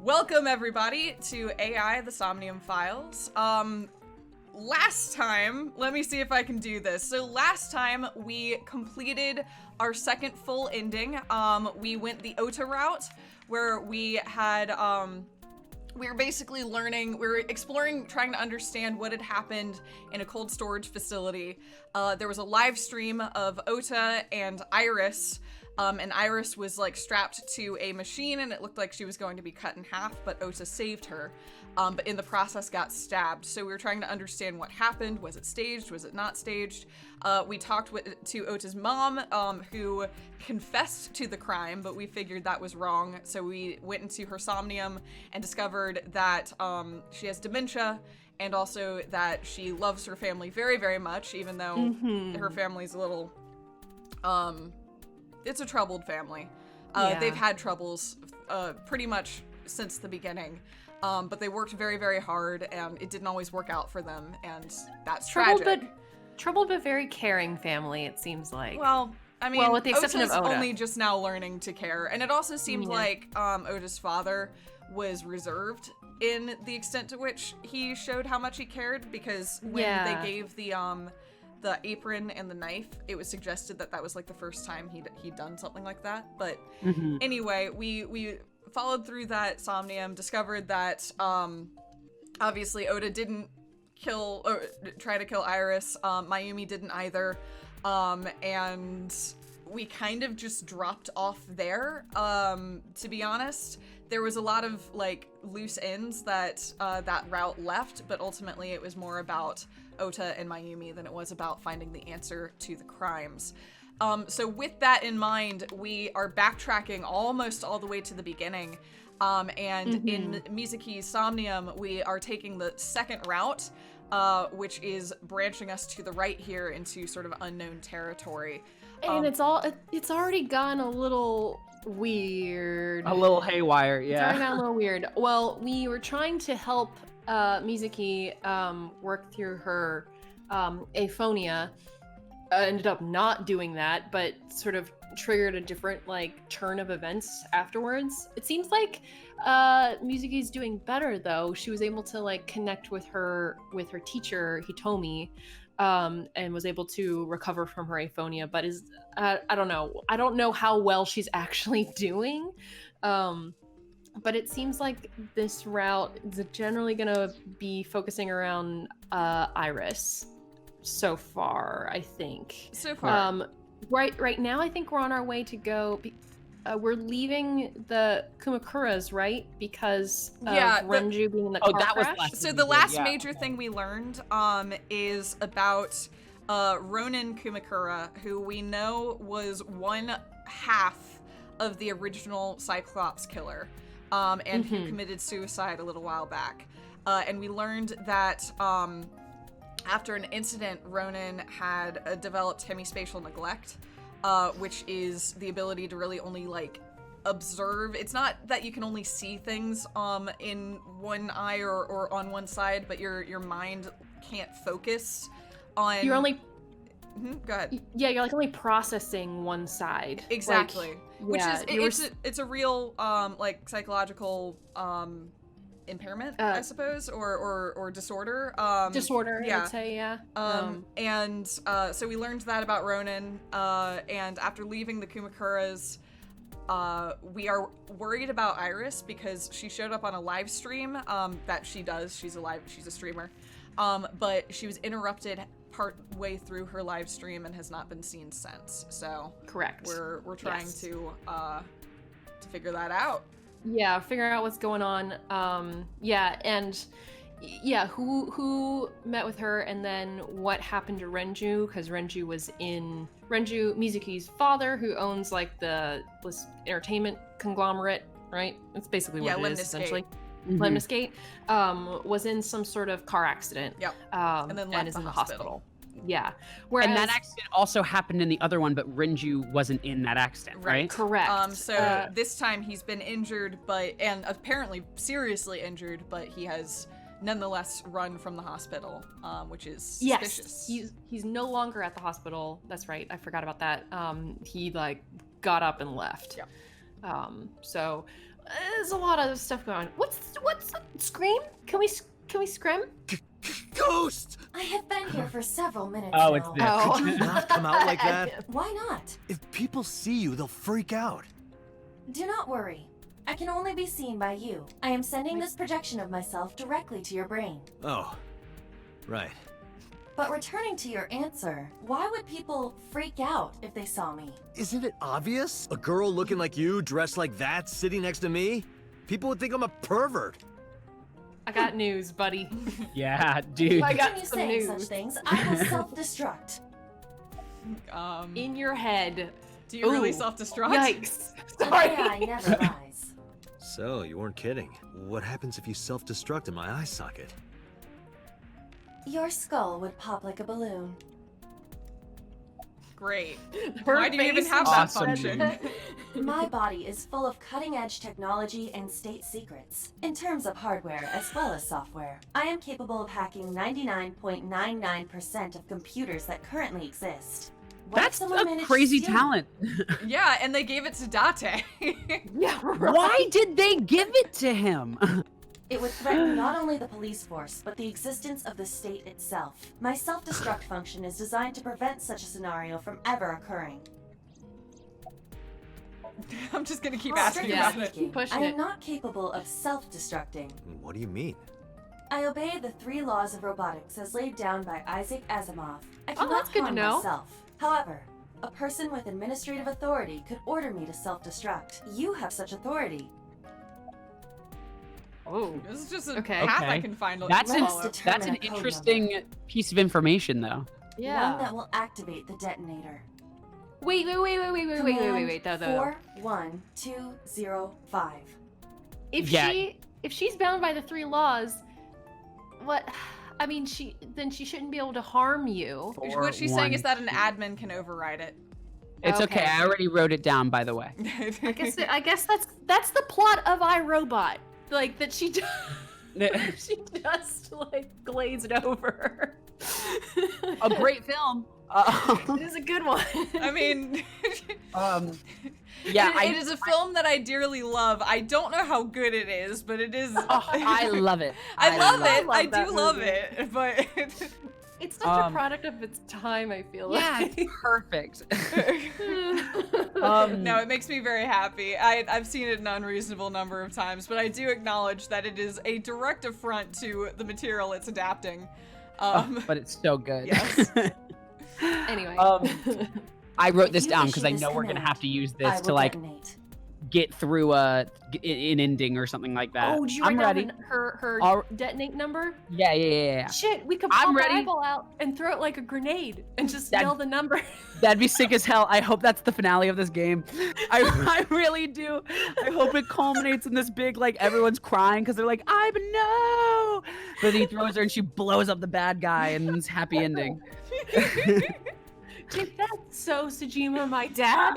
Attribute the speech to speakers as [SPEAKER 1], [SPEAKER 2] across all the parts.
[SPEAKER 1] Welcome everybody to AI, the Somnium Files. Last time, let me see if I can do this. So last time we completed our second full ending. We went the Ota route where we had, we were basically learning, we were exploring, trying to understand what had happened in a cold storage facility. There was a live stream of Ota and Iris. And Iris was like strapped to a machine and it looked like she was going to be cut in half, but Ota saved her. But in the process got stabbed. So we were trying to understand what happened. Was it staged? Was it not staged? We talked to Ota's mom, who confessed to the crime, but we figured that was wrong. So we went into her Somnium and discovered that she has dementia and also that she loves her family very, very much, even though her family's a little, it's a troubled family. They've had troubles pretty much since the beginning. But they worked very, very hard, and it didn't always work out for them, and that's tragic.
[SPEAKER 2] Troubled but very caring family, it seems like.
[SPEAKER 1] Well, I mean,
[SPEAKER 2] with the exception
[SPEAKER 1] Ota's
[SPEAKER 2] of Ota.
[SPEAKER 1] only just now learning to care, and it also seemed like Ota's father was reserved in the extent to which he showed how much he cared, because when they gave the apron and the knife, it was suggested that that was like the first time he'd done something like that. But anyway, we followed through that Somnium, discovered that obviously Ota didn't try to kill Iris. Mayumi didn't either. And we kind of just dropped off there. To be honest, there was a lot of like loose ends that that route left, but ultimately it was more about Ota and Mayumi than it was about finding the answer to the crimes. So with that in mind, we are backtracking almost all the way to the beginning. And in Mizuki's Somnium, we are taking the second route, which is branching us to the right here into sort of unknown territory.
[SPEAKER 2] And it's already gone a little weird.
[SPEAKER 3] A little haywire, yeah.
[SPEAKER 2] It's already gone a little weird. Well, we were trying to help Mizuki work through her aphonia. Ended up not doing that, but sort of triggered a different like turn of events afterwards. It seems like Mizuki's doing better though. She was able to like connect with her teacher Hitomi, and was able to recover from her aphonia. But I don't know how well she's actually doing. But it seems like this route is generally gonna be focusing around Iris. So far, I think.
[SPEAKER 1] So far.
[SPEAKER 2] Right now, I think we're on our way to go. We're leaving the Kumakuras, right? Because of Renju being in the car crash.
[SPEAKER 1] So the last major thing we learned is about Ronin Kumakura, who we know was one half of the original Cyclops killer, and who committed suicide a little while back. And we learned that after an incident, Ronin had developed hemispatial neglect, which is the ability to really only like observe. It's not that you can only see things in one eye or on one side, but your mind can't focus on.
[SPEAKER 2] You're only.
[SPEAKER 1] Go ahead.
[SPEAKER 2] Yeah, you're like only processing one side.
[SPEAKER 1] Exactly.
[SPEAKER 2] Like,
[SPEAKER 1] Which is it's a real like psychological impairment, I suppose, or disorder.
[SPEAKER 2] Disorder,
[SPEAKER 1] yeah.
[SPEAKER 2] I'd say, yeah.
[SPEAKER 1] And so we learned that about Ronin, and after leaving the Kumakuras, we are worried about Iris because she showed up on a live stream that she does. She's a streamer, but she was interrupted part way through her live stream and has not been seen since. So
[SPEAKER 2] correct.
[SPEAKER 1] We're trying to figure that out.
[SPEAKER 2] Yeah, figure out what's going on. Who met with her, and then what happened to Renju, because Renju was Mizuki's father, who owns like the entertainment conglomerate, right? That's basically what it is, essentially. Lemnis Gate, was in some sort of car accident.
[SPEAKER 1] Yep.
[SPEAKER 2] And then is in the hospital. Yeah.
[SPEAKER 3] Whereas, and that accident also happened in the other one, but Renju wasn't in that accident, right?
[SPEAKER 2] Correct.
[SPEAKER 1] So this time he's been injured, and apparently seriously injured, but he has nonetheless run from the hospital, which is suspicious.
[SPEAKER 2] Yes, he's no longer at the hospital. That's right. I forgot about that. He like got up and left.
[SPEAKER 1] Yep.
[SPEAKER 2] So There's a lot of stuff going on. What's scream? Can we scrim?
[SPEAKER 4] Ghost!
[SPEAKER 5] I have been here for several minutes
[SPEAKER 3] Oh,
[SPEAKER 5] now.
[SPEAKER 3] it's this.
[SPEAKER 2] Oh.
[SPEAKER 4] Could you not come out like that?
[SPEAKER 5] Why not?
[SPEAKER 4] If people see you, they'll freak out.
[SPEAKER 5] Do not worry. I can only be seen by you. I am sending this projection of myself directly to your brain.
[SPEAKER 4] Oh, right.
[SPEAKER 5] But returning to your answer, why would people freak out if they saw me?
[SPEAKER 4] Isn't it obvious? A girl looking like you, dressed like that, sitting next to me? People would think I'm a pervert.
[SPEAKER 2] I got news, buddy.
[SPEAKER 3] Yeah, dude.
[SPEAKER 2] I got
[SPEAKER 5] Continue
[SPEAKER 2] some
[SPEAKER 5] saying
[SPEAKER 2] news.
[SPEAKER 5] such things, I will self-destruct.
[SPEAKER 2] In your head.
[SPEAKER 1] Do you really
[SPEAKER 2] Ooh.
[SPEAKER 1] self-destruct?
[SPEAKER 2] Yikes.
[SPEAKER 5] An
[SPEAKER 2] Sorry.
[SPEAKER 5] AI never lies.
[SPEAKER 4] So, you weren't kidding. What happens if you self-destruct in my eye socket?
[SPEAKER 5] Your skull would pop like a balloon.
[SPEAKER 1] Great.
[SPEAKER 2] Her
[SPEAKER 1] Why do you even
[SPEAKER 2] face
[SPEAKER 1] have
[SPEAKER 2] is
[SPEAKER 1] that
[SPEAKER 3] awesome,
[SPEAKER 1] function?
[SPEAKER 3] dude.
[SPEAKER 5] My body is full of cutting-edge technology and state secrets, in terms of hardware as well as software. I am capable of hacking 99.99% of computers that currently exist. What if
[SPEAKER 3] That's
[SPEAKER 5] someone
[SPEAKER 3] a
[SPEAKER 5] managed to
[SPEAKER 3] crazy
[SPEAKER 5] steal
[SPEAKER 3] talent.
[SPEAKER 1] Yeah, and they gave it to Date.
[SPEAKER 2] Yeah, right.
[SPEAKER 3] Why did they give it to him?
[SPEAKER 5] It would threaten not only the police force, but the existence of the state itself. My self-destruct function is designed to prevent such a scenario from ever occurring.
[SPEAKER 1] I'm just gonna keep
[SPEAKER 5] Strictly
[SPEAKER 1] asking
[SPEAKER 2] Yeah.
[SPEAKER 1] about it.
[SPEAKER 5] speaking,
[SPEAKER 2] Pushing
[SPEAKER 5] I am
[SPEAKER 2] it.
[SPEAKER 5] not capable of self-destructing.
[SPEAKER 4] What do you mean?
[SPEAKER 5] I obey the 3 laws of robotics as laid down by Isaac Asimov. I
[SPEAKER 2] Oh,
[SPEAKER 5] cannot
[SPEAKER 2] that's good to
[SPEAKER 5] harm
[SPEAKER 2] know.
[SPEAKER 5] myself. However, a person with administrative authority could order me to self-destruct. You have such authority.
[SPEAKER 2] Oh.
[SPEAKER 1] This is just a
[SPEAKER 2] Okay.
[SPEAKER 1] path I
[SPEAKER 3] Okay.
[SPEAKER 1] can find.
[SPEAKER 3] That's
[SPEAKER 1] to
[SPEAKER 3] an,
[SPEAKER 1] follow.
[SPEAKER 5] Let's
[SPEAKER 3] that's an
[SPEAKER 5] determine a code
[SPEAKER 3] interesting piece of information, though.
[SPEAKER 2] Yeah.
[SPEAKER 5] One that will activate the detonator.
[SPEAKER 2] Wait. Though.
[SPEAKER 5] Command 41205.
[SPEAKER 2] If
[SPEAKER 3] Yeah.
[SPEAKER 2] she's bound by the 3 laws, what? I mean, she shouldn't be able to harm you.
[SPEAKER 1] What she's saying is that an admin can override it.
[SPEAKER 3] It's okay. I already wrote it down, by the way.
[SPEAKER 2] I guess that's the plot of iRobot. Like that she she just like glazed over.
[SPEAKER 3] A great film.
[SPEAKER 2] It is a good one.
[SPEAKER 1] I mean,
[SPEAKER 3] Yeah,
[SPEAKER 1] it is a film that I dearly love. I don't know how good it is, but it is.
[SPEAKER 3] Oh, I love it.
[SPEAKER 1] I love it.
[SPEAKER 2] love
[SPEAKER 1] I
[SPEAKER 2] that
[SPEAKER 1] do love
[SPEAKER 2] movie.
[SPEAKER 1] it, but
[SPEAKER 2] It's such a product of its time, I feel
[SPEAKER 3] Yeah,
[SPEAKER 2] like.
[SPEAKER 3] it's perfect.
[SPEAKER 1] no, it makes me very happy. I've seen it an unreasonable number of times, but I do acknowledge that it is a direct affront to the material it's adapting.
[SPEAKER 3] But it's so good.
[SPEAKER 1] Yes.
[SPEAKER 2] Anyway.
[SPEAKER 3] I wrote
[SPEAKER 5] If
[SPEAKER 3] this
[SPEAKER 5] you
[SPEAKER 3] down
[SPEAKER 5] issue
[SPEAKER 3] because I
[SPEAKER 5] this
[SPEAKER 3] know we're gonna
[SPEAKER 5] command,
[SPEAKER 3] have to use
[SPEAKER 5] I
[SPEAKER 3] this
[SPEAKER 5] will
[SPEAKER 3] to like
[SPEAKER 5] detonate.
[SPEAKER 3] get through an ending or something like that.
[SPEAKER 2] Oh, did you
[SPEAKER 3] I'm
[SPEAKER 2] write
[SPEAKER 3] ready.
[SPEAKER 2] down her
[SPEAKER 3] All-
[SPEAKER 2] detonate number?
[SPEAKER 3] Yeah.
[SPEAKER 2] Shit, we could
[SPEAKER 3] I'm
[SPEAKER 2] pop
[SPEAKER 3] ready.
[SPEAKER 2] an eyeball out and throw it like a grenade and just
[SPEAKER 3] That-
[SPEAKER 2] yell the number.
[SPEAKER 3] That'd be sick as hell. I hope that's the finale of this game. I really do. I hope it culminates in this big, like, everyone's crying because they're like, I'm no. But he throws her and she blows up the bad guy and it's happy ending.
[SPEAKER 2] Dude, that's so Sejima, my dad.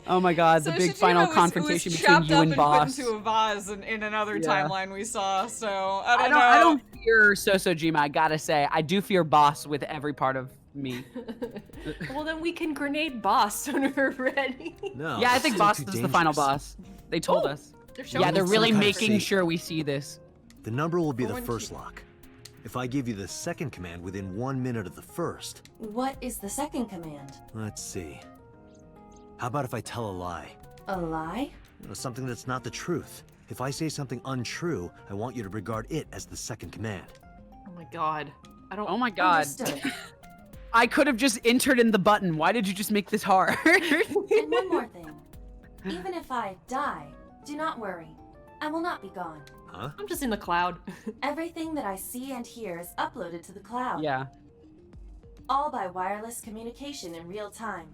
[SPEAKER 3] Oh my god, the
[SPEAKER 1] So
[SPEAKER 3] big
[SPEAKER 1] Shijima
[SPEAKER 3] final
[SPEAKER 1] was
[SPEAKER 3] confrontation between
[SPEAKER 1] chopped
[SPEAKER 3] you
[SPEAKER 1] up
[SPEAKER 3] and
[SPEAKER 1] and
[SPEAKER 3] Boss.
[SPEAKER 1] put into a vase in another
[SPEAKER 3] Yeah.
[SPEAKER 1] timeline we saw. So I don't know.
[SPEAKER 3] I don't fear Sosojima, I gotta say. I do fear Boss with every part of me.
[SPEAKER 2] Well, then we can grenade boss when we're ready.
[SPEAKER 4] No.
[SPEAKER 3] Yeah, I think
[SPEAKER 4] still
[SPEAKER 3] Boss
[SPEAKER 4] too
[SPEAKER 3] is the final
[SPEAKER 4] dangerous.
[SPEAKER 3] boss. They told
[SPEAKER 2] Ooh,
[SPEAKER 3] us.
[SPEAKER 2] They're showing
[SPEAKER 3] Yeah, they're
[SPEAKER 2] us
[SPEAKER 3] really
[SPEAKER 4] some kind of
[SPEAKER 3] making
[SPEAKER 4] seed.
[SPEAKER 3] sure we see this.
[SPEAKER 4] The number will be
[SPEAKER 1] But
[SPEAKER 4] the
[SPEAKER 1] when
[SPEAKER 4] first
[SPEAKER 1] she-
[SPEAKER 4] lock. If I give you the second command within 1 minute of the first,
[SPEAKER 5] What is the second command?
[SPEAKER 4] let's see. How about if I tell a lie?
[SPEAKER 5] A lie?
[SPEAKER 4] You know, something that's not the truth. If I say something untrue, I want you to regard it as the second command.
[SPEAKER 2] Oh my god. I don't.
[SPEAKER 3] Oh my god.
[SPEAKER 5] Understood.
[SPEAKER 3] I could have just entered in the button. Why did you just make this hard?
[SPEAKER 5] And one more thing. Even if I die, do not worry. I will not be gone.
[SPEAKER 4] Huh?
[SPEAKER 2] I'm just in the cloud.
[SPEAKER 5] Everything that I see and hear is uploaded to the cloud.
[SPEAKER 3] Yeah.
[SPEAKER 5] All by wireless communication in real time.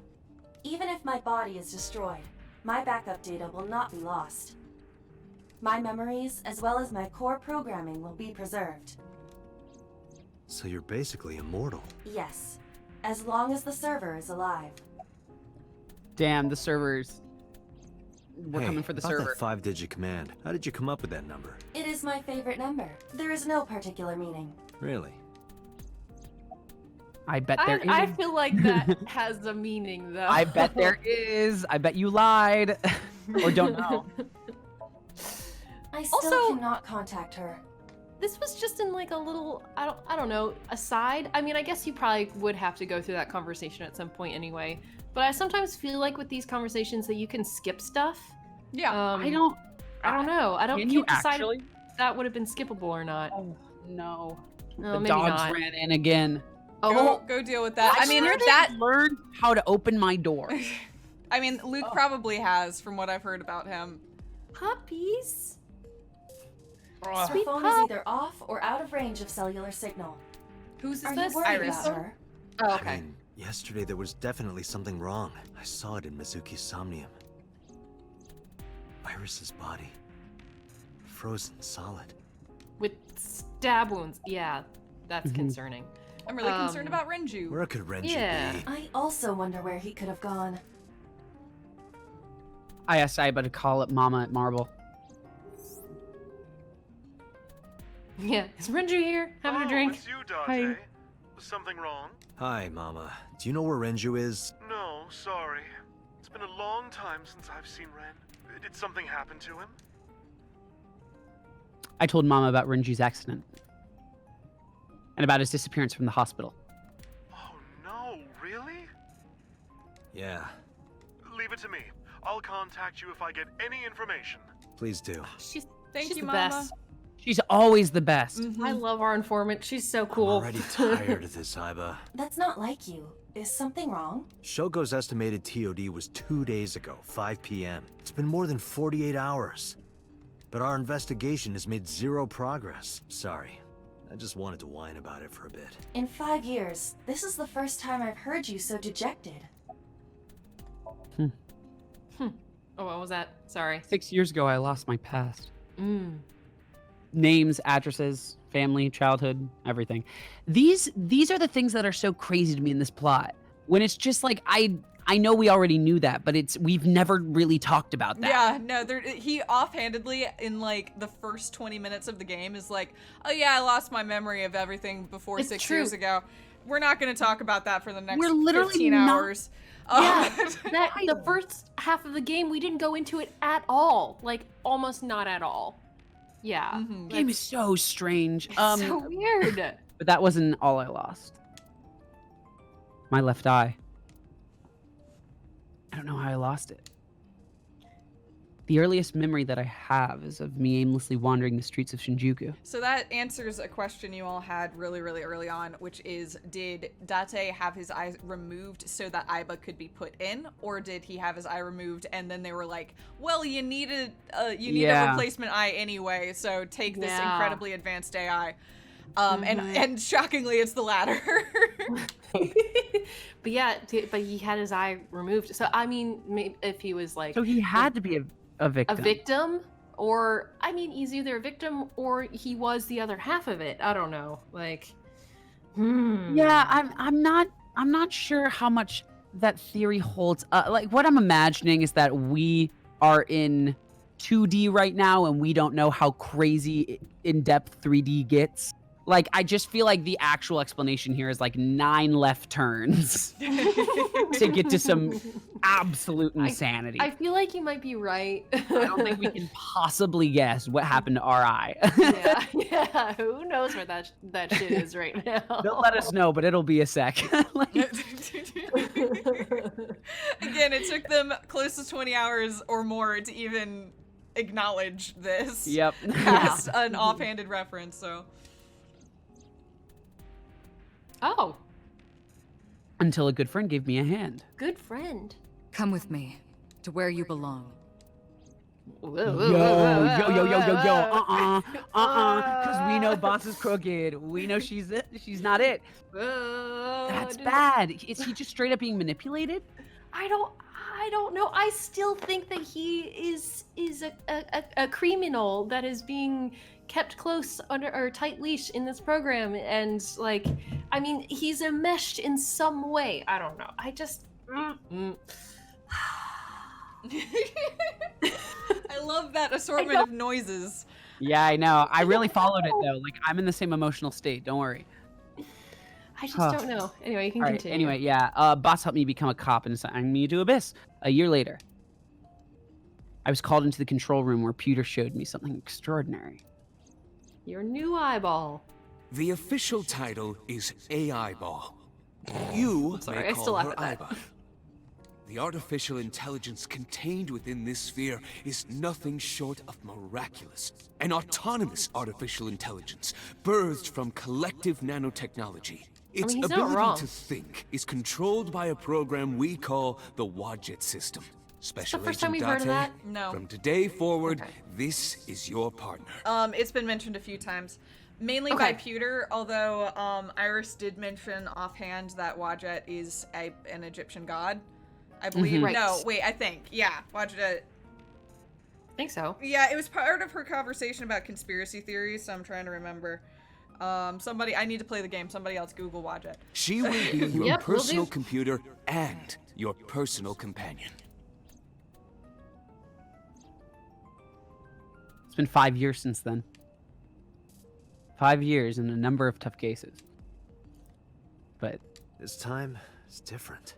[SPEAKER 5] Even if my body is destroyed, my backup data will not be lost. My memories, as well as my core programming, will be preserved.
[SPEAKER 4] So you're basically immortal.
[SPEAKER 5] Yes, as long as the server is alive.
[SPEAKER 3] Damn, the servers. We're
[SPEAKER 4] Hey,
[SPEAKER 3] coming for the
[SPEAKER 4] about
[SPEAKER 3] server.
[SPEAKER 4] that 5-digit command. How did you come up with that number?
[SPEAKER 5] It is my favorite number. There is no particular meaning.
[SPEAKER 4] Really?
[SPEAKER 3] I bet there is.
[SPEAKER 2] I feel like that has a meaning, though.
[SPEAKER 3] I bet there is. I bet you lied. Or don't know.
[SPEAKER 5] I still
[SPEAKER 2] Also-
[SPEAKER 5] cannot contact her.
[SPEAKER 2] This was just in like a little, I don't know, aside. I mean, I guess you probably would have to go through that conversation at some point anyway. But I sometimes feel like with these conversations that you can skip stuff.
[SPEAKER 1] Yeah.
[SPEAKER 3] I don't
[SPEAKER 2] know. I don't
[SPEAKER 3] Can you
[SPEAKER 2] can't decide
[SPEAKER 3] actually?
[SPEAKER 2] if that would have been skippable or not.
[SPEAKER 3] Oh, no.
[SPEAKER 2] No,
[SPEAKER 3] The
[SPEAKER 2] maybe
[SPEAKER 3] dogs
[SPEAKER 2] not.
[SPEAKER 3] ran in again.
[SPEAKER 1] Go deal with that. I mean,
[SPEAKER 3] swear
[SPEAKER 1] that.
[SPEAKER 3] they learned how to open my door.
[SPEAKER 1] I mean, Luke probably has, from what I've heard about him.
[SPEAKER 2] Puppies.
[SPEAKER 5] Her
[SPEAKER 2] Sweet
[SPEAKER 5] phone
[SPEAKER 2] pup.
[SPEAKER 5] is either off or out of range of cellular signal.
[SPEAKER 2] Who's
[SPEAKER 5] Are
[SPEAKER 2] this?
[SPEAKER 5] you worried
[SPEAKER 1] Iris.
[SPEAKER 5] about her?
[SPEAKER 2] Oh,
[SPEAKER 4] I
[SPEAKER 2] okay.
[SPEAKER 4] mean, yesterday there was definitely something wrong. I saw it in Mizuki's Somnium. Iris's body. Frozen solid.
[SPEAKER 2] With stab wounds. Yeah, that's concerning.
[SPEAKER 1] I'm really concerned about Renju.
[SPEAKER 4] Where could Renji
[SPEAKER 2] Yeah.
[SPEAKER 4] be?
[SPEAKER 5] I also wonder where he could have gone.
[SPEAKER 3] I asked Aiba to call up Mama at Marble.
[SPEAKER 2] Yeah, is Renju here? Having a drink?
[SPEAKER 6] It's you, Dante.
[SPEAKER 3] Hi.
[SPEAKER 6] Was something wrong?
[SPEAKER 4] Hi, Mama. Do you know where Renju is?
[SPEAKER 6] No, sorry. It's been a long time since I've seen Ren. Did something happen to him?
[SPEAKER 3] I told Mama about Renji's accident. And about his disappearance from the hospital.
[SPEAKER 6] Oh no, really?
[SPEAKER 4] Yeah,
[SPEAKER 6] Leave it to me. I'll contact you if I get any information.
[SPEAKER 4] please do.
[SPEAKER 2] She's
[SPEAKER 1] Thank
[SPEAKER 2] she's
[SPEAKER 1] you,
[SPEAKER 2] the
[SPEAKER 1] Mama.
[SPEAKER 2] best.
[SPEAKER 3] She's always the best.
[SPEAKER 2] I love our informant. She's so
[SPEAKER 4] I'm
[SPEAKER 2] cool.
[SPEAKER 4] already tired of this, Aiba.
[SPEAKER 5] That's not like you. Is something wrong?
[SPEAKER 4] Shogo's estimated TOD was 2 days ago, 5 p.m. It's been more than 48 hours. But our investigation has made zero progress. Sorry. I just wanted to whine about it for a bit.
[SPEAKER 5] In 5 years, this is the first time I've heard you so dejected.
[SPEAKER 2] Oh, what was that? Sorry.
[SPEAKER 3] 6 years ago, I lost my past.
[SPEAKER 2] Mm.
[SPEAKER 3] Names, addresses, family, childhood, everything. These are the things that are so crazy to me in this plot. When it's just like I know we already knew that, but we've never really talked about that.
[SPEAKER 1] Yeah, no, he offhandedly in like the first 20 minutes of the game is like, oh yeah, I lost my memory of everything before
[SPEAKER 2] It's
[SPEAKER 1] 6
[SPEAKER 2] true.
[SPEAKER 1] years ago. We're not going to talk about that for the next
[SPEAKER 3] We're literally
[SPEAKER 1] 15
[SPEAKER 3] not-
[SPEAKER 1] hours.
[SPEAKER 2] Yeah, that the first half of the game we didn't go into it at all. Like almost not at all. Yeah.
[SPEAKER 1] Mhm.
[SPEAKER 3] The game is so strange.
[SPEAKER 2] So weird.
[SPEAKER 3] But that wasn't all I lost. My left eye. I don't know how I lost it. The earliest memory that I have is of me aimlessly wandering the streets of Shinjuku.
[SPEAKER 1] So that answers a question you all had really, really early on, which is, did Date have his eye removed so that Aiba could be put in, or did he have his eye removed and then they were like, well, you need a replacement eye anyway, so take this
[SPEAKER 2] Yeah.
[SPEAKER 1] incredibly advanced AI. And shockingly, it's the latter.
[SPEAKER 2] But yeah, but he had his eye removed. So I mean, maybe if he was like
[SPEAKER 3] So he had to be a victim.
[SPEAKER 2] a victim, or I mean, he's either a victim or he was the other half of it. I don't know. Like,
[SPEAKER 3] Yeah, I'm not sure how much that theory holds up. Like what I'm imagining is that we are in 2D right now and we don't know how crazy in depth 3D gets. Like I just feel like the actual explanation here is like 9 left turns to get to some absolute insanity.
[SPEAKER 2] I feel like you might be right.
[SPEAKER 3] I don't think we can possibly guess what happened to our eye.
[SPEAKER 2] yeah. Who knows where that shit is right now?
[SPEAKER 3] They'll let us know, but it'll be a sec. Like,
[SPEAKER 1] Again, it took them close to 20 hours or more to even acknowledge this.
[SPEAKER 3] yep.
[SPEAKER 1] Past an offhanded reference, so.
[SPEAKER 2] Oh,
[SPEAKER 3] Until a good friend gave me a hand.
[SPEAKER 2] good friend.
[SPEAKER 7] Come with me to where you belong.
[SPEAKER 3] Yo, because we know Boss is crooked. We know she's not it. That's bad. Is he just straight up being manipulated?
[SPEAKER 2] I don't know. I still think that he is a criminal that is being kept close under or tight leash in this program, and like, I mean, he's enmeshed in some way. I don't know. I just.
[SPEAKER 1] I love that assortment of noises.
[SPEAKER 3] Yeah, I know. I really followed it though. Like I'm in the same emotional state. Don't worry.
[SPEAKER 2] I just don't know. Anyway, you can
[SPEAKER 3] All right,
[SPEAKER 2] continue.
[SPEAKER 3] anyway, yeah. Boss helped me become a cop and assigned me to Abyss. A year later, I was called into the control room where Pewter showed me something extraordinary.
[SPEAKER 2] Your new eyeball.
[SPEAKER 8] The official title is AI Ball. You
[SPEAKER 2] Sorry,
[SPEAKER 8] may
[SPEAKER 2] I
[SPEAKER 8] call
[SPEAKER 2] still laugh
[SPEAKER 8] her
[SPEAKER 2] at that.
[SPEAKER 8] Iba. The artificial intelligence contained within this sphere is nothing short of miraculous. An autonomous artificial intelligence, birthed from collective nanotechnology. Its
[SPEAKER 2] he's not wrong.
[SPEAKER 8] ability to think is controlled by a program we call the Wadjet system. Special
[SPEAKER 2] first time
[SPEAKER 8] Agent
[SPEAKER 2] we've heard of
[SPEAKER 8] Date,
[SPEAKER 2] that?
[SPEAKER 1] No.
[SPEAKER 8] from today forward,
[SPEAKER 2] Okay.
[SPEAKER 8] this is your partner.
[SPEAKER 1] It's been mentioned a few times. Mainly
[SPEAKER 2] Okay.
[SPEAKER 1] by Pewter, although Iris did mention offhand that Wadjet is an Egyptian god. I believe.
[SPEAKER 2] Right.
[SPEAKER 1] No, wait, I think. Yeah, Wadjet.
[SPEAKER 2] I think so.
[SPEAKER 1] Yeah, it was part of her conversation about conspiracy theories, so I'm trying to remember. I need to play the game. Somebody else Google Wadjet.
[SPEAKER 8] She will be your
[SPEAKER 2] Yep, will
[SPEAKER 8] personal
[SPEAKER 2] do.
[SPEAKER 8] computer and your personal companion.
[SPEAKER 3] It's been 5 years since then. 5 years and a number of tough cases. But
[SPEAKER 4] This time, it's different.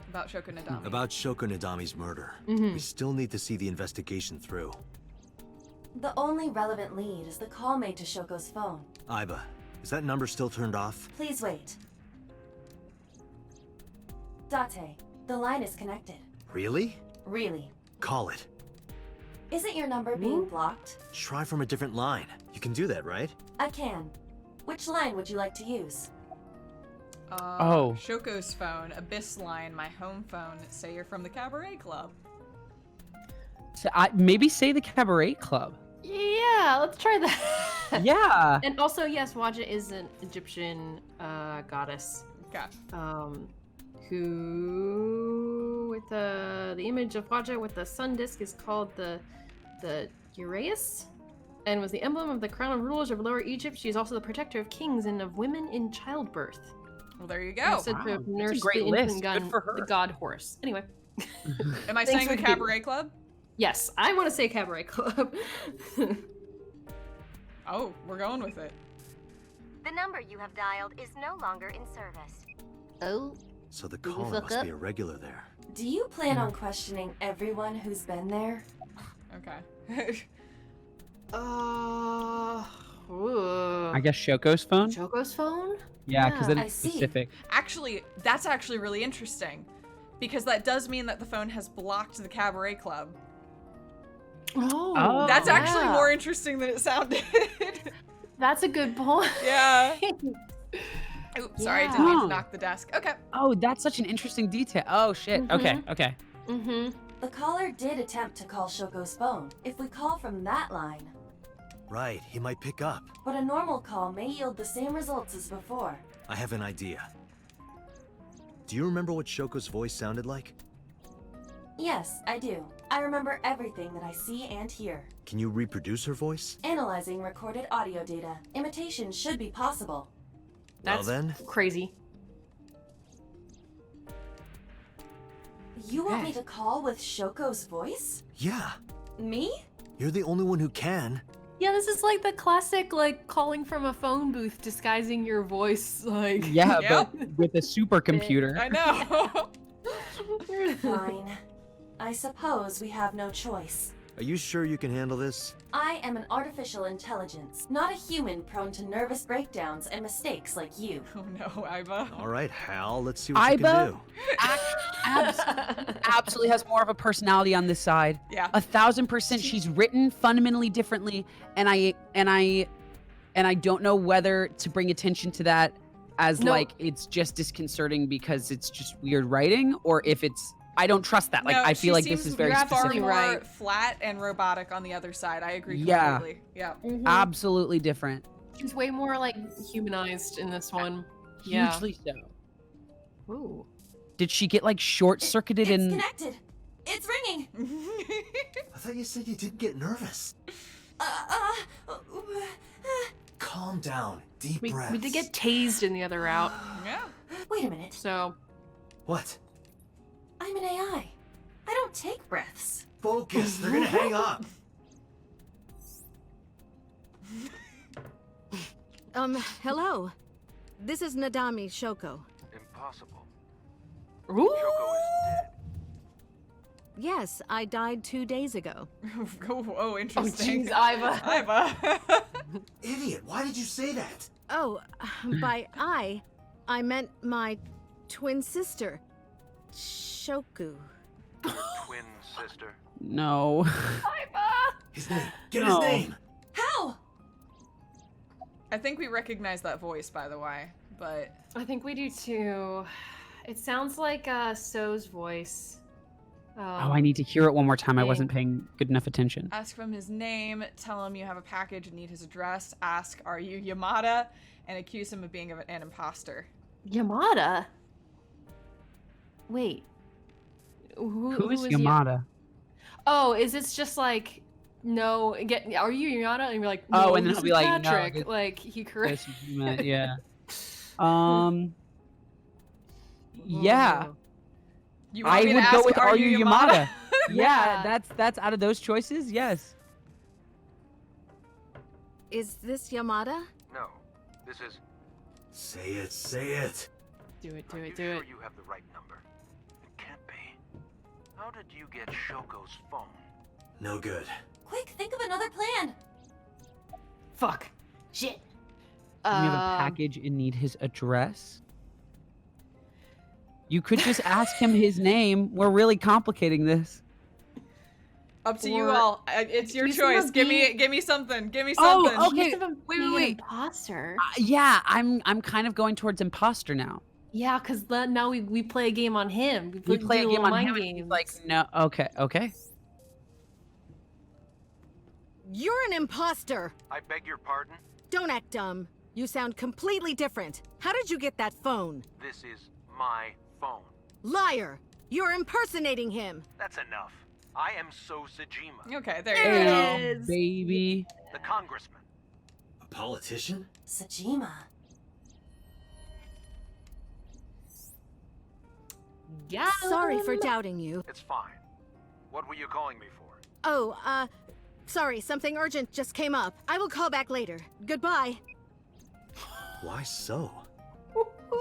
[SPEAKER 1] About Shoko Nadami.
[SPEAKER 4] About Shoko Nadami's murder. We still need to see the investigation through.
[SPEAKER 5] The only relevant lead is the call made to Shoko's phone.
[SPEAKER 4] Iba, is that number still turned off?
[SPEAKER 5] Please wait. Date, the line is connected.
[SPEAKER 4] Really?
[SPEAKER 5] Really.
[SPEAKER 4] Call it.
[SPEAKER 5] Isn't your number being blocked?
[SPEAKER 4] Try from a different line. You can do that, right?
[SPEAKER 5] I can. Which line would you like to use?
[SPEAKER 1] Shoko's phone, Abyss line, my home phone. Say you're from the Cabaret Club.
[SPEAKER 3] maybe say the Cabaret Club.
[SPEAKER 2] Yeah, let's try that.
[SPEAKER 3] Yeah.
[SPEAKER 2] And also, yes, Wadjet is an Egyptian goddess.
[SPEAKER 1] Okay.
[SPEAKER 2] Who, with the image of Wadjet with the sun disk, is called the Uraeus, and was the emblem of the crown of rulers of Lower Egypt. She is also the protector of kings and of women in childbirth.
[SPEAKER 1] Well, there you
[SPEAKER 2] And
[SPEAKER 1] go.
[SPEAKER 2] said to
[SPEAKER 3] Wow,
[SPEAKER 2] have
[SPEAKER 3] that's a
[SPEAKER 2] nursed
[SPEAKER 3] great
[SPEAKER 2] the
[SPEAKER 3] list.
[SPEAKER 2] infant
[SPEAKER 3] Good
[SPEAKER 2] gun,
[SPEAKER 3] for her.
[SPEAKER 2] the god horse. Anyway,
[SPEAKER 1] Am I
[SPEAKER 2] Thanks
[SPEAKER 1] saying
[SPEAKER 2] for
[SPEAKER 1] the
[SPEAKER 2] the
[SPEAKER 1] Cabaret Club?
[SPEAKER 2] yes, I want to say Cabaret Club.
[SPEAKER 1] Oh, we're going with it.
[SPEAKER 9] The number you have dialed is no longer in service.
[SPEAKER 2] Oh.
[SPEAKER 4] So the
[SPEAKER 2] Did you
[SPEAKER 4] caller
[SPEAKER 2] fuck
[SPEAKER 4] must
[SPEAKER 2] up?
[SPEAKER 4] be a regular there.
[SPEAKER 5] Do you plan on questioning everyone who's been there?
[SPEAKER 1] Okay.
[SPEAKER 3] I guess Shoko's phone?
[SPEAKER 2] Shoko's phone?
[SPEAKER 3] Yeah, because then
[SPEAKER 5] I
[SPEAKER 3] it's
[SPEAKER 5] see.
[SPEAKER 3] specific.
[SPEAKER 1] Actually, that's actually really interesting. Because that does mean that the phone has blocked the Cabaret Club.
[SPEAKER 2] Oh,
[SPEAKER 1] That's actually
[SPEAKER 2] yeah.
[SPEAKER 1] more interesting than it sounded.
[SPEAKER 2] That's a good point.
[SPEAKER 1] Yeah. Oops, sorry, I didn't mean
[SPEAKER 3] Yeah.
[SPEAKER 1] to knock the desk. Okay.
[SPEAKER 3] Oh, that's such an interesting detail. Oh, shit. Okay, okay.
[SPEAKER 2] Mm-hmm.
[SPEAKER 5] The caller did attempt to call Shoko's phone. If we call from that line,
[SPEAKER 4] Right, he might pick up.
[SPEAKER 5] but a normal call may yield the same results as before.
[SPEAKER 4] I have an idea. Do you remember what Shoko's voice sounded like?
[SPEAKER 5] Yes, I do. I remember everything that I see and hear.
[SPEAKER 4] Can you reproduce her voice?
[SPEAKER 5] Analyzing recorded audio data, imitation should be possible.
[SPEAKER 2] That's
[SPEAKER 4] Well then,
[SPEAKER 2] crazy.
[SPEAKER 5] You want me to call with Shoko's voice?
[SPEAKER 4] yeah.
[SPEAKER 5] Me?
[SPEAKER 4] You're the only one who can.
[SPEAKER 2] Yeah, this is like the classic, like, calling from a phone booth, disguising your voice, like...
[SPEAKER 3] Yeah,
[SPEAKER 1] Yep.
[SPEAKER 3] but with a supercomputer.
[SPEAKER 1] I know.
[SPEAKER 5] Fine. I suppose we have no choice.
[SPEAKER 4] Are you sure you can handle this?
[SPEAKER 5] I am an artificial intelligence, not a human prone to nervous breakdowns and mistakes like you.
[SPEAKER 1] Oh no, Iva.
[SPEAKER 4] All right, Hal, let's see what you can
[SPEAKER 3] Iba?
[SPEAKER 4] do.
[SPEAKER 3] Absolutely has more of a personality on this side.
[SPEAKER 1] Yeah.
[SPEAKER 3] 1000%. She's written fundamentally differently, and I don't know whether to bring attention to that as
[SPEAKER 2] No.
[SPEAKER 3] like it's just disconcerting because it's just weird writing, or if it's I don't trust that. Like
[SPEAKER 1] No,
[SPEAKER 3] I
[SPEAKER 1] she
[SPEAKER 3] feel like this
[SPEAKER 1] seems
[SPEAKER 3] is very
[SPEAKER 1] far
[SPEAKER 3] specific.
[SPEAKER 1] more
[SPEAKER 2] Right.
[SPEAKER 1] flat and robotic on the other side. I agree
[SPEAKER 3] Yeah.
[SPEAKER 1] completely. Yeah.
[SPEAKER 2] Mhm.
[SPEAKER 3] Absolutely different.
[SPEAKER 2] She's way more, like, humanized in this one. Yeah.
[SPEAKER 3] Hugely so.
[SPEAKER 2] Ooh.
[SPEAKER 3] Did she get like short circuited
[SPEAKER 5] It's
[SPEAKER 3] in?
[SPEAKER 5] connected. It's ringing.
[SPEAKER 4] I thought you said you didn't get nervous. Calm down. Deep breaths.
[SPEAKER 2] We did get tased in the other route,
[SPEAKER 1] Yeah.
[SPEAKER 5] Wait a minute.
[SPEAKER 2] so...
[SPEAKER 4] What?
[SPEAKER 5] I'm an AI. I don't take breaths.
[SPEAKER 4] Focus. They're gonna hang up.
[SPEAKER 9] Hello.
[SPEAKER 10] This is Nadami Shoko.
[SPEAKER 6] Impossible.
[SPEAKER 2] Ooh.
[SPEAKER 6] Shoko is dead.
[SPEAKER 10] Yes, I died 2 days ago.
[SPEAKER 1] Oh, interesting.
[SPEAKER 2] Jeez, Iva.
[SPEAKER 1] Iva.
[SPEAKER 4] Idiot, why did you say that?
[SPEAKER 10] Oh, by I meant my twin sister, Shoku.
[SPEAKER 6] Twin sister.
[SPEAKER 3] No.
[SPEAKER 4] His name. Get his name.
[SPEAKER 5] How?
[SPEAKER 1] I think we recognize that voice, by the way, but...
[SPEAKER 2] I think we do too. It sounds like So's voice.
[SPEAKER 3] Oh, I need to hear it one more time. I wasn't paying good enough attention.
[SPEAKER 1] Ask him his name, tell him you have a package and need his address, ask, are you Yamada, and accuse him of being an imposter.
[SPEAKER 2] Yamada? Wait.
[SPEAKER 3] Who is Yamada?
[SPEAKER 2] Oh, is this just like, no, are you Yamada? And you're like, no,
[SPEAKER 3] and then he'll be like,
[SPEAKER 2] Patrick.
[SPEAKER 3] no,
[SPEAKER 2] like, he corrects.
[SPEAKER 3] Yeah. Yeah.
[SPEAKER 1] You want
[SPEAKER 3] I
[SPEAKER 1] me to
[SPEAKER 3] would
[SPEAKER 1] ask,
[SPEAKER 3] go with
[SPEAKER 1] are you Yamada?
[SPEAKER 3] Yeah, that's out of those choices, yes.
[SPEAKER 10] Is this Yamada?
[SPEAKER 6] No, this is...
[SPEAKER 4] Say it, say it.
[SPEAKER 2] Do it, do
[SPEAKER 6] Are
[SPEAKER 2] it,
[SPEAKER 6] you
[SPEAKER 2] do
[SPEAKER 6] sure
[SPEAKER 2] it.
[SPEAKER 6] you have the right number? It can't be. How did you get Shoko's phone?
[SPEAKER 4] No good.
[SPEAKER 5] Quick, think of another plan.
[SPEAKER 2] Fuck. Shit.
[SPEAKER 3] We have a package and need his address. You could just ask him his name. We're really complicating this.
[SPEAKER 1] Up to you all. It's your choice. Give me something. Give me
[SPEAKER 3] Oh,
[SPEAKER 1] something.
[SPEAKER 3] okay. Wait.
[SPEAKER 2] Imposter.
[SPEAKER 3] Yeah, I'm kind of going towards imposter now.
[SPEAKER 2] Yeah, because now we play a game on him.
[SPEAKER 3] We play a
[SPEAKER 2] do
[SPEAKER 3] game on
[SPEAKER 2] mind
[SPEAKER 3] him. And he's like, no. Okay.
[SPEAKER 10] You're an imposter!
[SPEAKER 6] I beg your pardon?
[SPEAKER 10] Don't act dumb. You sound completely different. How did you get that phone?
[SPEAKER 6] This is my phone.
[SPEAKER 10] Liar! You're impersonating him!
[SPEAKER 6] That's enough. I am So Sajima,
[SPEAKER 1] Okay, there
[SPEAKER 10] There
[SPEAKER 1] you go.
[SPEAKER 10] it is.
[SPEAKER 3] Baby.
[SPEAKER 6] the congressman.
[SPEAKER 4] A politician?
[SPEAKER 5] Sajima.
[SPEAKER 2] Yeah.
[SPEAKER 10] Sorry for doubting you.
[SPEAKER 6] It's fine. What were you calling me for?
[SPEAKER 10] Oh, sorry, something urgent just came up. I will call back later. Goodbye.
[SPEAKER 4] Why so?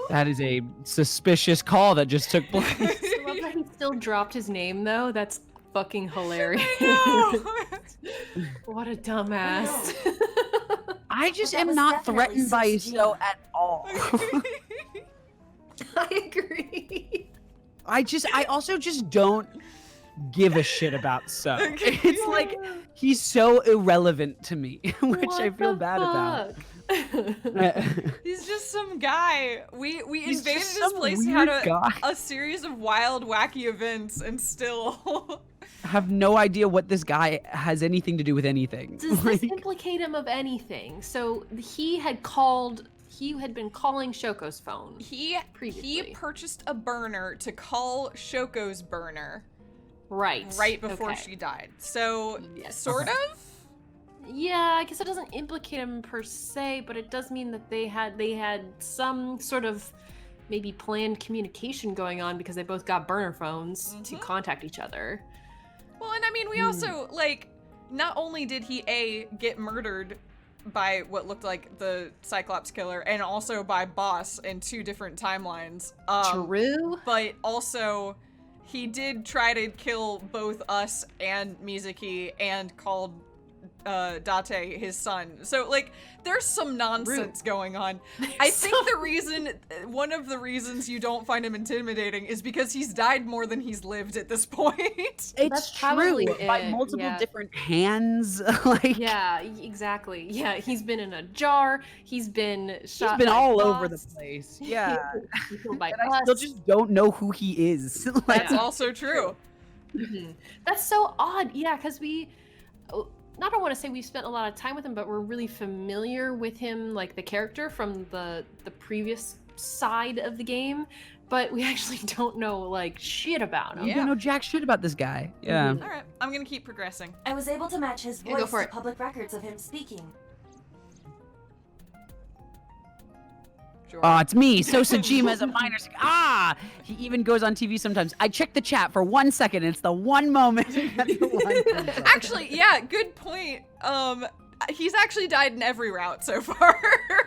[SPEAKER 3] That is a suspicious call that just took place.
[SPEAKER 2] I love that he still dropped his name though. That's fucking hilarious. What a dumbass.
[SPEAKER 3] I just
[SPEAKER 5] That
[SPEAKER 3] am
[SPEAKER 5] was
[SPEAKER 3] not
[SPEAKER 5] definitely
[SPEAKER 3] threatened by
[SPEAKER 5] Sajima.
[SPEAKER 3] So at all.
[SPEAKER 2] I agree.
[SPEAKER 3] I also just don't give a shit about So. It's like he's so irrelevant to me, which
[SPEAKER 2] What
[SPEAKER 3] I feel
[SPEAKER 2] the
[SPEAKER 3] bad about.
[SPEAKER 2] fuck?
[SPEAKER 1] He's just some guy. We
[SPEAKER 3] He's
[SPEAKER 1] invaded
[SPEAKER 3] just
[SPEAKER 1] his
[SPEAKER 3] some
[SPEAKER 1] place and had
[SPEAKER 3] weird guy.
[SPEAKER 1] a series of wild, wacky events, and still.
[SPEAKER 3] Have no idea what this guy has anything to do with anything.
[SPEAKER 2] Does
[SPEAKER 3] Like,
[SPEAKER 2] this implicate him of anything? So he had been calling Shoko's phone.
[SPEAKER 1] He
[SPEAKER 2] Previously.
[SPEAKER 1] purchased a burner to call Shoko's burner
[SPEAKER 2] Right
[SPEAKER 1] before
[SPEAKER 2] okay.
[SPEAKER 1] she died. So
[SPEAKER 2] Yes.
[SPEAKER 1] sort of.
[SPEAKER 2] Yeah, I guess it doesn't implicate him per se, but it does mean that they had some sort of maybe planned communication going on because they both got burner phones to contact each other.
[SPEAKER 1] Well, and I mean, we also, like, not only did he, get murdered by what looked like the Cyclops killer, and also by Boss in 2 different timelines.
[SPEAKER 2] True.
[SPEAKER 1] But also, he did try to kill both us and Mizuki and called Date his son. So, like, there's some nonsense going on. I think one of the reasons you don't find him intimidating is because he's died more than he's lived at this point.
[SPEAKER 3] it's
[SPEAKER 2] That's
[SPEAKER 3] true
[SPEAKER 2] probably
[SPEAKER 3] by
[SPEAKER 2] it,
[SPEAKER 3] multiple
[SPEAKER 2] yeah.
[SPEAKER 3] different hands. Like
[SPEAKER 2] Yeah, exactly. Yeah, he's been in a jar. He's been shot.
[SPEAKER 3] he's been
[SPEAKER 2] by
[SPEAKER 3] all over the
[SPEAKER 2] Boss.
[SPEAKER 3] place. Yeah,
[SPEAKER 2] He's killed by
[SPEAKER 3] and I still
[SPEAKER 2] us.
[SPEAKER 3] just don't know who he is. Like,
[SPEAKER 1] That's also true.
[SPEAKER 2] Mhm. That's so odd. Yeah, because I don't want to say we've spent a lot of time with him, but we're really familiar with him, like the character from the previous side of the game, but we actually don't know like shit about him.
[SPEAKER 3] You don't know jack shit about this guy. Yeah.
[SPEAKER 1] All right, I'm gonna keep progressing.
[SPEAKER 5] I was able to match his
[SPEAKER 2] Yeah, go
[SPEAKER 5] voice
[SPEAKER 2] for
[SPEAKER 5] to
[SPEAKER 2] it.
[SPEAKER 5] public records of him speaking.
[SPEAKER 1] Sure.
[SPEAKER 3] Oh, it's me, So Sajima as a minor. He even goes on TV sometimes. I check the chat for 1 second. And it's the one moment. That's the one comes up.
[SPEAKER 1] Actually, yeah, good point. He's actually died in every route so far.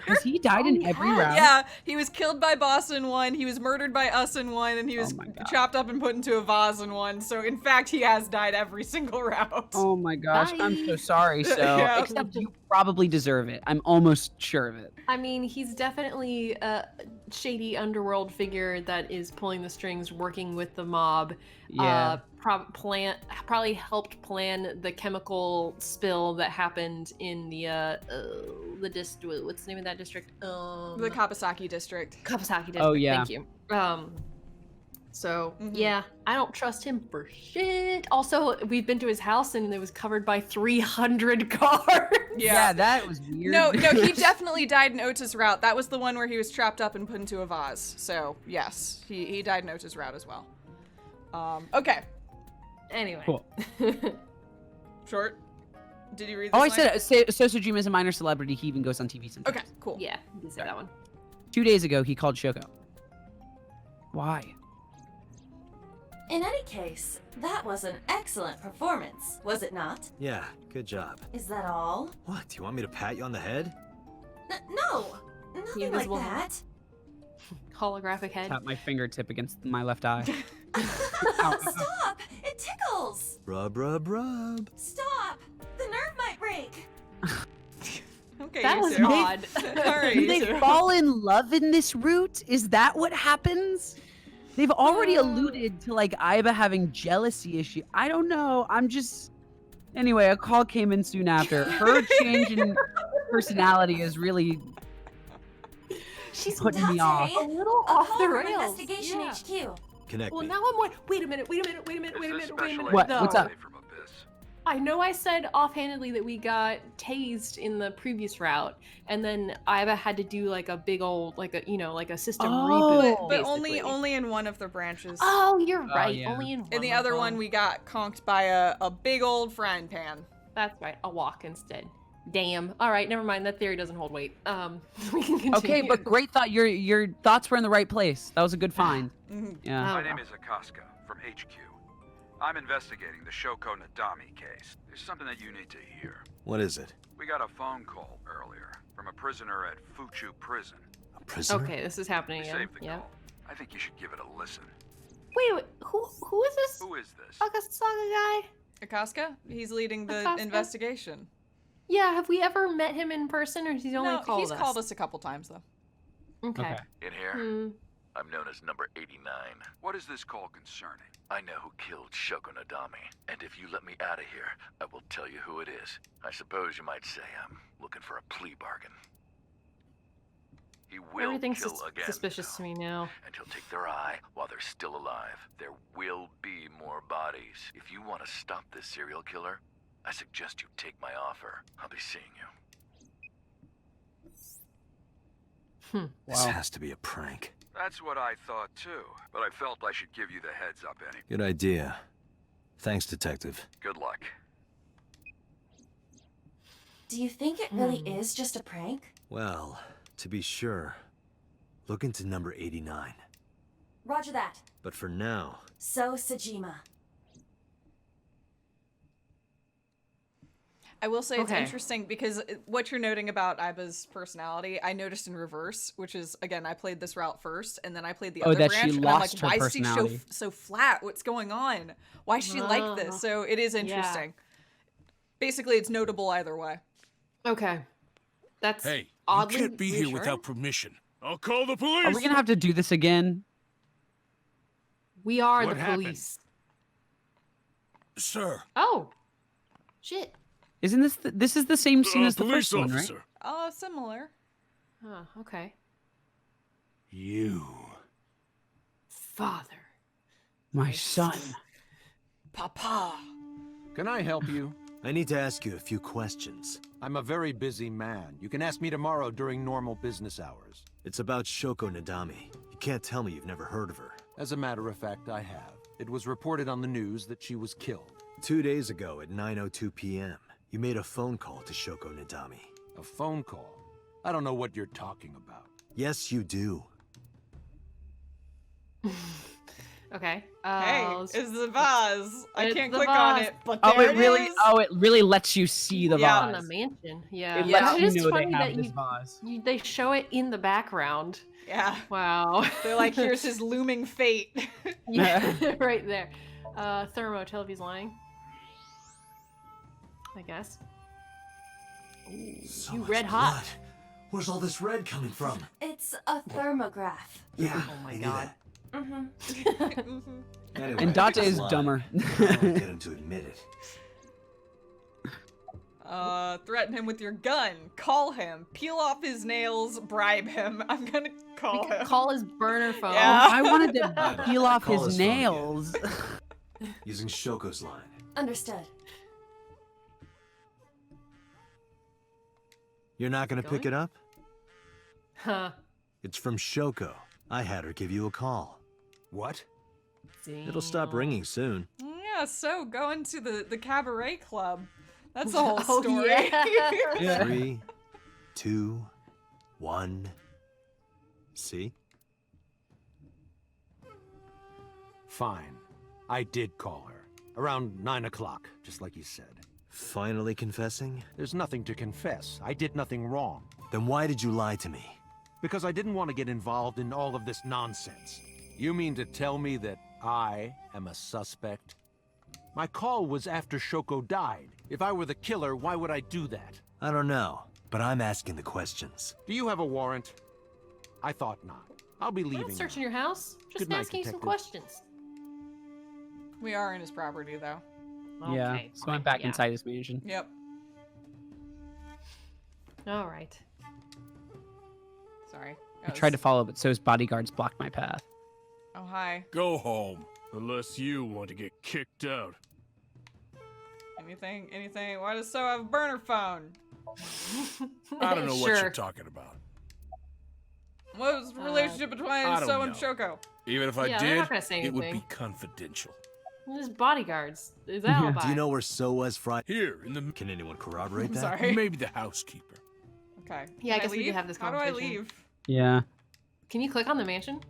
[SPEAKER 3] Has he died in every round?
[SPEAKER 1] Yeah, he was killed by boss in one, he was murdered by us in one, and he was chopped up and put into a vase in one. So in fact, he has died every single route.
[SPEAKER 3] Oh my gosh, I'm so sorry. So,
[SPEAKER 1] Yeah.
[SPEAKER 3] except you probably deserve it. I'm almost sure of it.
[SPEAKER 2] I mean, he's definitely a shady underworld figure that is pulling the strings, working with the mob.
[SPEAKER 3] Yeah.
[SPEAKER 2] Probably helped plan the chemical spill that happened in the district. What's the name of that district?
[SPEAKER 1] The Kapasaki district.
[SPEAKER 2] Kapasaki district.
[SPEAKER 3] Oh, yeah.
[SPEAKER 2] Thank you. So yeah, I don't trust him for shit. Also, we've been to his house and it was covered by 300 cars.
[SPEAKER 3] Yeah, that was weird.
[SPEAKER 1] No, he definitely died in Otis' route. That was the one where he was trapped up and put into a vase. So yes, he died in Otis' route as well. Okay.
[SPEAKER 2] Anyway.
[SPEAKER 3] Cool.
[SPEAKER 1] Short. Did you read this
[SPEAKER 3] Oh, I
[SPEAKER 1] line?
[SPEAKER 3] said Sosojima is a minor celebrity. He even goes on TV sometimes.
[SPEAKER 1] Okay, cool.
[SPEAKER 2] Yeah, you can say that one.
[SPEAKER 3] 2 days ago, he called Shoko. Why?
[SPEAKER 5] In any case, that was an excellent performance, was it not?
[SPEAKER 4] Yeah, good job.
[SPEAKER 5] Is that all?
[SPEAKER 4] What, do you want me to pat you on the head?
[SPEAKER 5] No, nothing like
[SPEAKER 2] invisible
[SPEAKER 5] that.
[SPEAKER 2] Holographic head.
[SPEAKER 3] Tap my fingertip against my left eye.
[SPEAKER 5] Stop! It tickles!
[SPEAKER 4] Rub, rub, rub.
[SPEAKER 5] Stop! The nerve might break!
[SPEAKER 1] Okay,
[SPEAKER 2] That
[SPEAKER 1] you
[SPEAKER 2] was
[SPEAKER 1] two.
[SPEAKER 2] odd.
[SPEAKER 1] All right,
[SPEAKER 3] Do
[SPEAKER 1] you
[SPEAKER 3] they
[SPEAKER 1] two.
[SPEAKER 3] fall in love in this route? Is that what happens? They've already alluded to like Aiba having jealousy issue. I don't know. I'm just. Anyway, a call came in soon after. Her change in personality is really
[SPEAKER 2] She's
[SPEAKER 3] putting me off.
[SPEAKER 2] a little
[SPEAKER 5] A
[SPEAKER 2] off
[SPEAKER 5] call
[SPEAKER 2] the
[SPEAKER 5] from
[SPEAKER 2] rails.
[SPEAKER 5] Investigation
[SPEAKER 2] Yeah.
[SPEAKER 5] HQ.
[SPEAKER 4] Connect
[SPEAKER 2] Well,
[SPEAKER 4] me.
[SPEAKER 2] now I'm like, wait a minute.
[SPEAKER 3] What? What's up?
[SPEAKER 2] I know I said offhandedly that we got tased in the previous route, and then Aiba had to do like a big old, like a system reboot.
[SPEAKER 1] But
[SPEAKER 2] basically.
[SPEAKER 1] only in one of the branches.
[SPEAKER 2] Oh, you're
[SPEAKER 3] Oh,
[SPEAKER 2] right.
[SPEAKER 3] yeah.
[SPEAKER 2] Only in one.
[SPEAKER 1] In the
[SPEAKER 2] of
[SPEAKER 1] other
[SPEAKER 2] them.
[SPEAKER 1] one, we got conked by a big old frying pan.
[SPEAKER 2] That's right. A walk instead. Damn. All right. Never mind. That theory doesn't hold weight. We can continue.
[SPEAKER 3] Okay, but great thought. Your thoughts were in the right place. That was a good find.
[SPEAKER 1] Mhm.
[SPEAKER 3] Yeah.
[SPEAKER 2] Oh,
[SPEAKER 11] My name is Akaska from HQ. I'm investigating the Shoko Nadami case. There's something that you need to hear.
[SPEAKER 4] What is it?
[SPEAKER 11] We got a phone call earlier from a prisoner at Fuchu Prison.
[SPEAKER 4] A prisoner?
[SPEAKER 2] Okay, this is happening
[SPEAKER 11] We
[SPEAKER 2] again.
[SPEAKER 11] saved the
[SPEAKER 2] Yeah.
[SPEAKER 11] call. I think you should give it a listen.
[SPEAKER 2] Wait. Who is this?
[SPEAKER 11] Who is this?
[SPEAKER 2] Akasaga guy?
[SPEAKER 1] Akaska? He's leading the
[SPEAKER 2] Akaska?
[SPEAKER 1] investigation.
[SPEAKER 2] Yeah. Have we ever met him in person, or has he only
[SPEAKER 1] No,
[SPEAKER 2] called
[SPEAKER 1] he's
[SPEAKER 2] us?
[SPEAKER 1] called us a couple times though.
[SPEAKER 2] Okay.
[SPEAKER 11] In here?
[SPEAKER 2] Hmm.
[SPEAKER 11] I'm known as number 89. What is this call concerning? I know who killed Shoko Nadami, and if you let me out of here, I will tell you who it is. I suppose you might say I'm looking for a plea bargain. He will
[SPEAKER 2] Everything's
[SPEAKER 11] kill again,
[SPEAKER 2] suspicious to me now.
[SPEAKER 11] and he'll take their eye while they're still alive. There will be more bodies. If you want to stop this serial killer, I suggest you take my offer. I'll be seeing you.
[SPEAKER 4] This has to be a prank.
[SPEAKER 11] That's what I thought too, but I felt I should give you the heads up anyway.
[SPEAKER 4] Good idea. Thanks, Detective.
[SPEAKER 11] Good luck.
[SPEAKER 5] Do you think it really is just a prank?
[SPEAKER 4] Well, to be sure, look into number 89.
[SPEAKER 5] Roger that.
[SPEAKER 4] But for now,
[SPEAKER 5] So, Sajima.
[SPEAKER 1] I will say it's
[SPEAKER 2] Okay.
[SPEAKER 1] interesting because what you're noting about Aiba's personality, I noticed in reverse, which is, again, I played this route first, and then I played the
[SPEAKER 3] Oh,
[SPEAKER 1] other
[SPEAKER 3] that she
[SPEAKER 1] branch, and I'm
[SPEAKER 3] lost
[SPEAKER 1] like,
[SPEAKER 3] her
[SPEAKER 1] why is she
[SPEAKER 3] personality.
[SPEAKER 1] so flat? What's going on? Why is she like this? So it is interesting. Basically, it's notable either way.
[SPEAKER 2] Okay. That's
[SPEAKER 12] Hey,
[SPEAKER 2] oddly
[SPEAKER 12] you can't be here
[SPEAKER 2] reassuring.
[SPEAKER 12] without permission. I'll call the police.
[SPEAKER 3] Are we gonna have to do this again?
[SPEAKER 2] We are
[SPEAKER 12] What
[SPEAKER 2] the
[SPEAKER 12] happened?
[SPEAKER 2] police.
[SPEAKER 12] Sir,
[SPEAKER 2] Oh. Shit.
[SPEAKER 3] Isn't this this is the same scene as the
[SPEAKER 12] police
[SPEAKER 3] first one,
[SPEAKER 12] officer.
[SPEAKER 3] right?
[SPEAKER 1] Similar.
[SPEAKER 2] Oh, okay.
[SPEAKER 12] You.
[SPEAKER 2] Father.
[SPEAKER 3] My son.
[SPEAKER 1] Papa.
[SPEAKER 13] Can I help you?
[SPEAKER 4] I need to ask you a few questions.
[SPEAKER 13] I'm a very busy man. You can ask me tomorrow during normal business hours.
[SPEAKER 4] It's about Shoko Nadami. You can't tell me you've never heard of her.
[SPEAKER 13] As a matter of fact, I have. It was reported on the news that she was killed.
[SPEAKER 4] 2 days ago at 9:02 p.m., you made a phone call to Shoko Nadami.
[SPEAKER 13] A phone call? I don't know what you're talking about.
[SPEAKER 4] Yes, you do.
[SPEAKER 2] Okay.
[SPEAKER 1] Hey,
[SPEAKER 2] let's-
[SPEAKER 1] it's the vase. I
[SPEAKER 2] It's
[SPEAKER 1] can't
[SPEAKER 2] the
[SPEAKER 1] click on
[SPEAKER 2] vase.
[SPEAKER 1] it, but
[SPEAKER 3] Oh,
[SPEAKER 1] there
[SPEAKER 3] it really.
[SPEAKER 1] is.
[SPEAKER 3] Oh, it really lets you see the
[SPEAKER 1] Yeah.
[SPEAKER 2] on the
[SPEAKER 3] vase.
[SPEAKER 2] mansion. Yeah.
[SPEAKER 3] It
[SPEAKER 1] Yeah.
[SPEAKER 3] lets
[SPEAKER 2] It
[SPEAKER 3] you
[SPEAKER 2] is
[SPEAKER 3] know
[SPEAKER 2] funny
[SPEAKER 3] they have
[SPEAKER 2] that
[SPEAKER 3] this vase.
[SPEAKER 2] they show it in the background.
[SPEAKER 1] Yeah.
[SPEAKER 2] Wow.
[SPEAKER 1] They're like, here's his looming fate.
[SPEAKER 2] Yeah, right there. Thermo, tell if he's lying. I guess. Ooh,
[SPEAKER 4] So
[SPEAKER 2] you
[SPEAKER 4] much
[SPEAKER 2] red hot.
[SPEAKER 4] blood. Where's all this red coming from?
[SPEAKER 5] It's a thermograph.
[SPEAKER 4] Yeah.
[SPEAKER 2] Oh my
[SPEAKER 4] I knew
[SPEAKER 2] god.
[SPEAKER 4] that.
[SPEAKER 5] Mm-hmm.
[SPEAKER 4] Anyway,
[SPEAKER 3] And Date
[SPEAKER 4] it's
[SPEAKER 3] is
[SPEAKER 4] lying.
[SPEAKER 3] dumber.
[SPEAKER 4] I don't get him to admit it.
[SPEAKER 1] Threaten him with your gun. Call him. Peel off his nails. Bribe him. I'm gonna call him.
[SPEAKER 2] Call his burner phone.
[SPEAKER 1] Yeah.
[SPEAKER 3] I wanted to peel off
[SPEAKER 4] Call
[SPEAKER 3] his
[SPEAKER 4] his phone again.
[SPEAKER 3] nails.
[SPEAKER 4] Using Shoko's line.
[SPEAKER 5] Understood.
[SPEAKER 4] You're not gonna pick it up?
[SPEAKER 2] Huh.
[SPEAKER 4] It's from Shoko. I had her give you a call.
[SPEAKER 13] What?
[SPEAKER 4] It'll stop ringing soon.
[SPEAKER 1] Yeah, so going to the cabaret club. That's the whole
[SPEAKER 2] Oh,
[SPEAKER 1] story.
[SPEAKER 2] yeah.
[SPEAKER 4] 3, 2, 1. See?
[SPEAKER 13] Fine. I did call her. Around 9 o'clock, just like you said.
[SPEAKER 4] Finally confessing?
[SPEAKER 13] There's nothing to confess. I did nothing wrong.
[SPEAKER 4] Then why did you lie to me?
[SPEAKER 13] Because I didn't want to get involved in all of this nonsense. You mean to tell me that I am a suspect? My call was after Shoko died. If I were the killer, why would I do that?
[SPEAKER 4] I don't know, but I'm asking the questions.
[SPEAKER 13] Do you have a warrant? I thought not. I'll be
[SPEAKER 2] We're
[SPEAKER 13] leaving.
[SPEAKER 2] not searching your house. Just
[SPEAKER 13] Good night,
[SPEAKER 2] asking you some
[SPEAKER 13] detective.
[SPEAKER 2] questions.
[SPEAKER 1] We are in his property, though.
[SPEAKER 3] Yeah.
[SPEAKER 2] Okay,
[SPEAKER 3] So I'm
[SPEAKER 2] fine,
[SPEAKER 3] back
[SPEAKER 2] yeah.
[SPEAKER 3] inside his mansion.
[SPEAKER 1] Yep.
[SPEAKER 2] All right.
[SPEAKER 1] Sorry.
[SPEAKER 3] I tried to follow, but So's bodyguards blocked my path.
[SPEAKER 1] Oh, hi.
[SPEAKER 12] Go home, unless you want to get kicked out.
[SPEAKER 1] Anything? Anything? Why does So have a burner phone?
[SPEAKER 12] I don't know what
[SPEAKER 2] Sure.
[SPEAKER 12] you're talking about.
[SPEAKER 1] What was the relationship between
[SPEAKER 12] I don't
[SPEAKER 1] So and
[SPEAKER 12] know.
[SPEAKER 1] Shoko?
[SPEAKER 12] Even if I
[SPEAKER 2] Yeah, they're
[SPEAKER 12] did,
[SPEAKER 2] not gonna say
[SPEAKER 12] it would be
[SPEAKER 2] anything.
[SPEAKER 12] confidential.
[SPEAKER 2] There's bodyguards. Is that alibi?
[SPEAKER 4] Do you know where So was Friday?
[SPEAKER 12] Here, in the...
[SPEAKER 4] Can anyone corroborate
[SPEAKER 1] I'm
[SPEAKER 4] that?
[SPEAKER 1] sorry.
[SPEAKER 12] Maybe the housekeeper.
[SPEAKER 1] Okay.
[SPEAKER 2] Yeah, I
[SPEAKER 1] Can
[SPEAKER 2] guess we could
[SPEAKER 1] leave?
[SPEAKER 2] have this
[SPEAKER 1] How do I
[SPEAKER 2] conversation.
[SPEAKER 1] leave?
[SPEAKER 3] Yeah.
[SPEAKER 2] Can you click on the mansion?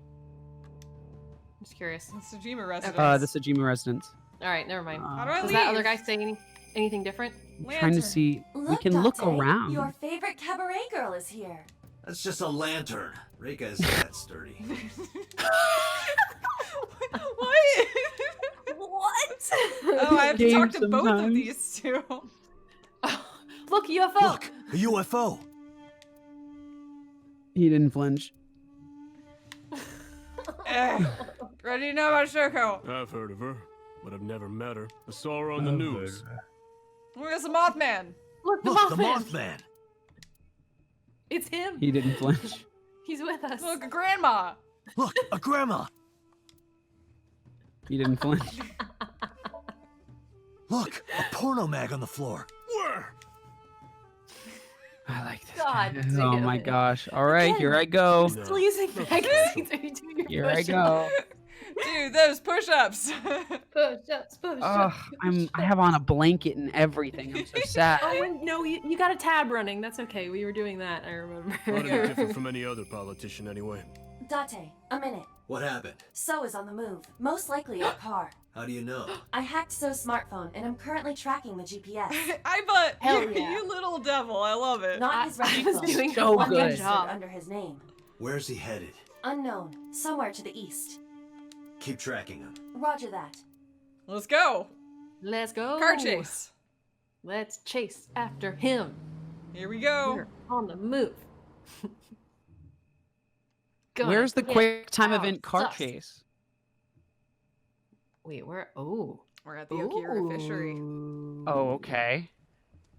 [SPEAKER 2] Just curious.
[SPEAKER 1] It's Tajima residence.
[SPEAKER 3] The Sajima residence.
[SPEAKER 2] All right, never mind.
[SPEAKER 1] How do I
[SPEAKER 2] Does
[SPEAKER 1] leave?
[SPEAKER 2] that other guy say anything different?
[SPEAKER 3] I'm trying to
[SPEAKER 1] Lantern.
[SPEAKER 3] see. We
[SPEAKER 5] Look,
[SPEAKER 3] can look
[SPEAKER 5] Date,
[SPEAKER 3] around.
[SPEAKER 5] Your favorite cabaret girl is here.
[SPEAKER 4] That's just a lantern. Reika isn't that sturdy.
[SPEAKER 1] What?
[SPEAKER 5] What?
[SPEAKER 1] Oh, I have to
[SPEAKER 3] Game
[SPEAKER 1] talk to both of
[SPEAKER 3] sometimes.
[SPEAKER 1] these two.
[SPEAKER 2] Look, UFO.
[SPEAKER 4] Look, a UFO.
[SPEAKER 3] He didn't flinch.
[SPEAKER 1] Ready to know about Shoko?
[SPEAKER 12] I've heard of her, but I've never met her. I saw her on the news.
[SPEAKER 1] Where's the Mothman?
[SPEAKER 2] Look, the
[SPEAKER 4] Look, the
[SPEAKER 2] Mothman.
[SPEAKER 4] Mothman.
[SPEAKER 2] It's him.
[SPEAKER 3] He didn't flinch.
[SPEAKER 2] He's with us.
[SPEAKER 1] Look, Grandma.
[SPEAKER 4] Look, a grandma.
[SPEAKER 3] He didn't flinch.
[SPEAKER 4] Look, a porno mag on the floor.
[SPEAKER 12] Where?
[SPEAKER 3] I like this.
[SPEAKER 2] God
[SPEAKER 3] guy.
[SPEAKER 2] damn
[SPEAKER 3] Oh my
[SPEAKER 2] it.
[SPEAKER 3] gosh. All right,
[SPEAKER 2] Again.
[SPEAKER 3] here I go.
[SPEAKER 12] No.
[SPEAKER 2] Still using magazines. Are you doing your
[SPEAKER 3] Here I
[SPEAKER 2] push-ups?
[SPEAKER 3] go.
[SPEAKER 1] Dude, those push-ups.
[SPEAKER 2] Push-ups, push-ups.
[SPEAKER 3] Ugh, I have on a blanket and everything. I'm so sad.
[SPEAKER 2] Oh, and no, you got a tab running. That's okay. We were doing that. I remember.
[SPEAKER 12] How did it differ from any other politician anyway?
[SPEAKER 5] Date, a minute.
[SPEAKER 4] What happened?
[SPEAKER 5] So is on the move. Most likely a car.
[SPEAKER 4] How do you know?
[SPEAKER 5] I hacked So's smartphone and I'm currently tracking the GPS.
[SPEAKER 1] I bet
[SPEAKER 2] Hell
[SPEAKER 1] you,
[SPEAKER 2] yeah.
[SPEAKER 1] you little devil. I love it.
[SPEAKER 5] Not his
[SPEAKER 2] I
[SPEAKER 5] record
[SPEAKER 2] was
[SPEAKER 5] phone.
[SPEAKER 2] doing
[SPEAKER 3] So
[SPEAKER 5] One
[SPEAKER 3] good.
[SPEAKER 5] registered
[SPEAKER 2] job.
[SPEAKER 5] under his name.
[SPEAKER 4] Where's he headed?
[SPEAKER 5] Unknown. Somewhere to the east.
[SPEAKER 4] Keep tracking him.
[SPEAKER 5] Roger that.
[SPEAKER 1] Let's go.
[SPEAKER 2] Let's go.
[SPEAKER 1] Car chase.
[SPEAKER 2] Let's chase after him.
[SPEAKER 1] Here we go.
[SPEAKER 2] We're on the move. Gonna
[SPEAKER 3] Where's the
[SPEAKER 2] get
[SPEAKER 3] quick time
[SPEAKER 2] out
[SPEAKER 3] event car
[SPEAKER 2] sus.
[SPEAKER 3] chase?
[SPEAKER 2] Wait, where? Oh.
[SPEAKER 1] We're at the Okira fishery.
[SPEAKER 3] Oh, okay.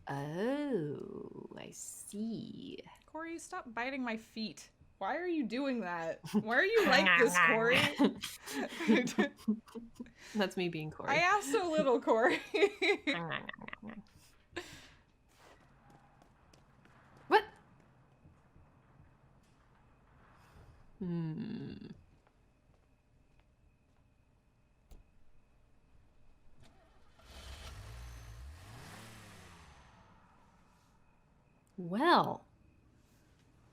[SPEAKER 2] Oh, I see.
[SPEAKER 1] Corey, stop biting my feet. Why are you doing that? Why are you like this, Corey?
[SPEAKER 2] That's me being Corey.
[SPEAKER 1] I asked so little, Corey.
[SPEAKER 2] What? Hmm. Well,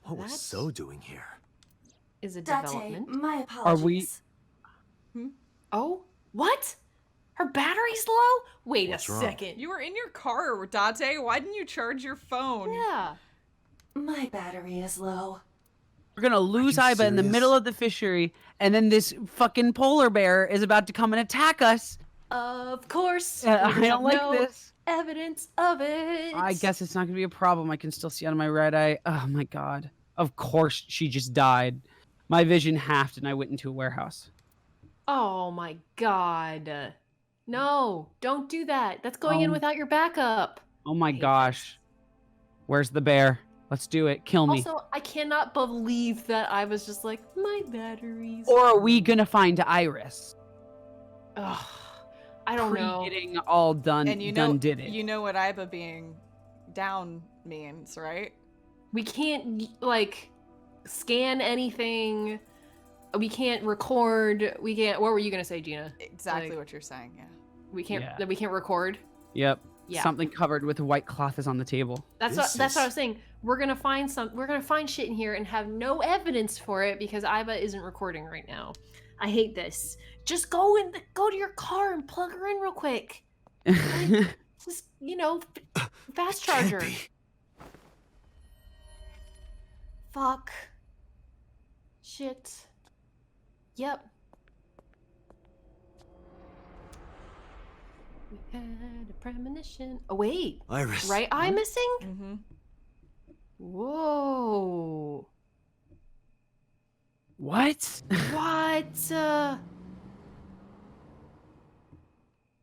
[SPEAKER 4] What was So doing here?
[SPEAKER 2] is a
[SPEAKER 5] Date,
[SPEAKER 2] development.
[SPEAKER 5] my apologies.
[SPEAKER 3] we-
[SPEAKER 2] Oh, what? Her battery's low? Wait
[SPEAKER 4] What's
[SPEAKER 2] a
[SPEAKER 4] wrong?
[SPEAKER 2] second.
[SPEAKER 1] You were in your car, Date. Why didn't you charge your phone?
[SPEAKER 2] Yeah.
[SPEAKER 5] My battery is low.
[SPEAKER 3] We're gonna lose Iba in the middle of the fishery, and then this fucking polar bear is about to come and attack us.
[SPEAKER 2] Of course.
[SPEAKER 3] I don't like
[SPEAKER 2] no
[SPEAKER 3] this.
[SPEAKER 2] Evidence of it.
[SPEAKER 3] I guess it's not gonna be a problem. I can still see out of my right eye. Oh my god. Of course she just died. My vision halved and I went into a warehouse.
[SPEAKER 2] Oh my god. No, don't do that. That's going in without your backup.
[SPEAKER 3] Oh my gosh. Where's the bear? Let's do it. Kill me.
[SPEAKER 2] Also, I cannot believe that I was just like, my batteries.
[SPEAKER 3] Or are we gonna find Iris?
[SPEAKER 2] Ugh, I don't know.
[SPEAKER 3] Getting all done.
[SPEAKER 1] And you know, you know what Iba being down means, right?
[SPEAKER 2] We can't like scan anything. We can't record. We can't. What were you gonna say, Gina?
[SPEAKER 1] Exactly what you're saying. Yeah.
[SPEAKER 2] We can't. We can't record.
[SPEAKER 3] Yep.
[SPEAKER 2] Yeah.
[SPEAKER 3] Something covered with a white cloth is on the table.
[SPEAKER 2] That's what I was saying. We're gonna find shit in here and have no evidence for it because Iba isn't recording right now. I hate this. Just go to your car and plug her in real quick. Just fast charger. Fuck. Shit. Yep. We had a premonition. Oh wait.
[SPEAKER 4] Iris.
[SPEAKER 2] Right eye missing?
[SPEAKER 1] Mm-hmm.
[SPEAKER 2] Whoa.
[SPEAKER 3] What?
[SPEAKER 2] What?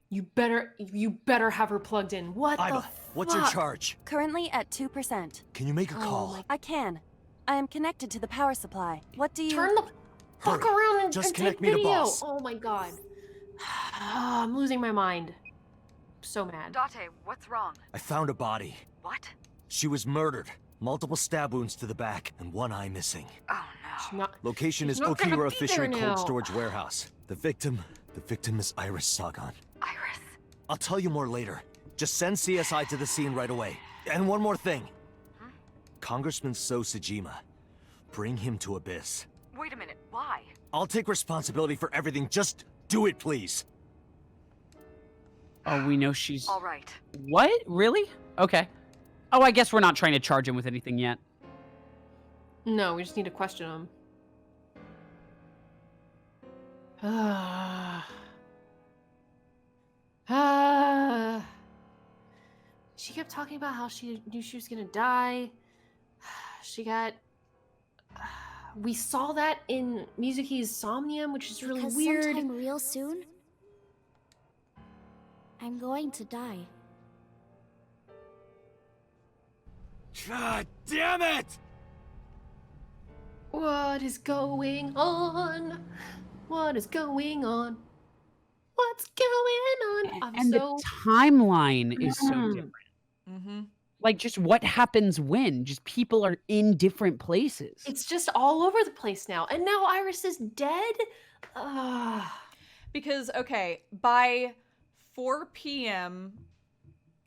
[SPEAKER 2] You better have her plugged in. What
[SPEAKER 4] Iba,
[SPEAKER 2] the
[SPEAKER 4] what's your
[SPEAKER 2] fuck?
[SPEAKER 4] charge?
[SPEAKER 5] Currently at 2%.
[SPEAKER 4] Can you make a call?
[SPEAKER 5] I can. I am connected to the power supply. What do you...
[SPEAKER 2] Turn the fuck around and
[SPEAKER 4] Just
[SPEAKER 2] take
[SPEAKER 4] connect me to
[SPEAKER 2] video.
[SPEAKER 4] boss.
[SPEAKER 2] Oh my god. I'm losing my mind. So mad.
[SPEAKER 7] Date, what's wrong?
[SPEAKER 4] I found a body.
[SPEAKER 7] What?
[SPEAKER 4] She was murdered. Multiple stab wounds to the back and one eye missing.
[SPEAKER 7] Oh no.
[SPEAKER 4] Location is
[SPEAKER 2] not gonna
[SPEAKER 4] Okira
[SPEAKER 2] be
[SPEAKER 4] Fishery
[SPEAKER 2] there
[SPEAKER 4] Cold
[SPEAKER 2] now.
[SPEAKER 4] Storage Warehouse. The victim is Iris Sagan.
[SPEAKER 7] Iris.
[SPEAKER 4] I'll tell you more later. Just send CSI to the scene right away. And one more thing. Congressman So Sajima. Bring him to Abyss.
[SPEAKER 7] Wait a minute, why?
[SPEAKER 4] I'll take responsibility for everything. Just do it, please.
[SPEAKER 3] Oh, we know she's...
[SPEAKER 7] All right.
[SPEAKER 3] What? Really? Okay. Oh, I guess we're not trying to charge him with anything yet.
[SPEAKER 2] No, we just need to question him. She kept talking about how she knew she was gonna die. She got... We saw that in Mizuki's Somnium, which is really weird.
[SPEAKER 14] Sometime real soon, I'm going to die.
[SPEAKER 4] God damn it!
[SPEAKER 2] What is going on? What is going on? What's going on?
[SPEAKER 3] The timeline is so different.
[SPEAKER 1] Mm-hmm.
[SPEAKER 3] Like, just what happens when? Just people are in different places.
[SPEAKER 2] It's just all over the place now. And now Iris is dead?
[SPEAKER 1] Because, okay, by 4 p.m.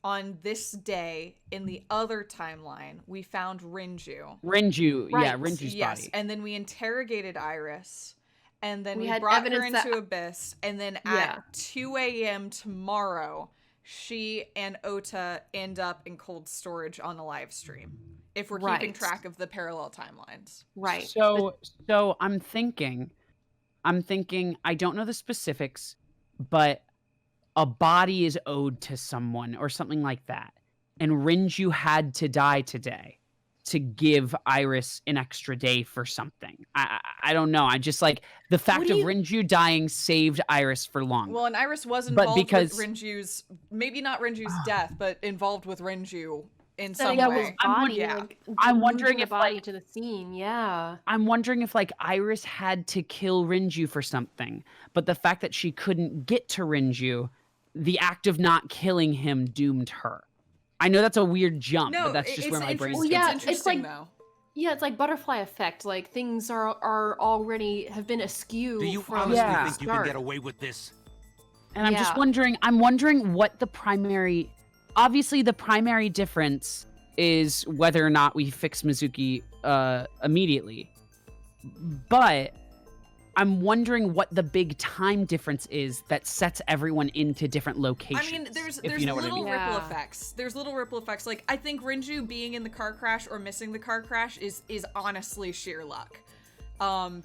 [SPEAKER 1] on this day in the other timeline, we found Rinju.
[SPEAKER 3] Yeah, Rinju's
[SPEAKER 1] yes.
[SPEAKER 3] body.
[SPEAKER 1] And then we interrogated Iris. And then we
[SPEAKER 2] had
[SPEAKER 1] brought her
[SPEAKER 2] evidence
[SPEAKER 1] into Abyss. And then at 2 a.m. tomorrow, she and Ota end up in cold storage on the live stream. If we're keeping track of the parallel timelines.
[SPEAKER 2] Right.
[SPEAKER 3] So I'm thinking, I don't know the specifics, but a body is owed to someone or something like that. And Rinju had to die today to give Iris an extra day for something. I don't know. I just like the fact of Rinju dying saved Iris for long.
[SPEAKER 1] Well, and Iris was involved with Rinju's, maybe not Rinju's death, but involved with Rinju in some way.
[SPEAKER 3] I'm wondering if
[SPEAKER 2] body to the scene. Yeah.
[SPEAKER 3] I'm wondering if like Iris had to kill Rinju for something, but the fact that she couldn't get to Rinju, the act of not killing him doomed her. I know that's a weird jump, but that's just where my brain's going.
[SPEAKER 2] Yeah,
[SPEAKER 1] it's like though.
[SPEAKER 2] Yeah, it's like butterfly effect. Like things are already have been askew.
[SPEAKER 13] Do you
[SPEAKER 2] from
[SPEAKER 13] honestly
[SPEAKER 2] the
[SPEAKER 13] think you can get away with this?
[SPEAKER 3] And I'm just wondering, what the primary, obviously the primary difference is whether or not we fix Mizuki immediately. But I'm wondering what the big time difference is that sets everyone into different locations.
[SPEAKER 1] I mean, there's
[SPEAKER 3] you know
[SPEAKER 1] little
[SPEAKER 3] what I mean.
[SPEAKER 1] ripple effects. There's little ripple effects. Like, I think Rinju being in the car crash or missing the car crash is honestly sheer luck.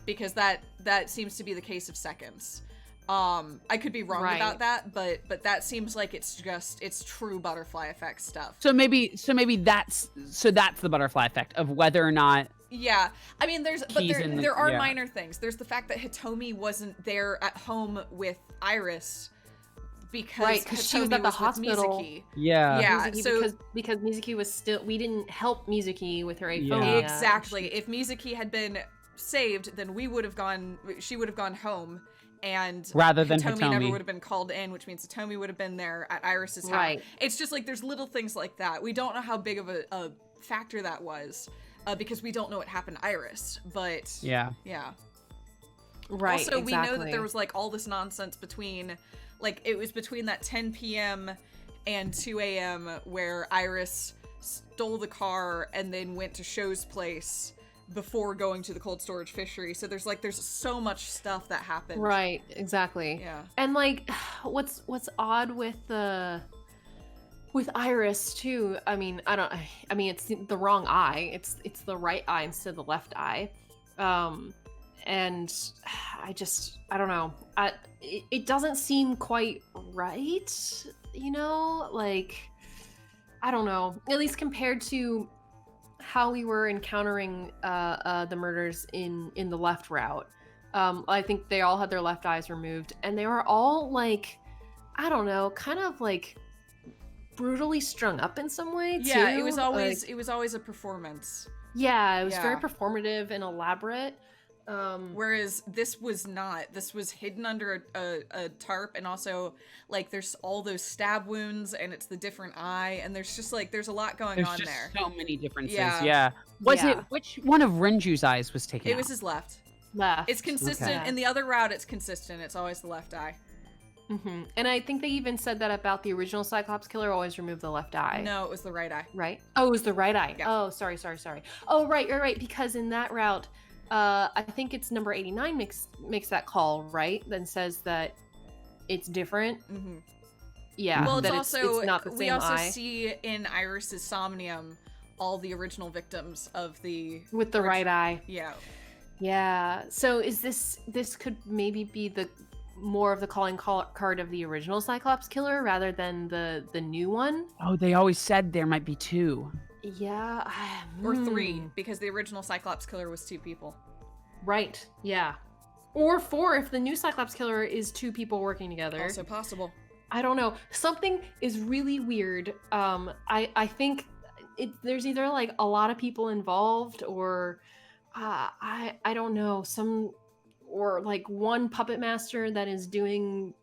[SPEAKER 1] Because that seems to be the case of seconds. I could be wrong about that, but that seems like it's true butterfly effect stuff.
[SPEAKER 3] So maybe that's the butterfly effect of whether or not.
[SPEAKER 1] Yeah, I mean, there are minor things. There's the fact that Hitomi wasn't there at home with Iris because
[SPEAKER 2] she was at the hospital.
[SPEAKER 1] Mizuki.
[SPEAKER 3] Yeah,
[SPEAKER 2] Mizuki, because Mizuki was still. We didn't help Mizuki with her aphonia.
[SPEAKER 1] Exactly. If Mizuki had been saved, then she would have gone home. And
[SPEAKER 3] rather than Hitomi
[SPEAKER 1] never would have been called in, which means Hitomi would have been there at Iris's house.
[SPEAKER 2] Right.
[SPEAKER 1] It's just like there's little things like that. We don't know how big of a factor that was because we don't know what happened to Iris. But yeah.
[SPEAKER 2] Right.
[SPEAKER 1] Also, we know that there was like all this nonsense between, like it was between that 10 p.m. and 2 a.m. where Iris stole the car and then went to Sho's place before going to the cold storage fishery. So there's so much stuff that happened.
[SPEAKER 2] Right, exactly.
[SPEAKER 1] Yeah.
[SPEAKER 2] And like what's odd with Iris too, I mean it's the wrong eye. It's the right eye instead of the left eye. And I don't know. It doesn't seem quite right, you know? Like I don't know. At least compared to how we were encountering the murders in the left route. I think they all had their left eyes removed, and they were all like, I don't know, kind of like brutally strung up in some way too.
[SPEAKER 1] Yeah, it was always a performance.
[SPEAKER 2] Yeah, it was very performative and elaborate.
[SPEAKER 1] Whereas this was not. This was hidden under a tarp, and also like there's all those stab wounds, and it's the different eye, and there's a lot going on there.
[SPEAKER 3] So many differences.
[SPEAKER 1] Yeah.
[SPEAKER 3] Yeah. It which one of Rinju's eyes was taken?
[SPEAKER 1] It was his left. It's consistent. In the other route, it's consistent. It's always the left eye.
[SPEAKER 2] Mm-hmm. And I think they even said that about the original Cyclops killer, always removed the left eye.
[SPEAKER 1] No, it was the right eye.
[SPEAKER 2] Right? Oh, it was the right eye.
[SPEAKER 1] Yeah.
[SPEAKER 2] Oh, sorry. Oh, right. Because in that route, I think it's number 89 makes that call, right? Then says that it's different.
[SPEAKER 1] Mm-hmm.
[SPEAKER 2] Yeah.
[SPEAKER 1] Well,
[SPEAKER 2] it's not the same
[SPEAKER 1] we also
[SPEAKER 2] eye.
[SPEAKER 1] see in Iris's Somnium all the original victims of the
[SPEAKER 2] with the right eye.
[SPEAKER 1] Yeah.
[SPEAKER 2] Yeah. So is this could maybe be the more of the calling card of the original Cyclops killer rather than the new one?
[SPEAKER 3] Oh, they always said there might be two.
[SPEAKER 2] Yeah.
[SPEAKER 1] Or three, because the original Cyclops killer was 2 people.
[SPEAKER 2] Right. Yeah. Or 4 if the new Cyclops killer is 2 people working together.
[SPEAKER 1] Also possible.
[SPEAKER 2] I don't know. Something is really weird. I think there's either like a lot of people involved or I don't know, or like one puppet master that is doing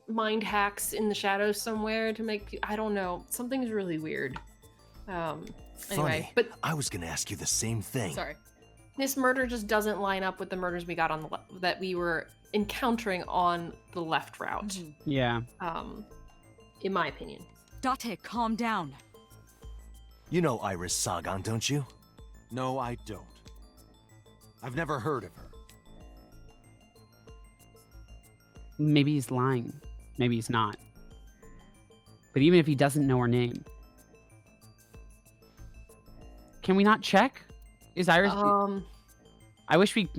[SPEAKER 2] mind hacks in the shadows somewhere to make, I don't know, something's really weird. Anyway,
[SPEAKER 4] Funny. But I was gonna ask you the same thing.
[SPEAKER 1] Sorry.
[SPEAKER 2] This murder just doesn't line up with the murders we got on that we were encountering on the left route.
[SPEAKER 1] Mm-hmm.
[SPEAKER 3] Yeah.
[SPEAKER 2] In my opinion.
[SPEAKER 7] Date, calm down.
[SPEAKER 4] You know Iris Sagan, don't you?
[SPEAKER 13] No, I don't. I've never heard of her.
[SPEAKER 3] Maybe he's lying. Maybe he's not. But even if he doesn't know her name, can we not check? Is Iris? I wish we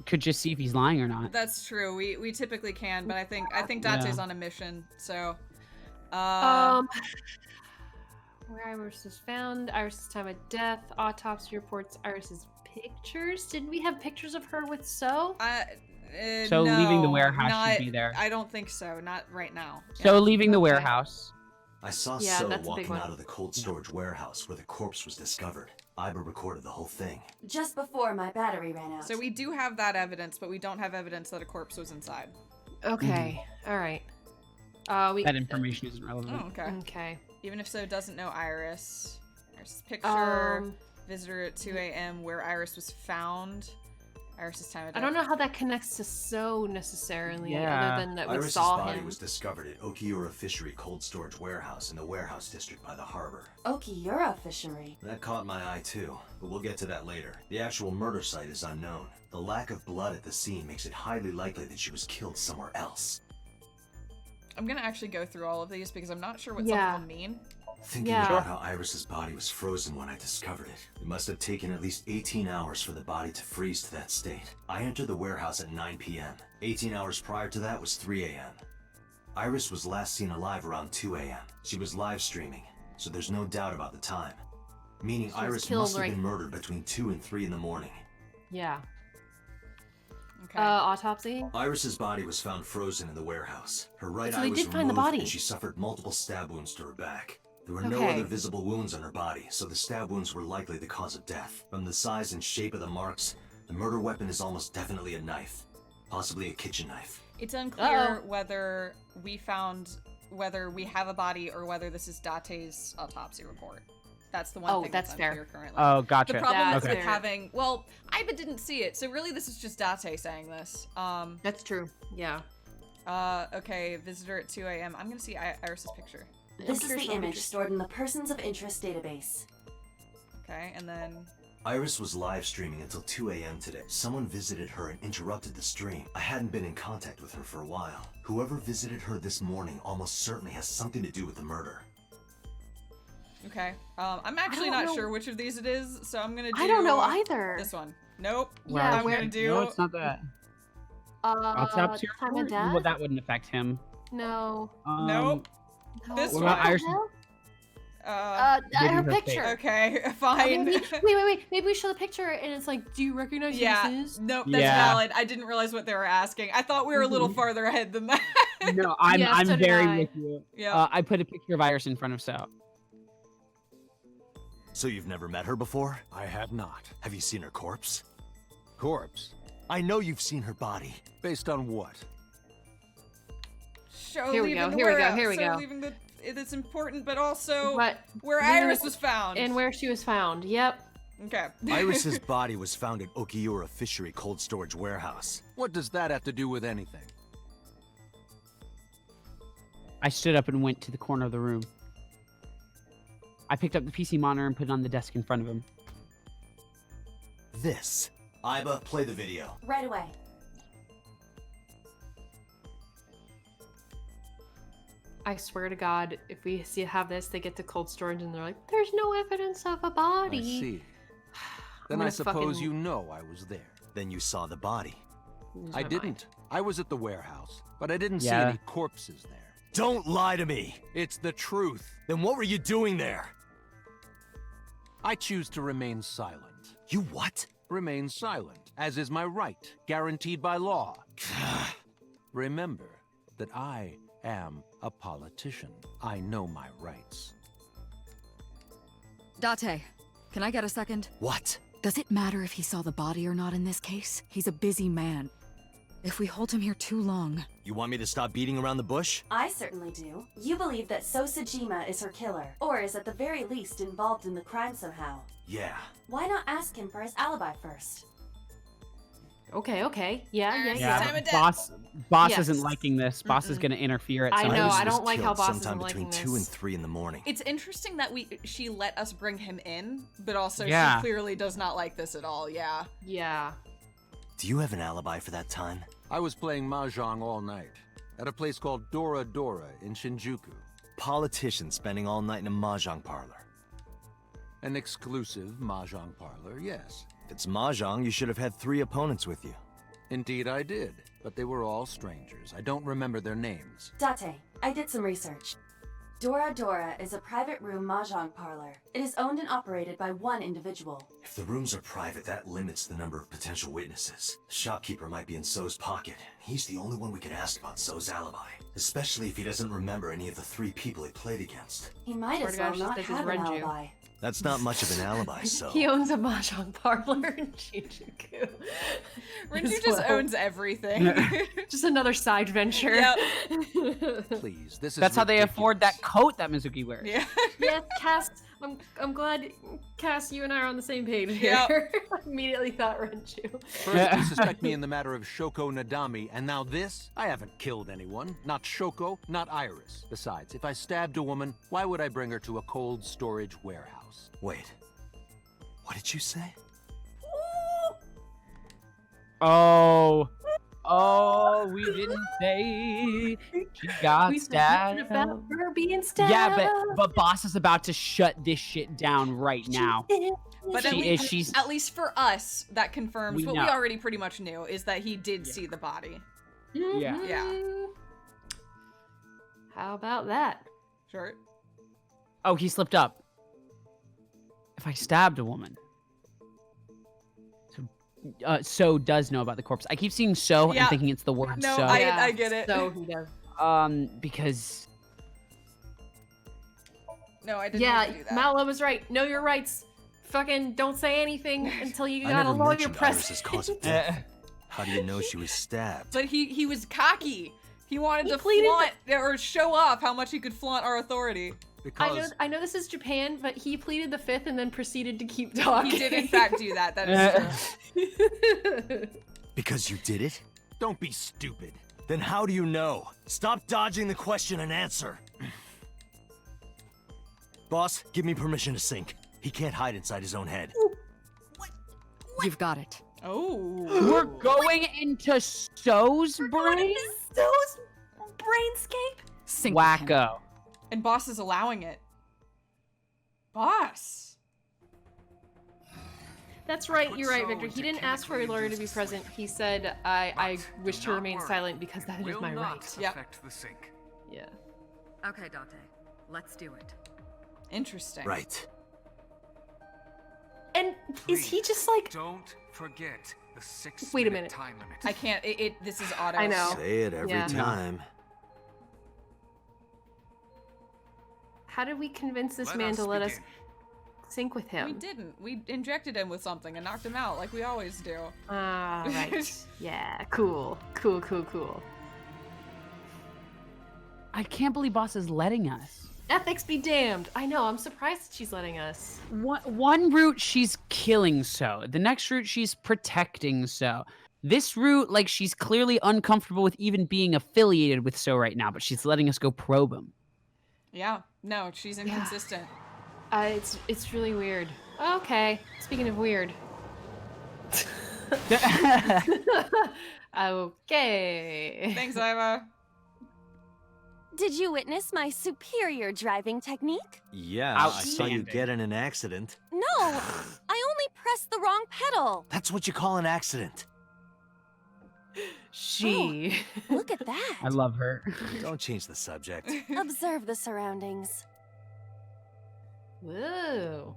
[SPEAKER 3] could just see if he's lying or not.
[SPEAKER 1] That's true. We typically can, but I think Date's on a mission. So.
[SPEAKER 2] Where Iris was found, Iris's time of death, autopsy reports, Iris's pictures. Did we have pictures of her with So?
[SPEAKER 3] So
[SPEAKER 1] no,
[SPEAKER 3] leaving the warehouse should be there.
[SPEAKER 1] I don't think so. Not right now.
[SPEAKER 3] So leaving the warehouse.
[SPEAKER 4] I saw So walking out of the cold storage warehouse where the corpse was discovered. Iber recorded the whole thing.
[SPEAKER 5] Just before my battery ran out.
[SPEAKER 1] So we do have that evidence, but we don't have evidence that a corpse was inside.
[SPEAKER 2] Okay. All right.
[SPEAKER 3] That information isn't relevant.
[SPEAKER 1] Oh, okay.
[SPEAKER 2] Okay.
[SPEAKER 1] Even if So doesn't know Iris. Iris's picture. Visitor at 2 a.m. where Iris was found. Iris's time of
[SPEAKER 2] I
[SPEAKER 1] death.
[SPEAKER 2] don't know how that connects to So necessarily,
[SPEAKER 3] Yeah.
[SPEAKER 2] other than that we
[SPEAKER 4] Iris's
[SPEAKER 2] saw
[SPEAKER 4] body
[SPEAKER 2] him.
[SPEAKER 4] was discovered at Okiura Fishery Cold Storage Warehouse in the warehouse district by the harbor.
[SPEAKER 5] Okiura Fishery.
[SPEAKER 4] That caught my eye too, but we'll get to that later. The actual murder site is unknown. The lack of blood at the scene makes it highly likely that she was killed somewhere else.
[SPEAKER 1] I'm gonna actually go through all of these because I'm not sure what some
[SPEAKER 2] Yeah.
[SPEAKER 1] of them mean.
[SPEAKER 4] Thinking about how Iris's body was frozen when I discovered it, it must have taken at least 18 hours for the body to freeze to that state. I entered the warehouse at 9 p.m. 18 hours prior to that was 3 a.m. Iris was last seen alive around 2 a.m. She was live streaming, so there's no doubt about the time. Meaning
[SPEAKER 2] She was
[SPEAKER 4] Iris
[SPEAKER 2] killed,
[SPEAKER 4] must have
[SPEAKER 2] like-
[SPEAKER 4] been murdered between 2 and 3 in the morning.
[SPEAKER 2] Yeah.
[SPEAKER 1] Okay.
[SPEAKER 2] Autopsy?
[SPEAKER 4] Iris's body was found frozen in the warehouse. Her right
[SPEAKER 2] So
[SPEAKER 4] eye
[SPEAKER 2] they
[SPEAKER 4] was
[SPEAKER 2] did find the
[SPEAKER 4] removed
[SPEAKER 2] body.
[SPEAKER 4] and she suffered multiple stab wounds to her back. There were no
[SPEAKER 2] Okay.
[SPEAKER 4] other visible wounds on her body, so the stab wounds were likely the cause of death. From the size and shape of the marks, the murder weapon is almost definitely a knife. Possibly a kitchen knife.
[SPEAKER 1] It's unclear whether we have a body or whether this is Date's autopsy report. That's the one thing that's
[SPEAKER 2] fair.
[SPEAKER 1] unclear currently.
[SPEAKER 3] Oh, gotcha.
[SPEAKER 1] The problem
[SPEAKER 2] That's
[SPEAKER 1] is with
[SPEAKER 2] fair.
[SPEAKER 1] having, well, Iba didn't see it, so really this is just Date saying this.
[SPEAKER 2] That's true. Yeah.
[SPEAKER 1] Okay, visitor at 2 a.m. I'm gonna see Iris's picture.
[SPEAKER 5] This is the image stored in the Persons of Interest database.
[SPEAKER 1] Okay, and then...
[SPEAKER 4] Iris was live streaming until 2 a.m. today. Someone visited her and interrupted the stream. I hadn't been in contact with her for a while. Whoever visited her this morning almost certainly has something to do with the murder.
[SPEAKER 1] Okay, I'm actually
[SPEAKER 2] don't
[SPEAKER 1] not
[SPEAKER 2] know.
[SPEAKER 1] sure which of these it is, so I'm gonna do...
[SPEAKER 2] I don't know either.
[SPEAKER 1] This one. Nope.
[SPEAKER 2] Yeah,
[SPEAKER 1] I'm gonna do...
[SPEAKER 3] No, it's not that. Autopsy
[SPEAKER 2] time of
[SPEAKER 3] report?
[SPEAKER 2] death?
[SPEAKER 3] Well, that wouldn't affect him.
[SPEAKER 2] No.
[SPEAKER 1] Nope.
[SPEAKER 2] No.
[SPEAKER 1] This
[SPEAKER 3] What
[SPEAKER 1] one.
[SPEAKER 3] about Iris?
[SPEAKER 2] Her
[SPEAKER 3] her
[SPEAKER 2] picture.
[SPEAKER 1] Okay, fine.
[SPEAKER 2] Wait. Maybe we show the picture and it's like, do you recognize
[SPEAKER 1] Yeah,
[SPEAKER 2] who this is?
[SPEAKER 1] nope, that's valid. I didn't realize what they were asking. I thought we were a little farther ahead than that.
[SPEAKER 3] No, I'm
[SPEAKER 2] Yeah, so did
[SPEAKER 3] very
[SPEAKER 2] I.
[SPEAKER 3] with you.
[SPEAKER 1] Yeah.
[SPEAKER 3] I put a picture of Iris in front of So.
[SPEAKER 4] So you've never met her before?
[SPEAKER 13] I have not.
[SPEAKER 4] Have you seen her corpse?
[SPEAKER 13] Corpse?
[SPEAKER 4] I know you've seen her body.
[SPEAKER 13] Based on what?
[SPEAKER 1] Show
[SPEAKER 2] Here we
[SPEAKER 1] leaving
[SPEAKER 2] go,
[SPEAKER 1] the
[SPEAKER 2] here we go,
[SPEAKER 1] warehouse,
[SPEAKER 2] here we
[SPEAKER 1] so
[SPEAKER 2] go.
[SPEAKER 1] leaving the... It's important, but also
[SPEAKER 2] But
[SPEAKER 1] where Iris was found.
[SPEAKER 2] And where she was found. Yep.
[SPEAKER 1] Okay.
[SPEAKER 4] Iris's body was found at Okiura Fishery Cold Storage Warehouse.
[SPEAKER 13] What does that have to do with anything?
[SPEAKER 3] I stood up and went to the corner of the room. I picked up the PC monitor and put it on the desk in front of him.
[SPEAKER 4] This. Iba, play the video.
[SPEAKER 5] Right away.
[SPEAKER 2] I swear to God, if we have this, they get to cold storage and they're like, there's no evidence of a body.
[SPEAKER 13] I see.
[SPEAKER 2] I'm
[SPEAKER 13] Then I
[SPEAKER 2] gonna
[SPEAKER 13] suppose
[SPEAKER 2] fucking-
[SPEAKER 13] you know I was there.
[SPEAKER 4] Then you saw the body.
[SPEAKER 2] Lose
[SPEAKER 13] I
[SPEAKER 2] my
[SPEAKER 13] didn't.
[SPEAKER 2] mind.
[SPEAKER 13] I was at the warehouse, but I didn't see
[SPEAKER 3] Yeah.
[SPEAKER 13] any corpses there.
[SPEAKER 4] Don't lie to me!
[SPEAKER 13] It's the truth.
[SPEAKER 4] Then what were you doing there?
[SPEAKER 13] I choose to remain silent.
[SPEAKER 4] You what?
[SPEAKER 13] Remain silent, as is my right, guaranteed by law. Remember that I am a politician. I know my rights.
[SPEAKER 7] Date, can I get a second?
[SPEAKER 4] What?
[SPEAKER 7] Does it matter if he saw the body or not in this case? He's a busy man. If we hold him here too long...
[SPEAKER 4] You want me to stop beating around the bush?
[SPEAKER 5] I certainly do. You believe that Sosajima is her killer, or is at the very least involved in the crime somehow.
[SPEAKER 4] Yeah.
[SPEAKER 5] Why not ask him for his alibi first?
[SPEAKER 2] Okay. Yeah.
[SPEAKER 1] Time of death.
[SPEAKER 3] Boss
[SPEAKER 2] Yes.
[SPEAKER 3] isn't liking this. Boss is going to interfere at
[SPEAKER 2] I
[SPEAKER 3] some
[SPEAKER 2] know,
[SPEAKER 3] point.
[SPEAKER 4] Iris
[SPEAKER 2] I
[SPEAKER 4] was
[SPEAKER 2] don't like how
[SPEAKER 4] killed
[SPEAKER 2] Boss
[SPEAKER 4] sometime
[SPEAKER 2] isn't
[SPEAKER 4] between
[SPEAKER 2] liking
[SPEAKER 4] 2 and
[SPEAKER 2] this.
[SPEAKER 4] 3 in the morning.
[SPEAKER 1] It's interesting that she let us bring him in, but also
[SPEAKER 3] Yeah.
[SPEAKER 1] she clearly does not like this at all, yeah.
[SPEAKER 2] Yeah.
[SPEAKER 4] Do you have an alibi for that time?
[SPEAKER 13] I was playing Mahjong all night, at a place called Dora Dora in Shinjuku.
[SPEAKER 4] Politician spending all night in a mahjong parlor.
[SPEAKER 13] An exclusive Mahjong parlor, yes.
[SPEAKER 4] If it's mahjong, you should have had 3 opponents with you.
[SPEAKER 13] Indeed I did, but they were all strangers. I don't remember their names.
[SPEAKER 5] Date, I did some research. Dora Dora is a private room mahjong parlor. It is owned and operated by one individual.
[SPEAKER 4] If the rooms are private, that limits the number of potential witnesses. The shopkeeper might be in So's pocket. He's the only one we can ask about So's alibi. Especially if he doesn't remember any of the 3 people he played against.
[SPEAKER 5] He might
[SPEAKER 2] Swear
[SPEAKER 5] as
[SPEAKER 2] to
[SPEAKER 5] well
[SPEAKER 2] gosh,
[SPEAKER 5] not
[SPEAKER 2] this is
[SPEAKER 5] have an
[SPEAKER 2] Renju.
[SPEAKER 5] alibi.
[SPEAKER 4] That's not much of an alibi, So.
[SPEAKER 2] He owns a mahjong parlor in Shinjuku.
[SPEAKER 1] Renju
[SPEAKER 2] As
[SPEAKER 1] just
[SPEAKER 2] well.
[SPEAKER 1] owns everything.
[SPEAKER 2] Just another side venture.
[SPEAKER 1] Yep.
[SPEAKER 13] Please, this is
[SPEAKER 3] That's how they
[SPEAKER 13] ridiculous.
[SPEAKER 3] afford that coat that Mizuki wears.
[SPEAKER 1] Yeah.
[SPEAKER 2] Yes, cast I'm glad, Cass, you and I are on the same page here.
[SPEAKER 1] Yep.
[SPEAKER 2] I immediately thought Renchu.
[SPEAKER 13] First, you suspect me in the matter of Shoko Nadami, and now this? I haven't killed anyone. Not Shoko, not Iris. Besides, if I stabbed a woman, why would I bring her to a cold storage warehouse?
[SPEAKER 4] Wait. What did you say?
[SPEAKER 3] Oh, we didn't say she got stabbed.
[SPEAKER 2] About her being stabbed.
[SPEAKER 3] Yeah, but boss is about to shut this shit down right now.
[SPEAKER 1] But at least for us, that confirms what we already pretty much knew, is that he did see the body.
[SPEAKER 3] Yeah.
[SPEAKER 1] Yeah.
[SPEAKER 2] How about that?
[SPEAKER 1] Sure.
[SPEAKER 3] Oh, he slipped up. If I stabbed a woman. So does know about the corpse. I keep seeing so and thinking it's the word
[SPEAKER 1] no,
[SPEAKER 3] so.
[SPEAKER 1] I get it.
[SPEAKER 2] So he does.
[SPEAKER 3] Because...
[SPEAKER 1] No, I didn't mean to do that.
[SPEAKER 2] Malo was right. Know your rights. Fucking don't say anything until you got a
[SPEAKER 4] never
[SPEAKER 2] lawyer
[SPEAKER 4] mentioned
[SPEAKER 2] present.
[SPEAKER 4] Iris's cause of death. How do you know she was stabbed?
[SPEAKER 1] But he was cocky. He wanted to flaunt or show off how much he could flaunt our authority.
[SPEAKER 13] Because
[SPEAKER 2] I know this is Japan, but he pleaded the fifth and then proceeded to keep talking.
[SPEAKER 1] He did in fact do that. That is true.
[SPEAKER 4] Because you did it?
[SPEAKER 13] don't be stupid.
[SPEAKER 4] Then how do you know? Stop dodging the question and answer. Boss, give me permission to sink. He can't hide inside his own head.
[SPEAKER 7] You've got it.
[SPEAKER 1] Oh.
[SPEAKER 3] We're going into So's brain?
[SPEAKER 2] So's brainscape?
[SPEAKER 3] Wacko.
[SPEAKER 1] And Boss is allowing it. Boss.
[SPEAKER 2] That's right, you're right, Victor. He didn't ask for a lawyer to be present. He said, I wish to remain silent because that is my right.
[SPEAKER 8] Affect the sink.
[SPEAKER 2] Yeah.
[SPEAKER 7] Okay, Dante. Let's do it.
[SPEAKER 1] Interesting.
[SPEAKER 4] Right.
[SPEAKER 2] And is he just like...
[SPEAKER 8] Don't forget the 6
[SPEAKER 2] Wait a minute.
[SPEAKER 8] time limit.
[SPEAKER 1] I can't. This is auto.
[SPEAKER 2] I know.
[SPEAKER 4] Say it every time.
[SPEAKER 2] How did we convince this man to let us sync with him?
[SPEAKER 1] We didn't. We injected him with something and knocked him out like we always do.
[SPEAKER 2] Ah, right. Yeah, cool. Cool.
[SPEAKER 3] I can't believe Boss is letting us.
[SPEAKER 2] Ethics be damned. I know, I'm surprised that she's letting us.
[SPEAKER 3] One route, she's killing So. The next route, she's protecting So. This route, like, she's clearly uncomfortable with even being affiliated with So right now, but she's letting us go probe him.
[SPEAKER 1] Yeah. No, she's inconsistent.
[SPEAKER 2] It's really weird. Okay. Speaking of weird. Okay.
[SPEAKER 1] Thanks, Iva.
[SPEAKER 9] Did you witness my superior driving technique?
[SPEAKER 4] Yeah, I saw you get in an accident.
[SPEAKER 9] No, I only pressed the wrong pedal.
[SPEAKER 4] That's what you call an accident.
[SPEAKER 2] She.
[SPEAKER 9] Oh, look at that.
[SPEAKER 3] I love her.
[SPEAKER 4] Don't change the subject.
[SPEAKER 9] Observe the surroundings.
[SPEAKER 2] Whoa.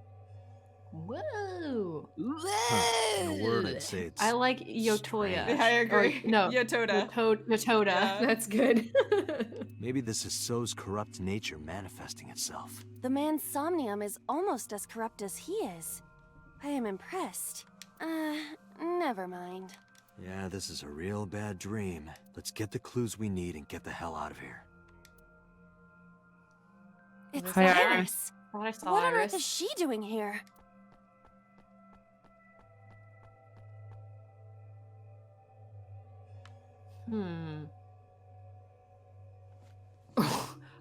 [SPEAKER 4] In a word, I'd say it's...
[SPEAKER 2] I like Yotoya.
[SPEAKER 1] I agree.
[SPEAKER 2] Or, no.
[SPEAKER 1] Yotoda.
[SPEAKER 2] Yotoda.
[SPEAKER 1] Yeah.
[SPEAKER 2] That's good.
[SPEAKER 4] Maybe this is So's corrupt nature manifesting itself.
[SPEAKER 9] The man Somnium is almost as corrupt as he is. I am impressed. Never mind.
[SPEAKER 4] Yeah, this is a real bad dream. Let's get the clues we need and get the hell out of here.
[SPEAKER 9] It's
[SPEAKER 2] Hi,
[SPEAKER 9] Iris.
[SPEAKER 2] I saw
[SPEAKER 9] What on
[SPEAKER 2] Iris.
[SPEAKER 9] earth is she doing here?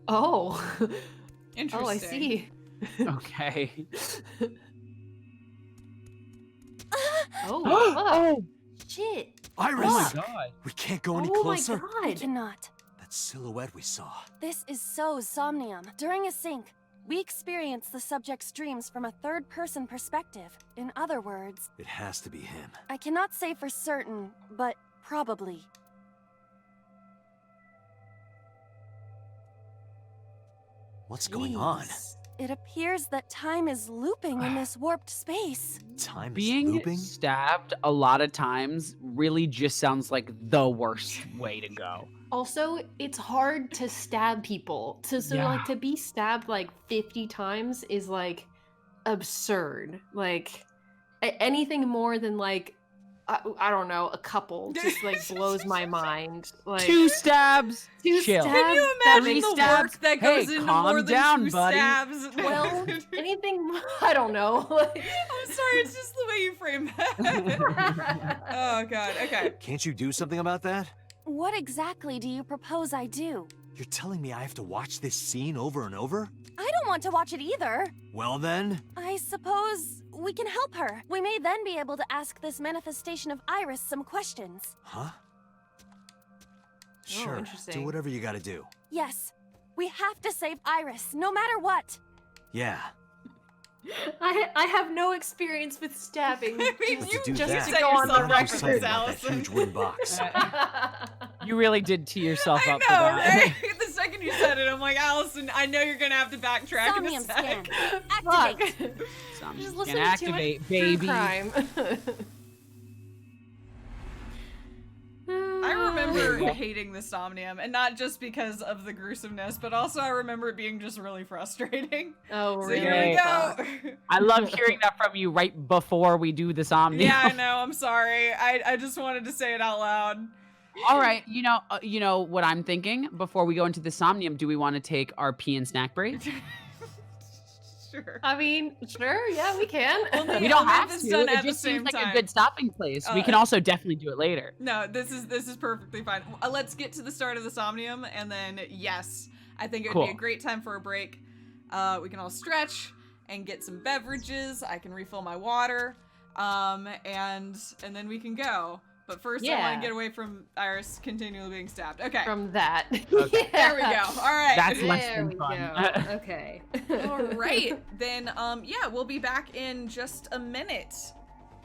[SPEAKER 2] Oh.
[SPEAKER 1] Interesting.
[SPEAKER 2] Oh, I see.
[SPEAKER 3] Okay.
[SPEAKER 2] Oh.
[SPEAKER 9] Shit.
[SPEAKER 4] Iris!
[SPEAKER 3] Oh my god.
[SPEAKER 4] We can't go any
[SPEAKER 2] Oh
[SPEAKER 4] closer.
[SPEAKER 2] my god.
[SPEAKER 9] I cannot.
[SPEAKER 4] That silhouette we saw.
[SPEAKER 9] This is So's Somnium. During a sync, we experience the subject's dreams from a third-person perspective. In other words,
[SPEAKER 4] It has to be him.
[SPEAKER 9] I cannot say for certain, but probably.
[SPEAKER 4] What's going on?
[SPEAKER 9] It appears that time is looping in this warped space.
[SPEAKER 4] Time is
[SPEAKER 3] Being
[SPEAKER 4] looping?
[SPEAKER 3] stabbed a lot of times really just sounds like the worst way to go.
[SPEAKER 2] Also, it's hard to stab people. Like to be stabbed like 50 times is like absurd. Like anything more than like I don't know, a couple just like blows my mind. Like
[SPEAKER 3] 2 stabs.
[SPEAKER 2] Two
[SPEAKER 3] Chill.
[SPEAKER 2] stabs.
[SPEAKER 1] Can you
[SPEAKER 2] that
[SPEAKER 1] imagine
[SPEAKER 2] makes
[SPEAKER 1] the
[SPEAKER 2] sense.
[SPEAKER 1] work that goes into
[SPEAKER 3] calm
[SPEAKER 1] more than
[SPEAKER 3] down,
[SPEAKER 1] 2
[SPEAKER 3] buddy.
[SPEAKER 1] stabs?
[SPEAKER 2] Well, anything, I don't know. Like,
[SPEAKER 1] I'm sorry, it's just the way you frame that. Oh god, okay.
[SPEAKER 4] Can't you do something about that?
[SPEAKER 9] What exactly do you propose I do?
[SPEAKER 4] You're telling me I have to watch this scene over and over?
[SPEAKER 9] I don't want to watch it either.
[SPEAKER 4] Well then...
[SPEAKER 9] I suppose we can help her. We may then be able to ask this manifestation of Iris some questions.
[SPEAKER 4] Huh? Sure,
[SPEAKER 2] interesting.
[SPEAKER 4] do whatever you gotta do.
[SPEAKER 9] Yes, we have to save Iris, no matter what.
[SPEAKER 4] Yeah.
[SPEAKER 2] I have no experience with stabbing.
[SPEAKER 1] I mean,
[SPEAKER 4] But
[SPEAKER 1] you
[SPEAKER 4] to do
[SPEAKER 1] just
[SPEAKER 4] that,
[SPEAKER 1] set
[SPEAKER 2] go on
[SPEAKER 1] yourself
[SPEAKER 2] the
[SPEAKER 4] you
[SPEAKER 1] up
[SPEAKER 4] do
[SPEAKER 1] for
[SPEAKER 4] something
[SPEAKER 1] this,
[SPEAKER 4] about that
[SPEAKER 1] Allison.
[SPEAKER 4] huge wooden box.
[SPEAKER 3] You really did tee yourself
[SPEAKER 1] I
[SPEAKER 3] up
[SPEAKER 1] know,
[SPEAKER 3] for that.
[SPEAKER 1] right? The second you said it, I'm like, Allison, I know you're gonna have to backtrack in a
[SPEAKER 9] Somnium
[SPEAKER 1] sec.
[SPEAKER 9] scan. Activate.
[SPEAKER 3] Something
[SPEAKER 2] Just
[SPEAKER 3] can
[SPEAKER 2] listen to
[SPEAKER 3] activate,
[SPEAKER 2] it.
[SPEAKER 3] baby.
[SPEAKER 2] True crime.
[SPEAKER 1] I remember hating the Somnium, and not just because of the gruesomeness, but also I remember it being just really frustrating.
[SPEAKER 2] Oh,
[SPEAKER 1] So
[SPEAKER 2] really?
[SPEAKER 1] here we go.
[SPEAKER 3] I love hearing that from you right before we do the Somnium.
[SPEAKER 1] Yeah, I know. I'm sorry. I just wanted to say it out loud.
[SPEAKER 3] All right, you know what I'm thinking. Before we go into the Somnium, do we want to take our pee and snack break?
[SPEAKER 1] Sure.
[SPEAKER 2] I mean, sure, yeah, we can.
[SPEAKER 3] We don't have
[SPEAKER 1] this
[SPEAKER 3] to.
[SPEAKER 1] done
[SPEAKER 3] It
[SPEAKER 1] at the
[SPEAKER 3] just
[SPEAKER 1] same
[SPEAKER 3] seems like
[SPEAKER 1] time.
[SPEAKER 3] a good stopping place. We can also definitely do it later.
[SPEAKER 1] No, this is perfectly fine. Let's get to the start of the Somnium, and then yes, I think it would be a great time for a break. We can all stretch and get some beverages. I can refill my water, and then we can go. But first, I want to get away from Iris continually being stabbed. Okay.
[SPEAKER 2] From that.
[SPEAKER 3] Okay.
[SPEAKER 1] There we go. All right.
[SPEAKER 3] That's less
[SPEAKER 2] There
[SPEAKER 3] than
[SPEAKER 2] we
[SPEAKER 3] fun.
[SPEAKER 2] go. Okay.
[SPEAKER 1] All right. Then, yeah, we'll be back in just a minute.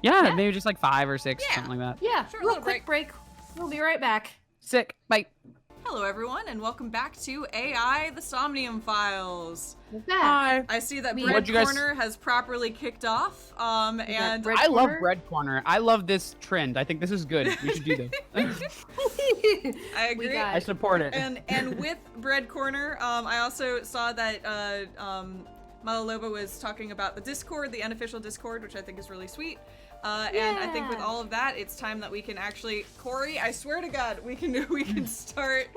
[SPEAKER 3] Yeah, maybe just like 5 or 6,
[SPEAKER 1] Yeah.
[SPEAKER 3] something like that.
[SPEAKER 2] Yeah,
[SPEAKER 1] Sure, a
[SPEAKER 2] real
[SPEAKER 1] little
[SPEAKER 2] quick break. We'll be right back.
[SPEAKER 3] Sick. Bye.
[SPEAKER 1] Hello, everyone, and welcome back to AI, the Somnium Files.
[SPEAKER 3] Hi.
[SPEAKER 1] I see that
[SPEAKER 3] What'd
[SPEAKER 1] Bread
[SPEAKER 3] you guys-
[SPEAKER 1] Corner has properly kicked off, and
[SPEAKER 2] Bread
[SPEAKER 3] I love
[SPEAKER 2] Corner?
[SPEAKER 3] Bread Corner. I love this trend. I think this is good. We should do this.
[SPEAKER 1] I agree.
[SPEAKER 3] I support it.
[SPEAKER 1] And with Bread Corner, I also saw that Malaloba was talking about the Discord, the unofficial Discord, which I think is really sweet. And I think with all of that, it's time that we can actually, Corey, I swear to God, we can start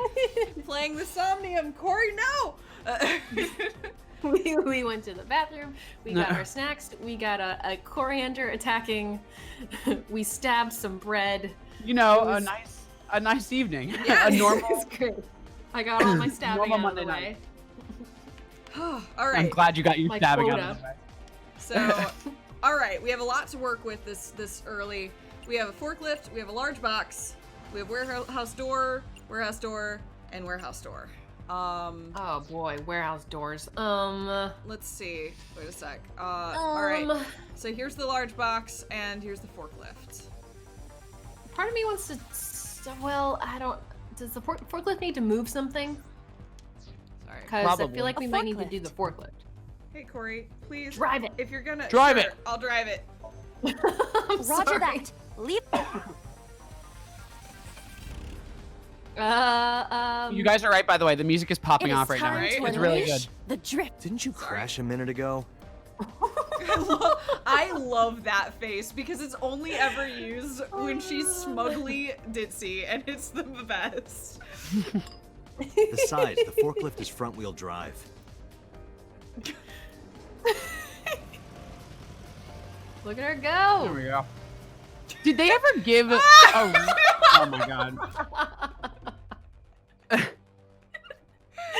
[SPEAKER 1] playing the Somnium. Corey, no!
[SPEAKER 2] We went to the bathroom. We got our snacks. We got a coriander attacking. We stabbed some bread.
[SPEAKER 3] You know,
[SPEAKER 2] It was-
[SPEAKER 3] a nice evening.
[SPEAKER 1] Yeah,
[SPEAKER 3] A normal.
[SPEAKER 2] It's great. I got all my stabbing
[SPEAKER 3] Normal
[SPEAKER 2] out of the
[SPEAKER 3] Monday
[SPEAKER 2] way.
[SPEAKER 1] All
[SPEAKER 3] I'm
[SPEAKER 1] right.
[SPEAKER 3] glad you got your
[SPEAKER 2] My
[SPEAKER 3] stabbing out
[SPEAKER 2] quota.
[SPEAKER 3] of the way.
[SPEAKER 1] So, all right, we have a lot to work with this early. We have a forklift, we have a large box, we have warehouse door, and warehouse door.
[SPEAKER 2] Oh boy, warehouse doors.
[SPEAKER 1] Let's see. Wait a sec. All right. So here's the large box, and here's the forklift.
[SPEAKER 2] Part of me wants to. Well, I don't. Does the forklift need to move something?
[SPEAKER 1] Sorry.
[SPEAKER 2] Because I
[SPEAKER 3] Probably.
[SPEAKER 2] feel like we
[SPEAKER 9] A
[SPEAKER 2] might need to
[SPEAKER 9] forklift.
[SPEAKER 2] do the forklift.
[SPEAKER 1] Hey Corey, please
[SPEAKER 2] Drive it.
[SPEAKER 1] If you're gonna
[SPEAKER 3] Drive
[SPEAKER 1] sure,
[SPEAKER 3] it.
[SPEAKER 1] I'll drive it.
[SPEAKER 2] I'm
[SPEAKER 9] Roger
[SPEAKER 2] sorry.
[SPEAKER 9] that. Leap.
[SPEAKER 3] You guys are right, by the way. The music is
[SPEAKER 9] It
[SPEAKER 3] popping
[SPEAKER 9] is
[SPEAKER 3] off right now.
[SPEAKER 9] time to
[SPEAKER 3] It's really
[SPEAKER 9] unleash
[SPEAKER 3] good.
[SPEAKER 9] the drip.
[SPEAKER 4] Didn't you crash a minute ago?
[SPEAKER 1] I love that face because it's only ever used when she's smugly ditzy, and it's the best.
[SPEAKER 4] Besides, the forklift is front-wheel drive.
[SPEAKER 2] Look at her
[SPEAKER 3] There
[SPEAKER 2] go.
[SPEAKER 3] we go. Did they ever give a? Oh my god.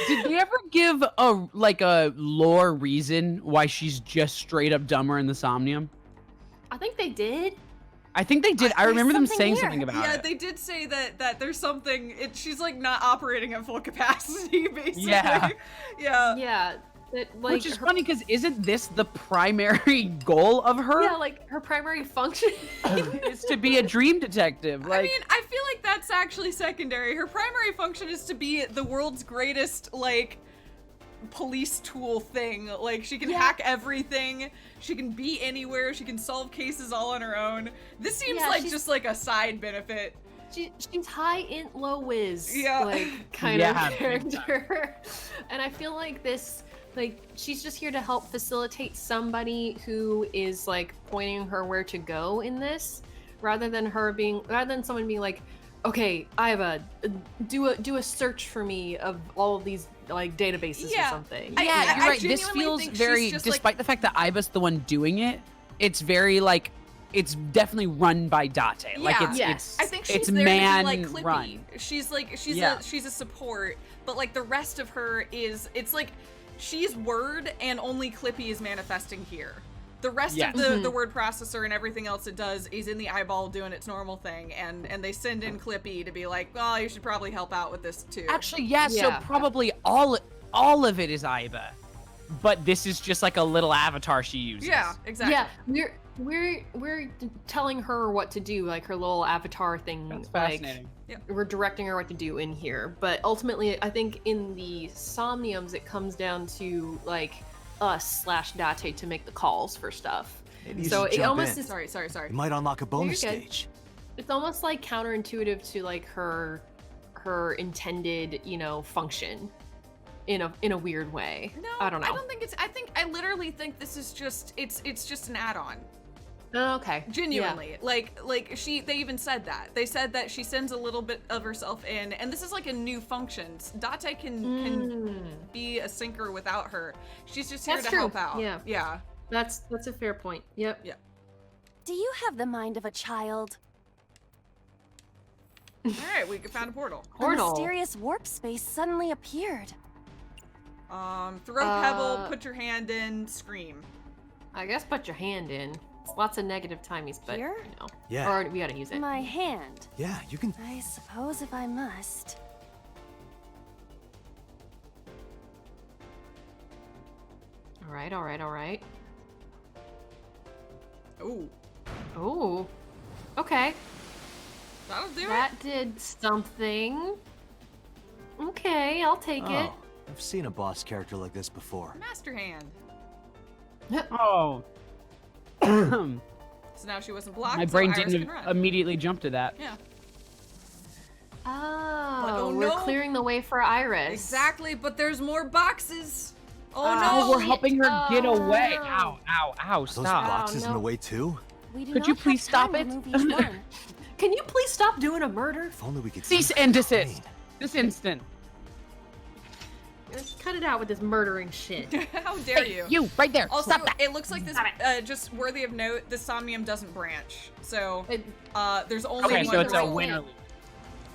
[SPEAKER 3] Did they ever give a lore reason why she's just straight up dumber in the Somnium?
[SPEAKER 2] I think they did.
[SPEAKER 3] I think they did. I remember them
[SPEAKER 9] something
[SPEAKER 3] saying
[SPEAKER 9] here.
[SPEAKER 3] something about
[SPEAKER 1] Yeah,
[SPEAKER 3] it.
[SPEAKER 1] they did say that there's something. She's like not operating at full capacity, basically.
[SPEAKER 3] Yeah.
[SPEAKER 1] Yeah.
[SPEAKER 2] Yeah. That, like,
[SPEAKER 3] Which is
[SPEAKER 2] her-
[SPEAKER 3] funny because isn't this the primary goal of her?
[SPEAKER 2] Yeah, like her primary function.
[SPEAKER 3] Is to be a dream detective. Like,
[SPEAKER 1] I mean, I feel like that's actually secondary. Her primary function is to be the world's greatest, like, police tool thing. Like, she can hack everything. She can be anywhere. She can solve cases all on her own. This seems
[SPEAKER 2] Yeah,
[SPEAKER 1] like
[SPEAKER 2] she's-
[SPEAKER 1] just like a side benefit.
[SPEAKER 2] She's high int, low whiz.
[SPEAKER 1] Yeah.
[SPEAKER 2] Like kind
[SPEAKER 3] Yeah,
[SPEAKER 2] of
[SPEAKER 3] big time.
[SPEAKER 2] character. And I feel like this, like, she's just here to help facilitate somebody who is like pointing her where to go in this, rather than someone being like, okay, I have do a search for me of all of these like databases or something.
[SPEAKER 3] Yeah, you're right. This feels very, despite the fact that Iba's the one doing it, it's very like, it's definitely run by Date. Like it's
[SPEAKER 1] I think she's
[SPEAKER 3] it's
[SPEAKER 1] there
[SPEAKER 3] man
[SPEAKER 1] to be like Clippy.
[SPEAKER 3] run.
[SPEAKER 1] She's a support, but like the rest of her it's like she's word and only Clippy is manifesting here. The rest of the word processor and everything else it does is in the eyeball doing its normal thing, and they send in Clippy to be like, well, you should probably help out with this too.
[SPEAKER 3] Actually, so probably all of it is Iba, but this is just like a little avatar she uses.
[SPEAKER 2] Yeah, exactly. Yeah, we're telling her what to do, like her little avatar thing.
[SPEAKER 3] That's fascinating.
[SPEAKER 2] We're directing her what to do in here, but ultimately, I think in the Somniums, it comes down to like us/Date to make the calls for stuff.
[SPEAKER 4] Maybe you
[SPEAKER 2] so
[SPEAKER 4] should
[SPEAKER 2] it
[SPEAKER 4] jump
[SPEAKER 2] almost
[SPEAKER 4] in.
[SPEAKER 2] is. Sorry.
[SPEAKER 4] You might unlock a bonus stage.
[SPEAKER 2] It's almost like counterintuitive to like her intended, function in a weird way.
[SPEAKER 1] No,
[SPEAKER 2] I don't know.
[SPEAKER 1] I don't think it's. I literally think this is just. It's just an add-on.
[SPEAKER 2] Oh, okay.
[SPEAKER 1] Genuinely, like they even said that. They said that she sends a little bit of herself in, and this is like a new function. Date can be a sinker without her. She's just here to help out.
[SPEAKER 2] Yeah. That's a fair point. Yep.
[SPEAKER 1] Yeah.
[SPEAKER 9] Do you have the mind of a child?
[SPEAKER 1] All right, we found a portal.
[SPEAKER 9] A mysterious warp space suddenly appeared.
[SPEAKER 1] Throw pebble, put your hand in, scream.
[SPEAKER 2] I guess put your hand in. It's lots of negative timies, but
[SPEAKER 9] Here?
[SPEAKER 4] Yeah.
[SPEAKER 2] Or we gotta use it.
[SPEAKER 9] My hand.
[SPEAKER 4] Yeah, you can.
[SPEAKER 9] I suppose if I must.
[SPEAKER 2] All right.
[SPEAKER 1] Ooh.
[SPEAKER 2] Okay.
[SPEAKER 1] That'll do
[SPEAKER 2] That did something. Okay, I'll take it.
[SPEAKER 4] I've seen a boss character like this before.
[SPEAKER 1] Master hand.
[SPEAKER 3] Oh.
[SPEAKER 1] So now she wasn't blocked.
[SPEAKER 3] My brain
[SPEAKER 1] so Iris
[SPEAKER 3] didn't
[SPEAKER 1] can run.
[SPEAKER 3] immediately jump to that.
[SPEAKER 1] Yeah.
[SPEAKER 2] Oh, we're clearing the way for Iris.
[SPEAKER 1] Exactly, but there's more boxes. Oh no!
[SPEAKER 3] We're helping her get away. Ow!
[SPEAKER 4] Are those
[SPEAKER 3] Stop.
[SPEAKER 4] boxes in the way too?
[SPEAKER 3] Could you please stop it?
[SPEAKER 2] Can you please stop doing a murder?
[SPEAKER 4] If only we could
[SPEAKER 3] Cease and desist. This instant.
[SPEAKER 2] Let's cut it out with this murdering shit.
[SPEAKER 1] How dare you?
[SPEAKER 3] You right there.
[SPEAKER 1] Also,
[SPEAKER 3] Stop that.
[SPEAKER 1] it looks like this. Just worthy of note, the Somnium doesn't branch, so there's only
[SPEAKER 3] Okay,
[SPEAKER 1] one.
[SPEAKER 3] so it's a
[SPEAKER 1] direct
[SPEAKER 3] winner.
[SPEAKER 1] link.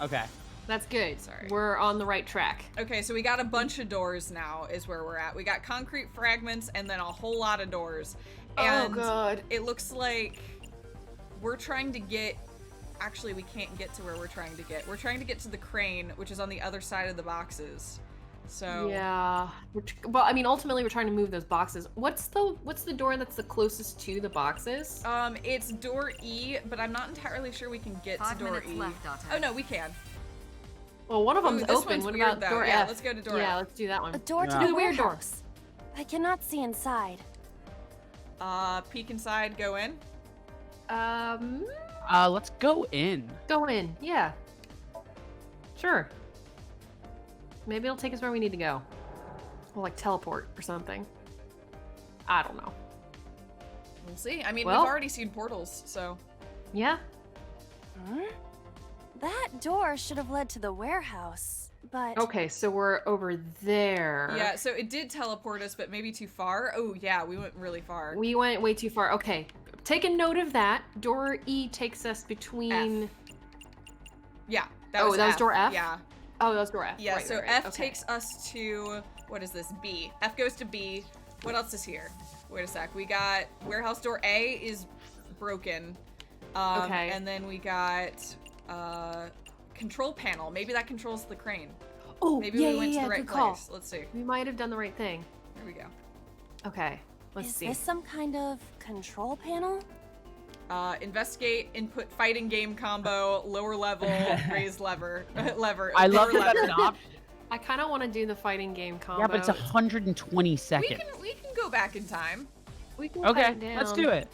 [SPEAKER 3] Okay.
[SPEAKER 2] That's good.
[SPEAKER 1] Sorry.
[SPEAKER 2] We're on the right track.
[SPEAKER 1] Okay, so we got a bunch of doors now, is where we're at. We got concrete fragments and then a whole lot of doors. And
[SPEAKER 2] God.
[SPEAKER 1] It looks like we're trying to get. Actually, we can't get to where we're trying to get. We're trying to get to the crane, which is on the other side of the boxes. So
[SPEAKER 2] yeah, well, I mean, ultimately, we're trying to move those boxes. What's the door that's the closest to the boxes?
[SPEAKER 1] It's door E, but I'm not entirely sure we can get to door E. Oh no, we can.
[SPEAKER 2] Well, one of them's
[SPEAKER 1] this
[SPEAKER 2] open.
[SPEAKER 1] one's
[SPEAKER 2] What
[SPEAKER 1] weird,
[SPEAKER 2] about
[SPEAKER 1] though.
[SPEAKER 2] door
[SPEAKER 1] Yeah,
[SPEAKER 2] F?
[SPEAKER 1] let's go to door
[SPEAKER 2] Yeah,
[SPEAKER 1] F.
[SPEAKER 2] let's do that one.
[SPEAKER 9] A door to
[SPEAKER 2] Do
[SPEAKER 9] the
[SPEAKER 2] the weird door.
[SPEAKER 9] warehouse. I cannot see inside.
[SPEAKER 1] Peek inside, go in.
[SPEAKER 3] Let's go in.
[SPEAKER 2] Go in. Yeah. Sure. Maybe it'll take us where we need to go. We'll like teleport or something. I don't know.
[SPEAKER 1] We'll see. I mean,
[SPEAKER 2] Well-
[SPEAKER 1] we've already seen portals, so.
[SPEAKER 2] Yeah.
[SPEAKER 9] Huh? That door should have led to the warehouse, but...
[SPEAKER 2] Okay, so we're over there.
[SPEAKER 1] Yeah, so it did teleport us, but maybe too far. Oh yeah, we went really far.
[SPEAKER 2] We went way too far. Okay. Take a note of that. Door E takes us between...
[SPEAKER 1] F. Yeah.
[SPEAKER 2] That was
[SPEAKER 1] F.
[SPEAKER 2] door F?
[SPEAKER 1] Yeah.
[SPEAKER 2] Oh, that was door F.
[SPEAKER 1] Yeah,
[SPEAKER 2] Right,
[SPEAKER 1] so
[SPEAKER 2] right, right.
[SPEAKER 1] F
[SPEAKER 2] Okay.
[SPEAKER 1] takes us to, what is this, B. F goes to B. What else is here? Wait a sec. We got warehouse door A is broken.
[SPEAKER 2] Okay.
[SPEAKER 1] And then we got control panel. Maybe that controls the crane.
[SPEAKER 2] Oh,
[SPEAKER 1] Maybe
[SPEAKER 2] yeah,
[SPEAKER 1] we went
[SPEAKER 2] yeah,
[SPEAKER 1] to the right
[SPEAKER 2] good call.
[SPEAKER 1] place. Let's see.
[SPEAKER 2] We might have done the right thing.
[SPEAKER 1] Here we go.
[SPEAKER 2] Okay, let's
[SPEAKER 9] Is
[SPEAKER 2] see.
[SPEAKER 9] this some kind of control panel?
[SPEAKER 1] Investigate, input, fighting game combo, lower level, raise lever.
[SPEAKER 3] I love
[SPEAKER 1] lower
[SPEAKER 3] that that's
[SPEAKER 1] lever.
[SPEAKER 3] an option.
[SPEAKER 2] I kind of want to do the fighting game combo.
[SPEAKER 3] Yeah, but it's 120 seconds.
[SPEAKER 1] We can go back in time.
[SPEAKER 2] We can
[SPEAKER 3] Okay,
[SPEAKER 2] cut it down.
[SPEAKER 3] let's do it.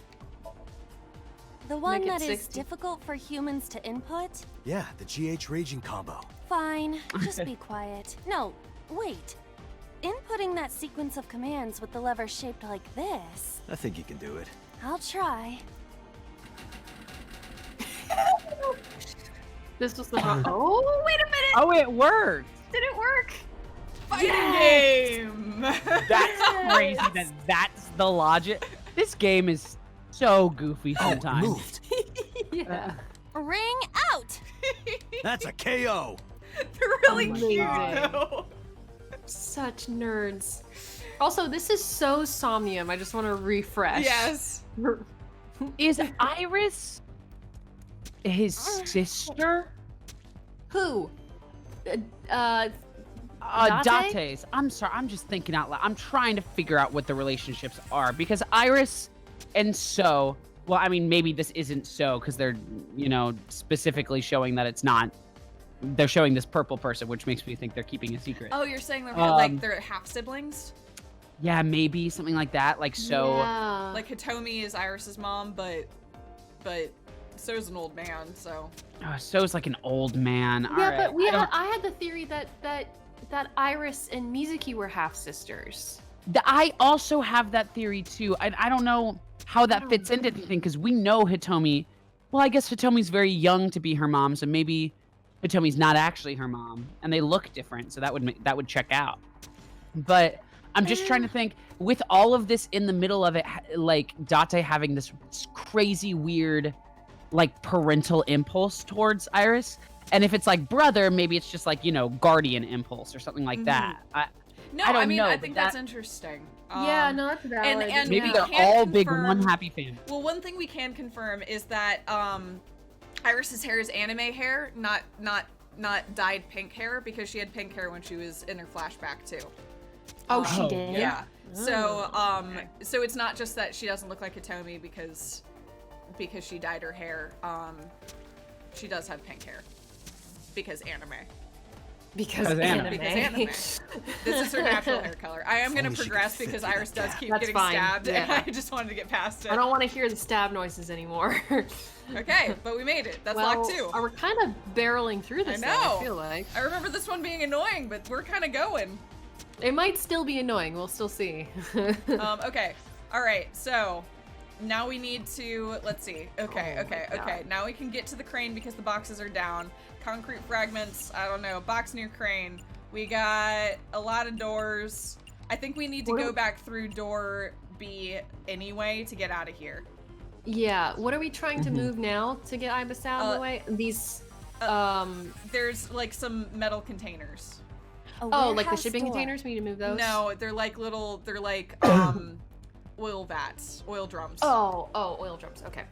[SPEAKER 9] The one
[SPEAKER 2] Make it
[SPEAKER 9] that is
[SPEAKER 2] 60.
[SPEAKER 9] difficult for humans to input?
[SPEAKER 4] Yeah, the GH raging combo.
[SPEAKER 9] Fine, just be quiet. No, wait. Inputting that sequence of commands with the lever shaped like this.
[SPEAKER 4] I think you can do it.
[SPEAKER 9] I'll try.
[SPEAKER 2] This was the oh, wait a minute!
[SPEAKER 3] Oh, it worked!
[SPEAKER 2] Did it work?
[SPEAKER 1] Fighting game!
[SPEAKER 3] That's crazy that that's the logic. This game is so goofy sometimes.
[SPEAKER 4] Moved.
[SPEAKER 2] Yeah.
[SPEAKER 9] Ring out!
[SPEAKER 4] That's a KO.
[SPEAKER 1] They're really cute,
[SPEAKER 2] Amazing.
[SPEAKER 1] though.
[SPEAKER 2] Such nerds. Also, this is so Somnium. I just want to refresh.
[SPEAKER 1] Yes.
[SPEAKER 3] Is Iris his sister?
[SPEAKER 2] Who? Date?
[SPEAKER 3] Date's. I'm sorry. I'm just thinking out loud. I'm trying to figure out what the relationships are because Iris and So. Well, I mean, maybe this isn't So because they're, specifically showing that it's not. They're showing this purple person, which makes me think they're keeping a secret.
[SPEAKER 1] Oh, you're saying they're they're half siblings?
[SPEAKER 3] Yeah, maybe something like that. Like So.
[SPEAKER 2] Yeah.
[SPEAKER 1] Like Hitomi is Iris's mom, but So's an old man, so.
[SPEAKER 3] Oh, So's like an old man. All
[SPEAKER 2] Yeah,
[SPEAKER 3] right.
[SPEAKER 2] but I had the theory that Iris and Mizuki were half sisters.
[SPEAKER 3] I also have that theory too. I don't know how that fits into anything because we know Hitomi. Well, I guess Hitomi's very young to be her mom, so maybe Hitomi's not actually her mom, and they look different, so that would check out. But I'm just trying to think, with all of this in the middle of it, like Date having this crazy weird, like parental impulse towards Iris, and if it's like brother, maybe it's just like guardian impulse or something like that. I don't know.
[SPEAKER 1] I think that's interesting.
[SPEAKER 2] Yeah, no, that's valid.
[SPEAKER 1] And
[SPEAKER 3] maybe
[SPEAKER 1] we
[SPEAKER 3] they're
[SPEAKER 1] can
[SPEAKER 3] all big
[SPEAKER 1] confirm-
[SPEAKER 3] one happy family.
[SPEAKER 1] Well, one thing we can confirm is that Iris's hair is anime hair, not dyed pink hair, because she had pink hair when she was in her flashback too.
[SPEAKER 2] Oh, she did?
[SPEAKER 1] Yeah. So
[SPEAKER 2] okay.
[SPEAKER 1] so it's not just that she doesn't look like Hitomi because she dyed her hair. She does have pink hair because anime.
[SPEAKER 2] Because
[SPEAKER 3] anime.
[SPEAKER 1] Because anime. This is her natural hair color. I am going to progress because Iris does keep getting stabbed, and I just wanted to get past it.
[SPEAKER 2] I don't want to hear the stab noises anymore.
[SPEAKER 1] Okay, but we made it. That's
[SPEAKER 2] well,
[SPEAKER 1] lock 2.
[SPEAKER 2] We're kind of barreling through this,
[SPEAKER 1] I know.
[SPEAKER 2] though, I feel like.
[SPEAKER 1] I remember this one being annoying, but we're kind of going.
[SPEAKER 2] It might still be annoying. We'll still see.
[SPEAKER 1] Okay. All right. So now we need to, let's see. Okay. Now we can get to the crane because the boxes are down. Concrete fragments. I don't know. Box near crane. We got a lot of doors. I think we need to go back through door B anyway to get out of here.
[SPEAKER 2] Yeah. What are we trying to move now to get Ibis out of the way? These,
[SPEAKER 1] there's like some metal containers.
[SPEAKER 2] Oh, like the shipping containers? We need to move those?
[SPEAKER 1] No, they're like oil vats, oil drums.
[SPEAKER 2] Oh, oil drums. Okay.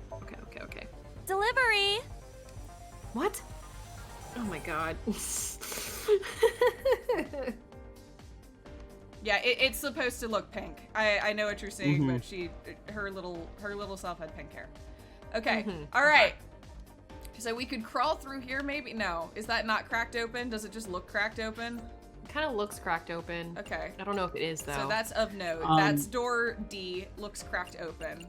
[SPEAKER 9] Delivery!
[SPEAKER 2] What? Oh my god.
[SPEAKER 1] Yeah, it's supposed to look pink. I know what you're saying, but her little self had pink hair. Okay, all right. So we could crawl through here, maybe? No, is that not cracked open? Does it just look cracked open?
[SPEAKER 2] It kind of looks cracked open.
[SPEAKER 1] Okay.
[SPEAKER 2] I don't know if it is though.
[SPEAKER 1] So that's of note. That's door D. Looks cracked open.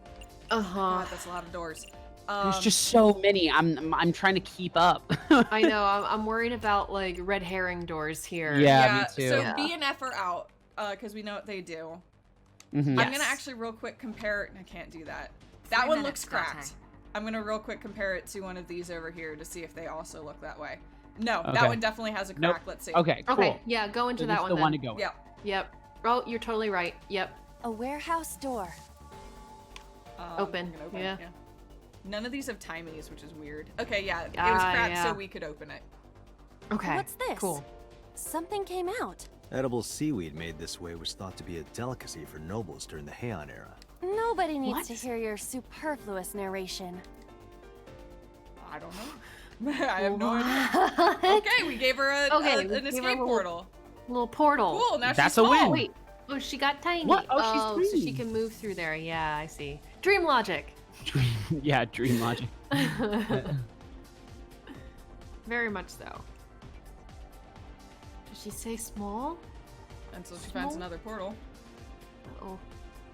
[SPEAKER 1] God, that's a lot of doors.
[SPEAKER 3] There's just so many. I'm trying to keep up.
[SPEAKER 2] I know. I'm worried about like red herring doors here.
[SPEAKER 3] Yeah, me too.
[SPEAKER 1] So B and F are out because we know what they do. I'm gonna actually real quick compare. I can't do that. That one looks cracked. I'm gonna real quick compare it to one of these over here to see if they also look that way. No, that one definitely has a crack.
[SPEAKER 3] Nope.
[SPEAKER 1] Let's see.
[SPEAKER 3] Okay, cool.
[SPEAKER 2] Okay, yeah, go into that one
[SPEAKER 3] the
[SPEAKER 2] then.
[SPEAKER 3] one to go.
[SPEAKER 2] Yep. Oh, you're totally right. Yep.
[SPEAKER 9] A warehouse door.
[SPEAKER 2] Open. Yeah.
[SPEAKER 1] None of these have timies, which is weird. Okay, yeah, it was cracked, so we could open it.
[SPEAKER 2] Okay.
[SPEAKER 9] What's this?
[SPEAKER 2] Cool.
[SPEAKER 9] Something came out.
[SPEAKER 4] Edible seaweed made this way was thought to be a delicacy for nobles during the Heian era.
[SPEAKER 9] Nobody needs to hear your superfluous narration.
[SPEAKER 1] I don't know. I have no idea. Okay, we gave her an escape portal.
[SPEAKER 2] Little portal.
[SPEAKER 1] Cool, now
[SPEAKER 3] That's
[SPEAKER 1] she's
[SPEAKER 3] a
[SPEAKER 1] small.
[SPEAKER 3] win.
[SPEAKER 2] Wait. Oh, she got tiny.
[SPEAKER 3] What? Oh, she's
[SPEAKER 2] so
[SPEAKER 3] tiny.
[SPEAKER 2] she can move through there. Yeah, I see. Dream logic.
[SPEAKER 3] Yeah, dream logic.
[SPEAKER 2] Very much so. Did she say small?
[SPEAKER 1] Until she finds another portal.
[SPEAKER 2] Oh.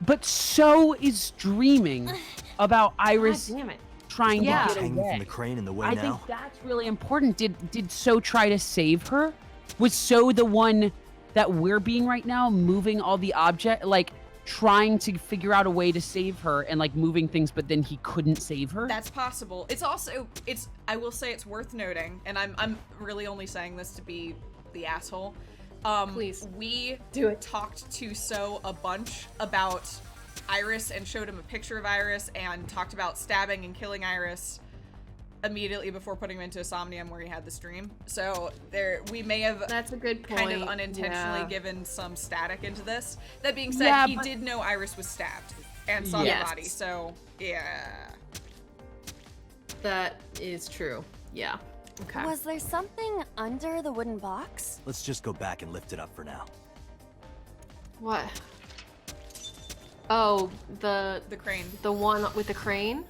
[SPEAKER 3] But So is dreaming about Iris
[SPEAKER 2] God damn it.
[SPEAKER 3] trying to get
[SPEAKER 4] Hanging
[SPEAKER 3] away.
[SPEAKER 4] from the crane in the way
[SPEAKER 3] I
[SPEAKER 4] now.
[SPEAKER 3] think that's really important. Did So try to save her? Was So the one that we're being right now, moving all the object, like trying to figure out a way to save her and like moving things, but then he couldn't save her?
[SPEAKER 1] That's possible. It's also, I will say it's worth noting, and I'm really only saying this to be the asshole.
[SPEAKER 2] Please.
[SPEAKER 1] We
[SPEAKER 2] do it.
[SPEAKER 1] Talked to So a bunch about Iris and showed him a picture of Iris and talked about stabbing and killing Iris immediately before putting him into a Somnium where he had the stream. So we may have
[SPEAKER 2] that's a good point.
[SPEAKER 1] Kind of unintentionally given some static into this. That being said, he did know Iris was stabbed and saw the body. So yeah,
[SPEAKER 2] that is true. Yeah. Okay.
[SPEAKER 9] Was there something under the wooden box?
[SPEAKER 4] Let's just go back and lift it up for now.
[SPEAKER 2] What? Oh, the
[SPEAKER 1] crane.
[SPEAKER 2] The one with the crane?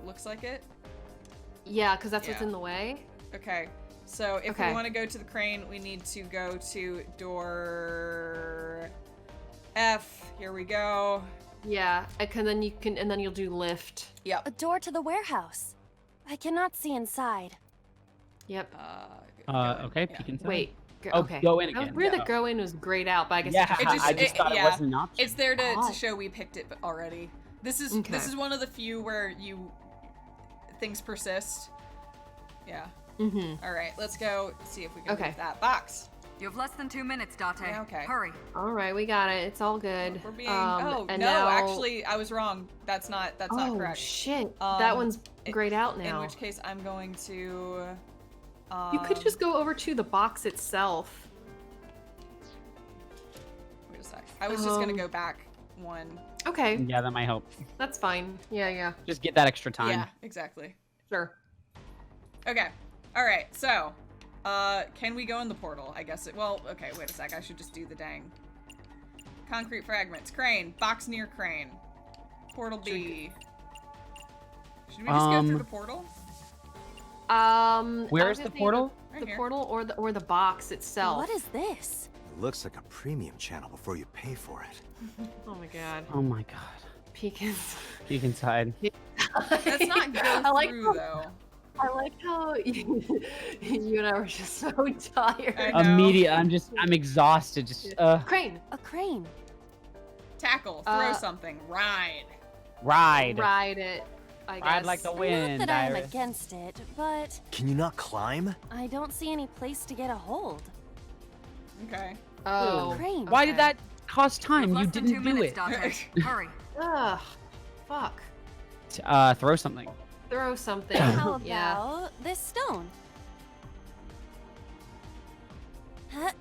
[SPEAKER 1] Looks like it.
[SPEAKER 2] Yeah, because that's what's in the way.
[SPEAKER 1] Okay. So if we want to go to the crane, we need to go to door F. Here we go.
[SPEAKER 2] Yeah, and then you'll do lift.
[SPEAKER 1] Yep.
[SPEAKER 9] A door to the warehouse. I cannot see inside.
[SPEAKER 2] Yep.
[SPEAKER 3] Okay, peek inside.
[SPEAKER 2] Wait.
[SPEAKER 3] Okay. Go in again.
[SPEAKER 2] I was weird that go in was grayed out, but I guess
[SPEAKER 3] I just thought it wasn't an option.
[SPEAKER 1] It's there to show we picked it already. This is one of the few where things persist. Yeah.
[SPEAKER 2] Mm-hmm.
[SPEAKER 1] All right, let's go see if we can move that box.
[SPEAKER 15] You have less than 2 minutes, Date.
[SPEAKER 1] Yeah, okay.
[SPEAKER 15] Hurry.
[SPEAKER 2] All right, we got it. It's all good.
[SPEAKER 1] We're being.
[SPEAKER 2] Now...
[SPEAKER 1] actually, I was wrong. That's not correct.
[SPEAKER 2] Oh shit! That one's grayed out now.
[SPEAKER 1] In which case, I'm going to.
[SPEAKER 2] You could just go over to the box itself.
[SPEAKER 1] Wait a sec. I was just gonna go back one.
[SPEAKER 2] Okay.
[SPEAKER 3] Yeah, that might help.
[SPEAKER 2] That's fine. Yeah.
[SPEAKER 3] Just get that extra time.
[SPEAKER 1] Yeah, exactly.
[SPEAKER 2] Sure.
[SPEAKER 1] Okay. All right. So, can we go in the portal? I guess well, okay, wait a sec. I should just do the dang. Concrete fragments. Crane. Box near crane. Portal B. Should we just go through the portal?
[SPEAKER 3] Where is the portal?
[SPEAKER 2] The portal or the box itself.
[SPEAKER 9] What is this?
[SPEAKER 4] It looks like a premium channel before you pay for it.
[SPEAKER 2] Oh my god.
[SPEAKER 3] Oh my god.
[SPEAKER 2] Peek
[SPEAKER 3] inside.
[SPEAKER 1] That's not go through though.
[SPEAKER 2] I like how you and I were just so tired.
[SPEAKER 3] I'm exhausted. Just
[SPEAKER 2] crane.
[SPEAKER 9] A crane.
[SPEAKER 1] Tackle. Throw something. Ride.
[SPEAKER 2] Ride it. I guess.
[SPEAKER 3] Ride like the wind.
[SPEAKER 9] Not that I'm against it, but
[SPEAKER 4] can you not climb?
[SPEAKER 9] I don't see any place to get a hold.
[SPEAKER 1] Okay.
[SPEAKER 2] Oh.
[SPEAKER 9] Crane.
[SPEAKER 3] Why did that cost time? You didn't do
[SPEAKER 15] minutes,
[SPEAKER 3] it.
[SPEAKER 15] Hurry.
[SPEAKER 2] Ugh. Fuck.
[SPEAKER 3] Throw something.
[SPEAKER 2] Throw something.
[SPEAKER 9] How about this stone? I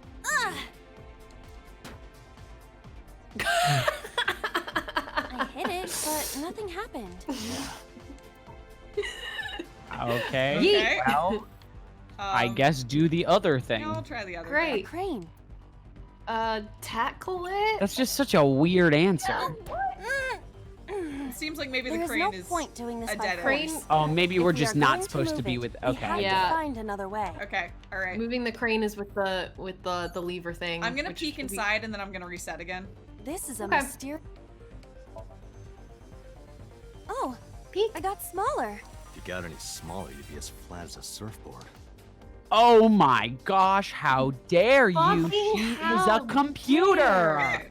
[SPEAKER 9] hit it, but nothing happened.
[SPEAKER 3] Okay. Well, I guess do the other thing.
[SPEAKER 1] Yeah, I'll try the other
[SPEAKER 2] Great.
[SPEAKER 9] A crane.
[SPEAKER 2] Tackle it?
[SPEAKER 3] That's just such a weird answer.
[SPEAKER 1] It seems like maybe the
[SPEAKER 9] There's
[SPEAKER 1] crane
[SPEAKER 9] no
[SPEAKER 1] is
[SPEAKER 9] point doing this
[SPEAKER 1] a
[SPEAKER 9] by
[SPEAKER 1] dead
[SPEAKER 9] crane.
[SPEAKER 1] end.
[SPEAKER 3] Oh, maybe
[SPEAKER 9] If
[SPEAKER 3] we're
[SPEAKER 9] we
[SPEAKER 3] just
[SPEAKER 9] are
[SPEAKER 3] not
[SPEAKER 9] going to
[SPEAKER 3] supposed to
[SPEAKER 9] move
[SPEAKER 3] be
[SPEAKER 9] it,
[SPEAKER 3] with.
[SPEAKER 9] we
[SPEAKER 3] Okay.
[SPEAKER 9] have to find another way.
[SPEAKER 1] Okay. All right.
[SPEAKER 2] Moving the crane is with the lever thing.
[SPEAKER 1] I'm gonna peek inside and then I'm gonna reset again.
[SPEAKER 9] This is a mysterious. Oh, peek! I got smaller.
[SPEAKER 4] If you got any smaller, you'd be as flat as a surfboard.
[SPEAKER 3] Oh my gosh! How dare you?
[SPEAKER 2] Fucking
[SPEAKER 3] She is
[SPEAKER 2] how
[SPEAKER 3] a computer.
[SPEAKER 2] dare.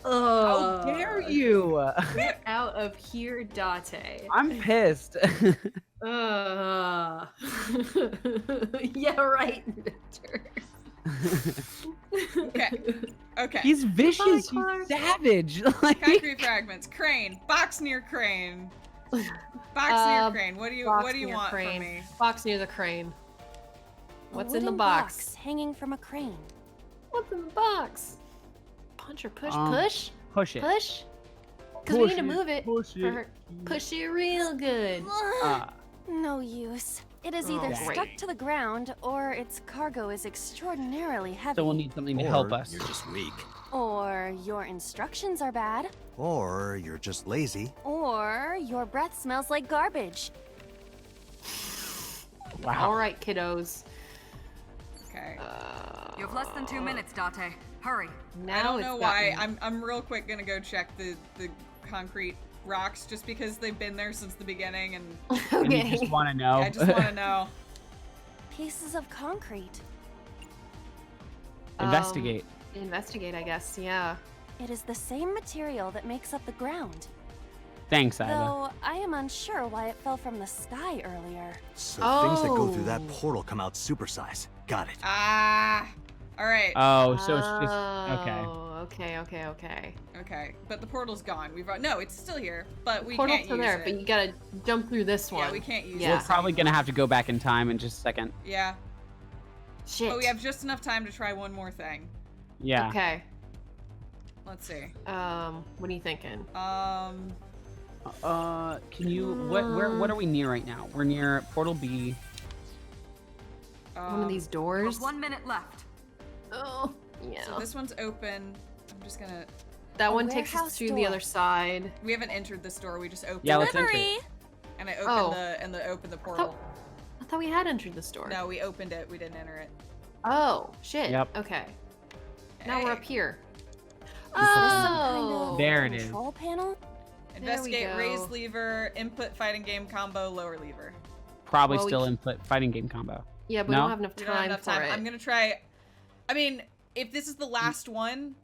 [SPEAKER 3] How dare you?
[SPEAKER 2] Get out of here, Date.
[SPEAKER 3] I'm pissed.
[SPEAKER 2] Yeah, right, Victor.
[SPEAKER 1] Okay.
[SPEAKER 3] He's vicious. He's savage. Like...
[SPEAKER 1] Concrete fragments. Crane. Box near crane. Box near crane. What do you want from me?
[SPEAKER 2] Box near the crane. What's in the
[SPEAKER 9] wooden
[SPEAKER 2] box?
[SPEAKER 9] Hanging from a crane.
[SPEAKER 2] What's in the box? Punch or push?
[SPEAKER 3] Push it.
[SPEAKER 2] Push? Because we need to move it. Push it real good.
[SPEAKER 9] No use. It is either
[SPEAKER 2] great.
[SPEAKER 9] stuck to the ground or its cargo is extraordinarily heavy.
[SPEAKER 3] So we'll need something to help us.
[SPEAKER 4] You're just weak.
[SPEAKER 9] Or your instructions are bad.
[SPEAKER 4] Or you're just lazy.
[SPEAKER 9] Or your breath smells like garbage.
[SPEAKER 3] Wow.
[SPEAKER 2] All right, kiddos.
[SPEAKER 1] Okay.
[SPEAKER 15] You have less than 2 minutes, Date. Hurry.
[SPEAKER 2] Now
[SPEAKER 1] I don't know why. I'm real quick gonna go check the concrete rocks just because they've been there since the beginning and
[SPEAKER 3] And you just want to know.
[SPEAKER 1] I just want to know.
[SPEAKER 9] Pieces of concrete.
[SPEAKER 3] Investigate.
[SPEAKER 2] Investigate, I guess. Yeah.
[SPEAKER 9] It is the same material that makes up the ground.
[SPEAKER 3] Thanks, Ida.
[SPEAKER 9] Though I am unsure why it fell from the sky earlier.
[SPEAKER 4] So things that go through that portal come out supersize. Got it.
[SPEAKER 1] Ah. All right.
[SPEAKER 3] Oh, so it's just okay.
[SPEAKER 1] Okay, but the portal's gone. No, it's still here, but we
[SPEAKER 2] Portal's
[SPEAKER 1] can't
[SPEAKER 2] still
[SPEAKER 1] use
[SPEAKER 2] there,
[SPEAKER 1] it.
[SPEAKER 2] but you gotta jump through this one.
[SPEAKER 1] Yeah, we can't use it.
[SPEAKER 3] We're probably gonna have to go back in time in just a second.
[SPEAKER 1] Yeah.
[SPEAKER 2] Shit.
[SPEAKER 1] But we have just enough time to try one more thing.
[SPEAKER 3] Yeah.
[SPEAKER 2] Okay.
[SPEAKER 1] Let's see.
[SPEAKER 2] What are you thinking?
[SPEAKER 3] Can you what are we near right now? We're near Portal B.
[SPEAKER 2] One of these doors.
[SPEAKER 15] 1 minute left.
[SPEAKER 2] Oh, yeah.
[SPEAKER 1] So this one's open. I'm just gonna.
[SPEAKER 2] That one takes us through the other side.
[SPEAKER 1] We haven't entered this door. We just opened.
[SPEAKER 3] Yeah, let's enter it.
[SPEAKER 1] And I opened opened the portal.
[SPEAKER 2] I thought we had entered this door.
[SPEAKER 1] No, we opened it. We didn't enter it.
[SPEAKER 2] Oh, shit.
[SPEAKER 3] Yep.
[SPEAKER 2] Okay. Now we're up here.
[SPEAKER 9] Oh,
[SPEAKER 3] there it is.
[SPEAKER 9] Control panel.
[SPEAKER 1] Investigate, raise lever, input fighting game combo, lower lever.
[SPEAKER 3] Probably still input fighting game combo.
[SPEAKER 2] Yeah, but we don't have enough time for it.
[SPEAKER 1] I'm gonna try. I mean, if this is the last one,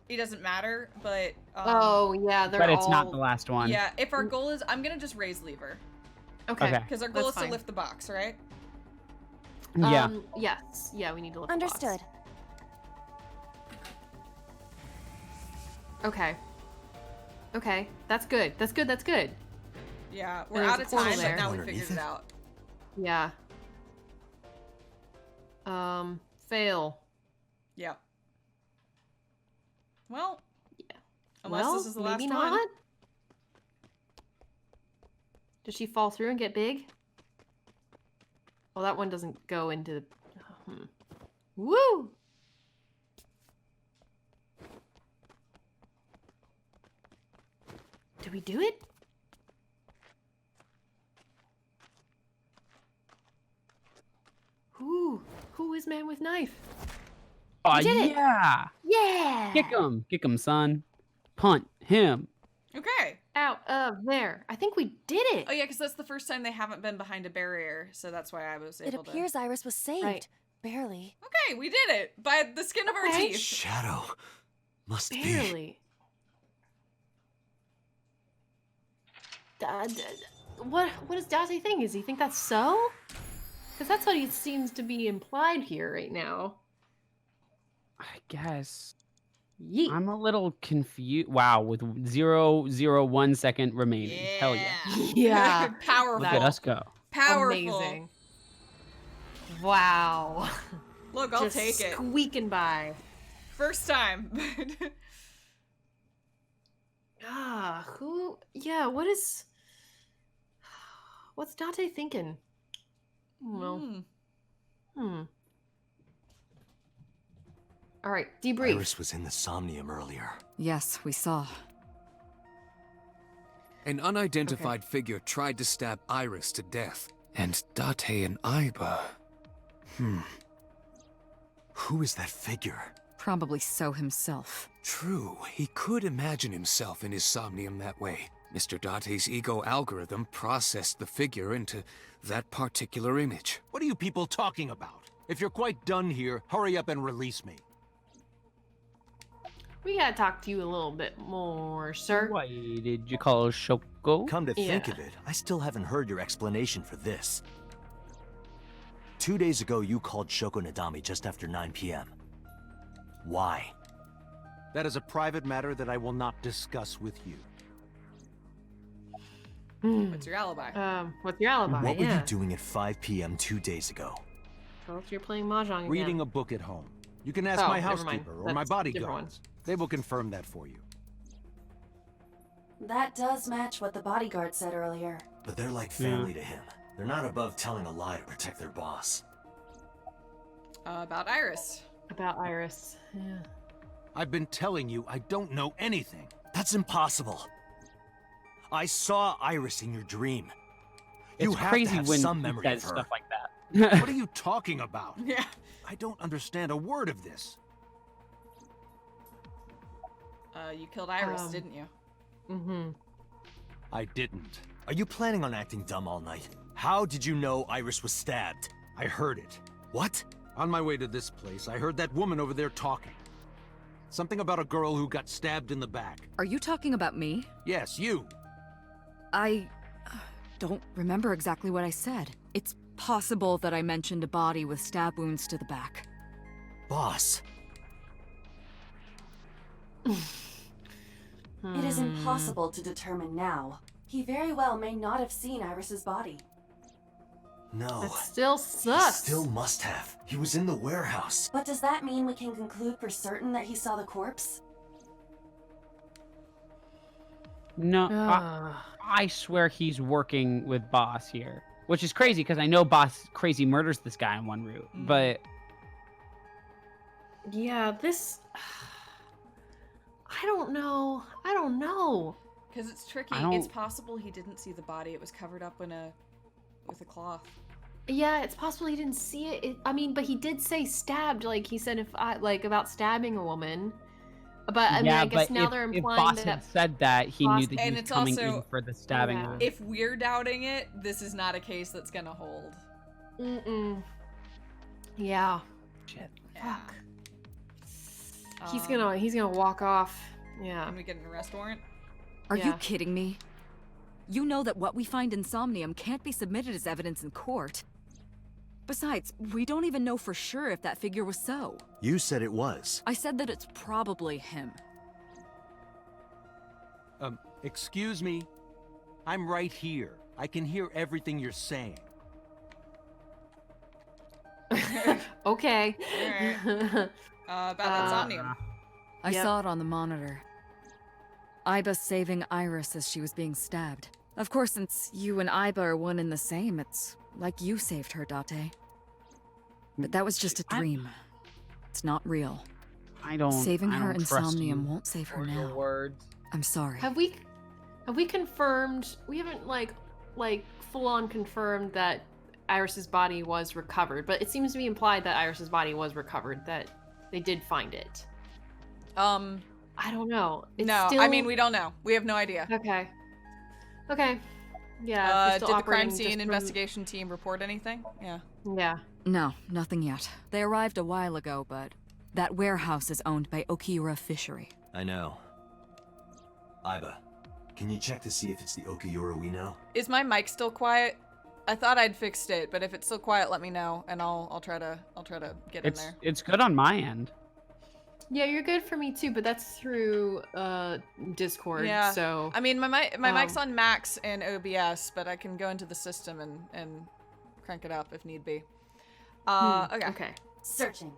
[SPEAKER 1] it doesn't matter. But
[SPEAKER 2] oh yeah,
[SPEAKER 3] but it's not the last one.
[SPEAKER 1] Yeah, if our goal is, I'm gonna just raise lever.
[SPEAKER 2] Okay.
[SPEAKER 1] Because our goal is to lift the box, right?
[SPEAKER 3] Yeah.
[SPEAKER 2] Yes. Yeah, we need to lift
[SPEAKER 9] Understood.
[SPEAKER 2] the box. Okay. Okay. That's good. That's good. That's good.
[SPEAKER 1] Yeah, we're out of time, but now we figured it out.
[SPEAKER 2] Yeah. Fail.
[SPEAKER 1] Yeah. Well.
[SPEAKER 2] Yeah.
[SPEAKER 1] Unless this is the last
[SPEAKER 2] maybe
[SPEAKER 1] one.
[SPEAKER 2] not. Does she fall through and get big? Well, that one doesn't go into the... Woo! Did we do it? Who is man with knife?
[SPEAKER 3] Oh,
[SPEAKER 2] We did it.
[SPEAKER 3] yeah.
[SPEAKER 2] Yeah!
[SPEAKER 3] Kick him, son. Punt him.
[SPEAKER 1] Okay.
[SPEAKER 2] Out of there. I think we did it.
[SPEAKER 1] Oh yeah, because that's the first time they haven't been behind a barrier, so that's why I was
[SPEAKER 9] It
[SPEAKER 1] able to.
[SPEAKER 9] appears Iris was saved.
[SPEAKER 2] Right.
[SPEAKER 9] Barely.
[SPEAKER 1] Okay, we did it by the skin of our teeth.
[SPEAKER 4] Shadow. Must be.
[SPEAKER 2] Barely. What does Dazzy think? Does he think that's so? Because that's what he seems to be implied here right now.
[SPEAKER 3] I guess.
[SPEAKER 2] Yeet.
[SPEAKER 3] I'm a little confused. Wow, with 0.001 second remaining. Hell yeah.
[SPEAKER 2] Yeah.
[SPEAKER 1] Powerful.
[SPEAKER 3] Look at us go.
[SPEAKER 1] Powerful.
[SPEAKER 2] Amazing. Wow.
[SPEAKER 1] Look, I'll
[SPEAKER 2] Just
[SPEAKER 1] take it.
[SPEAKER 2] Squeaking by.
[SPEAKER 1] First time.
[SPEAKER 2] Who? Yeah, what's Date thinking? Well. All right, debrief.
[SPEAKER 4] Iris was in the Somnium earlier.
[SPEAKER 7] Yes, we saw.
[SPEAKER 8] An unidentified figure tried to stab Iris to death. And Date and Iba...
[SPEAKER 4] Who is that figure?
[SPEAKER 7] Probably So himself.
[SPEAKER 8] True, he could imagine himself in his Somnium that way. Mr. Date's ego algorithm processed the figure into that particular image.
[SPEAKER 13] What are you people talking about? If you're quite done here, hurry up and release me.
[SPEAKER 2] We gotta talk to you a little bit more, sir.
[SPEAKER 3] Why did you call Shoko?
[SPEAKER 4] Come to think of it, I still haven't heard your explanation for this. 2 days ago, you called Shoko Nadami just after 9 p.m. Why?
[SPEAKER 13] That is a private matter that I will not discuss with you.
[SPEAKER 1] What's your alibi?
[SPEAKER 2] What's your alibi?
[SPEAKER 4] What were you doing at 5 p.m. 2 days ago?
[SPEAKER 2] Well, if you're playing Mahjong again.
[SPEAKER 13] Reading a book at home. You can ask my housekeeper or my bodyguards. They will confirm that for you.
[SPEAKER 5] That does match what the bodyguard said earlier.
[SPEAKER 4] But they're like family to him. They're not above telling a lie to protect their boss.
[SPEAKER 1] About Iris.
[SPEAKER 2] About Iris, yeah.
[SPEAKER 13] I've been telling you I don't know anything.
[SPEAKER 4] That's impossible. I saw Iris in your dream.
[SPEAKER 3] It's
[SPEAKER 4] you have
[SPEAKER 3] crazy
[SPEAKER 4] to have
[SPEAKER 3] when
[SPEAKER 4] some
[SPEAKER 3] he
[SPEAKER 4] memory
[SPEAKER 3] says
[SPEAKER 4] of her.
[SPEAKER 3] stuff like that.
[SPEAKER 13] What are you talking about?
[SPEAKER 1] Yeah.
[SPEAKER 13] I don't understand a word of this.
[SPEAKER 1] You killed Iris, didn't you?
[SPEAKER 2] Mm-hmm.
[SPEAKER 13] I didn't.
[SPEAKER 4] Are you planning on acting dumb all night? How did you know Iris was stabbed?
[SPEAKER 13] I heard it.
[SPEAKER 4] What?
[SPEAKER 13] On my way to this place, I heard that woman over there talking. Something about a girl who got stabbed in the back.
[SPEAKER 7] Are you talking about me?
[SPEAKER 13] Yes, you.
[SPEAKER 7] I don't remember exactly what I said. It's possible that I mentioned a body with stab wounds to the back.
[SPEAKER 4] Boss.
[SPEAKER 5] It is impossible to determine now. He very well may not have seen Iris's body.
[SPEAKER 4] No.
[SPEAKER 2] That still sucks.
[SPEAKER 4] He still must have. He was in the warehouse.
[SPEAKER 5] But does that mean we can conclude for certain that he saw the corpse?
[SPEAKER 3] No, I swear he's working with Boss here, which is crazy because I know Boss crazy murders this guy on one route, but
[SPEAKER 2] yeah, this. I don't know. I don't know.
[SPEAKER 1] Because it's tricky. It's possible he didn't see the body. It was covered up with a cloth.
[SPEAKER 2] Yeah, it's possible he didn't see it. I mean, but he did say stabbed. Like he said, about stabbing a woman. But I mean, I guess now they're implying
[SPEAKER 3] if Boss had said that, he knew that he was coming in for the stabbing.
[SPEAKER 2] Yeah.
[SPEAKER 1] If we're doubting it, this is not a case that's gonna hold.
[SPEAKER 2] Yeah.
[SPEAKER 3] Shit.
[SPEAKER 2] Fuck. He's gonna walk off. Yeah.
[SPEAKER 1] Can we get an arrest warrant?
[SPEAKER 7] Are you kidding me? You know that what we find in Somnium can't be submitted as evidence in court. Besides, we don't even know for sure if that figure was so.
[SPEAKER 4] You said it was.
[SPEAKER 7] I said that it's probably him.
[SPEAKER 13] Excuse me? I'm right here. I can hear everything you're saying.
[SPEAKER 2] Okay.
[SPEAKER 1] Alright. About that Somnium.
[SPEAKER 7] I saw it on the monitor. Iba saving Iris as she was being stabbed. Of course, since you and Iba are one and the same, it's like you saved her, Date. But that was just a dream. It's not real. Saving her in Somnium won't save her now.
[SPEAKER 3] Words.
[SPEAKER 7] I'm sorry.
[SPEAKER 2] Have we confirmed? We haven't like full on confirmed that Iris's body was recovered, but it seems to be implied that Iris's body was recovered. That they did find it. I don't know.
[SPEAKER 1] I mean, we don't know. We have no idea.
[SPEAKER 2] Okay. Yeah.
[SPEAKER 1] Did the crime scene investigation team report anything? Yeah.
[SPEAKER 2] Yeah.
[SPEAKER 7] No, nothing yet. They arrived a while ago, but that warehouse is owned by Okiura Fishery.
[SPEAKER 4] I know. Iba, can you check to see if it's the Okiura we know?
[SPEAKER 1] Is my mic still quiet? I thought I'd fixed it, but if it's still quiet, let me know, and I'll try to get in there.
[SPEAKER 3] It's good on my end.
[SPEAKER 2] Yeah, you're good for me too, but that's through Discord.
[SPEAKER 1] Yeah.
[SPEAKER 2] So
[SPEAKER 1] I mean, my mic's on max in OBS, but I can go into the system and crank it up if need be. Okay.
[SPEAKER 5] Searching.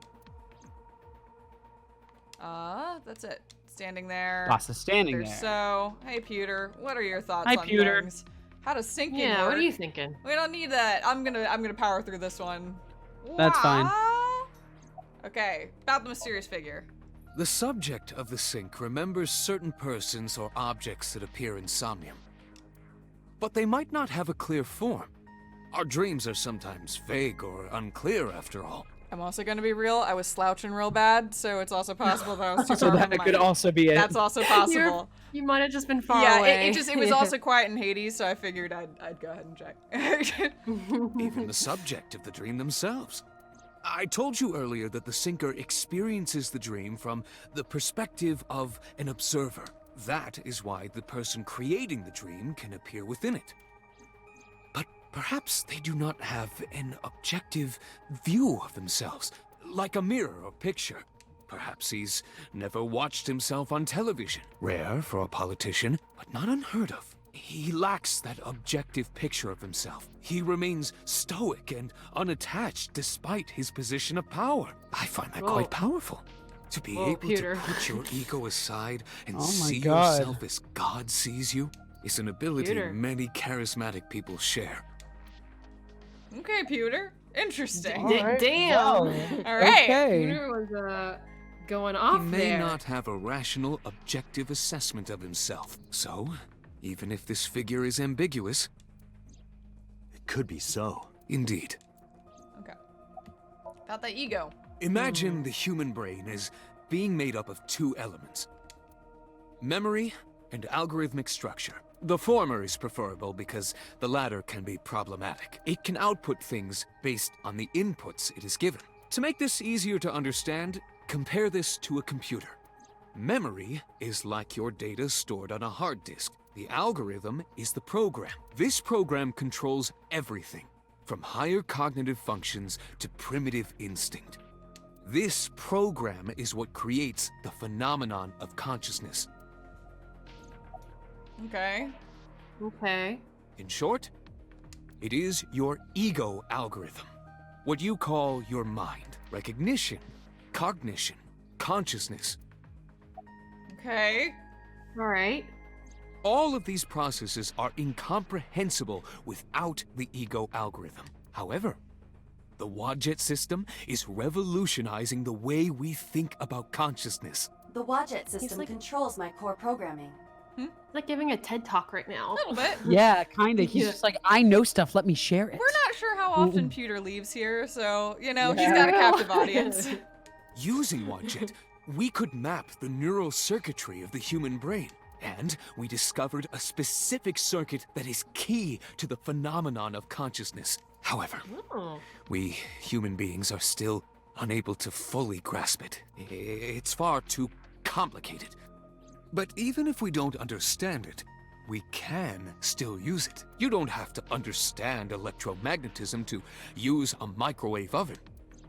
[SPEAKER 1] That's it. Standing there.
[SPEAKER 3] Boss is standing there.
[SPEAKER 1] So, hey Pewter, what are your thoughts
[SPEAKER 3] Hi,
[SPEAKER 1] on
[SPEAKER 3] Pewter.
[SPEAKER 1] things? How does syncing work?
[SPEAKER 2] Yeah, what are you thinking?
[SPEAKER 1] We don't need that. I'm gonna power through this one.
[SPEAKER 3] That's fine.
[SPEAKER 1] Okay, about the mysterious figure.
[SPEAKER 8] The subject of the sync remembers certain persons or objects that appear in Somnium. But they might not have a clear form. Our dreams are sometimes vague or unclear, after all.
[SPEAKER 1] I'm also gonna be real. I was slouching real bad, so it's also possible that I was too
[SPEAKER 3] So
[SPEAKER 1] far
[SPEAKER 3] that
[SPEAKER 1] from the
[SPEAKER 3] could
[SPEAKER 1] mic.
[SPEAKER 3] also be it.
[SPEAKER 1] That's also possible.
[SPEAKER 2] You might have just been far
[SPEAKER 1] Yeah,
[SPEAKER 2] away.
[SPEAKER 1] it was also quiet in Hades, so I figured I'd go ahead and check.
[SPEAKER 8] Even the subject of the dream themselves. I told you earlier that the syncer experiences the dream from the perspective of an observer. That is why the person creating the dream can appear within it. But perhaps they do not have an objective view of themselves, like a mirror or picture. Perhaps he's never watched himself on television. Rare for a politician, but not unheard of. He lacks that objective picture of himself. He remains stoic and unattached despite his position of power. I find that quite powerful. To be able
[SPEAKER 2] Pewter.
[SPEAKER 8] to put your ego aside and
[SPEAKER 3] Oh my
[SPEAKER 8] see
[SPEAKER 3] God.
[SPEAKER 8] yourself as God sees you is an ability
[SPEAKER 2] Pewter.
[SPEAKER 8] many charismatic people share.
[SPEAKER 1] Okay, Pewter. Interesting.
[SPEAKER 3] Alright,
[SPEAKER 2] Damn.
[SPEAKER 3] wow.
[SPEAKER 1] All right.
[SPEAKER 3] Okay.
[SPEAKER 2] Peter was going off
[SPEAKER 8] He may
[SPEAKER 2] there.
[SPEAKER 8] not have a rational, objective assessment of himself. So, even if this figure is ambiguous,
[SPEAKER 4] It could be so.
[SPEAKER 8] indeed.
[SPEAKER 1] Okay. About that ego.
[SPEAKER 8] Imagine the human brain as being made up of two elements: memory and algorithmic structure. The former is preferable because the latter can be problematic. It can output things based on the inputs it is given. To make this easier to understand, compare this to a computer. Memory is like your data stored on a hard disk. The algorithm is the program. This program controls everything, from higher cognitive functions to primitive instinct. This program is what creates the phenomenon of consciousness.
[SPEAKER 1] Okay.
[SPEAKER 2] Okay.
[SPEAKER 8] In short, it is your ego algorithm. What you call your mind, recognition, cognition, consciousness.
[SPEAKER 1] Okay.
[SPEAKER 2] All right.
[SPEAKER 8] All of these processes are incomprehensible without the ego algorithm. However, the Wadjet system is revolutionizing the way we think about consciousness.
[SPEAKER 5] The Wadjet system controls my core programming.
[SPEAKER 2] It's like giving a TED Talk right now.
[SPEAKER 1] A little bit.
[SPEAKER 3] Yeah, kind of. He's just like, I know stuff. Let me share it.
[SPEAKER 1] We're not sure how often Pewter leaves here, so, you know, he's got a captive audience.
[SPEAKER 8] Using Wadjet, we could map the neural circuitry of the human brain. And we discovered a specific circuit that is key to the phenomenon of consciousness. However, we human beings are still unable to fully grasp it. It's far too complicated. But even if we don't understand it, we can still use it. You don't have to understand electromagnetism to use a microwave oven.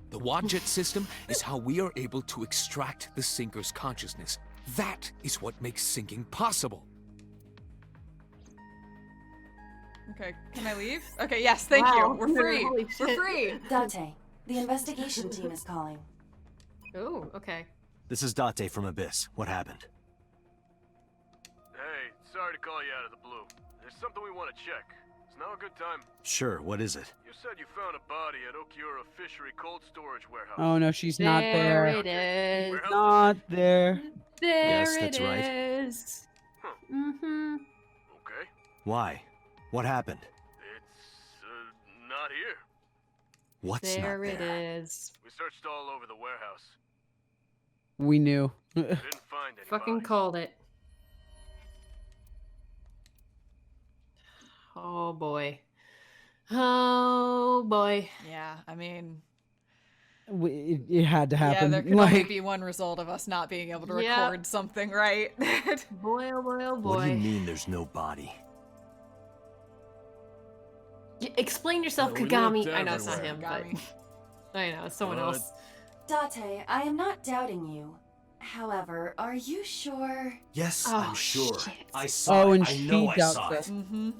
[SPEAKER 8] The Wadjet system is how we are able to extract the sinker's consciousness. That is what makes syncing possible.
[SPEAKER 1] Okay, can I leave? Okay, yes, thank you. We're free.
[SPEAKER 2] Holy
[SPEAKER 1] We're
[SPEAKER 2] shit.
[SPEAKER 1] free.
[SPEAKER 5] Dante, the investigation team is calling.
[SPEAKER 2] Oh, okay.
[SPEAKER 4] This is Date from Abyss. What happened?
[SPEAKER 12] Hey, sorry to call you out of the blue. There's something we want to check. Is now a good time?
[SPEAKER 4] Sure, what is it?
[SPEAKER 12] You said you found a body at Okiura Fishery Cold Storage Warehouse.
[SPEAKER 3] Oh no, she's not
[SPEAKER 2] There
[SPEAKER 3] there.
[SPEAKER 2] it is.
[SPEAKER 12] Warehouse
[SPEAKER 3] Not there.
[SPEAKER 2] There
[SPEAKER 4] Yes, that's
[SPEAKER 2] it
[SPEAKER 4] right.
[SPEAKER 2] is. Mm-hmm.
[SPEAKER 12] Okay.
[SPEAKER 4] Why? What happened?
[SPEAKER 12] It's, not here.
[SPEAKER 4] What's
[SPEAKER 2] There
[SPEAKER 4] not
[SPEAKER 2] it
[SPEAKER 4] there?
[SPEAKER 2] is.
[SPEAKER 12] We searched all over the warehouse.
[SPEAKER 3] We knew.
[SPEAKER 12] Didn't find any
[SPEAKER 2] Fucking
[SPEAKER 12] bodies.
[SPEAKER 2] called it. Oh boy. Oh boy.
[SPEAKER 1] Yeah, I mean,
[SPEAKER 3] It had to happen.
[SPEAKER 1] yeah, there can only be one result of us not being able to
[SPEAKER 2] Yep.
[SPEAKER 1] record something, right?
[SPEAKER 2] Boy, oh boy, oh boy.
[SPEAKER 4] What do you mean there's no body?
[SPEAKER 2] Explain yourself,
[SPEAKER 12] Yeah, we
[SPEAKER 2] Kagami.
[SPEAKER 12] looked
[SPEAKER 2] I know it's not
[SPEAKER 12] everywhere.
[SPEAKER 2] him, but I know it's someone
[SPEAKER 12] What?
[SPEAKER 2] else.
[SPEAKER 5] Date, I am not doubting you. However, are you sure?
[SPEAKER 4] Yes,
[SPEAKER 2] Oh,
[SPEAKER 4] I'm sure.
[SPEAKER 2] shit.
[SPEAKER 4] I saw
[SPEAKER 3] Oh,
[SPEAKER 4] it.
[SPEAKER 3] and
[SPEAKER 4] I
[SPEAKER 3] she
[SPEAKER 4] know I
[SPEAKER 3] doubts
[SPEAKER 4] saw
[SPEAKER 3] it.
[SPEAKER 4] it.
[SPEAKER 1] Mm-hmm.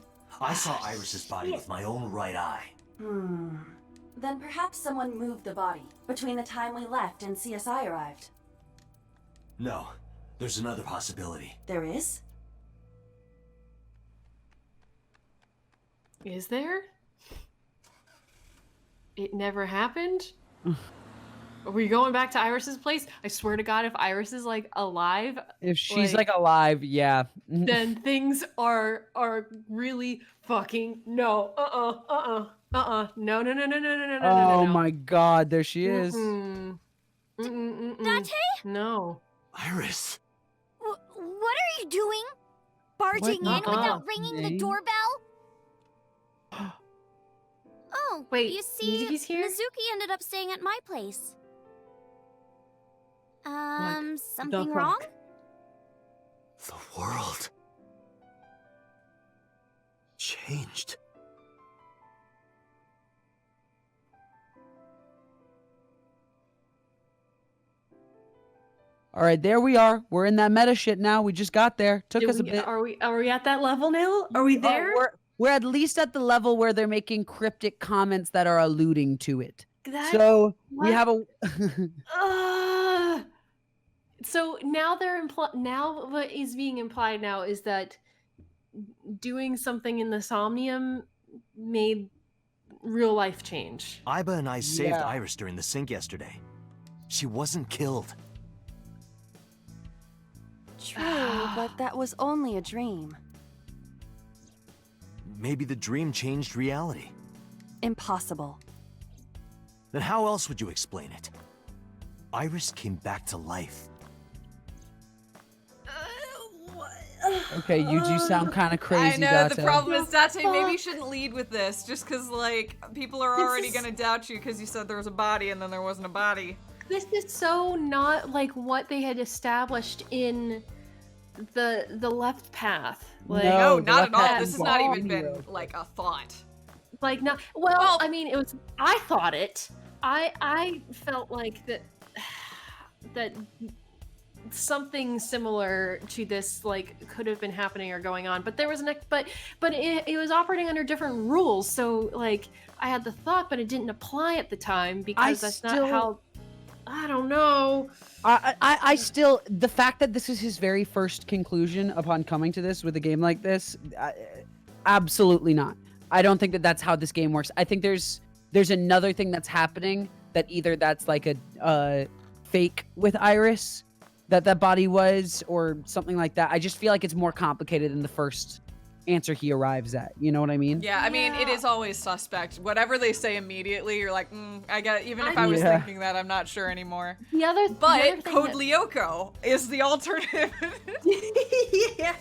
[SPEAKER 4] I saw Iris's body with my own right eye.
[SPEAKER 5] Then perhaps someone moved the body between the time we left and CSI arrived.
[SPEAKER 4] No, there's another possibility.
[SPEAKER 5] There is?
[SPEAKER 2] Is there? It never happened? Are we going back to Iris's place? I swear to God, if Iris is like alive,
[SPEAKER 3] If she's like alive, yeah.
[SPEAKER 2] then things are really fucking no. No.
[SPEAKER 3] Oh my God, there she is.
[SPEAKER 14] Date?
[SPEAKER 2] No.
[SPEAKER 4] Iris.
[SPEAKER 14] What are you doing? Barging in without ringing the
[SPEAKER 3] Name?
[SPEAKER 14] doorbell? Oh,
[SPEAKER 2] Wait,
[SPEAKER 14] you see,
[SPEAKER 2] Mizuki's here?
[SPEAKER 14] Mizuki ended up staying at my place. Something
[SPEAKER 2] fuck?
[SPEAKER 14] wrong?
[SPEAKER 4] The world changed.
[SPEAKER 3] All right, there we are. We're in that meta shit now. We just got there. Took us a bit.
[SPEAKER 2] Are we at that level now? Are we there?
[SPEAKER 3] We're at least at the level where they're making cryptic comments that are alluding to it.
[SPEAKER 2] That-
[SPEAKER 3] So we
[SPEAKER 2] what?
[SPEAKER 3] have a.
[SPEAKER 2] So now now what is being implied now is that doing something in the Somnium made real life change.
[SPEAKER 4] Iba and I saved
[SPEAKER 3] Yeah.
[SPEAKER 4] Iris during the sink yesterday. She wasn't killed.
[SPEAKER 9] True, but that was only a dream.
[SPEAKER 4] Maybe the dream changed reality.
[SPEAKER 9] Impossible.
[SPEAKER 4] Then how else would you explain it? Iris came back to life.
[SPEAKER 3] Okay, you do sound kind of crazy.
[SPEAKER 1] I know, the
[SPEAKER 3] Date.
[SPEAKER 1] problem is, Date, maybe you shouldn't lead with this, just because, like, people are already gonna doubt you because you said there was a body and then there wasn't a body.
[SPEAKER 2] This is so not like what they had established in the left path. Like,
[SPEAKER 1] No,
[SPEAKER 3] the
[SPEAKER 1] not
[SPEAKER 3] left
[SPEAKER 1] at all.
[SPEAKER 3] path
[SPEAKER 1] This
[SPEAKER 3] is
[SPEAKER 1] has not
[SPEAKER 3] all
[SPEAKER 1] even been
[SPEAKER 3] heroes.
[SPEAKER 1] like a thought.
[SPEAKER 2] like not well, I mean, it was. I thought it. I felt like that something similar to this like could have been happening or going on, but there was but it was operating under different rules. So like I had the thought, but it didn't apply at the time because that's not how. I don't know.
[SPEAKER 3] I still, the fact that this is his very first conclusion upon coming to this with a game like this, absolutely not. I don't think that that's how this game works. I think there's another thing that's happening that either that's like a fake with Iris that body was or something like that. I just feel like it's more complicated than the first answer he arrives at. You know what I mean?
[SPEAKER 1] Yeah, I mean, it is always suspect. Whatever they say immediately, you're like, I get it. Even if I was thinking that, I'm not sure anymore. But Code Lyoko is the alternative.
[SPEAKER 2] Yeah.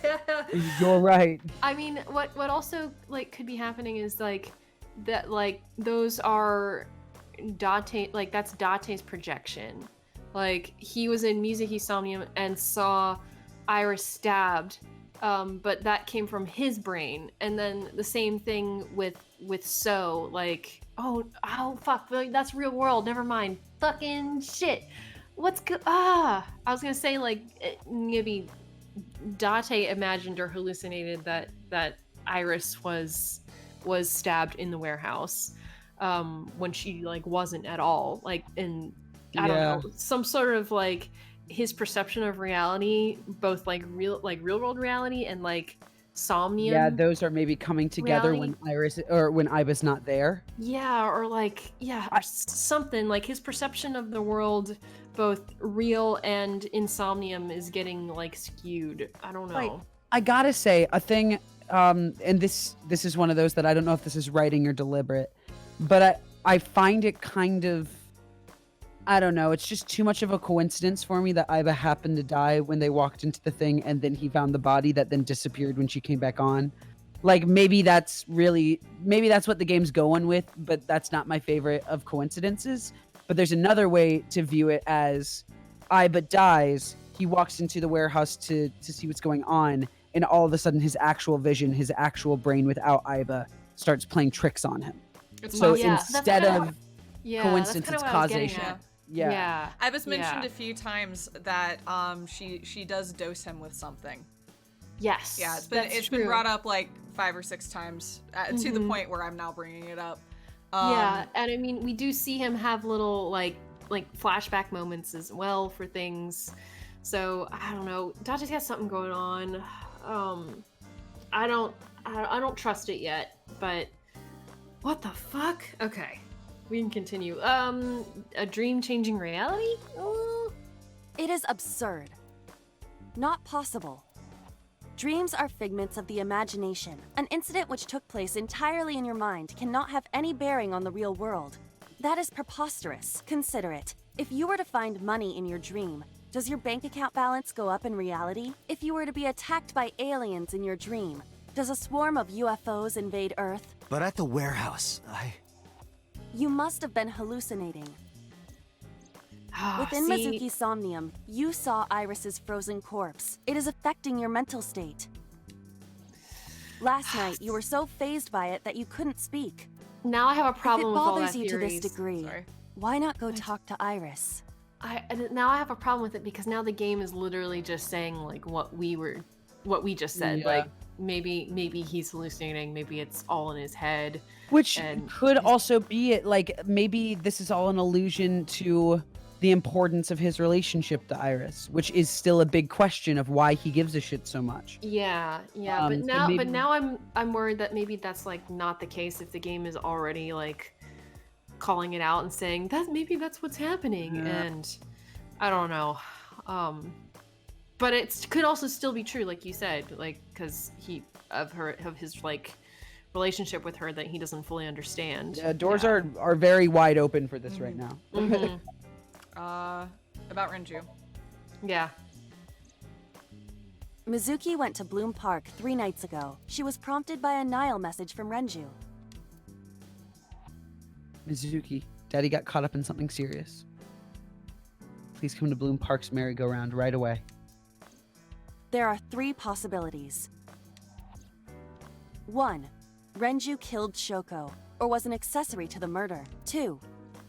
[SPEAKER 3] You're right.
[SPEAKER 2] I mean, what also like could be happening is like that like those are Date, like that's Date's projection. Like he was in Mizuki Somnium and saw Iris stabbed, but that came from his brain. And then the same thing with So, like, oh fuck, that's real world. Never mind. Fucking shit. I was gonna say like maybe Date imagined or hallucinated that Iris was stabbed in the warehouse when she like wasn't at all, like, and I don't know, some sort of like his perception of reality, both like real world reality and like Somnium.
[SPEAKER 3] Yeah, those are maybe coming together
[SPEAKER 2] reality.
[SPEAKER 3] when Iris or when Iba's not there.
[SPEAKER 2] Yeah, or like or something like his perception of the world, both real and in Somnium, is getting like skewed. I don't know.
[SPEAKER 3] I gotta say a thing, and this is one of those that I don't know if this is writing or deliberate, but I find it kind of, I don't know, it's just too much of a coincidence for me that Iba happened to die when they walked into the thing and then he found the body that then disappeared when she came back on. Like, maybe that's what the game's going with, but that's not my favorite of coincidences. But there's another way to view it as Iba dies, he walks into the warehouse to see what's going on, and all of a sudden his actual vision, his actual brain without Iba starts playing tricks on him. Instead of coincidence, it's causation.
[SPEAKER 2] Yeah.
[SPEAKER 1] Iba's mentioned a few times that she does dose him with something.
[SPEAKER 2] Yes.
[SPEAKER 1] Yeah, it's been brought up like 5 or 6 times to the point where I'm now bringing it up.
[SPEAKER 2] Yeah, and I mean, we do see him have little like flashback moments as well for things. So I don't know. Date's got something going on. I don't trust it yet. But what the fuck? Okay, we can continue. A dream changing reality?
[SPEAKER 9] It is absurd. Not possible. Dreams are figments of the imagination. An incident which took place entirely in your mind cannot have any bearing on the real world. That is preposterous. Consider it. If you were to find money in your dream, does your bank account balance go up in reality? If you were to be attacked by aliens in your dream, does a swarm of UFOs invade Earth?
[SPEAKER 4] But at the warehouse,
[SPEAKER 9] You must have been hallucinating. Within Mizuki Somnium, you saw Iris's frozen corpse. It is affecting your mental state. Last night, you were so fazed by it that you couldn't speak.
[SPEAKER 2] Now I have a problem with all that
[SPEAKER 9] If it bothers you to this
[SPEAKER 2] theories.
[SPEAKER 9] degree, why not go talk to Iris?
[SPEAKER 2] Now I have a problem with it because now the game is literally just saying like what we just said.
[SPEAKER 3] Yeah.
[SPEAKER 2] Like maybe he's hallucinating, maybe it's all in his head.
[SPEAKER 3] Which could also be it, like, maybe this is all an allusion to the importance of his relationship to Iris, which is still a big question of why he gives a shit so much.
[SPEAKER 2] Yeah, but now I'm worried that maybe that's like not the case if the game is already like calling it out and saying that maybe that's what's happening, and I don't know. But it could also still be true, like you said, like because of his like relationship with her that he doesn't fully understand.
[SPEAKER 3] Yeah, doors are very wide open for this right now.
[SPEAKER 1] About Renju.
[SPEAKER 2] Yeah.
[SPEAKER 9] Mizuki went to Bloom Park 3 nights ago. She was prompted by a Nile message from Renju.
[SPEAKER 3] Mizuki, Daddy got caught up in something serious. Please come to Bloom Park's merry-go-round right away.
[SPEAKER 9] There are 3 possibilities. 1. Renju killed Shoko, or was an accessory to the murder. 2.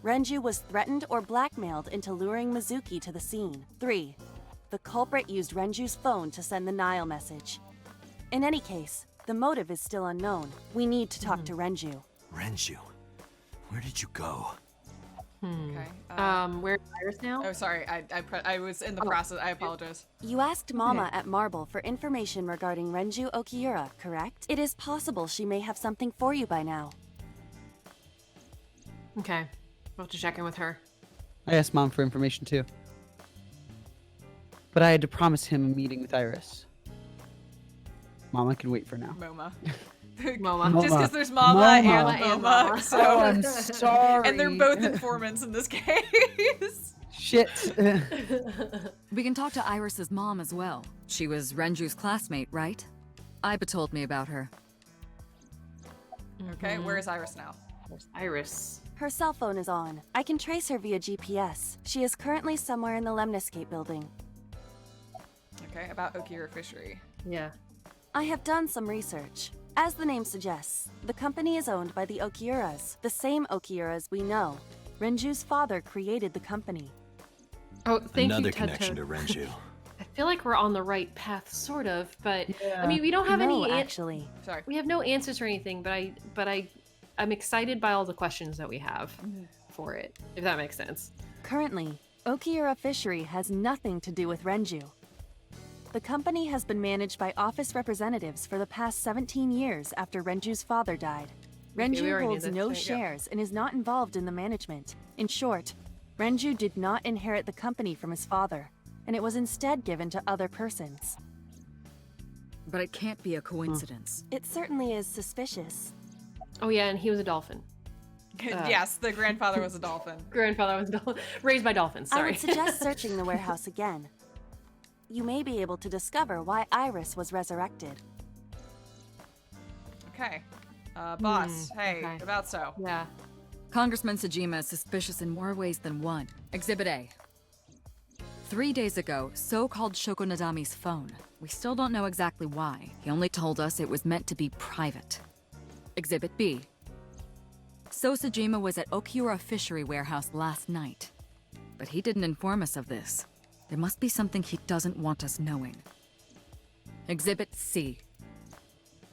[SPEAKER 9] Renju was threatened or blackmailed into luring Mizuki to the scene. 3. The culprit used Renju's phone to send the Nile message. In any case, the motive is still unknown. We need to talk to Renju.
[SPEAKER 4] Renju, where did you go?
[SPEAKER 1] Okay.
[SPEAKER 2] Where's Iris now?
[SPEAKER 1] Oh, sorry. I was in the process. I apologize.
[SPEAKER 9] You asked Mama at Marble for information regarding Renju Okiura, correct? It is possible she may have something for you by now.
[SPEAKER 2] Okay. We'll have to check in with her.
[SPEAKER 3] I asked Mom for information too. But I had to promise him a meeting with Iris. Mom, I can wait for now.
[SPEAKER 1] MoMA.
[SPEAKER 2] Mama.
[SPEAKER 1] Just because there's Mama and MoMA. So
[SPEAKER 3] Oh, I'm sorry.
[SPEAKER 1] And they're both informants in this case.
[SPEAKER 3] Shit.
[SPEAKER 7] We can talk to Iris's mom as well. She was Renju's classmate, right? Iba told me about her.
[SPEAKER 1] Okay, where's Iris now?
[SPEAKER 2] Where's Iris?
[SPEAKER 9] Her cell phone is on. I can trace her via GPS. She is currently somewhere in the Lemniscape building.
[SPEAKER 1] Okay, about Okiura Fishery.
[SPEAKER 2] Yeah.
[SPEAKER 9] I have done some research. As the name suggests, the company is owned by the Okiuras, the same Okiuras we know. Renju's father created the company.
[SPEAKER 2] Oh, thank
[SPEAKER 4] Another
[SPEAKER 2] you,
[SPEAKER 4] connection to Renju.
[SPEAKER 2] I feel like we're on the right path, sort of, but I mean, we don't have
[SPEAKER 9] No,
[SPEAKER 2] any
[SPEAKER 9] actually.
[SPEAKER 1] Sorry.
[SPEAKER 2] We have no answers or anything, but I'm excited by all the questions that we have for it, if that makes sense.
[SPEAKER 9] Currently, Okiura Fishery has nothing to do with Renju. The company has been managed by office representatives for the past 17 years after Renju's father died.
[SPEAKER 2] Okay, we
[SPEAKER 9] Renju
[SPEAKER 2] already knew
[SPEAKER 9] holds
[SPEAKER 2] this.
[SPEAKER 9] no
[SPEAKER 2] There you go.
[SPEAKER 9] shares and is not involved in the management. In short, Renju did not inherit the company from his father, and it was instead given to other persons.
[SPEAKER 7] But it can't be a coincidence.
[SPEAKER 9] It certainly is suspicious.
[SPEAKER 2] Oh yeah, and he was a dolphin.
[SPEAKER 1] Yes, the grandfather was a dolphin.
[SPEAKER 2] Grandfather was a dolphin. Raised by dolphins,
[SPEAKER 9] I
[SPEAKER 2] sorry.
[SPEAKER 9] would suggest searching the warehouse again. You may be able to discover why Iris was resurrected.
[SPEAKER 1] Okay. Boss, hey,
[SPEAKER 2] okay.
[SPEAKER 1] about so.
[SPEAKER 2] Yeah.
[SPEAKER 7] Congressman Sajima is suspicious in more ways than one. Exhibit A. 3 days ago, So called Shoko Nadami's phone. We still don't know exactly why. He only told us it was meant to be private. Exhibit B. So Sajima was at Okiura Fishery Warehouse last night. But he didn't inform us of this. There must be something he doesn't want us knowing. Exhibit C.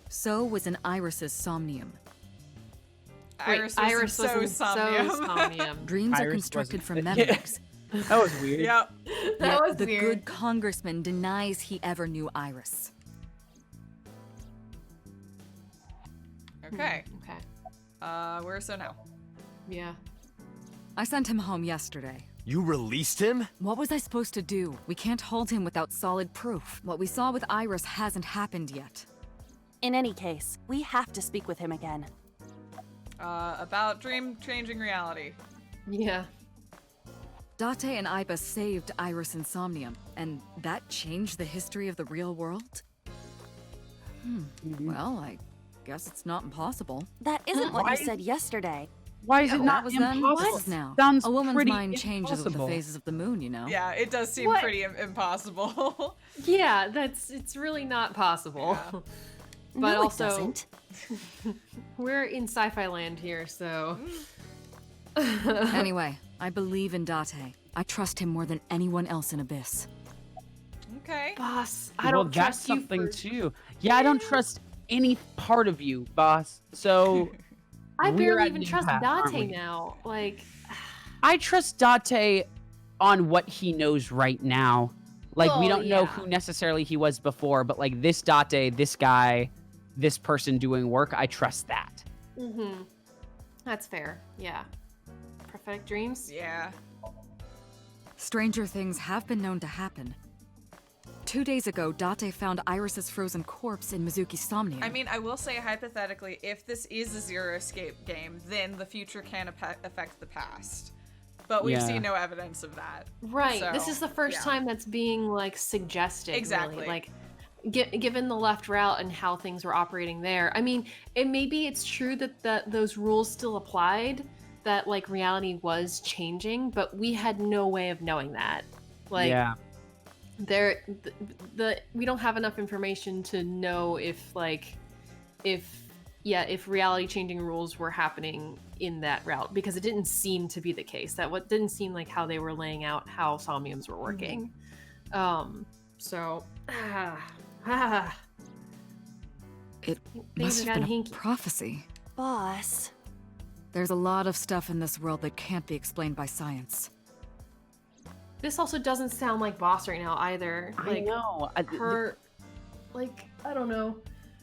[SPEAKER 7] So was in Iris's Somnium.
[SPEAKER 1] Iris
[SPEAKER 2] Iris
[SPEAKER 1] was
[SPEAKER 2] was
[SPEAKER 1] in Somnium.
[SPEAKER 2] Somnium.
[SPEAKER 7] Dreams are
[SPEAKER 3] Iris
[SPEAKER 7] constructed
[SPEAKER 3] wasn't-
[SPEAKER 7] from memories.
[SPEAKER 3] That was weird.
[SPEAKER 1] Yep.
[SPEAKER 2] That was
[SPEAKER 7] the
[SPEAKER 2] weird.
[SPEAKER 7] good congressman denies he ever knew Iris.
[SPEAKER 1] Okay.
[SPEAKER 2] Okay.
[SPEAKER 1] Where's So now?
[SPEAKER 2] Yeah.
[SPEAKER 7] I sent him home yesterday.
[SPEAKER 4] You released him?
[SPEAKER 7] What was I supposed to do? We can't hold him without solid proof. What we saw with Iris hasn't happened yet.
[SPEAKER 9] In any case, we have to speak with him again.
[SPEAKER 1] About dream changing reality.
[SPEAKER 2] Yeah.
[SPEAKER 7] Date and Iba saved Iris in Somnium, and that changed the history of the real world? Well, I guess it's not impossible.
[SPEAKER 9] That isn't what you said yesterday.
[SPEAKER 3] Why is it
[SPEAKER 7] That
[SPEAKER 3] not
[SPEAKER 7] was then,
[SPEAKER 3] impossible?
[SPEAKER 7] this is now.
[SPEAKER 3] Sounds
[SPEAKER 7] A woman's
[SPEAKER 3] pretty
[SPEAKER 7] mind changes with the
[SPEAKER 3] impossible.
[SPEAKER 7] phases of the moon, you know?
[SPEAKER 1] Yeah, it does seem
[SPEAKER 2] What?
[SPEAKER 1] pretty impossible.
[SPEAKER 2] Yeah, it's really not possible. But
[SPEAKER 9] No, it
[SPEAKER 2] also,
[SPEAKER 9] doesn't.
[SPEAKER 2] we're in sci-fi land here, so.
[SPEAKER 7] Anyway, I believe in Date. I trust him more than anyone else in Abyss.
[SPEAKER 1] Okay.
[SPEAKER 2] Boss, I
[SPEAKER 3] Well,
[SPEAKER 2] don't
[SPEAKER 3] that's
[SPEAKER 2] trust you
[SPEAKER 3] something
[SPEAKER 2] for...
[SPEAKER 3] too. Yeah, I don't trust any part of you, boss. So
[SPEAKER 2] I
[SPEAKER 3] we're
[SPEAKER 2] barely
[SPEAKER 3] at
[SPEAKER 2] even
[SPEAKER 3] an
[SPEAKER 2] trust
[SPEAKER 3] impasse, aren't
[SPEAKER 2] Date
[SPEAKER 3] we?
[SPEAKER 2] now. Like,
[SPEAKER 3] I trust Date on what he knows right now. Like, we
[SPEAKER 2] Well,
[SPEAKER 3] don't know
[SPEAKER 2] yeah.
[SPEAKER 3] who necessarily he was before, but like this Date, this guy, this person doing work, I trust that.
[SPEAKER 2] that's fair. Yeah. Prophetic dreams?
[SPEAKER 1] Yeah.
[SPEAKER 7] Stranger things have been known to happen. 2 days ago, Date found Iris's frozen corpse in Mizuki's Somnium.
[SPEAKER 1] I mean, I will say hypothetically, if this is a zero escape game, then the future can affect the past. But we've
[SPEAKER 3] Yeah.
[SPEAKER 1] seen no evidence of that.
[SPEAKER 2] Right.
[SPEAKER 1] So,
[SPEAKER 2] this is the first
[SPEAKER 1] yeah.
[SPEAKER 2] time that's being like suggested.
[SPEAKER 1] Exactly.
[SPEAKER 2] Really. Like, given the left route and how things were operating there. I mean, maybe it's true that those rules still applied, that like reality was changing, but we had no way of knowing that. Like,
[SPEAKER 3] yeah.
[SPEAKER 2] We don't have enough information to know if reality changing rules were happening in that route, because it didn't seem to be the case. What didn't seem like how they were laying out how Somniums were working.
[SPEAKER 7] It must have been a prophecy.
[SPEAKER 9] Boss.
[SPEAKER 7] There's a lot of stuff in this world that can't be explained by science.
[SPEAKER 2] This also doesn't sound like Boss right now either.
[SPEAKER 3] I know.
[SPEAKER 2] I don't know.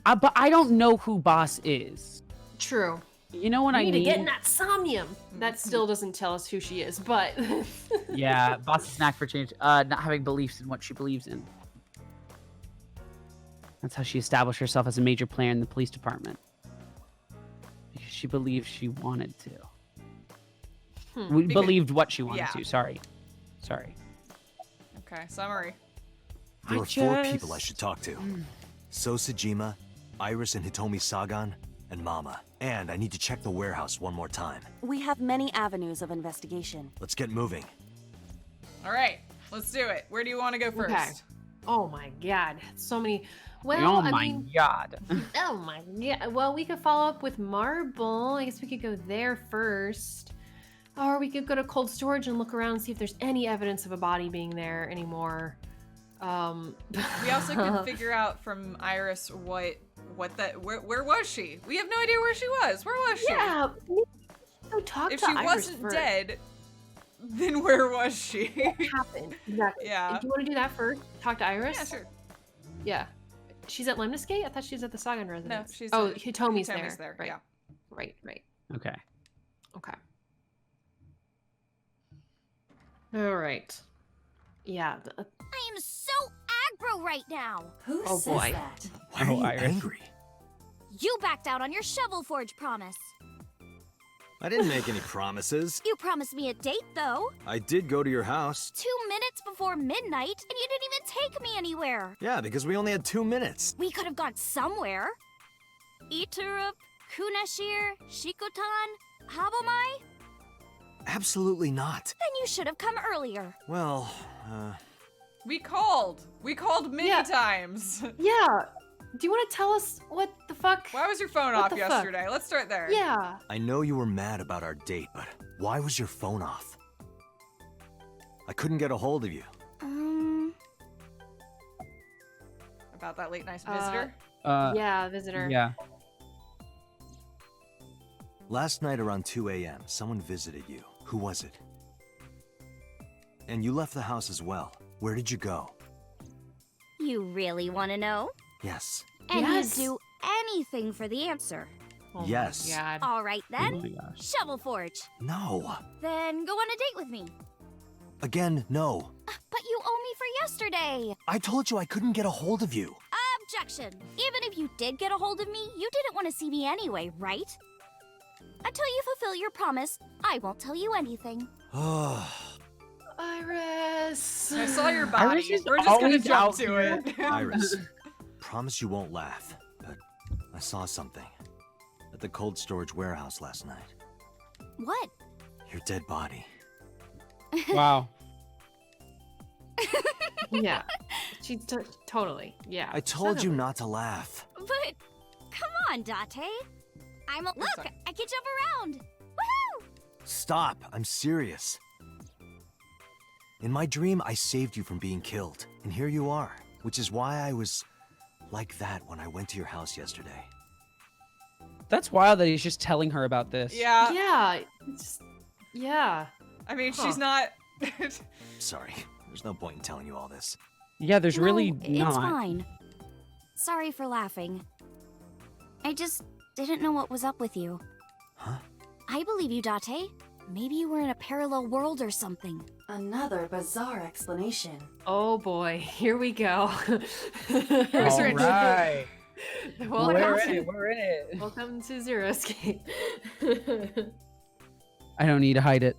[SPEAKER 3] But I don't know who Boss is.
[SPEAKER 2] True.
[SPEAKER 3] You know what I mean?
[SPEAKER 2] We need to get in that Somnium. That still doesn't tell us who she is, but...
[SPEAKER 3] Yeah, Boss's knack for change. Not having beliefs in what she believes in. That's how she established herself as a major player in the police department. Because she believed she wanted to. Believed what she wanted to. Sorry.
[SPEAKER 1] Okay, summary.
[SPEAKER 4] There are 4 people I should talk to. Sosajima, Iris and Hitomi Sagan, and Mama. And I need to check the warehouse one more time.
[SPEAKER 9] We have many avenues of investigation.
[SPEAKER 4] Let's get moving.
[SPEAKER 1] All right, let's do it. Where do you want to go first?
[SPEAKER 2] Okay. Oh my god, so many. Well,
[SPEAKER 3] oh my god.
[SPEAKER 2] Oh my god. Well, we could follow up with Marble. I guess we could go there first. Or we could go to cold storage and look around and see if there's any evidence of a body being there anymore.
[SPEAKER 1] We also could figure out from Iris where was she? We have no idea where she was. Where was she?
[SPEAKER 2] Yeah. Go talk
[SPEAKER 1] if
[SPEAKER 2] to
[SPEAKER 1] she
[SPEAKER 2] Iris
[SPEAKER 1] wasn't
[SPEAKER 2] first.
[SPEAKER 1] dead, then where was she?
[SPEAKER 2] What happened? Exactly.
[SPEAKER 1] Yeah.
[SPEAKER 2] Do you want to do that first? Talk to Iris?
[SPEAKER 1] Yeah, sure.
[SPEAKER 2] Yeah. She's at Lemniscate? I thought she was at the Sagan residence.
[SPEAKER 1] No, she's
[SPEAKER 2] Hitomi's
[SPEAKER 1] there.
[SPEAKER 2] Right.
[SPEAKER 1] Yeah.
[SPEAKER 2] Right.
[SPEAKER 3] Okay.
[SPEAKER 2] All right. Yeah.
[SPEAKER 14] I am so aggro right now.
[SPEAKER 5] Who
[SPEAKER 2] Oh,
[SPEAKER 5] says
[SPEAKER 2] boy.
[SPEAKER 5] that?
[SPEAKER 4] Why are you
[SPEAKER 3] Iris.
[SPEAKER 4] angry?
[SPEAKER 14] You backed out on your Shovel Forge promise.
[SPEAKER 4] I didn't make any promises.
[SPEAKER 14] You promised me a date, though.
[SPEAKER 4] I did go to your house.
[SPEAKER 14] 2 minutes before midnight, and you didn't even take me anywhere.
[SPEAKER 4] Yeah, because we only had 2 minutes.
[SPEAKER 14] We could have gone somewhere. Iturup, Kunashir, Shikotan, Habomai?
[SPEAKER 4] Absolutely not.
[SPEAKER 14] Then you should have come earlier.
[SPEAKER 4] Well,
[SPEAKER 1] We called many times.
[SPEAKER 2] Yeah. Do you want to tell us what the fuck?
[SPEAKER 1] Why was your phone
[SPEAKER 2] What
[SPEAKER 1] off
[SPEAKER 2] the fuck?
[SPEAKER 1] yesterday? Let's start there.
[SPEAKER 2] Yeah.
[SPEAKER 4] I know you were mad about our date, but why was your phone off? I couldn't get a hold of you.
[SPEAKER 1] About that late night visitor?
[SPEAKER 2] Yeah, visitor.
[SPEAKER 3] Yeah.
[SPEAKER 4] Last night around 2 a.m., someone visited you. Who was it? And you left the house as well. Where did you go?
[SPEAKER 14] You really want to know?
[SPEAKER 4] Yes.
[SPEAKER 14] And
[SPEAKER 2] Yes.
[SPEAKER 14] you'd do anything for the answer.
[SPEAKER 2] Oh
[SPEAKER 4] Yes.
[SPEAKER 2] My God.
[SPEAKER 14] All right
[SPEAKER 3] Oh
[SPEAKER 14] then.
[SPEAKER 3] my gosh.
[SPEAKER 14] Shovel Forge.
[SPEAKER 4] No.
[SPEAKER 14] Then go on a date with me.
[SPEAKER 4] Again, no.
[SPEAKER 14] But you owe me for yesterday.
[SPEAKER 4] I told you I couldn't get a hold of you.
[SPEAKER 14] Objection. Even if you did get a hold of me, you didn't want to see me anyway, right? Until you fulfill your promise, I won't tell you anything.
[SPEAKER 2] Iris.
[SPEAKER 1] I saw your body.
[SPEAKER 3] Iris is
[SPEAKER 1] We're just gonna
[SPEAKER 3] always
[SPEAKER 1] jump
[SPEAKER 3] out
[SPEAKER 1] to
[SPEAKER 3] here.
[SPEAKER 1] it.
[SPEAKER 4] Iris, promise you won't laugh, but I saw something at the cold storage warehouse last night.
[SPEAKER 14] What?
[SPEAKER 4] Your dead body.
[SPEAKER 3] Wow.
[SPEAKER 2] Yeah. She totally. Yeah.
[SPEAKER 4] I told you not to laugh.
[SPEAKER 14] But come on, Date. Look, I can jump around. Woohoo!
[SPEAKER 4] Stop, I'm serious. In my dream, I saved you from being killed, and here you are, which is why I was like that when I went to your house yesterday.
[SPEAKER 3] That's wild that he's just telling her about this.
[SPEAKER 1] Yeah.
[SPEAKER 2] Yeah. Yeah.
[SPEAKER 1] I mean, she's not.
[SPEAKER 4] Sorry, there's no point in telling you all this.
[SPEAKER 3] Yeah, there's really
[SPEAKER 14] It's
[SPEAKER 3] not.
[SPEAKER 14] fine. Sorry for laughing. I just didn't know what was up with you.
[SPEAKER 4] Huh?
[SPEAKER 14] I believe you, Date. Maybe you were in a parallel world or something.
[SPEAKER 5] Another bizarre explanation.
[SPEAKER 2] Oh boy, here we go.
[SPEAKER 3] All right.
[SPEAKER 2] Welcome
[SPEAKER 3] We're in it.
[SPEAKER 2] Welcome to Zero Escape.
[SPEAKER 3] I don't need to hide it.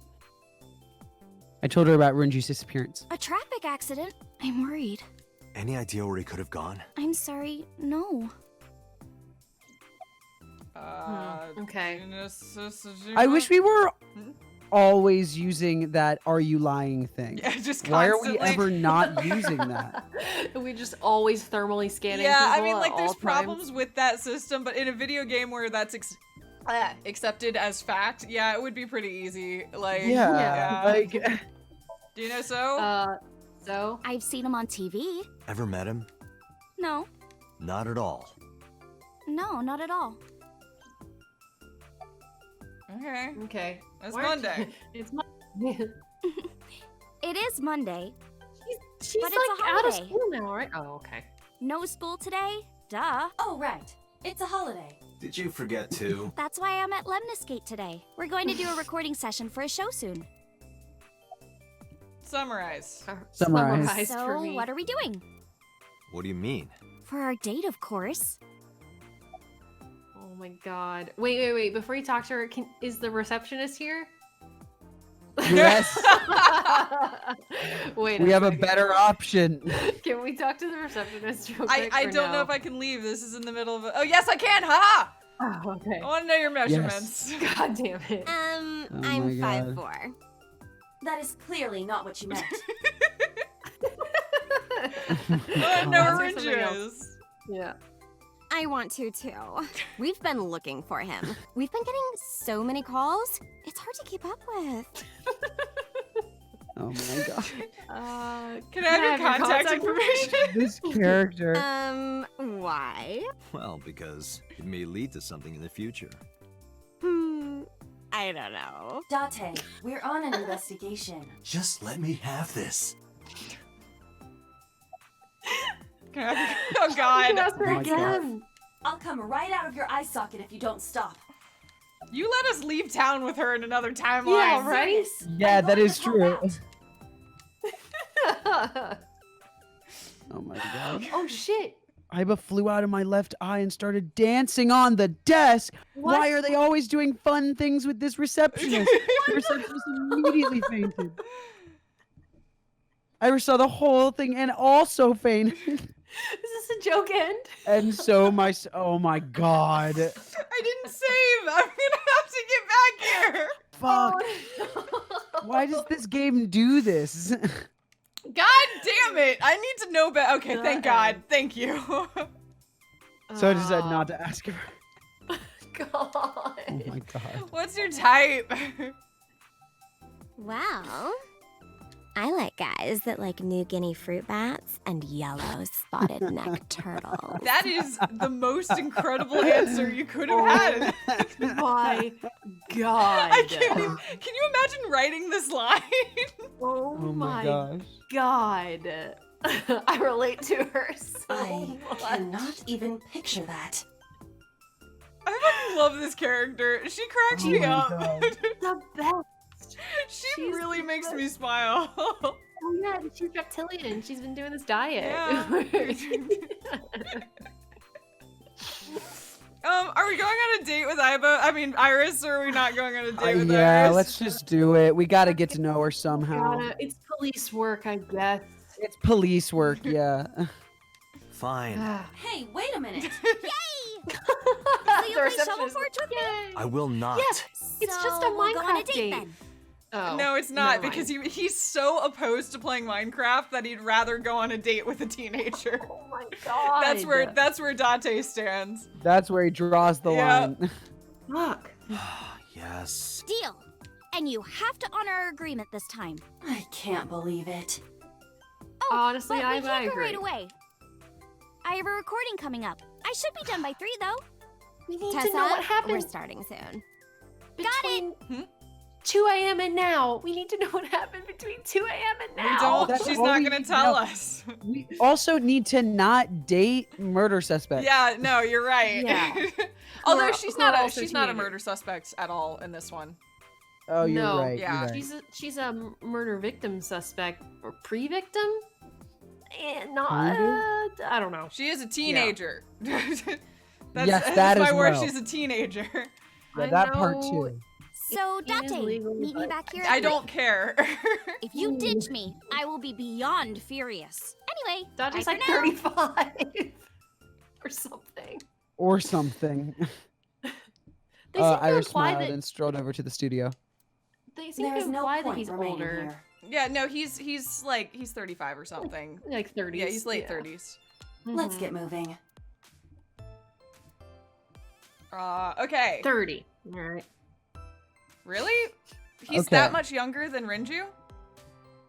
[SPEAKER 3] I told her about Renji's disappearance.
[SPEAKER 14] A traffic accident? I'm worried.
[SPEAKER 4] Any idea where he could have gone?
[SPEAKER 14] I'm sorry, no.
[SPEAKER 2] Okay.
[SPEAKER 3] I wish we were always using that "Are you lying?" thing?
[SPEAKER 1] Yeah, just
[SPEAKER 3] Why are
[SPEAKER 1] constantly.
[SPEAKER 3] we ever not using that?
[SPEAKER 2] We just always thermally scanning
[SPEAKER 1] Yeah, I
[SPEAKER 2] people
[SPEAKER 1] mean,
[SPEAKER 2] at
[SPEAKER 1] like, there's
[SPEAKER 2] all times.
[SPEAKER 1] problems with that system, but in a video game where that's accepted as fact, yeah, it would be pretty easy. Like,
[SPEAKER 3] Yeah, like.
[SPEAKER 1] Do you know So?
[SPEAKER 2] So?
[SPEAKER 14] I've seen him on TV.
[SPEAKER 4] Ever met him?
[SPEAKER 14] No.
[SPEAKER 4] Not at all.
[SPEAKER 14] No, not at all.
[SPEAKER 1] Okay.
[SPEAKER 2] Okay.
[SPEAKER 1] It's
[SPEAKER 2] Why aren't
[SPEAKER 1] Monday.
[SPEAKER 2] you- It's Monday.
[SPEAKER 14] It is Monday.
[SPEAKER 2] She's
[SPEAKER 14] but
[SPEAKER 2] like
[SPEAKER 14] it's a
[SPEAKER 2] out of
[SPEAKER 14] holiday.
[SPEAKER 2] school now, right? Oh, okay.
[SPEAKER 14] No school today? Duh.
[SPEAKER 5] Oh, right. It's a holiday.
[SPEAKER 4] Did you forget to?
[SPEAKER 14] That's why I'm at Lemniscate today. We're going to do a recording session for a show soon.
[SPEAKER 1] Summarize.
[SPEAKER 3] Summarize.
[SPEAKER 14] So,
[SPEAKER 2] for me.
[SPEAKER 14] what are we doing?
[SPEAKER 4] What do you mean?
[SPEAKER 14] For our date, of course.
[SPEAKER 2] Oh my god. Wait. Before you talk to her, is the receptionist here?
[SPEAKER 3] Yes.
[SPEAKER 2] Wait.
[SPEAKER 3] We have a
[SPEAKER 2] second.
[SPEAKER 3] better option.
[SPEAKER 2] Can we talk to the receptionist real quick?
[SPEAKER 1] I
[SPEAKER 2] or
[SPEAKER 1] don't know
[SPEAKER 2] no?
[SPEAKER 1] if I can leave. This is in the middle of a... Oh, yes, I can! Ha!
[SPEAKER 2] Oh, okay.
[SPEAKER 1] I want to know your measurements.
[SPEAKER 2] God damn it.
[SPEAKER 3] Oh my
[SPEAKER 9] I'm
[SPEAKER 3] God.
[SPEAKER 9] 5'4".
[SPEAKER 5] That is clearly not what you meant.
[SPEAKER 1] I want to know her
[SPEAKER 2] Let's hear something else.
[SPEAKER 1] inches.
[SPEAKER 2] Yeah.
[SPEAKER 9] I want to too. We've been looking for him. We've been getting so many calls. It's hard to keep up with.
[SPEAKER 3] Oh my god.
[SPEAKER 1] Can I have your contact information?
[SPEAKER 3] This character.
[SPEAKER 9] Why?
[SPEAKER 4] Well, because it may lead to something in the future.
[SPEAKER 9] I don't know.
[SPEAKER 5] Date, we're on an investigation.
[SPEAKER 4] Just let me have this.
[SPEAKER 1] Can I have... Oh, God.
[SPEAKER 2] Ask her
[SPEAKER 3] Oh my
[SPEAKER 2] again.
[SPEAKER 5] I'll come right out of your eye socket if you don't stop.
[SPEAKER 1] You let us leave town with her in another timeline.
[SPEAKER 2] Yeah, right?
[SPEAKER 3] Yeah, that is
[SPEAKER 5] help
[SPEAKER 3] true.
[SPEAKER 5] out.
[SPEAKER 3] Oh my god.
[SPEAKER 2] Oh shit.
[SPEAKER 3] Iba flew out of my left eye and started dancing on the desk.
[SPEAKER 2] What?
[SPEAKER 3] Why are they always doing fun things with this receptionist? The receptionist immediately fainted. I saw the whole thing and also fainted.
[SPEAKER 2] Is this a joke end?
[SPEAKER 3] And so oh my god.
[SPEAKER 1] I didn't save. I'm gonna have to get back here.
[SPEAKER 3] Fuck.
[SPEAKER 2] Oh,
[SPEAKER 3] Why does this game do this?
[SPEAKER 1] God damn it. I need to know better. Okay, thank God. Thank you.
[SPEAKER 3] So I decided not to ask her.
[SPEAKER 2] God.
[SPEAKER 3] Oh my god.
[SPEAKER 1] What's your type?
[SPEAKER 9] Well, I like guys that like New Guinea fruit bats and yellow spotted neck turtles.
[SPEAKER 1] That is the most incredible answer you could have had.
[SPEAKER 2] My God.
[SPEAKER 1] I can't even, can you imagine writing this line?
[SPEAKER 2] Oh,
[SPEAKER 3] Oh my gosh.
[SPEAKER 2] God. I relate to her so
[SPEAKER 5] I
[SPEAKER 2] much.
[SPEAKER 5] cannot even picture that.
[SPEAKER 1] I fucking love this character. She cracks me
[SPEAKER 3] my
[SPEAKER 1] up.
[SPEAKER 3] God.
[SPEAKER 2] The best.
[SPEAKER 1] She
[SPEAKER 2] She's
[SPEAKER 1] really
[SPEAKER 2] the
[SPEAKER 1] makes
[SPEAKER 2] best.
[SPEAKER 1] me smile.
[SPEAKER 2] Oh yeah, she's reptilian. She's been doing this diet.
[SPEAKER 1] Yeah. Are we going on a date with Iris, or are we not going on a date with
[SPEAKER 3] Yeah,
[SPEAKER 1] Iris?
[SPEAKER 3] let's just do it. We gotta get to know her somehow.
[SPEAKER 2] It's police work, I guess.
[SPEAKER 3] It's police work, yeah.
[SPEAKER 4] Fine.
[SPEAKER 5] Hey, wait a minute.
[SPEAKER 14] Yay! So you play Shovel Forge with me?
[SPEAKER 4] I will not.
[SPEAKER 2] It's just a
[SPEAKER 14] So we'll go on a
[SPEAKER 2] Minecraft
[SPEAKER 14] date
[SPEAKER 2] date.
[SPEAKER 14] then.
[SPEAKER 2] Oh,
[SPEAKER 1] No, it's not,
[SPEAKER 2] never
[SPEAKER 1] because
[SPEAKER 2] mind.
[SPEAKER 1] he's so opposed to playing Minecraft that he'd rather go on a date with a teenager.
[SPEAKER 2] Oh my God.
[SPEAKER 1] That's where Date stands.
[SPEAKER 3] That's where he draws the
[SPEAKER 1] Yeah.
[SPEAKER 3] line.
[SPEAKER 2] Fuck.
[SPEAKER 4] Yes.
[SPEAKER 14] Deal. And you have to honor our agreement this time.
[SPEAKER 5] I can't believe it.
[SPEAKER 14] Oh,
[SPEAKER 2] Honestly,
[SPEAKER 14] but
[SPEAKER 2] I
[SPEAKER 14] we can't go
[SPEAKER 2] agree.
[SPEAKER 14] right away. I have a recording coming up. I should be done by 3, though.
[SPEAKER 2] We need
[SPEAKER 9] Tessa,
[SPEAKER 2] to know what happened.
[SPEAKER 9] we're starting soon.
[SPEAKER 2] Between 2 a.m. and now. We need to know what happened between 2 a.m. and
[SPEAKER 1] We
[SPEAKER 2] now.
[SPEAKER 1] don't.
[SPEAKER 3] That's
[SPEAKER 1] She's
[SPEAKER 3] all
[SPEAKER 1] not
[SPEAKER 3] we
[SPEAKER 1] gonna
[SPEAKER 3] need to
[SPEAKER 1] tell
[SPEAKER 3] know.
[SPEAKER 1] us.
[SPEAKER 3] We also need to not date murder suspects.
[SPEAKER 1] Yeah, no, you're right.
[SPEAKER 2] Yeah.
[SPEAKER 1] Although
[SPEAKER 2] Who are
[SPEAKER 1] she's not
[SPEAKER 2] also
[SPEAKER 1] she's not a
[SPEAKER 2] teenagers.
[SPEAKER 1] murder suspect at all in this one.
[SPEAKER 3] Oh, you're
[SPEAKER 2] No,
[SPEAKER 3] right.
[SPEAKER 1] yeah.
[SPEAKER 3] You're right.
[SPEAKER 2] She's a murder victim suspect or pre-victim. Not.
[SPEAKER 3] Kind
[SPEAKER 2] I don't know.
[SPEAKER 1] She is a teenager.
[SPEAKER 3] Yes,
[SPEAKER 1] that's
[SPEAKER 3] that
[SPEAKER 1] my
[SPEAKER 3] as
[SPEAKER 1] word.
[SPEAKER 3] well.
[SPEAKER 1] She's a teenager.
[SPEAKER 3] Yeah,
[SPEAKER 2] I
[SPEAKER 3] that part
[SPEAKER 2] know
[SPEAKER 3] too.
[SPEAKER 14] So,
[SPEAKER 2] It is
[SPEAKER 14] Date,
[SPEAKER 2] legal,
[SPEAKER 14] meet me
[SPEAKER 2] but-
[SPEAKER 14] back here.
[SPEAKER 1] I
[SPEAKER 14] at
[SPEAKER 1] don't care.
[SPEAKER 14] 3. If you ditch me, I will be beyond furious. Anyway,
[SPEAKER 2] Date's
[SPEAKER 14] bye
[SPEAKER 2] like
[SPEAKER 14] for now.
[SPEAKER 2] 35 or something.
[SPEAKER 3] Or something.
[SPEAKER 2] They seem to
[SPEAKER 3] Iris
[SPEAKER 2] imply
[SPEAKER 3] smiled
[SPEAKER 2] that
[SPEAKER 3] and strolled over to the studio.
[SPEAKER 2] They seem
[SPEAKER 5] There
[SPEAKER 2] to
[SPEAKER 5] is no
[SPEAKER 2] imply that
[SPEAKER 5] point
[SPEAKER 2] he's
[SPEAKER 5] remaining
[SPEAKER 2] older.
[SPEAKER 5] here.
[SPEAKER 1] Yeah, no, he's 35 or something.
[SPEAKER 2] Like 30s.
[SPEAKER 1] Yeah, he's late 30s.
[SPEAKER 5] Let's get moving.
[SPEAKER 1] Okay.
[SPEAKER 2] 30. All right.
[SPEAKER 1] Really? He's
[SPEAKER 16] Okay.
[SPEAKER 1] that much younger than Renju?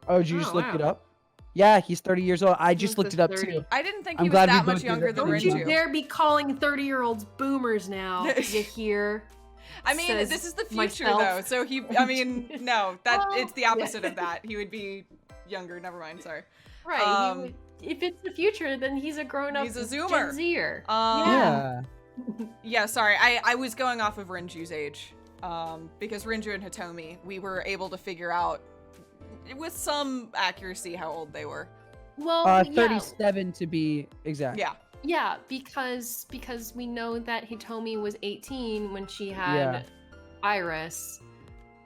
[SPEAKER 16] Oh, did you just look it up? Yeah, he's 30 years old. I just looked it up too.
[SPEAKER 1] I didn't think
[SPEAKER 16] I'm
[SPEAKER 1] he was
[SPEAKER 16] glad we
[SPEAKER 1] that
[SPEAKER 16] both
[SPEAKER 1] much
[SPEAKER 16] did
[SPEAKER 1] younger
[SPEAKER 16] that.
[SPEAKER 1] than
[SPEAKER 2] Don't you
[SPEAKER 1] Renju.
[SPEAKER 2] dare be calling 30-year-olds boomers now. You hear?
[SPEAKER 1] I mean,
[SPEAKER 2] Says
[SPEAKER 1] this is the future
[SPEAKER 2] myself.
[SPEAKER 1] though, so I mean, no,
[SPEAKER 2] Well,
[SPEAKER 1] it's the opposite of that. He would be younger. Never mind. Sorry.
[SPEAKER 2] Right. If it's the future, then he's a grown-up
[SPEAKER 1] He's a Zoomer.
[SPEAKER 2] Gen Zer.
[SPEAKER 16] Yeah.
[SPEAKER 1] Yeah, sorry. I was going off of Renju's age. Because Renju and Hitomi, we were able to figure out with some accuracy how old they were.
[SPEAKER 2] Well,
[SPEAKER 16] 37 to be exact.
[SPEAKER 1] Yeah.
[SPEAKER 2] Yeah, because we know that Hitomi was 18 when she had
[SPEAKER 16] Yeah.
[SPEAKER 2] Iris,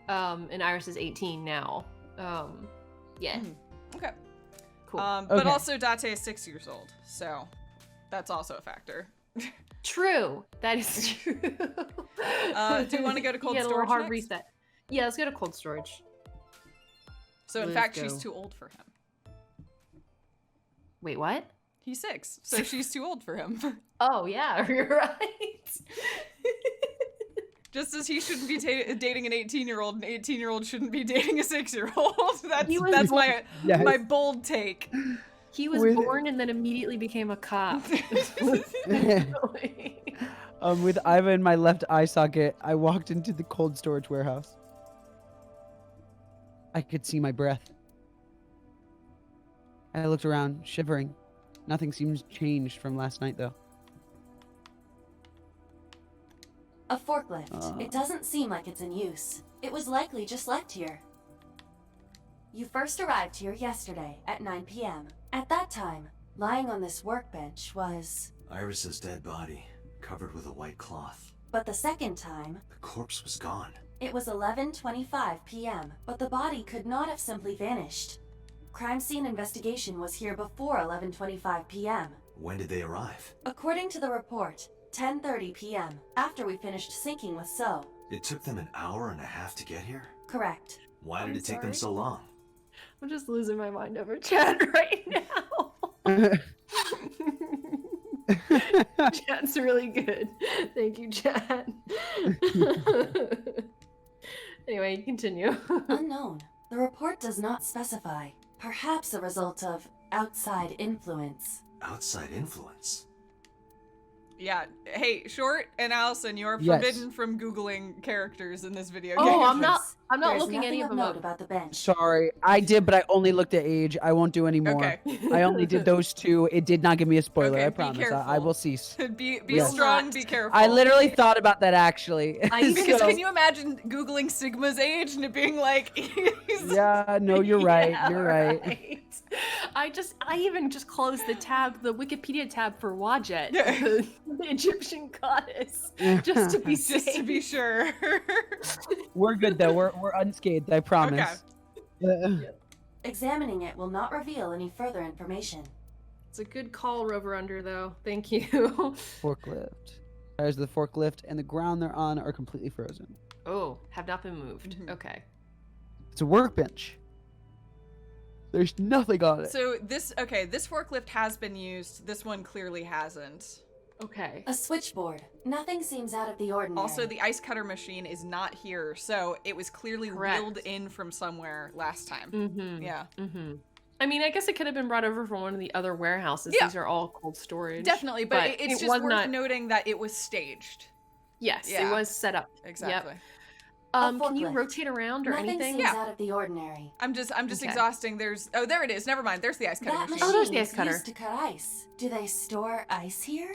[SPEAKER 2] and Iris is 18 now. Yeah.
[SPEAKER 1] Okay.
[SPEAKER 2] Cool.
[SPEAKER 1] But
[SPEAKER 16] Okay.
[SPEAKER 1] also Date is 6 years old, so that's also a factor.
[SPEAKER 2] True. That is true.
[SPEAKER 1] Do you want to go to cold
[SPEAKER 2] Get a little
[SPEAKER 1] storage
[SPEAKER 2] hard
[SPEAKER 1] next?
[SPEAKER 2] reset. Yeah, let's go to cold storage.
[SPEAKER 1] So in
[SPEAKER 2] Let's
[SPEAKER 1] fact, she's
[SPEAKER 2] go.
[SPEAKER 1] too old for him.
[SPEAKER 2] Wait, what?
[SPEAKER 1] He's 6, so she's too old for him.
[SPEAKER 2] Oh yeah, you're right.
[SPEAKER 1] Just as he shouldn't be dating an 18-year-old, an 18-year-old shouldn't be dating a 6-year-old. That's my
[SPEAKER 16] Yes.
[SPEAKER 1] my bold take.
[SPEAKER 2] He was born and then immediately became a cop.
[SPEAKER 16] With Iva in my left eye socket, I walked into the cold storage warehouse. I could see my breath. I looked around, shivering. Nothing seems changed from last night, though.
[SPEAKER 5] A forklift. It doesn't seem like it's in use. It was likely just left here. You first arrived here yesterday at 9 p.m. At that time, lying on this workbench was...
[SPEAKER 4] Iris's dead body, covered with a white cloth.
[SPEAKER 5] But the second time,
[SPEAKER 4] The corpse was gone.
[SPEAKER 5] it was 11:25 p.m., but the body could not have simply vanished. Crime scene investigation was here before 11:25 p.m.
[SPEAKER 4] When did they arrive?
[SPEAKER 5] According to the report, 10:30 p.m., after we finished syncing with So.
[SPEAKER 4] It took them an hour and a half to get here?
[SPEAKER 5] Correct.
[SPEAKER 4] Why did
[SPEAKER 2] I'm
[SPEAKER 4] it take them so
[SPEAKER 2] sorry.
[SPEAKER 4] long?
[SPEAKER 2] I'm just losing my mind over Chad right now. Chad's really good. Thank you, Chad. Anyway, continue.
[SPEAKER 5] Unknown. The report does not specify. Perhaps a result of outside influence.
[SPEAKER 4] Outside influence?
[SPEAKER 1] Yeah. Hey, Short and Allison, you are
[SPEAKER 16] Yes.
[SPEAKER 1] forbidden from Googling characters in this video
[SPEAKER 2] Oh,
[SPEAKER 1] game.
[SPEAKER 2] I'm not
[SPEAKER 5] There's
[SPEAKER 2] looking
[SPEAKER 5] nothing
[SPEAKER 2] any
[SPEAKER 5] of
[SPEAKER 2] of them
[SPEAKER 5] note
[SPEAKER 2] up.
[SPEAKER 5] about the bench.
[SPEAKER 16] Sorry, I did, but I only looked at age. I won't do any more.
[SPEAKER 1] Okay.
[SPEAKER 16] I only did those two. It did not give me a spoiler.
[SPEAKER 1] Okay,
[SPEAKER 16] I
[SPEAKER 1] be
[SPEAKER 16] promise. I
[SPEAKER 1] careful.
[SPEAKER 16] will cease.
[SPEAKER 1] be
[SPEAKER 16] Yes.
[SPEAKER 1] strong, be careful.
[SPEAKER 16] I literally thought about that actually.
[SPEAKER 1] Because
[SPEAKER 16] So-
[SPEAKER 1] can you imagine Googling Sigma's age and it being like, he's...
[SPEAKER 16] Yeah, no, you're right.
[SPEAKER 2] Yeah,
[SPEAKER 16] You're right.
[SPEAKER 2] I even just closed the Wikipedia tab for Wajet,
[SPEAKER 1] Yeah.
[SPEAKER 2] the Egyptian goddess, just to be safe.
[SPEAKER 1] Just to be sure.
[SPEAKER 16] We're good though. We're unscathed. I promise.
[SPEAKER 5] Examining it will not reveal any further information.
[SPEAKER 2] It's a good call, Rover Under, though. Thank you.
[SPEAKER 16] Forklift. Tires of the forklift and the ground they're on are completely frozen.
[SPEAKER 2] Oh, have not been moved.
[SPEAKER 1] Mhm.
[SPEAKER 2] Okay.
[SPEAKER 16] It's a workbench. There's nothing on it.
[SPEAKER 1] So this forklift has been used. This one clearly hasn't.
[SPEAKER 2] Okay.
[SPEAKER 5] A switchboard. Nothing seems out of the ordinary.
[SPEAKER 1] Also, the ice cutter machine is not here, so it was clearly
[SPEAKER 2] Correct.
[SPEAKER 1] wheeled in from somewhere last time.
[SPEAKER 2] Mm-hmm.
[SPEAKER 1] Yeah.
[SPEAKER 2] Mm-hmm. I mean, I guess it could have been brought over from one of the other warehouses.
[SPEAKER 1] Yeah.
[SPEAKER 2] These are all cold storage.
[SPEAKER 1] Definitely, but it's
[SPEAKER 2] it
[SPEAKER 1] just
[SPEAKER 2] was
[SPEAKER 1] worth
[SPEAKER 2] not...
[SPEAKER 1] noting that it was staged.
[SPEAKER 2] Yes,
[SPEAKER 1] Yeah.
[SPEAKER 2] it was set up.
[SPEAKER 1] Exactly.
[SPEAKER 2] Yep.
[SPEAKER 5] A
[SPEAKER 2] Can you
[SPEAKER 5] forklift.
[SPEAKER 2] rotate around or
[SPEAKER 5] Nothing
[SPEAKER 2] anything?
[SPEAKER 5] seems out of the ordinary.
[SPEAKER 1] I'm just
[SPEAKER 2] Okay.
[SPEAKER 1] exhausting. There it is. Never mind. There's the ice cutter
[SPEAKER 5] That
[SPEAKER 1] machine.
[SPEAKER 5] machine
[SPEAKER 2] there's the
[SPEAKER 5] is
[SPEAKER 2] ice cutter.
[SPEAKER 5] used to cut ice. Do they store ice here?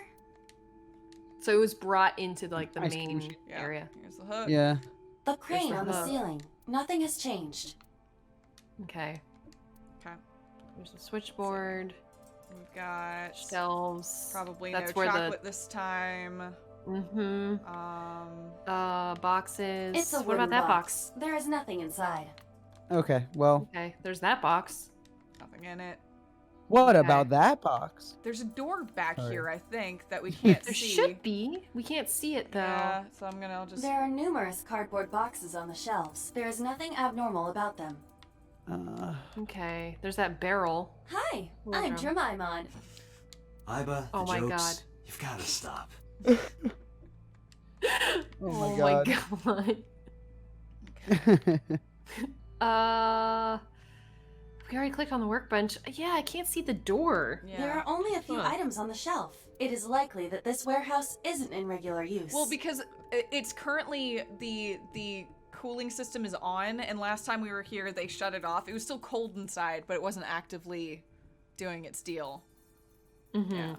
[SPEAKER 2] So it was brought into like the
[SPEAKER 16] Ice cream
[SPEAKER 2] main
[SPEAKER 16] machine.
[SPEAKER 1] Yeah.
[SPEAKER 2] area.
[SPEAKER 1] Here's the hook.
[SPEAKER 16] Yeah.
[SPEAKER 5] The crane
[SPEAKER 2] the
[SPEAKER 5] on the
[SPEAKER 2] hook.
[SPEAKER 5] ceiling. Nothing has changed.
[SPEAKER 2] Okay.
[SPEAKER 1] Okay.
[SPEAKER 2] There's a switchboard,
[SPEAKER 1] We've got
[SPEAKER 2] shelves.
[SPEAKER 1] probably
[SPEAKER 2] That's
[SPEAKER 1] no
[SPEAKER 2] where
[SPEAKER 1] chocolate this time.
[SPEAKER 2] Mm-hmm. Boxes.
[SPEAKER 5] It's a
[SPEAKER 2] What
[SPEAKER 5] wooden
[SPEAKER 2] about that box?
[SPEAKER 5] There is nothing inside.
[SPEAKER 16] Okay. Well,
[SPEAKER 2] Okay, there's that box.
[SPEAKER 1] Nothing in it.
[SPEAKER 16] What
[SPEAKER 2] Okay.
[SPEAKER 16] about that box?
[SPEAKER 1] There's a door back
[SPEAKER 16] Sorry.
[SPEAKER 1] here, I think, that we can't
[SPEAKER 2] There
[SPEAKER 1] see.
[SPEAKER 2] should be. We can't see it though.
[SPEAKER 1] Yeah, so I'll just...
[SPEAKER 5] There are numerous cardboard boxes on the shelves. There is nothing abnormal about them.
[SPEAKER 2] Okay. There's that barrel.
[SPEAKER 5] Hi, I'm Jemimon.
[SPEAKER 4] Iba,
[SPEAKER 2] Oh
[SPEAKER 4] the
[SPEAKER 2] my
[SPEAKER 4] jokes,
[SPEAKER 2] god.
[SPEAKER 4] you've got to stop.
[SPEAKER 16] Oh my god.
[SPEAKER 2] We already clicked on the workbench. Yeah, I can't see the door.
[SPEAKER 1] Yeah.
[SPEAKER 5] There are only a few items on the shelf. It is likely that this warehouse isn't in regular use.
[SPEAKER 1] Well, because it's currently the cooling system is on, and last time we were here, they shut it off. It was still cold inside, but it wasn't actively doing its deal.
[SPEAKER 2] Mm-hmm.
[SPEAKER 1] Yeah.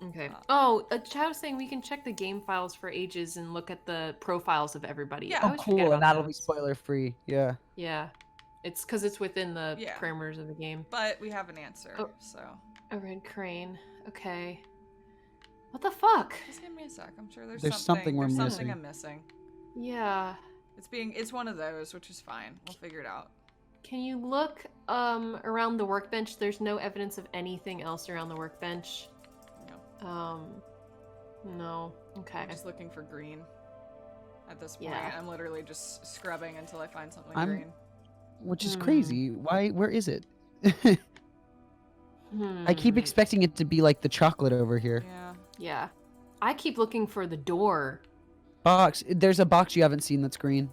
[SPEAKER 2] Okay. Oh, chat was saying we can check the game files for ages and look at the profiles of everybody.
[SPEAKER 1] Yeah.
[SPEAKER 2] I
[SPEAKER 16] Oh,
[SPEAKER 2] always forget
[SPEAKER 16] cool.
[SPEAKER 2] about
[SPEAKER 16] And that'll
[SPEAKER 2] those.
[SPEAKER 16] be spoiler free. Yeah.
[SPEAKER 2] Yeah. It's because it's within the
[SPEAKER 1] Yeah.
[SPEAKER 2] parameters of the game.
[SPEAKER 1] But we have an answer,
[SPEAKER 2] Oh.
[SPEAKER 1] so...
[SPEAKER 2] A red crane. Okay. What the fuck?
[SPEAKER 1] Just give me a sec. I'm sure there's
[SPEAKER 16] something we're
[SPEAKER 1] there's
[SPEAKER 16] missing.
[SPEAKER 1] something I'm missing.
[SPEAKER 2] Yeah.
[SPEAKER 1] It's one of those, which is fine. We'll figure it out.
[SPEAKER 2] Can you look around the workbench? There's no evidence of anything else around the workbench. No. Okay.
[SPEAKER 1] I'm just looking for green at this point.
[SPEAKER 2] Yeah.
[SPEAKER 1] I'm literally just scrubbing until I find something
[SPEAKER 16] I'm-
[SPEAKER 1] green.
[SPEAKER 16] Which is crazy. Where is it? I keep
[SPEAKER 2] Hmm.
[SPEAKER 16] expecting it to be like the chocolate over here.
[SPEAKER 1] Yeah.
[SPEAKER 2] Yeah. I keep looking for the door.
[SPEAKER 16] Box. There's a box you haven't seen that's green.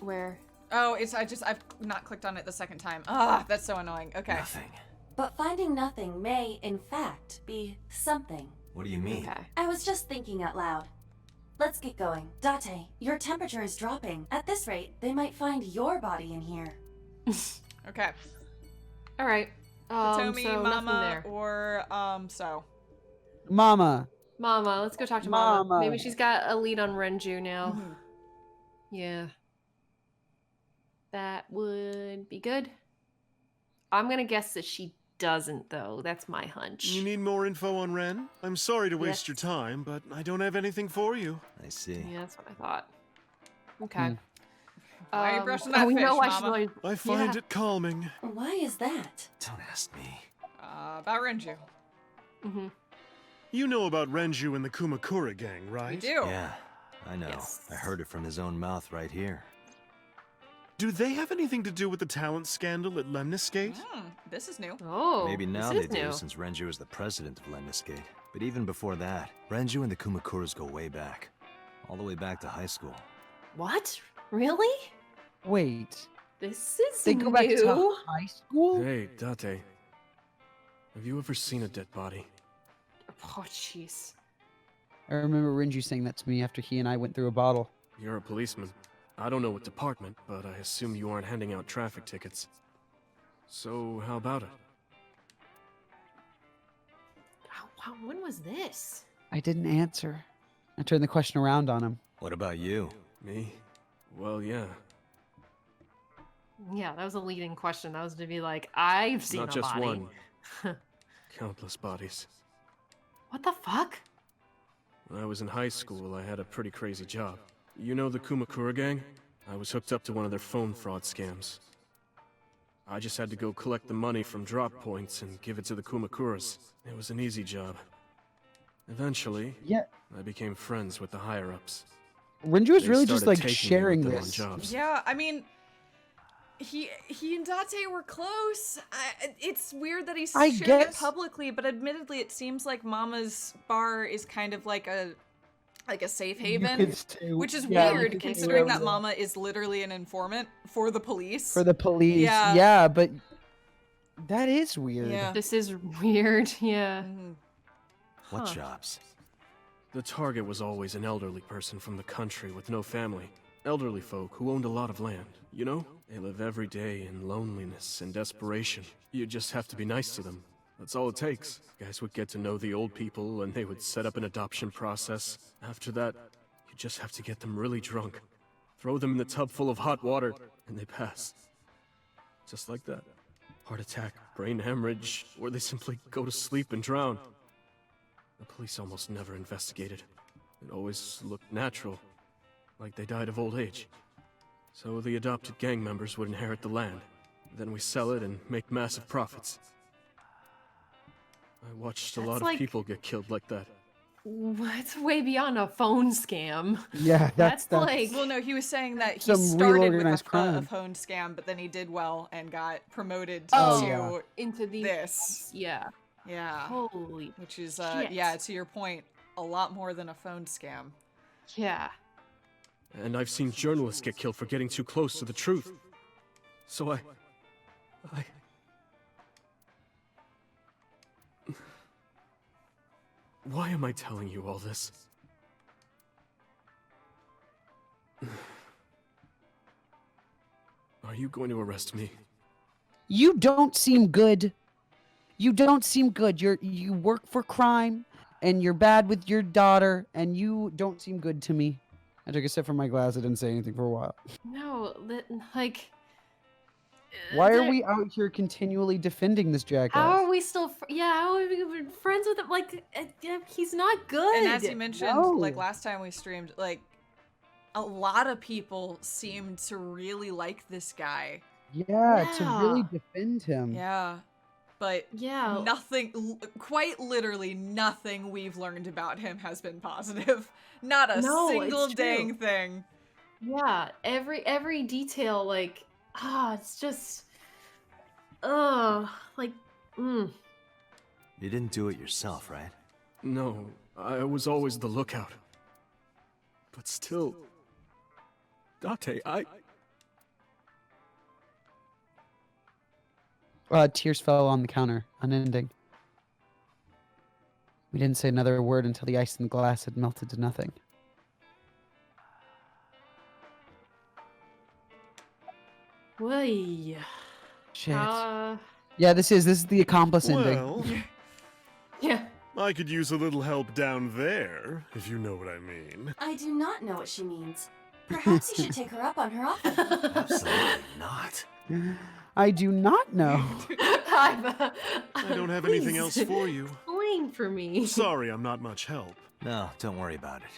[SPEAKER 2] Where?
[SPEAKER 1] Oh, I've not clicked on it the second time. Ah, that's so annoying. Okay.
[SPEAKER 4] Nothing.
[SPEAKER 5] But finding nothing may, in fact, be something.
[SPEAKER 4] What do you mean?
[SPEAKER 2] Okay.
[SPEAKER 5] I was just thinking out loud. Let's get going. Date, your temperature is dropping. At this rate, they might find your body in here.
[SPEAKER 1] Okay.
[SPEAKER 2] All right.
[SPEAKER 1] Hitomi,
[SPEAKER 2] So nothing
[SPEAKER 1] Mama,
[SPEAKER 2] there.
[SPEAKER 1] or so.
[SPEAKER 16] Mama.
[SPEAKER 2] Mama, let's go talk to Mama.
[SPEAKER 16] Mama.
[SPEAKER 2] Maybe she's got a lead on Renju now.
[SPEAKER 1] Mhm.
[SPEAKER 2] Yeah. That would be good. I'm gonna guess that she doesn't, though. That's my hunch.
[SPEAKER 6] You need more info on Ren? I'm sorry to waste
[SPEAKER 2] Yes.
[SPEAKER 6] your time, but I don't have anything for you.
[SPEAKER 4] I see.
[SPEAKER 2] Yeah, that's what I thought. Okay.
[SPEAKER 1] Why are you brushing that
[SPEAKER 2] we
[SPEAKER 1] fish,
[SPEAKER 2] know why
[SPEAKER 1] Mama?
[SPEAKER 2] she's
[SPEAKER 6] I find
[SPEAKER 2] Yeah.
[SPEAKER 6] it calming.
[SPEAKER 5] Why is that?
[SPEAKER 4] Don't ask me.
[SPEAKER 1] About Renju.
[SPEAKER 2] Mm-hmm.
[SPEAKER 6] You know about Renju and the Kumakura gang, right?
[SPEAKER 1] We do.
[SPEAKER 4] Yeah, I know.
[SPEAKER 2] Yes.
[SPEAKER 4] I heard it from his own mouth right here.
[SPEAKER 6] Do they have anything to do with the talent scandal at Lemniscate?
[SPEAKER 1] This is new.
[SPEAKER 2] Oh,
[SPEAKER 4] Maybe now
[SPEAKER 2] this
[SPEAKER 4] they
[SPEAKER 2] is
[SPEAKER 4] do,
[SPEAKER 2] new.
[SPEAKER 4] since Renju is the president of Lemniscate. But even before that, Renju and the Kumakuras go way back. All the way back to high school.
[SPEAKER 2] What? Really?
[SPEAKER 16] Wait.
[SPEAKER 2] This is
[SPEAKER 16] They go back
[SPEAKER 2] new.
[SPEAKER 16] to high school?
[SPEAKER 12] Hey, Date. Have you ever seen a dead body?
[SPEAKER 2] Oh, jeez.
[SPEAKER 16] I remember Renju saying that to me after he and I went through a bottle.
[SPEAKER 12] You're a policeman. I don't know what department, but I assume you aren't handing out traffic tickets. So, how about it?
[SPEAKER 2] Wow, when was this?
[SPEAKER 16] I didn't answer. I turned the question around on him.
[SPEAKER 4] What about you?
[SPEAKER 12] Me? Well, yeah.
[SPEAKER 2] Yeah, that was a leading question. That was to be like, I've seen
[SPEAKER 12] Not
[SPEAKER 2] a
[SPEAKER 12] just
[SPEAKER 2] body.
[SPEAKER 12] one. Countless bodies.
[SPEAKER 2] What the fuck?
[SPEAKER 12] When I was in high school, I had a pretty crazy job. You know the Kumakura gang? I was hooked up to one of their phone fraud scams. I just had to go collect the money from drop points and give it to the Kumakuras. It was an easy job. Eventually,
[SPEAKER 16] Yeah.
[SPEAKER 12] I became friends with the higher-ups.
[SPEAKER 16] Renju was
[SPEAKER 12] They
[SPEAKER 16] really just
[SPEAKER 12] started
[SPEAKER 16] like
[SPEAKER 12] taking me
[SPEAKER 16] sharing
[SPEAKER 12] with them on
[SPEAKER 16] this.
[SPEAKER 12] jobs.
[SPEAKER 1] Yeah, I mean, he and Date were close. It's weird that he's
[SPEAKER 16] I
[SPEAKER 1] sharing it
[SPEAKER 16] guess-
[SPEAKER 1] publicly, but admittedly, it seems like Mama's bar is kind of like a safe haven,
[SPEAKER 16] could stay-
[SPEAKER 1] which is
[SPEAKER 16] yeah, you
[SPEAKER 1] weird
[SPEAKER 16] could stay
[SPEAKER 1] considering
[SPEAKER 16] wherever
[SPEAKER 1] that
[SPEAKER 16] you want.
[SPEAKER 1] Mama is literally an informant for the police.
[SPEAKER 16] For the police.
[SPEAKER 1] Yeah.
[SPEAKER 16] Yeah, but that is weird.
[SPEAKER 1] Yeah.
[SPEAKER 2] This is weird, yeah.
[SPEAKER 4] What
[SPEAKER 2] Huh.
[SPEAKER 4] jobs?
[SPEAKER 12] The target was always an elderly person from the country with no family. Elderly folk who owned a lot of land, you know? They live every day in loneliness and desperation. You just have to be nice to them. That's all it takes. Guys would get to know the old people and they would set up an adoption process. After that, you just have to get them really drunk. Throw them in a tub full of hot water, and they pass. Just like that. Heart attack, brain hemorrhage, or they simply go to sleep and drown. The police almost never investigated. It always looked natural, like they died of old age. So the adopted gang members would inherit the land. Then we sell it and make massive profits. I watched a
[SPEAKER 2] That's
[SPEAKER 12] lot of
[SPEAKER 2] like-
[SPEAKER 12] people get killed like that.
[SPEAKER 2] It's way beyond a phone scam.
[SPEAKER 16] Yeah, that's
[SPEAKER 2] like
[SPEAKER 1] Well, no, he was saying that he
[SPEAKER 16] some real
[SPEAKER 1] started with
[SPEAKER 16] organized
[SPEAKER 1] a
[SPEAKER 16] crime.
[SPEAKER 1] phone scam, but then he did well and got promoted
[SPEAKER 2] Oh,
[SPEAKER 1] to
[SPEAKER 2] yeah. Into these.
[SPEAKER 1] this.
[SPEAKER 2] Yeah.
[SPEAKER 1] Yeah.
[SPEAKER 2] Holy.
[SPEAKER 1] Which is,
[SPEAKER 2] shit.
[SPEAKER 1] yeah, to your point, a lot more than a phone scam.
[SPEAKER 2] Yeah.
[SPEAKER 12] And I've seen journalists get killed for getting too close to the truth. So I... Why am I telling you all this? Are you going to arrest me?
[SPEAKER 16] You don't seem good. You don't seem good. You work for crime, and you're bad with your daughter, and you don't seem good to me. I took a sip from my glass. I didn't say anything for a while.
[SPEAKER 2] No, like.
[SPEAKER 16] Why are we out here continually defending this jackass?
[SPEAKER 2] How are we still? How are we friends with him? Like, he's not good.
[SPEAKER 1] And as you mentioned, like last time we streamed, like a lot of people seemed to really like this guy.
[SPEAKER 16] Yeah, to really defend him.
[SPEAKER 1] Yeah. But nothing, quite literally nothing we've learned about him has been positive. Not a single dang thing.
[SPEAKER 2] Yeah, every detail, like, it's just, like,
[SPEAKER 4] You didn't do it yourself, right?
[SPEAKER 12] No, I was always the lookout. But still... Date,
[SPEAKER 16] Tears fell on the counter, unending. We didn't say another word until the ice in the glass had melted to nothing.
[SPEAKER 2] Why?
[SPEAKER 16] Shit. Yeah, this is the accomplice ending.
[SPEAKER 6] Well,
[SPEAKER 2] yeah.
[SPEAKER 6] I could use a little help down there, if you know what I mean.
[SPEAKER 5] I do not know what she means. Perhaps you should take her up on her offer.
[SPEAKER 4] Absolutely not.
[SPEAKER 16] I do not know.
[SPEAKER 6] I don't have anything else for you.
[SPEAKER 2] Explain for me.
[SPEAKER 6] Sorry, I'm not much help.
[SPEAKER 4] No, don't worry about it.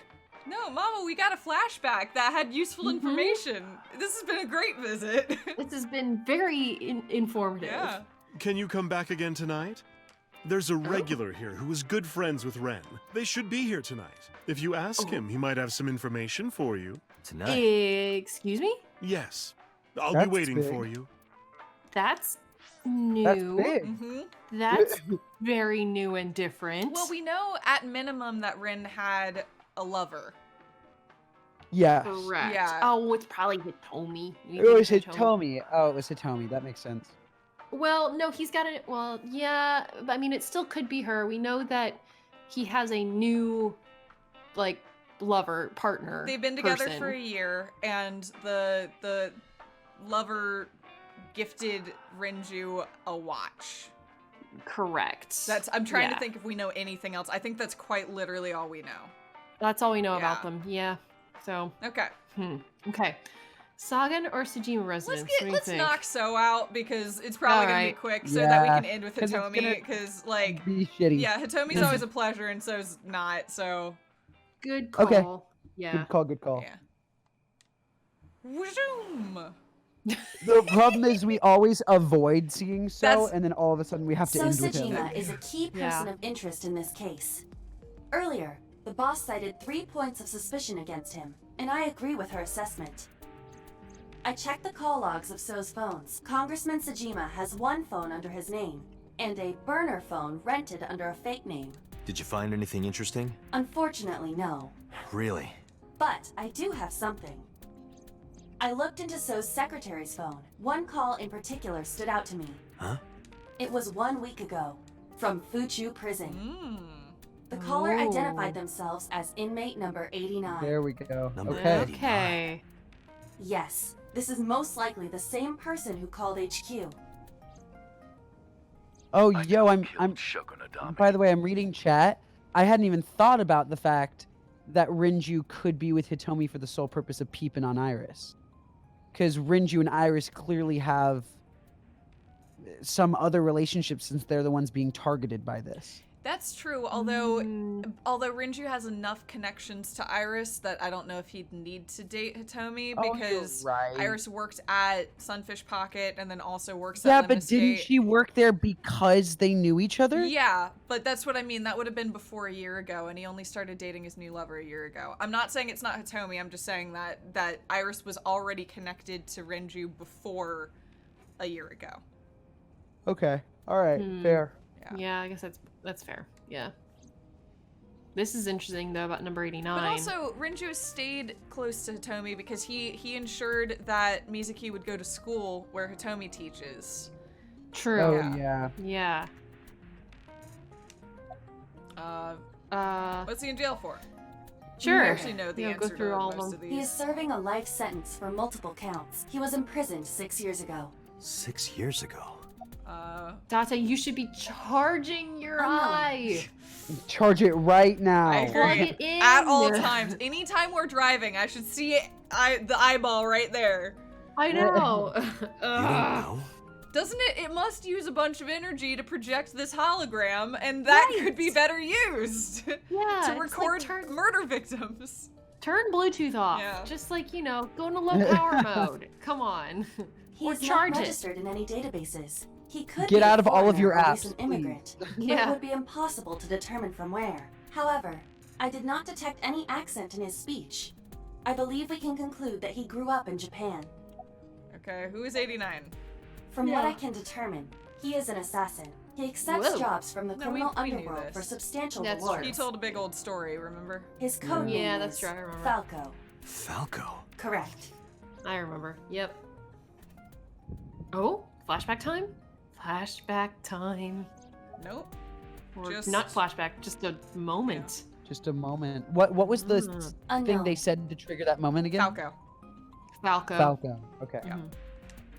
[SPEAKER 1] No, Mama, we got a flashback that had useful information. This has been a great visit.
[SPEAKER 2] This has been very informative.
[SPEAKER 1] Yeah.
[SPEAKER 6] Can you come back again tonight? There's a regular here who is good friends with Ren. They should be here tonight. If you ask him, he might have some information for you.
[SPEAKER 4] Tonight?
[SPEAKER 2] Excuse me?
[SPEAKER 6] Yes. I'll
[SPEAKER 16] That's
[SPEAKER 6] be waiting
[SPEAKER 16] big.
[SPEAKER 6] for you.
[SPEAKER 2] That's new.
[SPEAKER 16] That's big.
[SPEAKER 2] That's very new and different.
[SPEAKER 1] Well, we know at minimum that Rin had a lover.
[SPEAKER 16] Yeah.
[SPEAKER 2] Correct.
[SPEAKER 1] Yeah.
[SPEAKER 2] Oh, it's probably Hitomi.
[SPEAKER 16] It was Hitomi. Oh, it was Hitomi. That makes sense.
[SPEAKER 2] Well, no, he's got it. Well, yeah. I mean, it still could be her. We know that he has a new, like, lover, partner.
[SPEAKER 1] They've been together
[SPEAKER 2] person.
[SPEAKER 1] for a year, and the lover gifted Renju a watch.
[SPEAKER 2] Correct.
[SPEAKER 1] I'm trying to think if we know anything else. I think that's quite literally all we know.
[SPEAKER 2] That's all we know about them. Yeah. So.
[SPEAKER 1] Okay.
[SPEAKER 2] Okay. Sagan or Sejima residence? What do you
[SPEAKER 1] Let's
[SPEAKER 2] think?
[SPEAKER 1] knock So out because it's probably gonna be quick, so that we can end with
[SPEAKER 16] 'cause it's
[SPEAKER 1] Hitomi.
[SPEAKER 16] gonna
[SPEAKER 1] Because like,
[SPEAKER 16] be shitty.
[SPEAKER 1] yeah, Hitomi's always a pleasure, and so's not. So.
[SPEAKER 2] Good call.
[SPEAKER 16] Okay.
[SPEAKER 2] Yeah.
[SPEAKER 16] Good call. Good call.
[SPEAKER 1] Yeah. Wzoom.
[SPEAKER 16] The problem is we always avoid seeing So, and then all of a sudden we have to
[SPEAKER 5] So
[SPEAKER 16] end with him.
[SPEAKER 5] Sejima is a key person of interest in this case. Earlier, the boss cited 3 points of suspicion against him, and I agree with her assessment. I checked the call logs of So's phones. Congressman Sejima has one phone under his name, and a burner phone rented under a fake name.
[SPEAKER 4] Did you find anything interesting?
[SPEAKER 5] Unfortunately, no.
[SPEAKER 4] Really?
[SPEAKER 5] But I do have something. I looked into So's secretary's phone. One call in particular stood out to me.
[SPEAKER 4] Huh?
[SPEAKER 5] It was 1 week ago, from Fuchu Prison.
[SPEAKER 1] Hmm.
[SPEAKER 5] The caller
[SPEAKER 2] Oh.
[SPEAKER 5] identified themselves as inmate number 89.
[SPEAKER 16] There we go.
[SPEAKER 4] Number
[SPEAKER 16] Okay.
[SPEAKER 4] 89.
[SPEAKER 2] Okay.
[SPEAKER 5] Yes, this is most likely the same person who called HQ.
[SPEAKER 16] Oh, yo, I'm.
[SPEAKER 11] Shogunadami.
[SPEAKER 16] By the way, I'm reading chat. I hadn't even thought about the fact that Renju could be with Hitomi for the sole purpose of peeping on Iris, because Renju and Iris clearly have some other relationship since they're the ones being targeted by this.
[SPEAKER 1] That's true, although Rinju has enough connections to Iris that I don't know if he'd need to date Hitomi because Iris worked at Sunfish Pocket and then also works at
[SPEAKER 16] but didn't she work there because they knew each other?
[SPEAKER 1] Yeah, but that's what I mean. That would have been before a year ago, and he only started dating his new lover a year ago. I'm not saying it's not Hitomi, I'm just saying that Iris was already connected to Rinju before a year ago.
[SPEAKER 16] Okay. All right. Fair.
[SPEAKER 2] Yeah, I guess that's fair. Yeah. This is interesting though about number 89.
[SPEAKER 1] But also, Rinju stayed close to Hitomi because he ensured that Mizuki would go to school where Hitomi teaches.
[SPEAKER 2] True.
[SPEAKER 16] Oh yeah.
[SPEAKER 2] Yeah.
[SPEAKER 1] What's he in jail for?
[SPEAKER 2] Sure.
[SPEAKER 1] You actually know the answer
[SPEAKER 9] go through
[SPEAKER 1] to
[SPEAKER 9] all
[SPEAKER 1] most of these.
[SPEAKER 5] He is serving a life sentence for multiple counts. He was imprisoned 6 years ago.
[SPEAKER 4] 6 years ago?
[SPEAKER 2] Date, you should be charging your eye.
[SPEAKER 16] Charge it right now.
[SPEAKER 1] I agree.
[SPEAKER 2] Plug it in.
[SPEAKER 1] At all times. Anytime we're driving, I should see the eyeball right there.
[SPEAKER 2] I know.
[SPEAKER 4] You don't know?
[SPEAKER 1] Doesn't it? It must use a bunch of energy to project this hologram, and that could be better used
[SPEAKER 2] Yeah,
[SPEAKER 1] to record murder victims.
[SPEAKER 2] Turn Bluetooth off.
[SPEAKER 1] Yeah.
[SPEAKER 2] Just like, go into low power mode. Come on.
[SPEAKER 5] He
[SPEAKER 2] Or
[SPEAKER 5] is
[SPEAKER 2] charge
[SPEAKER 5] not
[SPEAKER 2] it.
[SPEAKER 5] registered in any databases. He could
[SPEAKER 16] Get
[SPEAKER 5] be
[SPEAKER 16] out
[SPEAKER 5] a
[SPEAKER 16] of all of
[SPEAKER 5] foreigner
[SPEAKER 16] your
[SPEAKER 5] or
[SPEAKER 16] apps,
[SPEAKER 5] recent immigrant, but
[SPEAKER 2] Yeah.
[SPEAKER 5] it would be impossible to determine from where. However, I did not detect any accent in his speech. I believe we can conclude that he grew up in Japan.
[SPEAKER 1] Okay, who is 89?
[SPEAKER 5] From what I can determine, he is an assassin. He accepts jobs from the criminal
[SPEAKER 1] we knew
[SPEAKER 5] underworld
[SPEAKER 1] this.
[SPEAKER 5] for substantial
[SPEAKER 2] That's
[SPEAKER 5] rewards.
[SPEAKER 1] He told a big old story, remember?
[SPEAKER 5] His code name
[SPEAKER 2] Yeah,
[SPEAKER 5] is
[SPEAKER 2] that's true, I remember.
[SPEAKER 5] Falco.
[SPEAKER 4] Falco?
[SPEAKER 5] Correct.
[SPEAKER 2] I remember. Yep. Oh, flashback time? Flashback time.
[SPEAKER 1] Nope.
[SPEAKER 2] Or
[SPEAKER 1] Just-
[SPEAKER 2] not flashback, just a moment.
[SPEAKER 16] Just a moment. What was the thing
[SPEAKER 5] Unknown.
[SPEAKER 16] they said to trigger that moment again?
[SPEAKER 1] Falco.
[SPEAKER 2] Falco.
[SPEAKER 16] Falco. Okay.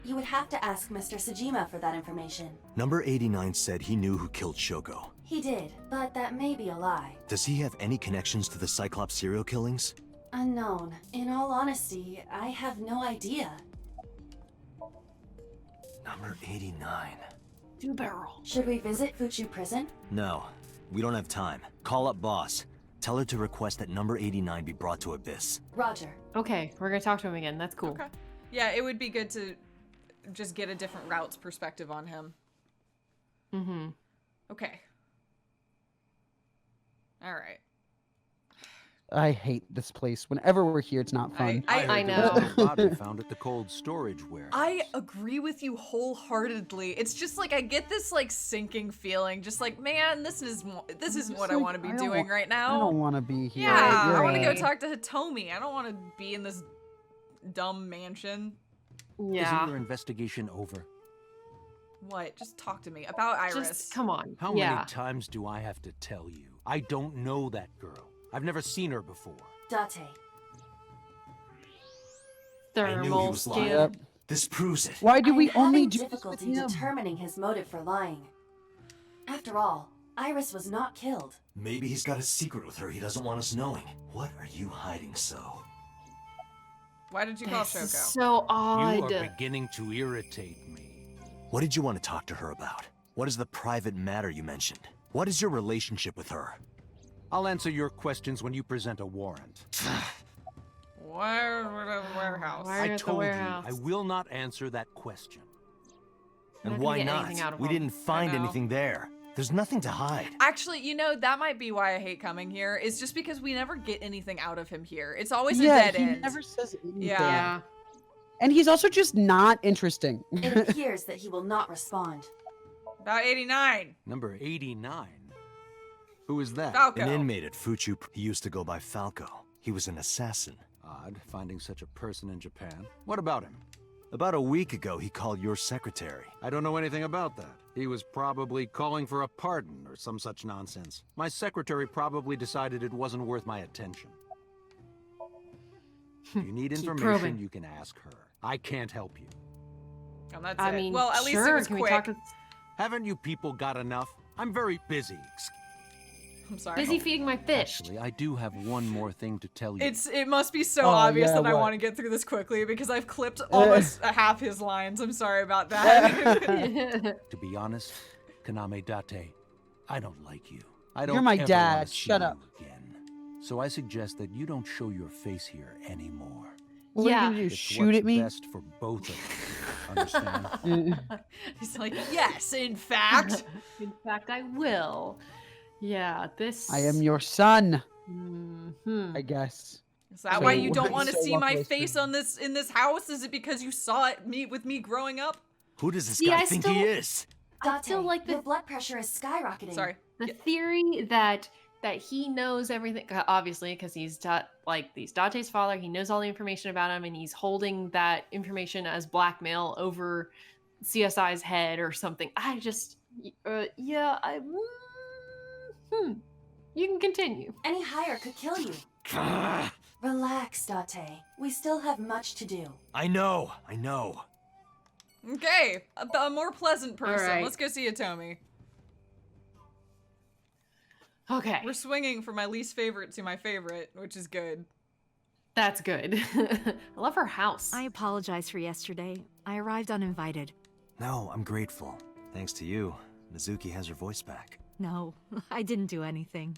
[SPEAKER 5] You would have to ask Mr. Sajima for that information.
[SPEAKER 4] Number 89 said he knew who killed Shoko.
[SPEAKER 5] He did, but that may be a lie.
[SPEAKER 4] Does he have any connections to the Cyclops serial killings?
[SPEAKER 5] Unknown. In all honesty, I have no idea.
[SPEAKER 4] Number 89.
[SPEAKER 2] Two barrel.
[SPEAKER 5] Should we visit Fuchu Prison?
[SPEAKER 4] No, we don't have time. Call up boss. Tell her to request that number 89 be brought to Abyss.
[SPEAKER 5] Roger.
[SPEAKER 2] Okay, we're gonna talk to him again. That's cool.
[SPEAKER 1] Okay. Yeah, it would be good to just get a different route's perspective on him.
[SPEAKER 2] Mm-hmm.
[SPEAKER 1] Okay. All right.
[SPEAKER 16] I hate this place. Whenever we're here, it's not fun.
[SPEAKER 13] I heard there was a body found at the cold storage warehouse.
[SPEAKER 1] I agree with you wholeheartedly. It's just like I get this like sinking feeling, just like, man, this isn't what I want to be doing right now.
[SPEAKER 16] I don't want to be here.
[SPEAKER 1] Yeah,
[SPEAKER 16] You're
[SPEAKER 1] I want to go
[SPEAKER 16] right.
[SPEAKER 1] talk to Hitomi. I don't want to be in this dumb mansion.
[SPEAKER 13] Isn't your investigation over?
[SPEAKER 1] What? Just talk to me about Iris.
[SPEAKER 2] Just come on.
[SPEAKER 13] How many times do I have to tell you? I don't know that girl. I've never seen her before.
[SPEAKER 5] Date.
[SPEAKER 4] I knew he
[SPEAKER 2] Thermal
[SPEAKER 4] was
[SPEAKER 2] skin.
[SPEAKER 4] lying. This proves it.
[SPEAKER 16] Why do we
[SPEAKER 5] I'm
[SPEAKER 16] only
[SPEAKER 5] having
[SPEAKER 16] do this with
[SPEAKER 5] difficulty
[SPEAKER 16] him?
[SPEAKER 5] determining his motive for lying. After all, Iris was not killed.
[SPEAKER 4] Maybe he's got a secret with her he doesn't want us knowing. What are you hiding so?
[SPEAKER 1] Why did you call
[SPEAKER 2] This is
[SPEAKER 1] Shoko?
[SPEAKER 2] so odd.
[SPEAKER 13] You are beginning to irritate me.
[SPEAKER 4] What did you want to talk to her about? What is the private matter you mentioned? What is your relationship with her?
[SPEAKER 13] I'll answer your questions when you present a warrant.
[SPEAKER 1] Warehouse.
[SPEAKER 2] Why
[SPEAKER 13] I
[SPEAKER 2] at the
[SPEAKER 13] told you
[SPEAKER 2] warehouse?
[SPEAKER 13] I will not answer that question.
[SPEAKER 4] And
[SPEAKER 2] not gonna
[SPEAKER 4] why
[SPEAKER 2] get
[SPEAKER 4] not?
[SPEAKER 2] anything out of
[SPEAKER 4] We
[SPEAKER 2] him.
[SPEAKER 4] didn't find
[SPEAKER 1] I know.
[SPEAKER 4] anything there. There's nothing to hide.
[SPEAKER 1] Actually, that might be why I hate coming here. Is just because we never get anything out of him here. It's always a
[SPEAKER 16] Yeah,
[SPEAKER 1] dead
[SPEAKER 16] he
[SPEAKER 1] end.
[SPEAKER 16] never says anything.
[SPEAKER 1] Yeah.
[SPEAKER 16] And he's also just not interesting.
[SPEAKER 5] It appears that he will not respond.
[SPEAKER 1] About 89.
[SPEAKER 13] Number 89? Who is that?
[SPEAKER 1] Falco.
[SPEAKER 4] An inmate at Fuchu. He used to go by Falco. He was an assassin.
[SPEAKER 13] Odd, finding such a person in Japan. What about him?
[SPEAKER 4] About a week ago, he called your secretary.
[SPEAKER 13] I don't know anything about that. He was probably calling for a pardon or some such nonsense. My secretary probably decided it wasn't worth my attention. If you need
[SPEAKER 2] Keep
[SPEAKER 13] information,
[SPEAKER 2] probing.
[SPEAKER 13] you can ask her. I can't help you.
[SPEAKER 1] And that's
[SPEAKER 2] I
[SPEAKER 1] it.
[SPEAKER 2] mean,
[SPEAKER 1] well, at least
[SPEAKER 2] sure.
[SPEAKER 1] it was
[SPEAKER 2] Can
[SPEAKER 1] quick.
[SPEAKER 2] we talk to...
[SPEAKER 13] Haven't you people got enough? I'm very busy.
[SPEAKER 1] I'm sorry.
[SPEAKER 2] Busy feeding my fish.
[SPEAKER 13] Actually, I do have one more thing to tell you.
[SPEAKER 1] It must be so
[SPEAKER 16] Oh,
[SPEAKER 1] obvious
[SPEAKER 16] yeah,
[SPEAKER 1] that I
[SPEAKER 16] what?
[SPEAKER 1] want to get through this quickly because I've clipped almost half his lines. I'm sorry about that.
[SPEAKER 13] To be honest, Kaname Date, I don't like you. I don't
[SPEAKER 16] You're my
[SPEAKER 13] ever
[SPEAKER 16] dad.
[SPEAKER 13] wanna see
[SPEAKER 16] Shut
[SPEAKER 13] you
[SPEAKER 16] up.
[SPEAKER 13] again. So I suggest that you don't show your face here anymore.
[SPEAKER 16] What are you gonna do?
[SPEAKER 13] It's
[SPEAKER 16] Shoot
[SPEAKER 13] what's
[SPEAKER 16] at me?
[SPEAKER 13] best for both of you. Understand?
[SPEAKER 1] He's like, yes, in fact.
[SPEAKER 2] In fact, I will. Yeah, this.
[SPEAKER 16] I am your son.
[SPEAKER 2] Mhm.
[SPEAKER 16] I guess.
[SPEAKER 1] Is that why you don't want to see my face on this in this house? Is it because you saw it with me growing up?
[SPEAKER 4] Who does this
[SPEAKER 2] See,
[SPEAKER 4] guy
[SPEAKER 2] I
[SPEAKER 4] think
[SPEAKER 2] still-
[SPEAKER 4] he is?
[SPEAKER 2] I feel like
[SPEAKER 5] your blood pressure is skyrocketing.
[SPEAKER 1] Sorry.
[SPEAKER 2] The theory that he knows everything, obviously, because he's Date's father. He knows all the information about him, and he's holding that information as blackmail over CSI's head or something. I just, yeah, You can continue.
[SPEAKER 5] Any higher could kill you. Relax, Date. We still have much to do.
[SPEAKER 4] I know.
[SPEAKER 1] Okay, a more pleasant person.
[SPEAKER 2] right.
[SPEAKER 1] Let's go see Atomi.
[SPEAKER 2] Okay.
[SPEAKER 1] We're swinging from my least favorite to my favorite, which is good.
[SPEAKER 2] That's good. I love her house.
[SPEAKER 17] I apologize for yesterday. I arrived uninvited.
[SPEAKER 4] No, I'm grateful. Thanks to you, Mizuki has her voice back.
[SPEAKER 17] No, I didn't do anything.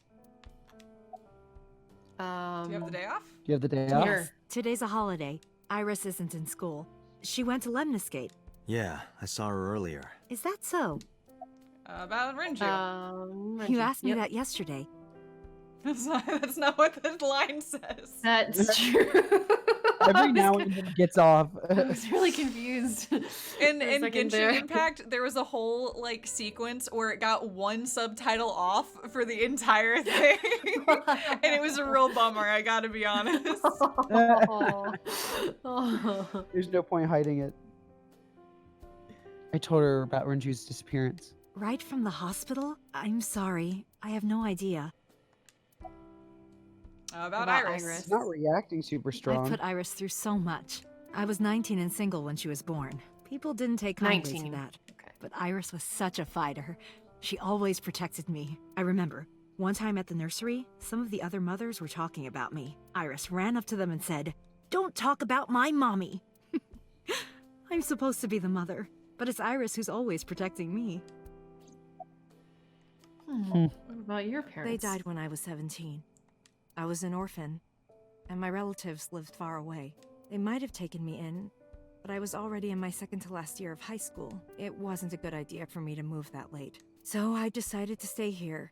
[SPEAKER 1] Do you have the day off?
[SPEAKER 16] You have the day off?
[SPEAKER 17] Yes. Today's a holiday. Iris isn't in school. She went to Lemniscate.
[SPEAKER 4] Yeah, I saw her earlier.
[SPEAKER 17] Is that so?
[SPEAKER 1] About Renju.
[SPEAKER 17] You asked me that yesterday.
[SPEAKER 1] That's not what the line says.
[SPEAKER 2] That's true.
[SPEAKER 16] Every now and then it gets off.
[SPEAKER 2] I was really confused.
[SPEAKER 1] In
[SPEAKER 2] for a second
[SPEAKER 1] Genshin
[SPEAKER 2] there.
[SPEAKER 1] Impact, there was a whole like sequence where it got one subtitle off for the entire thing, and it was a real bummer. I gotta be honest.
[SPEAKER 16] There's no point hiding it. I told her about Renju's disappearance.
[SPEAKER 17] Right from the hospital? I'm sorry. I have no idea.
[SPEAKER 1] About Iris.
[SPEAKER 16] She's not reacting super strong.
[SPEAKER 17] I put Iris through so much. I was 19 and single when she was born. People didn't take kindly
[SPEAKER 2] 19.
[SPEAKER 17] to that. But Iris was such a fighter. She always protected me. I remember, one time at the nursery, some of the other mothers were talking about me. Iris ran up to them and said, "Don't talk about my mommy." I'm supposed to be the mother, but it's Iris who's always protecting me.
[SPEAKER 2] What about your parents?
[SPEAKER 17] They died when I was 17. I was an orphan, and my relatives lived far away. They might have taken me in, but I was already in my second to last year of high school. It wasn't a good idea for me to move that late. So I decided to stay here,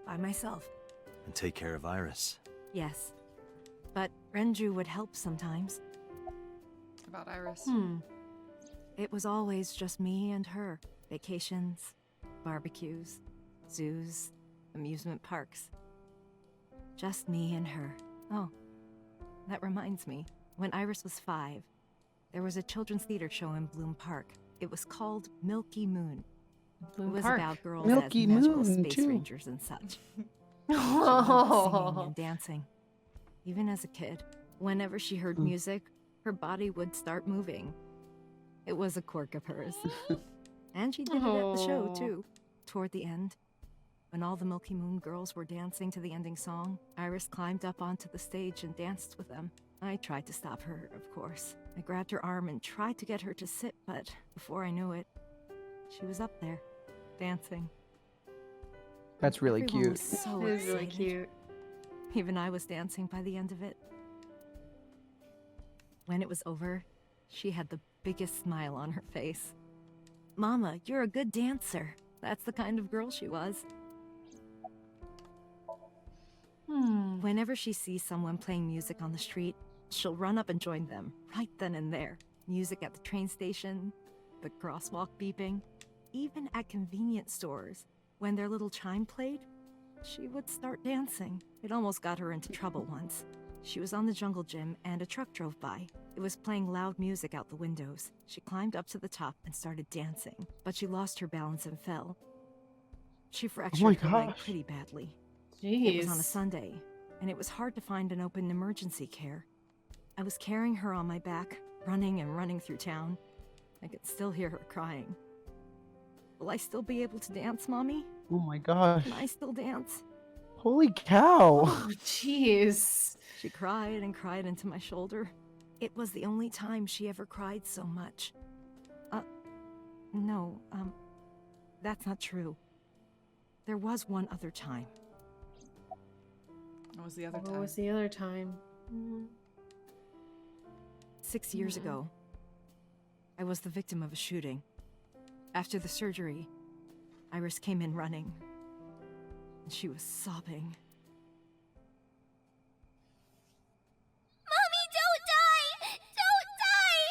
[SPEAKER 17] by myself.
[SPEAKER 4] And take care of Iris.
[SPEAKER 17] Yes, but Renju would help sometimes.
[SPEAKER 1] About Iris.
[SPEAKER 17] It was always just me and her. Vacations, barbecues, zoos, amusement parks. Just me and her. Oh, that reminds me. When Iris was 5, there was a children's theater show in Bloom Park. It was called Milky Moon.
[SPEAKER 2] Bloom
[SPEAKER 17] it was
[SPEAKER 2] Park.
[SPEAKER 17] about girls
[SPEAKER 16] Milky
[SPEAKER 17] as magical
[SPEAKER 16] Moon,
[SPEAKER 17] space
[SPEAKER 16] too.
[SPEAKER 17] rangers and such. She loved singing and dancing. Even as a kid, whenever she heard music, her body would start moving. It was a quirk of hers. And she did it at the show, too. Toward the end, when all the Milky Moon girls were dancing to the ending song, Iris climbed up onto the stage and danced with them. I tried to stop her, of course. I grabbed her arm and tried to get her to sit, but before I knew it, she was up there, dancing.
[SPEAKER 16] That's really
[SPEAKER 17] Everyone
[SPEAKER 16] cute.
[SPEAKER 17] was so
[SPEAKER 2] It is really
[SPEAKER 17] excited.
[SPEAKER 2] cute.
[SPEAKER 17] Even I was dancing by the end of it. When it was over, she had the biggest smile on her face. "Mama, you're a good dancer." That's the kind of girl she was. Whenever she sees someone playing music on the street, she'll run up and join them, right then and there. Music at the train station, the crosswalk beeping, even at convenience stores. When their little chime played, she would start dancing. It almost got her into trouble once. She was on the jungle gym and a truck drove by. It was playing loud music out the windows. She climbed up to the top and started dancing, but she lost her balance and fell. She fractured her leg
[SPEAKER 16] gosh.
[SPEAKER 17] pretty badly.
[SPEAKER 2] Jeez.
[SPEAKER 17] It was on a Sunday, and it was hard to find an open emergency care. I was carrying her on my back, running and running through town. I could still hear her crying. Will I still be able to dance, Mommy?
[SPEAKER 16] Oh my gosh.
[SPEAKER 17] Can I still dance?
[SPEAKER 16] Holy cow.
[SPEAKER 2] Oh, jeez.
[SPEAKER 17] She cried and cried into my shoulder. It was the only time she ever cried so much. No, that's not true. there was one other time.
[SPEAKER 1] What was the other
[SPEAKER 2] What
[SPEAKER 1] time?
[SPEAKER 2] was the other time?
[SPEAKER 17] 6 years ago, I was the victim of a shooting. After the surgery, Iris came in running. And she was sobbing.
[SPEAKER 14] Mommy, don't die! Don't die!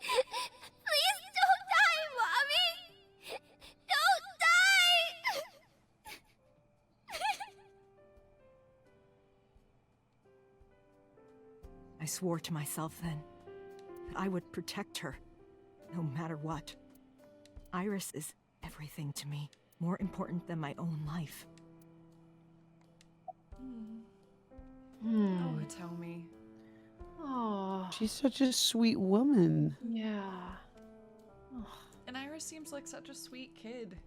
[SPEAKER 14] Please don't die, Mommy! Don't die!
[SPEAKER 17] I swore to myself then that I would protect her, no matter what. Iris is everything to me, more important than my own life.
[SPEAKER 1] Oh, tell me.
[SPEAKER 2] Oh.
[SPEAKER 16] She's such a sweet woman.
[SPEAKER 2] Yeah.
[SPEAKER 1] And Iris seems like such a sweet kid.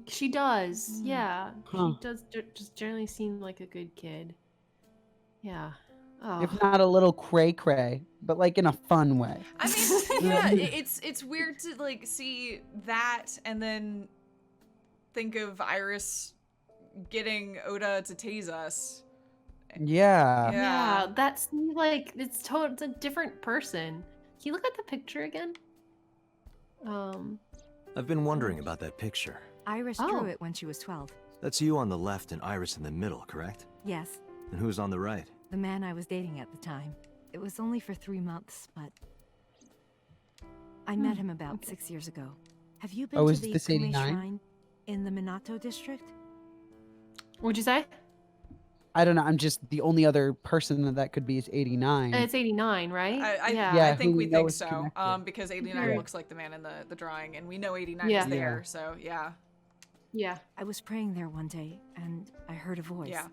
[SPEAKER 2] She does. Yeah.
[SPEAKER 16] Huh.
[SPEAKER 2] She does just generally seem like a good kid. Yeah. Oh.
[SPEAKER 16] If not a little cray cray, but like in a fun way.
[SPEAKER 1] I mean, yeah, it's weird to like see that and then think of Iris getting Oda to tase us.
[SPEAKER 16] Yeah.
[SPEAKER 2] Yeah, that's like it's a different person. Can you look at the picture again?
[SPEAKER 4] I've been wondering about that picture.
[SPEAKER 17] Iris drew it when she was 12.
[SPEAKER 4] That's you on the left and Iris in the middle, correct?
[SPEAKER 17] Yes,
[SPEAKER 4] And who's on the right?
[SPEAKER 17] the man I was dating at the time. It was only for 3 months, but I met him about 6 years ago. Have you been
[SPEAKER 16] Oh,
[SPEAKER 17] to
[SPEAKER 16] is
[SPEAKER 17] the
[SPEAKER 16] this
[SPEAKER 17] Kume
[SPEAKER 16] 89?
[SPEAKER 17] Shrine in the Minato district?
[SPEAKER 2] What'd you say?
[SPEAKER 16] I don't know. I'm just the only other person that could be is 89.
[SPEAKER 2] It's 89, right?
[SPEAKER 1] I think
[SPEAKER 16] who
[SPEAKER 1] we
[SPEAKER 16] we know
[SPEAKER 1] think
[SPEAKER 16] is
[SPEAKER 1] so.
[SPEAKER 16] connected.
[SPEAKER 1] Because 89
[SPEAKER 2] Yeah.
[SPEAKER 1] looks like the man in the drawing, and we know 89
[SPEAKER 2] Yeah.
[SPEAKER 1] is there,
[SPEAKER 16] Yeah.
[SPEAKER 1] so yeah.
[SPEAKER 2] Yeah.
[SPEAKER 17] I was praying there one day, and I heard a voice.
[SPEAKER 1] Yeah.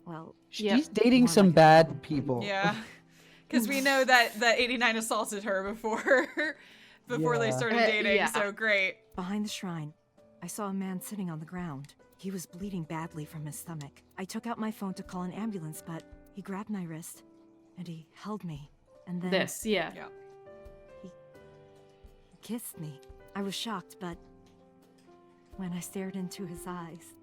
[SPEAKER 17] Well,
[SPEAKER 16] She's dating
[SPEAKER 17] more
[SPEAKER 16] some
[SPEAKER 17] like a
[SPEAKER 16] bad people.
[SPEAKER 1] Yeah. Because we know that 89 assaulted her before before they
[SPEAKER 16] Yeah.
[SPEAKER 1] started dating,
[SPEAKER 2] yeah.
[SPEAKER 1] so great.
[SPEAKER 17] Behind the shrine, I saw a man sitting on the ground. He was bleeding badly from his stomach. I took out my phone to call an ambulance, but he grabbed my wrist and he held me. And then
[SPEAKER 2] Yeah.
[SPEAKER 17] he kissed me. I was shocked, but when I stared into his eyes,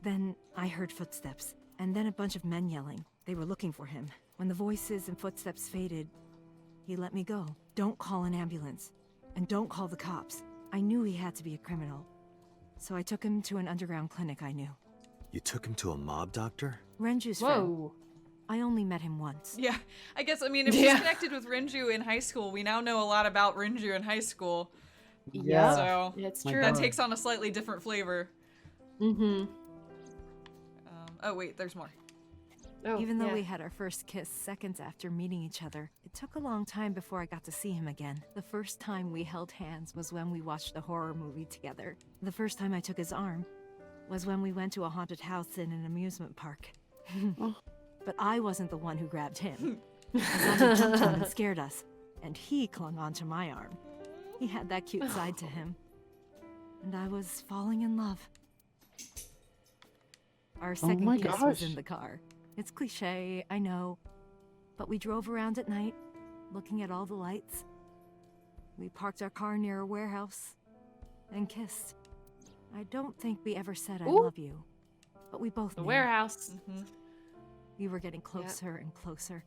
[SPEAKER 17] then I heard footsteps and then a bunch of men yelling. They were looking for him. When the voices and footsteps faded, he let me go. Don't call an ambulance and don't call the cops. I knew he had to be a criminal. So I took him to an underground clinic I knew.
[SPEAKER 4] You took him to a mob doctor?
[SPEAKER 17] Renju's friend. I only met him once.
[SPEAKER 1] Yeah, I guess, I mean, if she's connected with Renju in high school, we now know a lot about Renju in high school.
[SPEAKER 16] Yeah.
[SPEAKER 1] So
[SPEAKER 2] It's
[SPEAKER 16] My
[SPEAKER 2] true.
[SPEAKER 1] that
[SPEAKER 16] God.
[SPEAKER 1] takes on a slightly different flavor.
[SPEAKER 2] Mm-hmm.
[SPEAKER 1] Oh, wait, there's more.
[SPEAKER 2] Oh,
[SPEAKER 17] Even though
[SPEAKER 2] yeah.
[SPEAKER 17] we had our first kiss seconds after meeting each other, it took a long time before I got to see him again. The first time we held hands was when we watched a horror movie together. The first time I took his arm was when we went to a haunted house in an amusement park. But I wasn't the one who grabbed him. Azami jumped on and scared us, and he clung onto my arm. He had that cute side to him. And I was falling in love. Our second
[SPEAKER 16] my
[SPEAKER 17] kiss was
[SPEAKER 16] gosh.
[SPEAKER 17] in the car. It's cliche, I know. But we drove around at night, looking at all the lights. We parked our car near a warehouse and kissed. I don't think we ever said I
[SPEAKER 2] Ooh.
[SPEAKER 17] love you, but we both
[SPEAKER 2] The
[SPEAKER 17] knew.
[SPEAKER 2] warehouse.
[SPEAKER 17] We were getting closer and closer.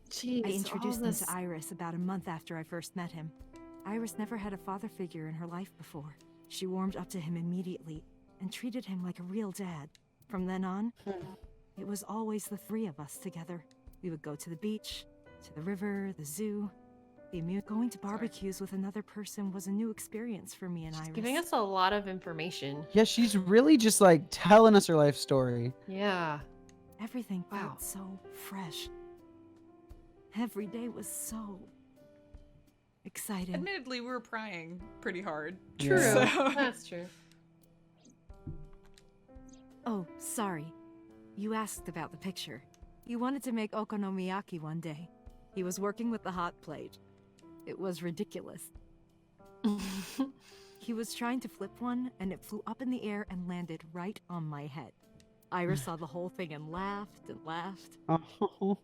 [SPEAKER 2] Jeez,
[SPEAKER 17] I introduced
[SPEAKER 2] all
[SPEAKER 17] him
[SPEAKER 2] this...
[SPEAKER 17] to Iris about a month after I first met him. Iris never had a father figure in her life before. She warmed up to him immediately and treated him like a real dad. From then on, it was always the three of us together. We would go to the beach, to the river, the zoo. Going to barbecues with another person was a new experience for me and Iris.
[SPEAKER 2] Giving us a lot of information.
[SPEAKER 16] Yeah, she's really just like telling us her life story.
[SPEAKER 2] Yeah.
[SPEAKER 17] Everything felt so fresh. Every day was so exciting.
[SPEAKER 1] Admittedly, we were prying pretty hard.
[SPEAKER 2] True.
[SPEAKER 1] So-
[SPEAKER 2] That's true.
[SPEAKER 17] Oh, sorry. You asked about the picture. You wanted to make okonomiyaki one day. He was working with the hot plate. It was ridiculous. He was trying to flip one, and it flew up in the air and landed right on my head. Iris saw the whole thing and laughed and laughed.
[SPEAKER 16] Oh.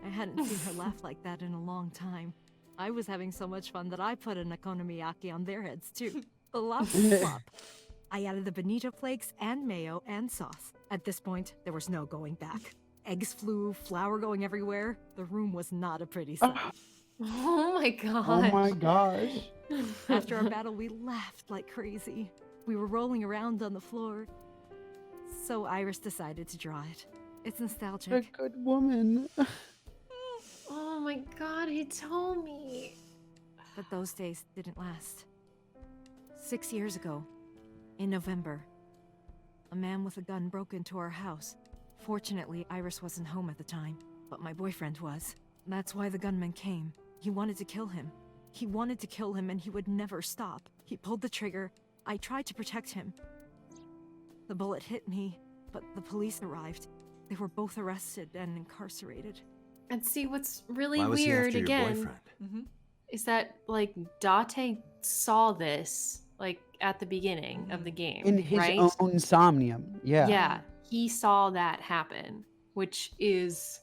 [SPEAKER 17] I hadn't seen her laugh like that in a long time. I was having so much fun that I put an okonomiyaki on their heads too. A lot of slop. I added the bonito flakes and mayo and sauce. At this point, there was no going back. Eggs flew, flour going everywhere. The room was not a pretty sight.
[SPEAKER 2] Oh my god.
[SPEAKER 16] Oh my gosh.
[SPEAKER 17] After our battle, we laughed like crazy. We were rolling around on the floor. So Iris decided to draw it. It's nostalgic.
[SPEAKER 16] A good woman.
[SPEAKER 2] Oh my god, he told me.
[SPEAKER 17] But those days didn't last. 6 years ago, in November, a man with a gun broke into our house. Fortunately, Iris wasn't home at the time, but my boyfriend was. That's why the gunman came. He wanted to kill him. He wanted to kill him and he would never stop. He pulled the trigger. I tried to protect him. The bullet hit me, but the police arrived. They were both arrested and incarcerated.
[SPEAKER 2] And see, what's really
[SPEAKER 4] Why was he
[SPEAKER 2] weird
[SPEAKER 4] after your
[SPEAKER 2] again
[SPEAKER 4] boyfriend?
[SPEAKER 2] is that like Date saw this like at the beginning of the game,
[SPEAKER 16] In his
[SPEAKER 2] right?
[SPEAKER 16] own Somnium. Yeah.
[SPEAKER 2] Yeah, he saw that happen, which is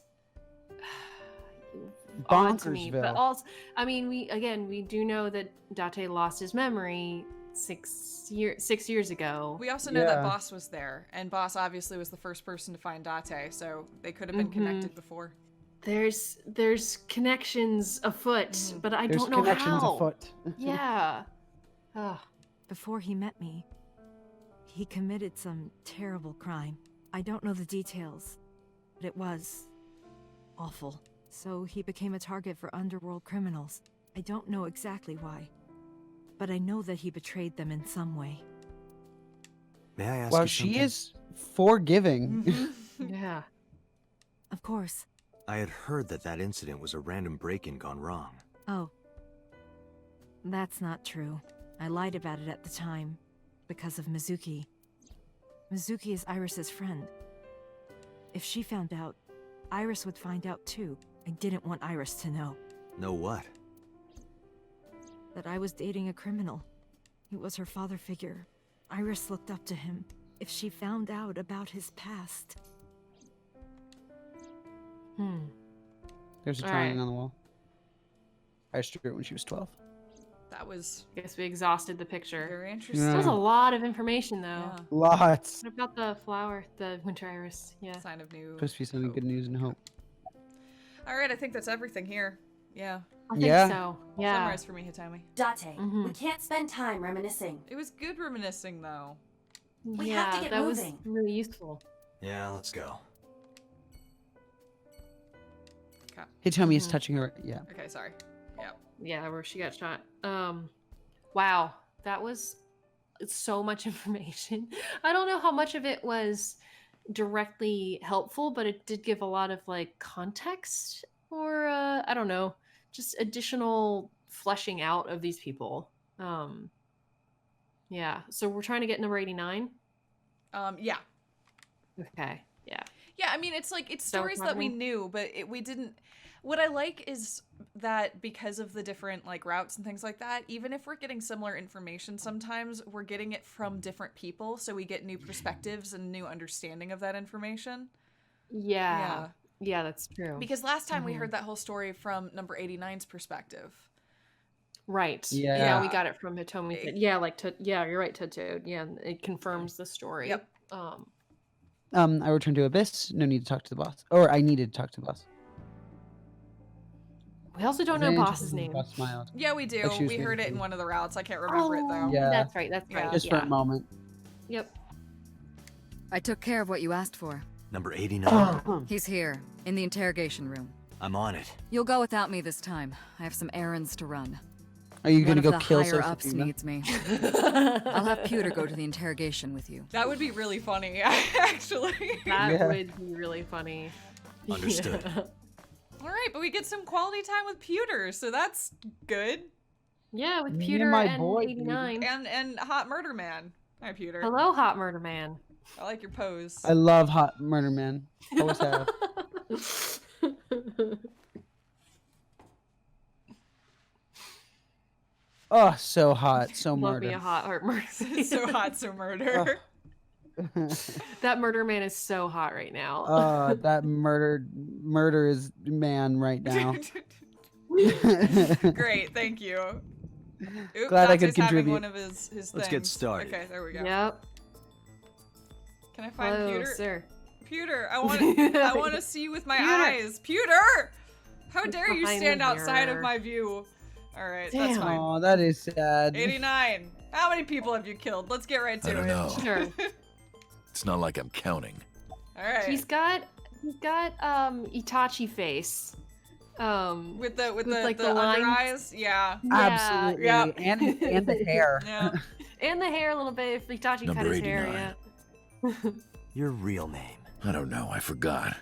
[SPEAKER 2] odd to me. But
[SPEAKER 16] Bonkersville.
[SPEAKER 2] also, I mean, we do know that Date lost his memory 6 years ago.
[SPEAKER 1] We also know that Boss was there, and Boss obviously was the first person to find Date, so they could have been connected before.
[SPEAKER 2] There's connections afoot, but I
[SPEAKER 16] There's
[SPEAKER 2] don't know
[SPEAKER 16] connections
[SPEAKER 2] how.
[SPEAKER 16] afoot.
[SPEAKER 2] Yeah. Ugh.
[SPEAKER 17] Before he met me, he committed some terrible crime. I don't know the details, but it was awful. So he became a target for underworld criminals. I don't know exactly why, but I know that he betrayed them in some way.
[SPEAKER 4] May I ask
[SPEAKER 16] Well,
[SPEAKER 4] you
[SPEAKER 16] she
[SPEAKER 4] something?
[SPEAKER 16] is forgiving.
[SPEAKER 2] Yeah.
[SPEAKER 17] Of course.
[SPEAKER 4] I had heard that incident was a random break-in gone wrong.
[SPEAKER 17] Oh. That's not true. I lied about it at the time, because of Mizuki. Mizuki is Iris's friend. If she found out, Iris would find out too. I didn't want Iris to know.
[SPEAKER 4] Know what?
[SPEAKER 17] That I was dating a criminal. He was her father figure. Iris looked up to him. If she found out about his past...
[SPEAKER 16] There's a
[SPEAKER 2] All
[SPEAKER 16] drawing
[SPEAKER 2] right.
[SPEAKER 16] on the wall. I drew it when she was 12.
[SPEAKER 1] That was
[SPEAKER 2] Guess we exhausted the picture.
[SPEAKER 1] very interesting.
[SPEAKER 16] Yeah.
[SPEAKER 2] There's a lot of information though.
[SPEAKER 1] Yeah.
[SPEAKER 16] Lots.
[SPEAKER 2] What about the flower, the winter iris? Yeah.
[SPEAKER 1] Sign of new.
[SPEAKER 16] Supposed to be something good news and hope.
[SPEAKER 1] All right, I think that's everything here. Yeah.
[SPEAKER 2] I think
[SPEAKER 16] Yeah.
[SPEAKER 2] so. Yeah.
[SPEAKER 1] Summarize for me, Hitomi.
[SPEAKER 5] Date, we can't spend time reminiscing.
[SPEAKER 1] It was good reminiscing, though.
[SPEAKER 5] We
[SPEAKER 2] yeah,
[SPEAKER 5] have to get
[SPEAKER 2] that
[SPEAKER 5] moving.
[SPEAKER 2] was really useful.
[SPEAKER 4] Yeah, let's go.
[SPEAKER 16] Hitomi is touching her. Yeah.
[SPEAKER 1] Okay, sorry. Yeah.
[SPEAKER 2] Yeah, where she got shot. Wow, that was so much information. I don't know how much of it was directly helpful, but it did give a lot of like context or I don't know, just additional fleshing out of these people. Yeah, so we're trying to get number 89.
[SPEAKER 1] Yeah.
[SPEAKER 2] Okay. Yeah.
[SPEAKER 1] Yeah, I mean, it's like, it's
[SPEAKER 2] So
[SPEAKER 1] stories that we
[SPEAKER 2] happening?
[SPEAKER 1] knew, but we didn't... What I like is that because of the different, like, routes and things like that, even if we're getting similar information sometimes, we're getting it from different people, so we get new perspectives and new understanding of that information.
[SPEAKER 2] Yeah. Yeah, that's true.
[SPEAKER 1] Because last time we heard that whole story from number 89's perspective.
[SPEAKER 2] Right.
[SPEAKER 16] Yeah.
[SPEAKER 2] Yeah, we got it from Hitomi. Yeah, like, yeah, you're right, Toad. Yeah, it confirms the story.
[SPEAKER 1] Yep.
[SPEAKER 16] I returned to Abyss. No need to talk to the boss. Or I needed to talk to the boss.
[SPEAKER 2] We also don't know
[SPEAKER 16] Very
[SPEAKER 2] Boss's
[SPEAKER 16] interesting.
[SPEAKER 2] name.
[SPEAKER 16] Boss smiled.
[SPEAKER 1] Yeah, we do.
[SPEAKER 16] Like she was
[SPEAKER 1] We heard it in
[SPEAKER 16] waiting.
[SPEAKER 1] one of the routes. I can't remember it, though.
[SPEAKER 16] Yeah.
[SPEAKER 2] That's right. That's right.
[SPEAKER 16] Just for a moment.
[SPEAKER 2] Yep.
[SPEAKER 7] I took care of what you asked for.
[SPEAKER 4] Number 89.
[SPEAKER 7] He's here, in the interrogation room.
[SPEAKER 4] I'm on it.
[SPEAKER 7] You'll go without me this time. I have some errands to run.
[SPEAKER 16] Are you
[SPEAKER 7] One
[SPEAKER 16] gonna
[SPEAKER 7] of
[SPEAKER 16] go
[SPEAKER 7] the
[SPEAKER 16] kill
[SPEAKER 7] higher ups
[SPEAKER 16] Sophia?
[SPEAKER 7] needs me. I'll have Pewter go to the interrogation with you.
[SPEAKER 1] That would be really funny, actually.
[SPEAKER 2] That
[SPEAKER 16] Yeah.
[SPEAKER 2] would be really funny.
[SPEAKER 4] Understood.
[SPEAKER 2] Yeah.
[SPEAKER 1] All right, but we get some quality time with Pewter, so that's good.
[SPEAKER 2] Yeah, with
[SPEAKER 16] Me and
[SPEAKER 2] Pewter
[SPEAKER 16] my
[SPEAKER 2] and
[SPEAKER 16] boy,
[SPEAKER 2] 89.
[SPEAKER 1] And Hot Murder Man. Hi, Pewter.
[SPEAKER 2] Hello, Hot Murder Man.
[SPEAKER 1] I like your pose.
[SPEAKER 16] I love Hot Murder Man. Always have. Oh, so hot, so
[SPEAKER 2] Love me
[SPEAKER 16] murder.
[SPEAKER 2] a hot heart murder.
[SPEAKER 1] So hot, so murder.
[SPEAKER 2] That Murder Man is so hot right now.
[SPEAKER 16] That murder is man right now.
[SPEAKER 1] Great, thank you. Oop,
[SPEAKER 16] Glad I
[SPEAKER 1] Dante's
[SPEAKER 16] could
[SPEAKER 1] having
[SPEAKER 16] contribute.
[SPEAKER 1] one of his
[SPEAKER 4] Let's get
[SPEAKER 1] things.
[SPEAKER 4] started.
[SPEAKER 1] Okay, there we go.
[SPEAKER 2] Yep.
[SPEAKER 1] Can I find
[SPEAKER 2] Hello,
[SPEAKER 1] Pewter?
[SPEAKER 2] sir.
[SPEAKER 1] Pewter, I want to see with my eyes. Pewter! How dare you
[SPEAKER 2] behind
[SPEAKER 1] stand
[SPEAKER 2] the
[SPEAKER 1] outside of
[SPEAKER 2] mirror.
[SPEAKER 1] my view? All right,
[SPEAKER 2] Damn.
[SPEAKER 1] that's fine.
[SPEAKER 16] Oh, that is sad.
[SPEAKER 1] 89. How many people have you killed? Let's get right to
[SPEAKER 11] I don't
[SPEAKER 1] it.
[SPEAKER 11] know.
[SPEAKER 2] Sure.
[SPEAKER 11] It's not like I'm counting.
[SPEAKER 1] All right.
[SPEAKER 2] He's got Itachi face.
[SPEAKER 1] With the
[SPEAKER 2] like
[SPEAKER 1] the
[SPEAKER 2] lines.
[SPEAKER 1] under eyes, yeah.
[SPEAKER 16] Absolutely.
[SPEAKER 1] Yeah.
[SPEAKER 16] And the hair.
[SPEAKER 1] Yeah.
[SPEAKER 2] And the hair a little bit. If Itachi cut
[SPEAKER 11] Number
[SPEAKER 2] his hair,
[SPEAKER 11] 89.
[SPEAKER 2] yeah.
[SPEAKER 4] Your real name.
[SPEAKER 11] I don't know. I forgot.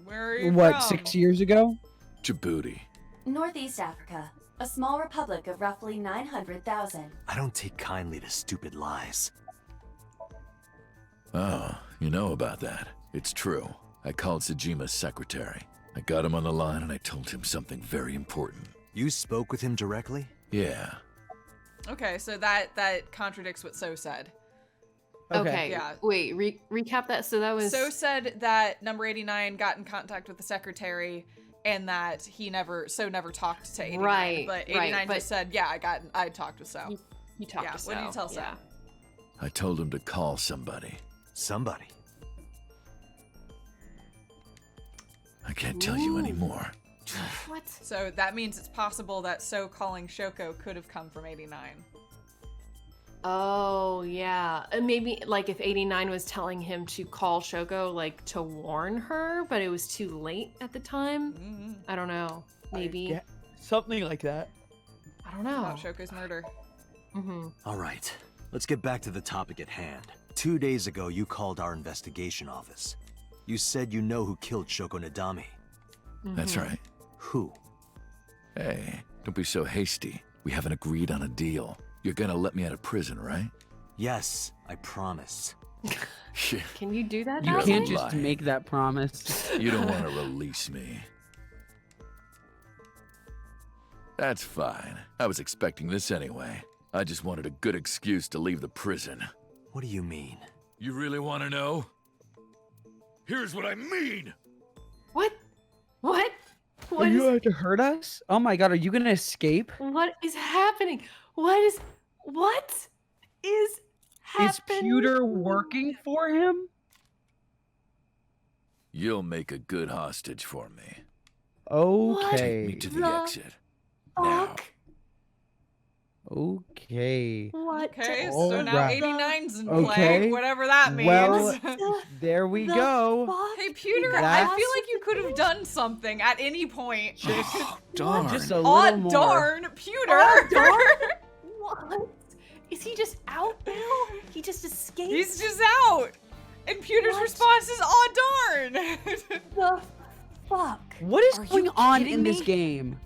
[SPEAKER 1] Where are you
[SPEAKER 16] What,
[SPEAKER 1] from?
[SPEAKER 16] 6 years ago?
[SPEAKER 11] Djibouti.
[SPEAKER 5] Northeast Africa, a small republic of roughly 900,000.
[SPEAKER 4] I don't take kindly to stupid lies.
[SPEAKER 11] Oh, you know about that. It's true. I called Sejima's secretary. I got him on the line and I told him something very important.
[SPEAKER 4] You spoke with him directly?
[SPEAKER 11] Yeah.
[SPEAKER 1] Okay, so that contradicts what So said.
[SPEAKER 2] Okay.
[SPEAKER 1] Yeah.
[SPEAKER 2] Wait, recap that. So that was.
[SPEAKER 1] So said that number 89 got in contact with the secretary and that So never talked to 89.
[SPEAKER 2] Right,
[SPEAKER 1] But 89
[SPEAKER 2] right, but-
[SPEAKER 1] just said, yeah, I talked with So.
[SPEAKER 2] You talked
[SPEAKER 1] Yeah,
[SPEAKER 2] to So.
[SPEAKER 1] what did you tell So?
[SPEAKER 2] Yeah.
[SPEAKER 11] I told him to call somebody.
[SPEAKER 4] Somebody.
[SPEAKER 11] I can't tell you
[SPEAKER 2] Ooh.
[SPEAKER 11] anymore.
[SPEAKER 2] What?
[SPEAKER 1] So that means it's possible that So calling Shoko could have come from 89.
[SPEAKER 2] Oh, yeah. And maybe, like, if 89 was telling him to call Shoko, like, to warn her, but it was too late at the time?
[SPEAKER 1] Mm-hmm.
[SPEAKER 2] I don't know. Maybe.
[SPEAKER 16] Yeah, something like that.
[SPEAKER 2] I don't know.
[SPEAKER 1] About Shoko's murder.
[SPEAKER 2] Mm-hmm.
[SPEAKER 4] All right, let's get back to the topic at hand. 2 days ago, you called our investigation office. You said you know who killed Shoko Nadami.
[SPEAKER 11] That's right.
[SPEAKER 4] Who?
[SPEAKER 11] Hey, don't be so hasty. We haven't agreed on a deal. You're gonna let me out of prison, right?
[SPEAKER 4] Yes, I promise.
[SPEAKER 2] Can you do that
[SPEAKER 16] You
[SPEAKER 2] now?
[SPEAKER 16] can't
[SPEAKER 11] Lie.
[SPEAKER 16] just make that promise.
[SPEAKER 11] You don't want to release me. That's fine. I was expecting this anyway. I just wanted a good excuse to leave the prison.
[SPEAKER 4] What do you mean?
[SPEAKER 11] You really want to know? Here's what I mean!
[SPEAKER 2] What? What?
[SPEAKER 16] Are
[SPEAKER 2] What
[SPEAKER 16] you
[SPEAKER 2] is,
[SPEAKER 16] out to hurt us? Oh my god, are you gonna escape?
[SPEAKER 2] what is happening? What is
[SPEAKER 16] Is
[SPEAKER 2] happening?
[SPEAKER 16] Pewter working for him?
[SPEAKER 11] You'll make a good hostage for me.
[SPEAKER 16] Okay.
[SPEAKER 11] Take me to the exit. Now.
[SPEAKER 16] Okay.
[SPEAKER 2] What?
[SPEAKER 1] Okay,
[SPEAKER 16] All
[SPEAKER 1] so now
[SPEAKER 16] right.
[SPEAKER 1] 89's in
[SPEAKER 16] Okay.
[SPEAKER 1] play, whatever that means.
[SPEAKER 16] Well, there we go.
[SPEAKER 1] Hey, Pewter, I
[SPEAKER 16] That's-
[SPEAKER 1] feel like you could have done something at any point.
[SPEAKER 11] Darn.
[SPEAKER 16] Just a
[SPEAKER 1] Aw,
[SPEAKER 16] little more.
[SPEAKER 1] darn, Pewter!
[SPEAKER 2] Aw, darn. What? Is he just out now? He just escaped?
[SPEAKER 1] He's just out! And Pewter's
[SPEAKER 2] What?
[SPEAKER 1] response is, aw, darn!
[SPEAKER 2] The fuck?
[SPEAKER 16] What is
[SPEAKER 7] Are you
[SPEAKER 16] going on
[SPEAKER 7] kidding
[SPEAKER 16] in this
[SPEAKER 7] me?
[SPEAKER 16] game?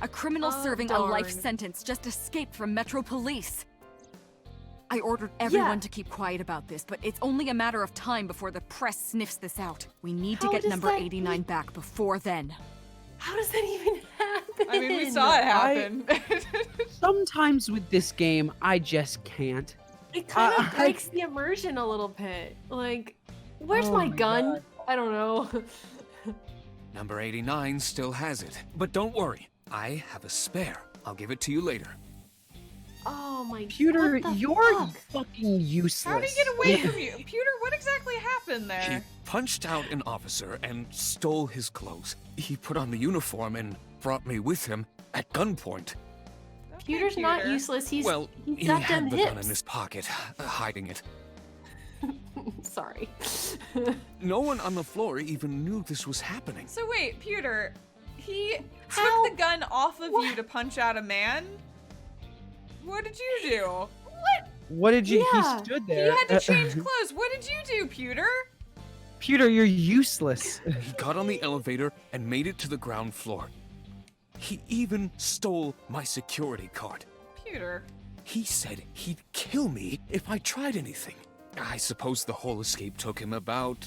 [SPEAKER 7] A criminal
[SPEAKER 1] Oh,
[SPEAKER 7] serving a life
[SPEAKER 1] darn.
[SPEAKER 7] sentence just escaped from Metro Police. I ordered everyone
[SPEAKER 2] Yeah.
[SPEAKER 7] to keep quiet about this, but it's only a matter of time before the press sniffs this out. We need to
[SPEAKER 2] How
[SPEAKER 7] get
[SPEAKER 2] does
[SPEAKER 7] number
[SPEAKER 2] that
[SPEAKER 7] 89 back before then.
[SPEAKER 2] How does that even happen?
[SPEAKER 1] I mean, we saw it happen.
[SPEAKER 16] Sometimes with this game, I just can't.
[SPEAKER 2] It kind of
[SPEAKER 16] I-
[SPEAKER 2] breaks the immersion a little bit. Like, where's
[SPEAKER 16] Oh
[SPEAKER 2] my
[SPEAKER 16] my
[SPEAKER 2] gun?
[SPEAKER 16] God.
[SPEAKER 2] I don't know.
[SPEAKER 8] Number 89 still has it. But don't worry, I have a spare. I'll give it to you later.
[SPEAKER 2] Oh my
[SPEAKER 16] Pewter,
[SPEAKER 2] what the
[SPEAKER 16] you're
[SPEAKER 2] fuck?
[SPEAKER 16] fucking useless.
[SPEAKER 1] How did he get away from you? Pewter, what exactly happened
[SPEAKER 8] He
[SPEAKER 1] there?
[SPEAKER 8] punched out an officer and stole his clothes. He put on the uniform and brought me with him at gunpoint.
[SPEAKER 2] Pewter's not
[SPEAKER 1] Pewter.
[SPEAKER 2] useless. He's
[SPEAKER 8] Well,
[SPEAKER 2] he's
[SPEAKER 8] he
[SPEAKER 2] got
[SPEAKER 8] had
[SPEAKER 2] them
[SPEAKER 8] the gun in
[SPEAKER 2] hips.
[SPEAKER 8] his pocket, hiding it.
[SPEAKER 2] Sorry.
[SPEAKER 8] No one on the floor even knew this was happening.
[SPEAKER 1] So wait, Pewter, he
[SPEAKER 2] How?
[SPEAKER 1] took the gun off of you to punch out a man? What did you do?
[SPEAKER 16] What did you?
[SPEAKER 2] Yeah,
[SPEAKER 16] He stood
[SPEAKER 1] He
[SPEAKER 16] there.
[SPEAKER 1] had to change clothes. What did you do, Pewter?
[SPEAKER 16] Pewter, you're useless.
[SPEAKER 8] He got on the elevator and made it to the ground floor. He even stole my security card.
[SPEAKER 1] Pewter.
[SPEAKER 8] He said he'd kill me if I tried anything. I suppose the whole escape took him about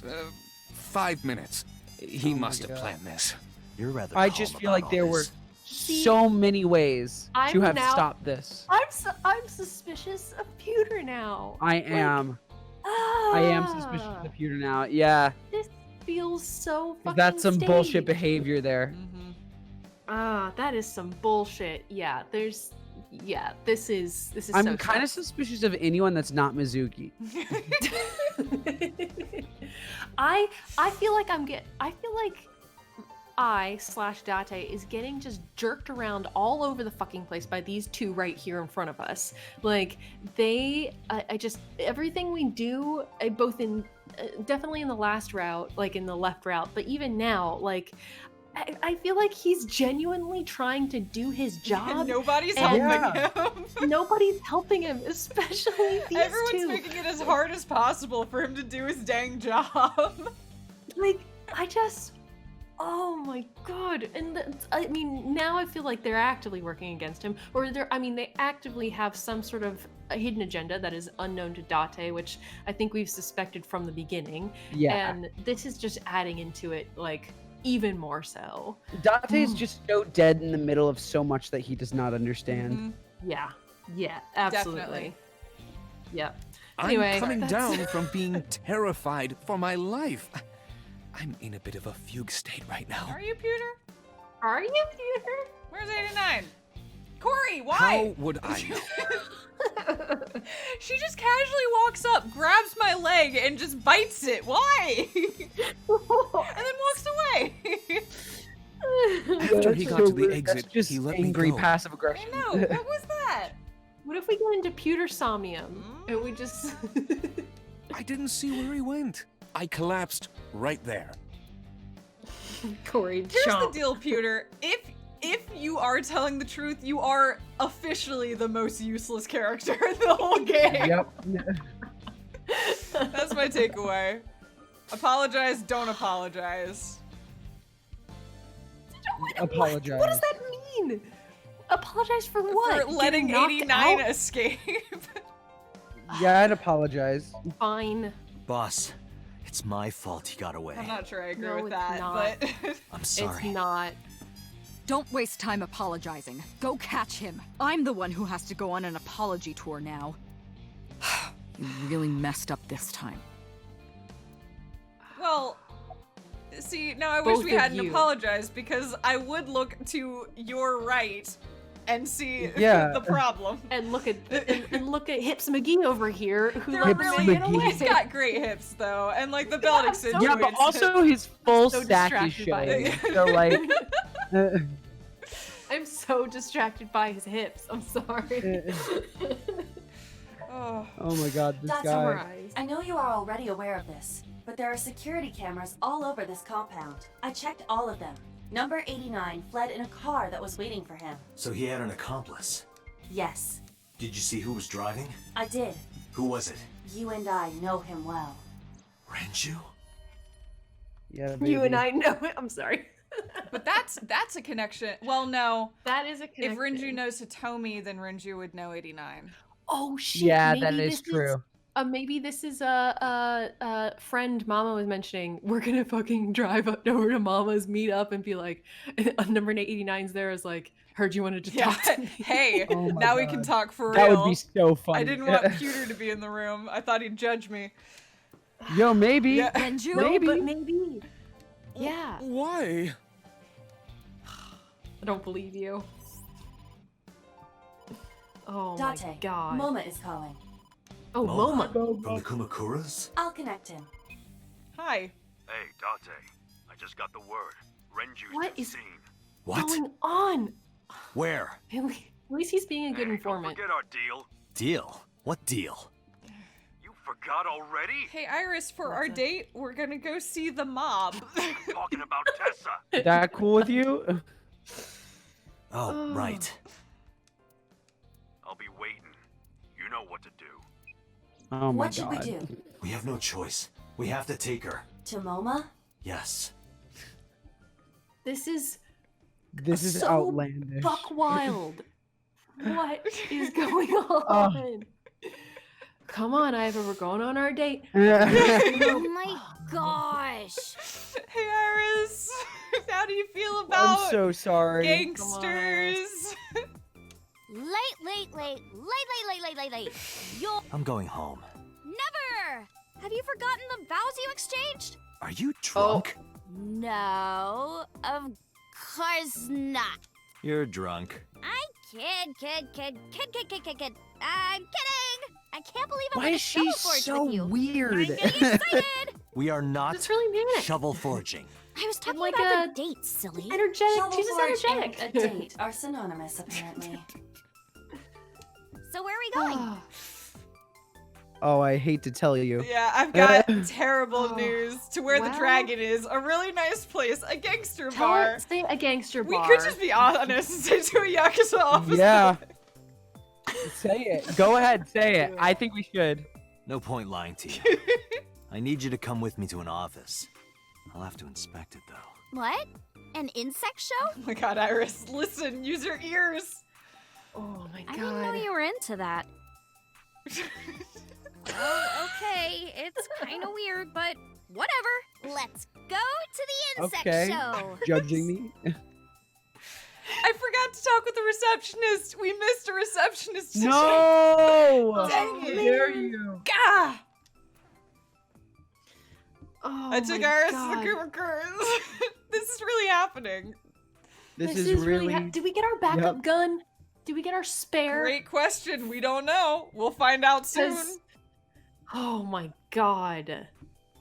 [SPEAKER 8] 5 minutes. He must have
[SPEAKER 16] God.
[SPEAKER 8] planned this.
[SPEAKER 4] You're rather
[SPEAKER 16] I
[SPEAKER 4] calm
[SPEAKER 16] just feel
[SPEAKER 4] about
[SPEAKER 16] like
[SPEAKER 4] all
[SPEAKER 16] there were
[SPEAKER 4] this.
[SPEAKER 16] so many ways to
[SPEAKER 2] I'm
[SPEAKER 16] have
[SPEAKER 2] now-
[SPEAKER 16] stopped this.
[SPEAKER 2] I'm suspicious of Pewter now.
[SPEAKER 16] I am. I am suspicious of Pewter now. Yeah,
[SPEAKER 2] This feels so fucking
[SPEAKER 16] that's some bullshit
[SPEAKER 2] staged.
[SPEAKER 16] behavior there.
[SPEAKER 1] Mm-hmm.
[SPEAKER 2] That is some bullshit. Yeah, this is
[SPEAKER 16] I'm
[SPEAKER 2] so
[SPEAKER 16] kind of suspicious of anyone that's not Mizuki.
[SPEAKER 2] I feel like I/Date is getting just jerked around all over the fucking place by these two right here in front of us. Like I just everything we do, both in definitely in the last route, like in the left route, but even now, like I feel like he's genuinely trying to do his job.
[SPEAKER 1] Nobody's helping him.
[SPEAKER 2] Nobody's helping him, especially these
[SPEAKER 1] Everyone's
[SPEAKER 2] two.
[SPEAKER 1] making it as hard as possible for him to do his dang job.
[SPEAKER 2] Like, oh my god. And I mean, now I feel like they're actively working against him, or they actively have some sort of a hidden agenda that is unknown to Date, which I think we've suspected from the beginning.
[SPEAKER 16] Yeah.
[SPEAKER 2] And this is just adding into it, like, even more so.
[SPEAKER 16] Date is just so dead in the middle of so much that he does not understand.
[SPEAKER 2] Yeah, absolutely.
[SPEAKER 1] Definitely.
[SPEAKER 2] Yeah.
[SPEAKER 8] I'm
[SPEAKER 2] Anyway,
[SPEAKER 8] coming down from being terrified for my life. I'm in a bit of a fugue state right now.
[SPEAKER 1] Are you, Pewter?
[SPEAKER 2] Are you, Pewter?
[SPEAKER 1] Where's 89? Corey, why?
[SPEAKER 8] How would I know?
[SPEAKER 1] She just casually walks up, grabs my leg, and just bites it. Why? And then walks away.
[SPEAKER 8] After he got to the exit,
[SPEAKER 16] That's just
[SPEAKER 8] he let
[SPEAKER 16] angry
[SPEAKER 8] me go.
[SPEAKER 16] passive aggression.
[SPEAKER 1] I know. What was that?
[SPEAKER 2] What if we go into Pewter Somnium and we just...
[SPEAKER 8] I didn't see where he went. I collapsed right there.
[SPEAKER 2] Corey,
[SPEAKER 1] Here's the deal, Pewter. If you are telling the truth, you are officially the most useless character in the whole game.
[SPEAKER 16] Yep.
[SPEAKER 1] That's my takeaway. Apologize, don't apologize.
[SPEAKER 16] Apologize.
[SPEAKER 2] What does that mean? Apologize for what?
[SPEAKER 1] For letting
[SPEAKER 2] Getting knocked
[SPEAKER 1] 89
[SPEAKER 2] out?
[SPEAKER 1] escape.
[SPEAKER 16] Yeah, I'd apologize.
[SPEAKER 2] Fine.
[SPEAKER 4] Boss, it's my fault he got away.
[SPEAKER 1] I'm not sure I agree
[SPEAKER 2] No,
[SPEAKER 1] with
[SPEAKER 2] it's
[SPEAKER 1] that,
[SPEAKER 2] not.
[SPEAKER 1] but
[SPEAKER 4] I'm sorry.
[SPEAKER 2] It's not.
[SPEAKER 7] Don't waste time apologizing. Go catch him. I'm the one who has to go on an apology tour now. You really messed up this time.
[SPEAKER 1] well, see, now I
[SPEAKER 2] Both
[SPEAKER 1] wish we
[SPEAKER 2] of
[SPEAKER 1] hadn't
[SPEAKER 2] you.
[SPEAKER 1] apologized because I would look to your right and see
[SPEAKER 16] Yeah.
[SPEAKER 1] the problem.
[SPEAKER 2] And look at Hips McGee over here, who
[SPEAKER 1] They're
[SPEAKER 2] let
[SPEAKER 1] really,
[SPEAKER 2] me get away.
[SPEAKER 1] he's got great hips though, and like the belt
[SPEAKER 2] I'm so-
[SPEAKER 1] accentuates
[SPEAKER 16] Yeah, but
[SPEAKER 1] it.
[SPEAKER 16] also his full
[SPEAKER 2] So
[SPEAKER 16] stack is
[SPEAKER 2] distracted by
[SPEAKER 16] showing.
[SPEAKER 2] it.
[SPEAKER 16] So like,
[SPEAKER 2] I'm so distracted by his hips. I'm sorry.
[SPEAKER 1] Oh.
[SPEAKER 16] oh my god, this
[SPEAKER 5] That's
[SPEAKER 16] guy.
[SPEAKER 2] Summarize.
[SPEAKER 5] I know you are already aware of this, but there are security cameras all over this compound. I checked all of them. Number 89 fled in a car that was waiting for him.
[SPEAKER 4] So he had an accomplice.
[SPEAKER 5] Yes,
[SPEAKER 4] Did you see who was driving?
[SPEAKER 5] I did.
[SPEAKER 4] Who was it?
[SPEAKER 5] You and I know him well.
[SPEAKER 4] Renju?
[SPEAKER 16] Yeah,
[SPEAKER 2] You and
[SPEAKER 16] baby.
[SPEAKER 2] I know it. I'm sorry.
[SPEAKER 1] But that's a connection. Well, no.
[SPEAKER 2] That is a connection.
[SPEAKER 1] If Renju knows Hitomi, then Renju would know 89.
[SPEAKER 2] Oh shit.
[SPEAKER 16] Yeah,
[SPEAKER 2] maybe
[SPEAKER 16] that is
[SPEAKER 2] this
[SPEAKER 16] true.
[SPEAKER 2] Maybe this is a friend Mama was mentioning. We're gonna fucking drive up over to Mama's, meet up, and be like, number 89's there is like, heard you wanted to
[SPEAKER 1] Yeah.
[SPEAKER 2] talk to me.
[SPEAKER 1] Hey,
[SPEAKER 16] Oh my
[SPEAKER 1] now we
[SPEAKER 16] God.
[SPEAKER 1] can talk for
[SPEAKER 16] That
[SPEAKER 1] real.
[SPEAKER 16] would be so funny.
[SPEAKER 1] I didn't want Pewter to be in the room. I thought he'd judge me.
[SPEAKER 16] Yo, maybe.
[SPEAKER 1] Yeah.
[SPEAKER 7] Renju?
[SPEAKER 16] Maybe.
[SPEAKER 2] But maybe. Yeah.
[SPEAKER 8] Why?
[SPEAKER 2] I don't believe you. Oh
[SPEAKER 5] Date,
[SPEAKER 2] my god.
[SPEAKER 5] Moma is calling.
[SPEAKER 2] Oh, Moma.
[SPEAKER 4] From the Kumakuras?
[SPEAKER 5] I'll connect him.
[SPEAKER 1] Hi.
[SPEAKER 11] Hey, Date. I just got the word. Renju's
[SPEAKER 2] What
[SPEAKER 11] been
[SPEAKER 2] is
[SPEAKER 11] seen.
[SPEAKER 4] What?
[SPEAKER 2] going on?
[SPEAKER 4] Where?
[SPEAKER 2] At least he's being a good
[SPEAKER 11] Hey,
[SPEAKER 2] informant.
[SPEAKER 11] don't forget our deal.
[SPEAKER 4] Deal? What deal?
[SPEAKER 11] You forgot already?
[SPEAKER 1] Hey, Iris, for our date, we're gonna go see the mob.
[SPEAKER 11] I'm talking about Tessa.
[SPEAKER 16] That cool with you?
[SPEAKER 4] Oh, right.
[SPEAKER 11] I'll be waiting. You know what to do.
[SPEAKER 16] Oh my
[SPEAKER 5] What should
[SPEAKER 16] god.
[SPEAKER 5] we do?
[SPEAKER 4] We have no choice. We have to take her.
[SPEAKER 5] To Moma?
[SPEAKER 4] Yes.
[SPEAKER 2] This is
[SPEAKER 16] This is
[SPEAKER 2] so
[SPEAKER 16] outlandish.
[SPEAKER 2] buck wild. What is going on? Come on, Iva, we're going on our date.
[SPEAKER 14] Oh my gosh.
[SPEAKER 1] Hey, Iris. How do you feel about
[SPEAKER 16] I'm so sorry.
[SPEAKER 1] gangsters?
[SPEAKER 14] Late. You're
[SPEAKER 4] I'm going home.
[SPEAKER 14] never. Have you forgotten the vows you exchanged?
[SPEAKER 4] Are you drunk?
[SPEAKER 14] No, of course not.
[SPEAKER 4] You're drunk.
[SPEAKER 14] Kid. I'm kidding. I can't believe I'm
[SPEAKER 16] Why
[SPEAKER 14] gonna
[SPEAKER 16] is she
[SPEAKER 14] shovel forge
[SPEAKER 16] so
[SPEAKER 14] with you.
[SPEAKER 16] weird?
[SPEAKER 14] I'm getting excited.
[SPEAKER 4] We are not
[SPEAKER 2] It's really manic.
[SPEAKER 4] shovel forging.
[SPEAKER 14] I was talking
[SPEAKER 2] like
[SPEAKER 14] about the date, silly.
[SPEAKER 2] Energetic.
[SPEAKER 5] Shovel
[SPEAKER 2] She's just
[SPEAKER 5] forge
[SPEAKER 2] energetic.
[SPEAKER 5] and a date are synonymous, apparently.
[SPEAKER 14] So where are we going?
[SPEAKER 16] Oh, I hate to tell you.
[SPEAKER 1] Yeah, I've got terrible news to where the dragon is. A really nice place, a gangster bar.
[SPEAKER 2] Say a gangster
[SPEAKER 1] We
[SPEAKER 2] bar.
[SPEAKER 1] could just be honest and say to a Yakuza office.
[SPEAKER 16] Yeah. Say it. Go ahead, say it. I think we should.
[SPEAKER 4] No point lying to you. I need you to come with me to an office. I'll have to inspect it, though.
[SPEAKER 14] What? An insect show?
[SPEAKER 1] Oh my god, Iris, listen, use your ears.
[SPEAKER 2] Oh my god.
[SPEAKER 14] I didn't know you were into that. Oh, okay. It's kind of weird, but whatever. Let's go to the insect
[SPEAKER 16] Okay.
[SPEAKER 14] show.
[SPEAKER 16] Judging me.
[SPEAKER 1] I forgot to talk with the receptionist. We missed a receptionist today.
[SPEAKER 16] No!
[SPEAKER 1] Dang
[SPEAKER 16] How
[SPEAKER 1] it.
[SPEAKER 16] dare you?
[SPEAKER 1] Gah!
[SPEAKER 2] Oh
[SPEAKER 1] I took
[SPEAKER 2] my
[SPEAKER 1] Iris to
[SPEAKER 2] God.
[SPEAKER 1] the group of girls. This is really happening.
[SPEAKER 16] This is really.
[SPEAKER 2] Did we get our backup gun? Did we get our spare?
[SPEAKER 1] Great question. We don't know. We'll find out soon.
[SPEAKER 2] 'Cause- Oh my god.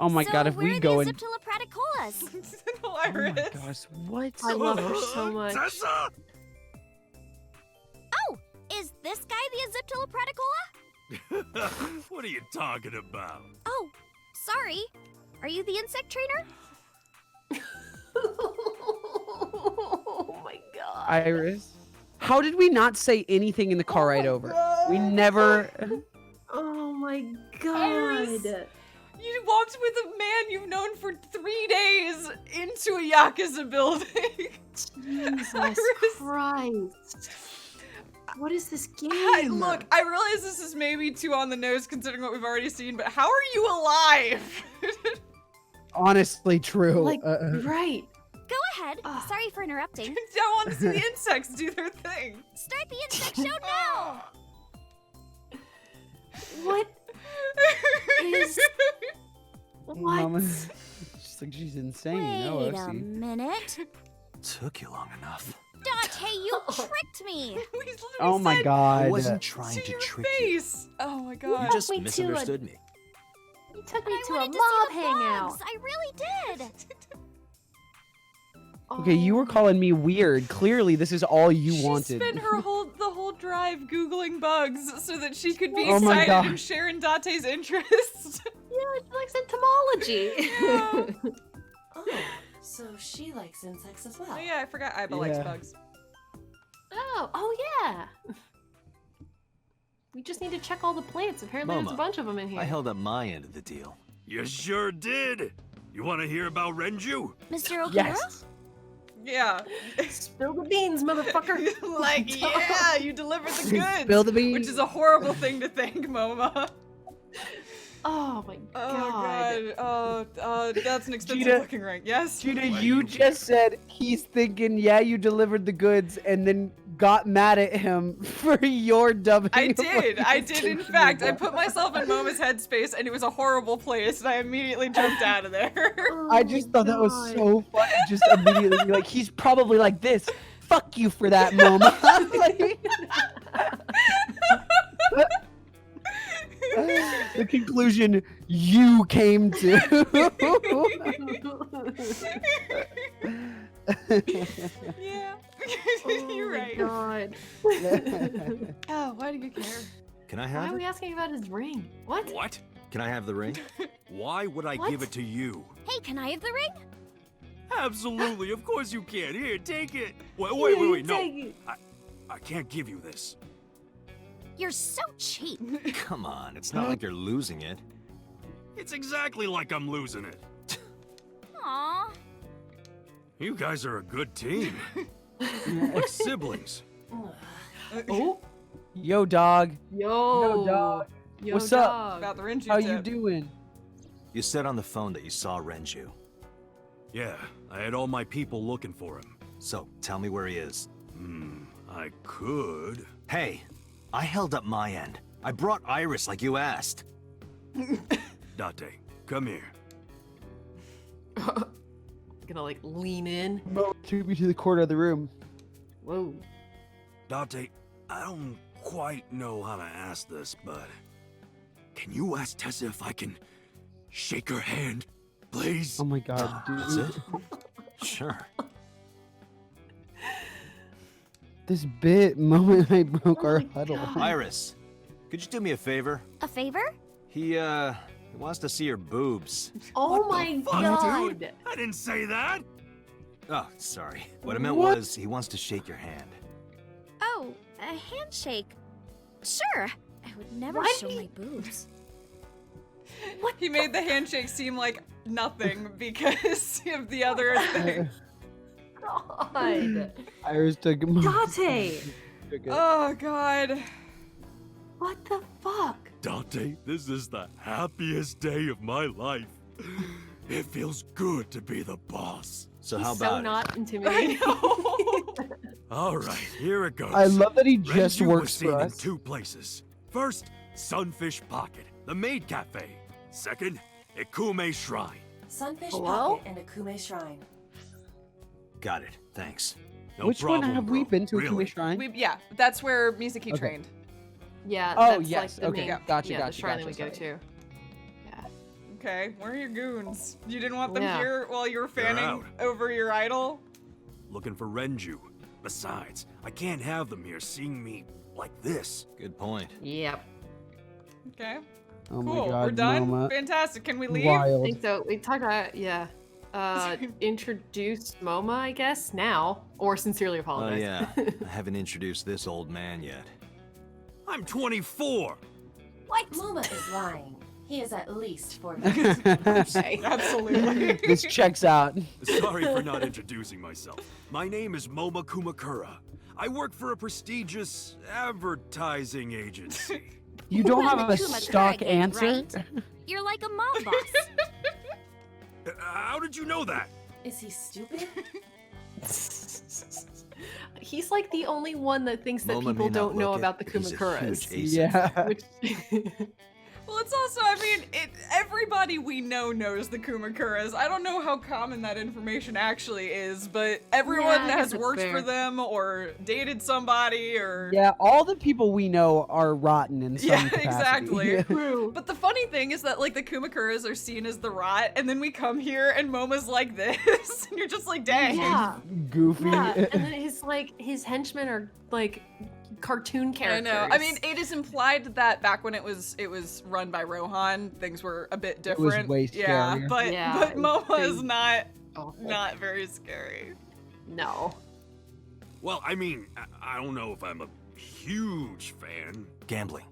[SPEAKER 16] Oh my god, if
[SPEAKER 14] where
[SPEAKER 16] we
[SPEAKER 14] are
[SPEAKER 16] go
[SPEAKER 14] the
[SPEAKER 16] in.
[SPEAKER 14] Ziptilopraticolas?
[SPEAKER 16] Oh my gosh, what?
[SPEAKER 2] I love her so much.
[SPEAKER 14] Oh, is this guy the Ziptilopraticola?
[SPEAKER 11] What are you talking about?
[SPEAKER 14] Oh, sorry. Are you the insect trainer?
[SPEAKER 2] Oh my god.
[SPEAKER 16] Iris. How did we not say anything in the car ride over? We never.
[SPEAKER 2] Oh my god.
[SPEAKER 1] Iris, you walked with a man you've known for 3 days into a Yakuza building.
[SPEAKER 2] Jesus Christ. What is this game?
[SPEAKER 1] Look, I realize this is maybe too on the nose considering what we've already seen, but how are you alive?
[SPEAKER 16] Honestly, true.
[SPEAKER 2] Like, right.
[SPEAKER 14] Go ahead. Sorry for interrupting.
[SPEAKER 1] I want to see the insects do their thing.
[SPEAKER 14] Start the insect show now.
[SPEAKER 2] What is... What?
[SPEAKER 16] Mama's just like she's insane. No,
[SPEAKER 14] Wait
[SPEAKER 16] I
[SPEAKER 14] a
[SPEAKER 16] see.
[SPEAKER 14] minute.
[SPEAKER 4] Took you long enough.
[SPEAKER 14] Dante, you tricked me.
[SPEAKER 16] Oh my god.
[SPEAKER 4] I wasn't trying to trick you.
[SPEAKER 1] Face. Oh my god.
[SPEAKER 4] You just
[SPEAKER 2] me to
[SPEAKER 4] misunderstood me.
[SPEAKER 2] You took me
[SPEAKER 14] I
[SPEAKER 2] to a
[SPEAKER 14] wanted to
[SPEAKER 2] mob
[SPEAKER 14] see the
[SPEAKER 2] hangout.
[SPEAKER 14] bugs. I really did.
[SPEAKER 16] Okay, you were calling me weird. Clearly, this is all you
[SPEAKER 1] She
[SPEAKER 16] wanted.
[SPEAKER 1] spent the whole drive googling bugs so that she could be
[SPEAKER 16] Oh my
[SPEAKER 1] excited
[SPEAKER 16] God.
[SPEAKER 1] and share in Dante's interest.
[SPEAKER 2] Yeah, she likes entomology.
[SPEAKER 5] Oh, so she likes insects as well.
[SPEAKER 1] Oh yeah, I forgot Iba likes
[SPEAKER 16] Yeah.
[SPEAKER 1] bugs.
[SPEAKER 2] Oh yeah. We just need to check all the plants. Apparently there's a
[SPEAKER 4] Mama,
[SPEAKER 2] bunch of them in here.
[SPEAKER 4] I held up my end of the deal.
[SPEAKER 11] You sure did. You want to hear about Renju?
[SPEAKER 14] Mr. Okura?
[SPEAKER 16] Yes.
[SPEAKER 1] Yeah.
[SPEAKER 2] Spill the beans, motherfucker.
[SPEAKER 1] Like, yeah, you delivered the goods.
[SPEAKER 16] Spill the beans.
[SPEAKER 1] Which is a horrible thing to think, Moma.
[SPEAKER 2] Oh my god.
[SPEAKER 1] Oh, that's an expensive
[SPEAKER 16] Gina-
[SPEAKER 1] looking ring. Yes?
[SPEAKER 16] Gina, you just said he's thinking, yeah, you delivered the goods, and then got mad at him for your dubbing.
[SPEAKER 1] I
[SPEAKER 16] of what
[SPEAKER 1] did.
[SPEAKER 16] he
[SPEAKER 1] I
[SPEAKER 16] was
[SPEAKER 1] did. In
[SPEAKER 16] thinking
[SPEAKER 1] fact, I
[SPEAKER 16] about.
[SPEAKER 1] put myself in Moma's headspace, and it was a horrible place, and I immediately jumped out of there.
[SPEAKER 16] I just thought that was so funny. Just immediately be like, he's probably like this. Fuck you for that, Moma. The conclusion you came to.
[SPEAKER 1] Yeah.
[SPEAKER 2] Oh
[SPEAKER 1] You're
[SPEAKER 2] my
[SPEAKER 1] right.
[SPEAKER 2] god.
[SPEAKER 1] Oh, why do you care?
[SPEAKER 4] Can I
[SPEAKER 2] Why
[SPEAKER 4] have
[SPEAKER 2] are we
[SPEAKER 4] it?
[SPEAKER 2] asking about his ring? What?
[SPEAKER 11] What?
[SPEAKER 4] Can I have the ring?
[SPEAKER 11] Why would I
[SPEAKER 2] What?
[SPEAKER 11] give it to you?
[SPEAKER 14] Hey, can I have the ring?
[SPEAKER 11] Absolutely, of course you can. Here, take it. Wait, no. I can't give you this.
[SPEAKER 14] You're so cheap.
[SPEAKER 4] Come on, it's not like you're losing it.
[SPEAKER 11] It's exactly like I'm losing it.
[SPEAKER 14] Aw.
[SPEAKER 11] You guys are a good team. Like siblings.
[SPEAKER 2] Oh.
[SPEAKER 16] Yo, dog.
[SPEAKER 2] Yo.
[SPEAKER 16] dog.
[SPEAKER 2] Yo,
[SPEAKER 16] What's up?
[SPEAKER 2] dog.
[SPEAKER 1] About the Renju
[SPEAKER 16] How you
[SPEAKER 1] tip.
[SPEAKER 16] doing?
[SPEAKER 4] You said on the phone that you saw Renju.
[SPEAKER 11] Yeah, I had all my people looking for him.
[SPEAKER 4] So, tell me where he is.
[SPEAKER 11] I could.
[SPEAKER 4] Hey, I held up my end. I brought Iris like you asked.
[SPEAKER 11] Date, come here.
[SPEAKER 2] gonna like lean in.
[SPEAKER 16] Mo took me to the corner of the room.
[SPEAKER 2] Whoa.
[SPEAKER 18] Dante, I don't quite know how to ask this, but can you ask Tessa if I can shake her hand, please?
[SPEAKER 16] Oh my god, dude.
[SPEAKER 4] That's it? Sure.
[SPEAKER 16] This bit moment I broke our huddle.
[SPEAKER 4] Iris, could you do me a favor?
[SPEAKER 14] A favor?
[SPEAKER 4] He wants to see your boobs.
[SPEAKER 2] Oh my god.
[SPEAKER 18] Dude? I didn't say that.
[SPEAKER 4] Oh, sorry. What I meant
[SPEAKER 16] What?
[SPEAKER 4] was he wants to shake your hand.
[SPEAKER 14] Oh, a handshake. Sure. I would never show my boobs.
[SPEAKER 1] He made the handshake seem like nothing because of the other thing.
[SPEAKER 2] God.
[SPEAKER 16] Iris took him.
[SPEAKER 17] Dante!
[SPEAKER 1] Oh god.
[SPEAKER 17] What the fuck?
[SPEAKER 18] Dante, this is the happiest day of my life. It feels good to be the boss.
[SPEAKER 4] So
[SPEAKER 2] He's
[SPEAKER 4] how
[SPEAKER 2] so
[SPEAKER 4] about
[SPEAKER 2] not intimidating.
[SPEAKER 18] All right, here it goes.
[SPEAKER 16] I love that he just
[SPEAKER 18] Renju was
[SPEAKER 16] works
[SPEAKER 18] seen
[SPEAKER 16] for
[SPEAKER 18] in
[SPEAKER 16] us.
[SPEAKER 18] 2 places. First, Sunfish Pocket, the maid cafe. Second, Ikume Shrine.
[SPEAKER 5] Sunfish
[SPEAKER 2] Hello?
[SPEAKER 5] Pocket and Akume Shrine.
[SPEAKER 4] Got it. Thanks.
[SPEAKER 18] No
[SPEAKER 16] Which one
[SPEAKER 18] problem,
[SPEAKER 16] have we
[SPEAKER 18] bro.
[SPEAKER 16] been to?
[SPEAKER 18] Really?
[SPEAKER 16] Akume Shrine?
[SPEAKER 1] Yeah, that's where Mizuki
[SPEAKER 16] Okay.
[SPEAKER 1] trained.
[SPEAKER 2] Yeah.
[SPEAKER 16] Oh,
[SPEAKER 2] That's
[SPEAKER 16] yes,
[SPEAKER 2] Like the
[SPEAKER 16] okay,
[SPEAKER 2] main,
[SPEAKER 16] gotcha,
[SPEAKER 2] yeah,
[SPEAKER 16] gotcha,
[SPEAKER 2] the shrine
[SPEAKER 16] gotcha,
[SPEAKER 2] that we go
[SPEAKER 16] sorry.
[SPEAKER 2] to. Yeah.
[SPEAKER 1] Okay, where are your goons? You didn't want them
[SPEAKER 2] Yeah.
[SPEAKER 1] here while you were
[SPEAKER 18] They're
[SPEAKER 1] fanning
[SPEAKER 18] out.
[SPEAKER 1] over your idol?
[SPEAKER 18] Looking for Renju. Besides, I can't have them here seeing me like this.
[SPEAKER 4] Good point.
[SPEAKER 2] Yep.
[SPEAKER 1] Okay.
[SPEAKER 16] Oh
[SPEAKER 1] Cool.
[SPEAKER 16] my god,
[SPEAKER 1] We're done.
[SPEAKER 16] Mama.
[SPEAKER 1] Fantastic. Can we leave?
[SPEAKER 16] Wild.
[SPEAKER 2] I think so. We talked about introduce MoMA, I guess, now. Or sincerely
[SPEAKER 4] Oh
[SPEAKER 2] apologize.
[SPEAKER 4] yeah, I haven't introduced this old man yet.
[SPEAKER 18] I'm 24.
[SPEAKER 5] What? Muma is lying. He is at least 40.
[SPEAKER 2] Okay.
[SPEAKER 1] Absolutely.
[SPEAKER 16] This checks out.
[SPEAKER 18] Sorry for not introducing myself. My name is Moma Kumakura. I work for a prestigious advertising agency.
[SPEAKER 16] You don't
[SPEAKER 14] Well,
[SPEAKER 16] have
[SPEAKER 14] the
[SPEAKER 16] a
[SPEAKER 14] Kumakura
[SPEAKER 16] stock
[SPEAKER 14] gang,
[SPEAKER 16] answer?
[SPEAKER 14] right? You're like a mob boss.
[SPEAKER 18] How did you know that?
[SPEAKER 5] Is he stupid?
[SPEAKER 2] He's like the only one that thinks that
[SPEAKER 4] Moma
[SPEAKER 2] people
[SPEAKER 4] may not
[SPEAKER 2] don't know
[SPEAKER 4] look it,
[SPEAKER 2] about the
[SPEAKER 4] but he's a
[SPEAKER 2] Kumakuras.
[SPEAKER 4] huge ace.
[SPEAKER 16] Yeah.
[SPEAKER 2] Which
[SPEAKER 1] Well, it's also, I mean, everybody we know knows the Kumakuras. I don't know how common that information actually is, but everyone
[SPEAKER 2] Yeah, I guess
[SPEAKER 1] has
[SPEAKER 2] it's
[SPEAKER 1] worked
[SPEAKER 2] fair.
[SPEAKER 1] for them or dated somebody or...
[SPEAKER 16] Yeah, all the people we know are rotten in some
[SPEAKER 1] Yeah,
[SPEAKER 16] capacity.
[SPEAKER 1] exactly.
[SPEAKER 2] True.
[SPEAKER 1] But the funny thing is that, like, the Kumakuras are seen as the rot, and then we come here and Moma's like this, and you're just like, dang.
[SPEAKER 2] Yeah.
[SPEAKER 16] Goofy.
[SPEAKER 2] Yeah. And then his henchmen are like cartoon
[SPEAKER 1] I
[SPEAKER 2] characters.
[SPEAKER 1] know. I mean, it is implied that back when it was run by Rohan, things were a bit
[SPEAKER 16] It was
[SPEAKER 1] different.
[SPEAKER 16] way
[SPEAKER 1] yeah,
[SPEAKER 16] scarier.
[SPEAKER 1] but
[SPEAKER 2] Yeah,
[SPEAKER 1] but
[SPEAKER 2] it was
[SPEAKER 1] Moma is
[SPEAKER 2] crazy.
[SPEAKER 1] not very scary.
[SPEAKER 2] No.
[SPEAKER 18] Well, I mean, I don't know if I'm a huge fan.
[SPEAKER 4] Gambling.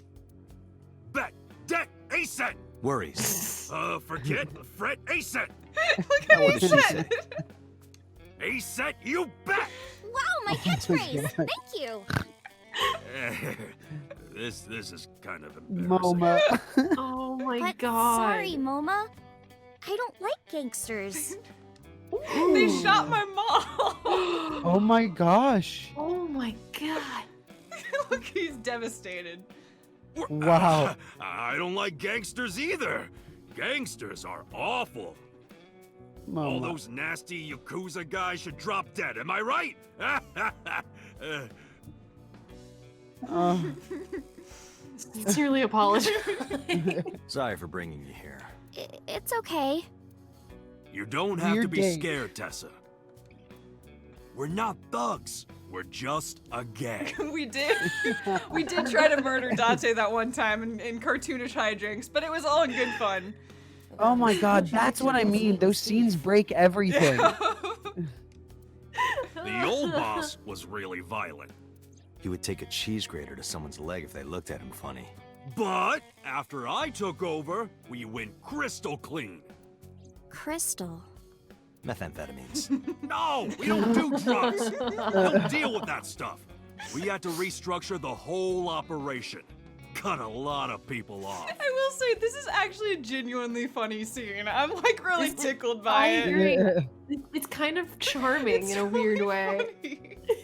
[SPEAKER 18] Bet, debt, aset.
[SPEAKER 4] Worries.
[SPEAKER 18] Forget, fret, aset.
[SPEAKER 1] Look at
[SPEAKER 4] What did she say?
[SPEAKER 18] Aset, you bet.
[SPEAKER 14] Wow, my catchphrase. Thank you.
[SPEAKER 18] This is kind of embarrassing.
[SPEAKER 16] Moma.
[SPEAKER 2] Oh my
[SPEAKER 14] But
[SPEAKER 2] god.
[SPEAKER 14] sorry, Moma. I don't like gangsters.
[SPEAKER 1] They shot my mom.
[SPEAKER 16] Oh my gosh.
[SPEAKER 2] Oh my god.
[SPEAKER 1] Look, he's devastated.
[SPEAKER 16] Wow.
[SPEAKER 18] I don't like gangsters either. Gangsters are awful. All
[SPEAKER 16] Moma.
[SPEAKER 18] those nasty Yakuza guys should drop dead, am I right?
[SPEAKER 2] Sincerely apologize.
[SPEAKER 4] Sorry for bringing you here.
[SPEAKER 14] It's okay.
[SPEAKER 18] You don't have to
[SPEAKER 16] Weird
[SPEAKER 18] be
[SPEAKER 16] day.
[SPEAKER 18] scared, Tessa. We're not thugs. We're just a gang.
[SPEAKER 1] we did try to murder Dante that one time in cartoonish hijinks, but it was all in good fun.
[SPEAKER 16] Oh my god, that's what I mean. Those scenes break everything.
[SPEAKER 18] The old boss was really violent.
[SPEAKER 4] He would take a cheese grater to someone's leg if they looked at him funny.
[SPEAKER 18] But after I took over, we went crystal clean.
[SPEAKER 14] Crystal.
[SPEAKER 4] Methamphetamines.
[SPEAKER 18] No, we don't do drugs. We don't deal with that stuff. We had to restructure the whole operation. Cut a lot of people off.
[SPEAKER 1] I will say, this is actually a genuinely funny scene. I'm like really tickled by
[SPEAKER 2] I
[SPEAKER 1] it.
[SPEAKER 2] agree. It's kind of charming in a weird way.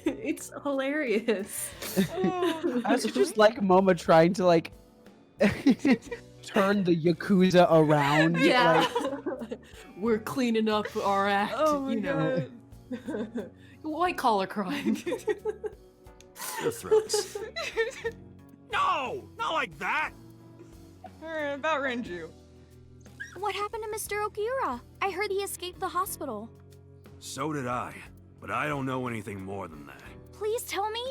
[SPEAKER 2] It's hilarious.
[SPEAKER 1] Oh.
[SPEAKER 16] I also just like Moma trying to like turn the Yakuza around.
[SPEAKER 2] Yeah.
[SPEAKER 16] Like,
[SPEAKER 2] We're cleaning up our act,
[SPEAKER 1] Oh my
[SPEAKER 2] you know. White collar crime.
[SPEAKER 4] Your throats.
[SPEAKER 18] No! Not like that!
[SPEAKER 1] Alright, about Renju.
[SPEAKER 14] What happened to Mr. Okiura? I heard he escaped the hospital.
[SPEAKER 18] So did I, but I don't know anything more than that.
[SPEAKER 14] Please tell me.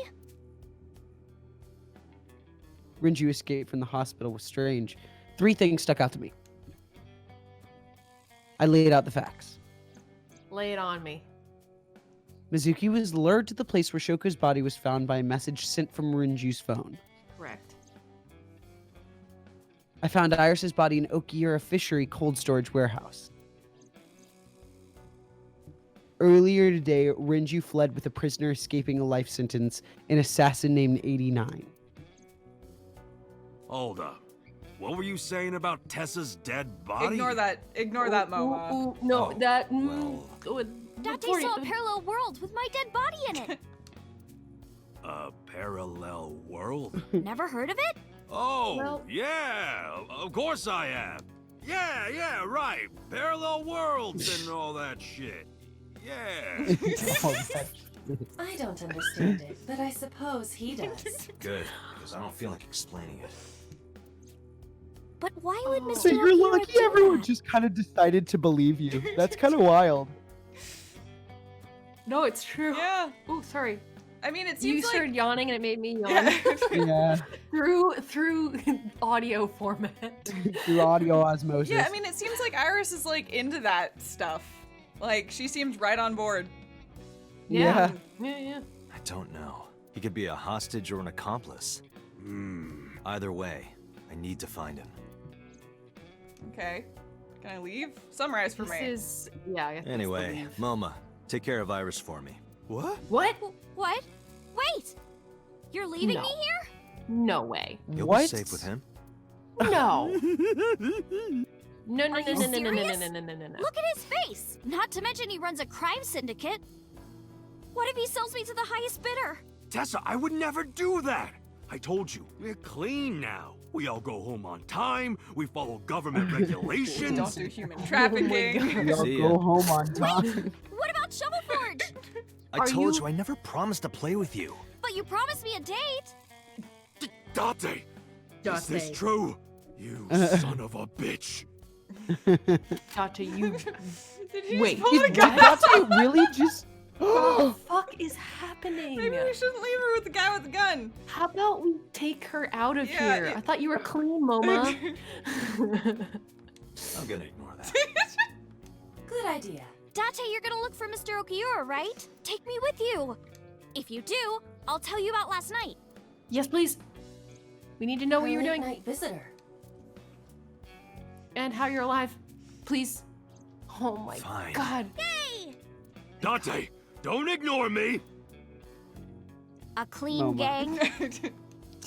[SPEAKER 16] Renju escaped from the hospital was strange. 3 things stuck out to me. I laid out the facts.
[SPEAKER 2] Lay it on me.
[SPEAKER 16] Mizuki was lured to the place where Shoko's body was found by a message sent from Renju's phone.
[SPEAKER 2] Correct.
[SPEAKER 16] I found Iris's body in Okiura Fishery cold storage warehouse. Earlier today, Renju fled with a prisoner escaping a life sentence, an assassin named 89.
[SPEAKER 18] Hold up. What were you saying about Tessa's dead body?
[SPEAKER 1] Ignore that, Momo.
[SPEAKER 2] Ooh, no,
[SPEAKER 18] Oh,
[SPEAKER 2] that.
[SPEAKER 14] Date saw a parallel world with my dead body in it.
[SPEAKER 18] A parallel world?
[SPEAKER 14] Never heard of it?
[SPEAKER 18] Oh,
[SPEAKER 2] Well-
[SPEAKER 18] yeah, of course I have. Yeah, right. Parallel worlds and all that shit. Yeah.
[SPEAKER 5] I don't understand it, but I suppose he does.
[SPEAKER 4] Good, because I don't feel like explaining it.
[SPEAKER 14] But why would Mr.
[SPEAKER 16] So you're
[SPEAKER 14] Okiura
[SPEAKER 16] lucky
[SPEAKER 14] do
[SPEAKER 16] everyone
[SPEAKER 14] that?
[SPEAKER 16] just kind of decided to believe you. That's kind of wild.
[SPEAKER 2] No, it's true.
[SPEAKER 1] Yeah.
[SPEAKER 2] Oh, sorry.
[SPEAKER 1] I mean, it
[SPEAKER 2] You
[SPEAKER 1] seems like...
[SPEAKER 2] started yawning and it made me yawn.
[SPEAKER 1] Yeah.
[SPEAKER 16] Yeah,
[SPEAKER 2] through audio format.
[SPEAKER 16] through audio osmosis.
[SPEAKER 1] Yeah, I mean, it seems like Iris is, like, into that stuff. Like, she seems right on board.
[SPEAKER 16] Yeah.
[SPEAKER 2] Yeah.
[SPEAKER 4] I don't know. He could be a hostage or an accomplice. Either way, I need to find him.
[SPEAKER 1] Okay. Can I leave? Summarize for
[SPEAKER 2] This
[SPEAKER 1] me.
[SPEAKER 2] is I guess
[SPEAKER 4] Anyway, Moma, take care of Iris for me.
[SPEAKER 18] What?
[SPEAKER 2] What?
[SPEAKER 14] What? Wait! You're leaving
[SPEAKER 2] No.
[SPEAKER 14] me here?
[SPEAKER 2] No way.
[SPEAKER 4] You'll
[SPEAKER 16] What?
[SPEAKER 4] be safe with him.
[SPEAKER 2] No. No.
[SPEAKER 14] Are you serious?
[SPEAKER 2] No.
[SPEAKER 14] Look at his face! Not to mention he runs a crime syndicate. What if he sells me to the highest bidder?
[SPEAKER 18] Tessa, I would never do that. I told you, we're clean now. We all go home on time. We follow government regulations.
[SPEAKER 1] Don't do human trafficking.
[SPEAKER 16] We all
[SPEAKER 4] See
[SPEAKER 16] go
[SPEAKER 4] ya.
[SPEAKER 16] home on time.
[SPEAKER 14] What about Shovel Forge?
[SPEAKER 4] I told you I never promised to play with you.
[SPEAKER 14] But you promised me a date.
[SPEAKER 18] Date, is this
[SPEAKER 2] Date.
[SPEAKER 18] true? You son of a bitch.
[SPEAKER 2] Tata, you.
[SPEAKER 1] Did he
[SPEAKER 2] Wait,
[SPEAKER 1] just pull a
[SPEAKER 16] Did
[SPEAKER 1] gun?
[SPEAKER 16] Date really just...
[SPEAKER 2] What the fuck is happening?
[SPEAKER 1] Maybe we shouldn't leave her with the guy with the gun.
[SPEAKER 2] How about we take her out of
[SPEAKER 1] Yeah,
[SPEAKER 2] here?
[SPEAKER 1] it-
[SPEAKER 2] I thought you were clean, Moma.
[SPEAKER 4] I'm gonna ignore that.
[SPEAKER 5] Good idea.
[SPEAKER 14] Date, you're gonna look for Mr. Okiura, right? Take me with you. If you do, I'll tell you about last night.
[SPEAKER 2] Yes, please. We need to know what you were doing
[SPEAKER 5] Night visitor.
[SPEAKER 2] and how you're alive. Please. Oh my
[SPEAKER 4] Fine.
[SPEAKER 2] god.
[SPEAKER 14] Yay!
[SPEAKER 18] Date, don't ignore me.
[SPEAKER 14] A clean
[SPEAKER 16] Moma.
[SPEAKER 14] gang.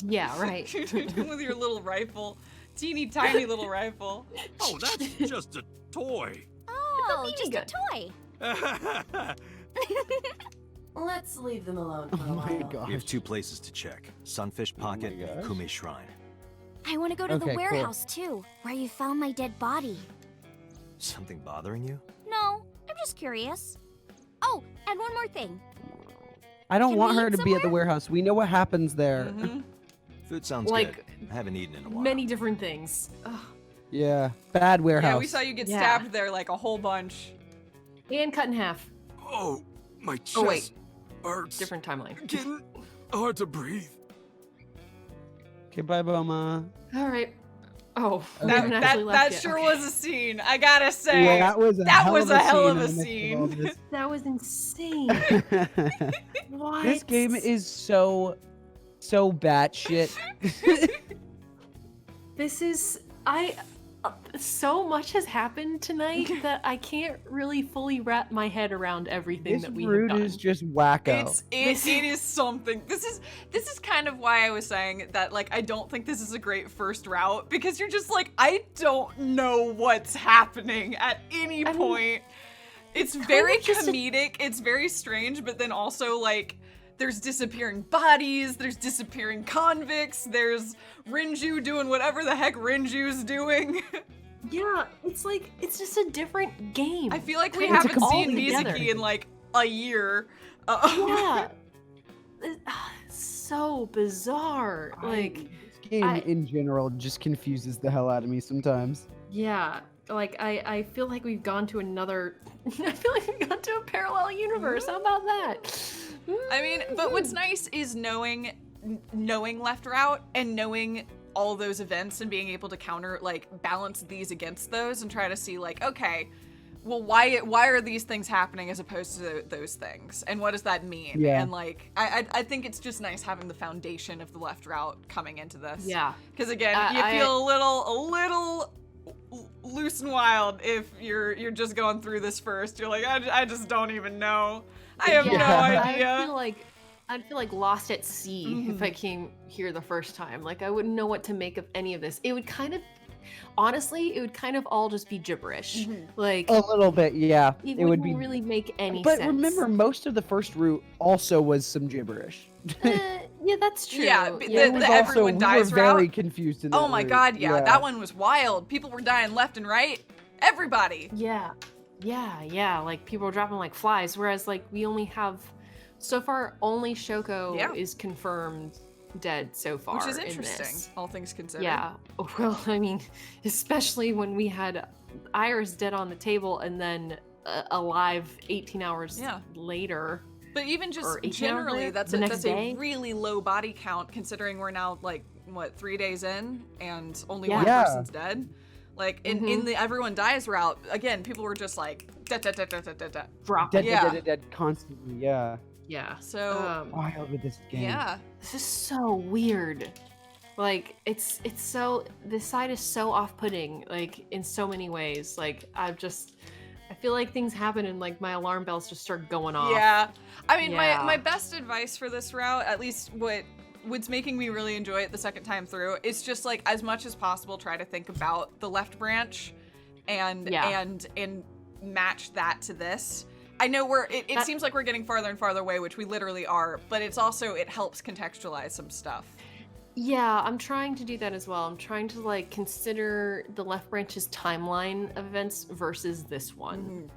[SPEAKER 2] Yeah, right.
[SPEAKER 1] With your little rifle. Teeny tiny little rifle.
[SPEAKER 18] Oh, that's just a toy.
[SPEAKER 14] Oh,
[SPEAKER 2] It's a
[SPEAKER 14] just a
[SPEAKER 2] BB
[SPEAKER 14] toy.
[SPEAKER 5] Let's leave them alone for
[SPEAKER 16] Oh
[SPEAKER 5] a
[SPEAKER 16] my
[SPEAKER 5] while.
[SPEAKER 16] god.
[SPEAKER 4] We have 2 places to check. Sunfish Pocket and
[SPEAKER 16] gosh.
[SPEAKER 4] Kume Shrine.
[SPEAKER 14] I want to go to
[SPEAKER 16] Okay,
[SPEAKER 14] the
[SPEAKER 16] cool.
[SPEAKER 14] warehouse too, where you found my dead body.
[SPEAKER 4] Something bothering you?
[SPEAKER 14] No, I'm just curious. Oh, and one more thing.
[SPEAKER 16] I don't
[SPEAKER 14] Can
[SPEAKER 16] want
[SPEAKER 14] we
[SPEAKER 16] her
[SPEAKER 14] eat
[SPEAKER 16] to be at the
[SPEAKER 14] somewhere?
[SPEAKER 16] warehouse. We know what happens there.
[SPEAKER 1] Mhm.
[SPEAKER 4] Food sounds
[SPEAKER 2] Like,
[SPEAKER 4] good. I haven't eaten in a while.
[SPEAKER 2] Many different things. Ugh.
[SPEAKER 16] Yeah, bad warehouse.
[SPEAKER 1] Yeah, we saw you get
[SPEAKER 2] Yeah.
[SPEAKER 1] stabbed there like a whole bunch.
[SPEAKER 2] And cut in half.
[SPEAKER 18] Oh, my chest
[SPEAKER 2] Oh, wait.
[SPEAKER 18] hurts.
[SPEAKER 2] Different timeline.
[SPEAKER 18] Getting hard to breathe.
[SPEAKER 16] Okay, bye, Boma.
[SPEAKER 2] All right. Oh, we
[SPEAKER 1] That
[SPEAKER 2] haven't actually left
[SPEAKER 1] that
[SPEAKER 2] yet.
[SPEAKER 1] sure
[SPEAKER 2] Okay.
[SPEAKER 1] was a scene. I gotta say.
[SPEAKER 16] Yeah, that was a hell of a
[SPEAKER 1] hell of
[SPEAKER 16] scene
[SPEAKER 1] a
[SPEAKER 16] in the midst of all
[SPEAKER 1] scene.
[SPEAKER 2] That was insane.
[SPEAKER 16] this.
[SPEAKER 2] What?
[SPEAKER 16] This game is so batshit.
[SPEAKER 2] This is so much has happened tonight that I can't really fully wrap my head around everything
[SPEAKER 16] This
[SPEAKER 2] that we have
[SPEAKER 16] route
[SPEAKER 2] done.
[SPEAKER 16] is just wacko.
[SPEAKER 1] It is something. This is kind of why I was saying that, like, I don't think this is a great first route, because you're just like, I don't know what's happening at any point. It's very
[SPEAKER 2] just
[SPEAKER 1] comedic, it's very strange, but then also like there's disappearing bodies, there's disappearing convicts, there's Renju doing whatever the heck Renju's doing.
[SPEAKER 2] Yeah, it's like, it's just a different game.
[SPEAKER 1] I feel like we
[SPEAKER 2] Kind of
[SPEAKER 1] haven't seen
[SPEAKER 2] together.
[SPEAKER 1] Mizuki in like a year.
[SPEAKER 2] Yeah. It's so bizarre. Like,
[SPEAKER 16] This game in general just confuses the hell out of me sometimes.
[SPEAKER 2] yeah, like I feel like we've gone to another. I feel like we've gone to a parallel universe. How about that?
[SPEAKER 1] I mean, but what's nice is knowing Left Route and knowing all those events and being able to counter, like, balance these against those and try to see, like, okay, well, why are these things happening as opposed to those things, and what does that mean?
[SPEAKER 16] Yeah.
[SPEAKER 1] And like, I think it's just nice having the foundation of the Left Route coming into this.
[SPEAKER 2] Yeah.
[SPEAKER 1] Because again, you feel a little loose and wild if you're just going through this first. You're like, I just don't even know. I have no idea.
[SPEAKER 2] I'd feel like lost at sea if I came here the first time. Like, I wouldn't know what to make of any of this. It would kind of, honestly, it would kind of all just be gibberish. Like,
[SPEAKER 16] A little bit, yeah.
[SPEAKER 2] it
[SPEAKER 16] It would
[SPEAKER 2] wouldn't
[SPEAKER 16] be.
[SPEAKER 2] really make any
[SPEAKER 16] But
[SPEAKER 2] sense.
[SPEAKER 16] remember, most of the first route also was some gibberish.
[SPEAKER 2] Yeah, that's true.
[SPEAKER 1] Yeah,
[SPEAKER 16] It was also-
[SPEAKER 1] everyone dies
[SPEAKER 16] we were very
[SPEAKER 1] route.
[SPEAKER 16] confused in
[SPEAKER 1] Oh
[SPEAKER 16] that
[SPEAKER 1] my
[SPEAKER 16] route.
[SPEAKER 1] god, yeah, that one was wild. People were dying left and right. Everybody.
[SPEAKER 2] Yeah. Like, people are dropping like flies, whereas, like, we only have, so far, only Shoko is confirmed dead so far.
[SPEAKER 1] Which is
[SPEAKER 2] in
[SPEAKER 1] interesting,
[SPEAKER 2] this.
[SPEAKER 1] all things considered.
[SPEAKER 2] Yeah. Well, I mean, especially when we had Iris dead on the table and then alive 18 hours later.
[SPEAKER 1] But even just
[SPEAKER 2] or 18 hours
[SPEAKER 1] generally,
[SPEAKER 2] later,
[SPEAKER 1] that's
[SPEAKER 2] the
[SPEAKER 1] a
[SPEAKER 2] next day.
[SPEAKER 1] really low body count considering we're now like what 3 days in and only
[SPEAKER 2] Yeah.
[SPEAKER 1] one
[SPEAKER 16] Yeah.
[SPEAKER 1] person's dead. Like in the everyone dies route, again, people were just like da da da da da da da.
[SPEAKER 2] Dropping.
[SPEAKER 16] Dead constantly, yeah.
[SPEAKER 2] Yeah.
[SPEAKER 1] So
[SPEAKER 16] Wild with this game.
[SPEAKER 1] yeah.
[SPEAKER 2] This is so weird. Like, it's so, this side is so off-putting, like, in so many ways. Like, I feel like things happen and, like, my alarm bells just start going off.
[SPEAKER 1] Yeah. I mean,
[SPEAKER 2] Yeah.
[SPEAKER 1] my best advice for this route, at least what's making me really enjoy it the second time through, is just like as much as possible try to think about the left branch and match that to this. I know it seems like we're getting farther and farther away, which we literally are, but it's also, it helps contextualize some stuff.
[SPEAKER 2] Yeah, I'm trying to do that as well. I'm trying to, like, consider the left branch's timeline of events versus this one.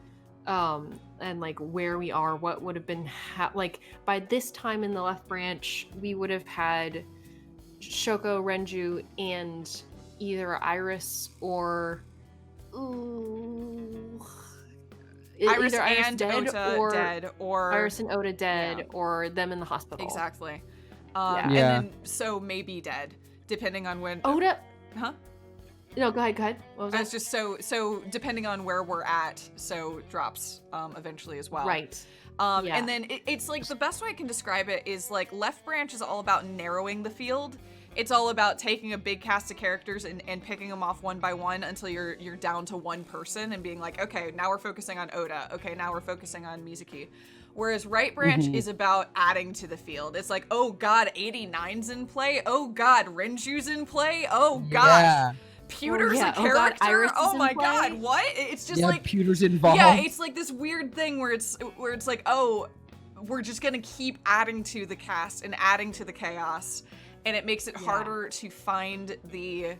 [SPEAKER 2] And, like, where we are, what would have been, like, by this time in the left branch, we would have had Shoko, Renju, and either Iris or...
[SPEAKER 1] Iris
[SPEAKER 2] either
[SPEAKER 1] and
[SPEAKER 2] dead
[SPEAKER 1] Ota dead, or
[SPEAKER 2] Iris and Oda dead, or them in the hospital.
[SPEAKER 1] Exactly.
[SPEAKER 2] Yeah.
[SPEAKER 1] And then so maybe dead, depending on when
[SPEAKER 2] Oda.
[SPEAKER 1] Huh?
[SPEAKER 2] No, go ahead. What was
[SPEAKER 1] I
[SPEAKER 2] that?
[SPEAKER 1] was just so depending on where we're at, so drops eventually as well.
[SPEAKER 2] Right.
[SPEAKER 1] Yeah. And then it's like the best way I can describe it is like left branch is all about narrowing the field. It's all about taking a big cast of characters and picking them off one by one until you're down to one person and being like, okay, now we're focusing on Oda. Okay, now we're focusing on Mizuki. Whereas right branch is about adding to the field. It's like, oh god, 89's in play. Oh god, Renju's in play. Oh gosh.
[SPEAKER 16] Yeah.
[SPEAKER 1] Pewter's
[SPEAKER 2] yeah.
[SPEAKER 1] a
[SPEAKER 2] Oh god,
[SPEAKER 1] character.
[SPEAKER 2] Iris is
[SPEAKER 1] Oh
[SPEAKER 2] in
[SPEAKER 1] my
[SPEAKER 2] play.
[SPEAKER 1] god, what? It's just
[SPEAKER 16] Yeah,
[SPEAKER 1] like
[SPEAKER 16] Pewter's involved.
[SPEAKER 1] yeah, it's like this weird thing where it's like, oh, we're just gonna keep adding to the cast and adding to the chaos, and it makes it harder to find the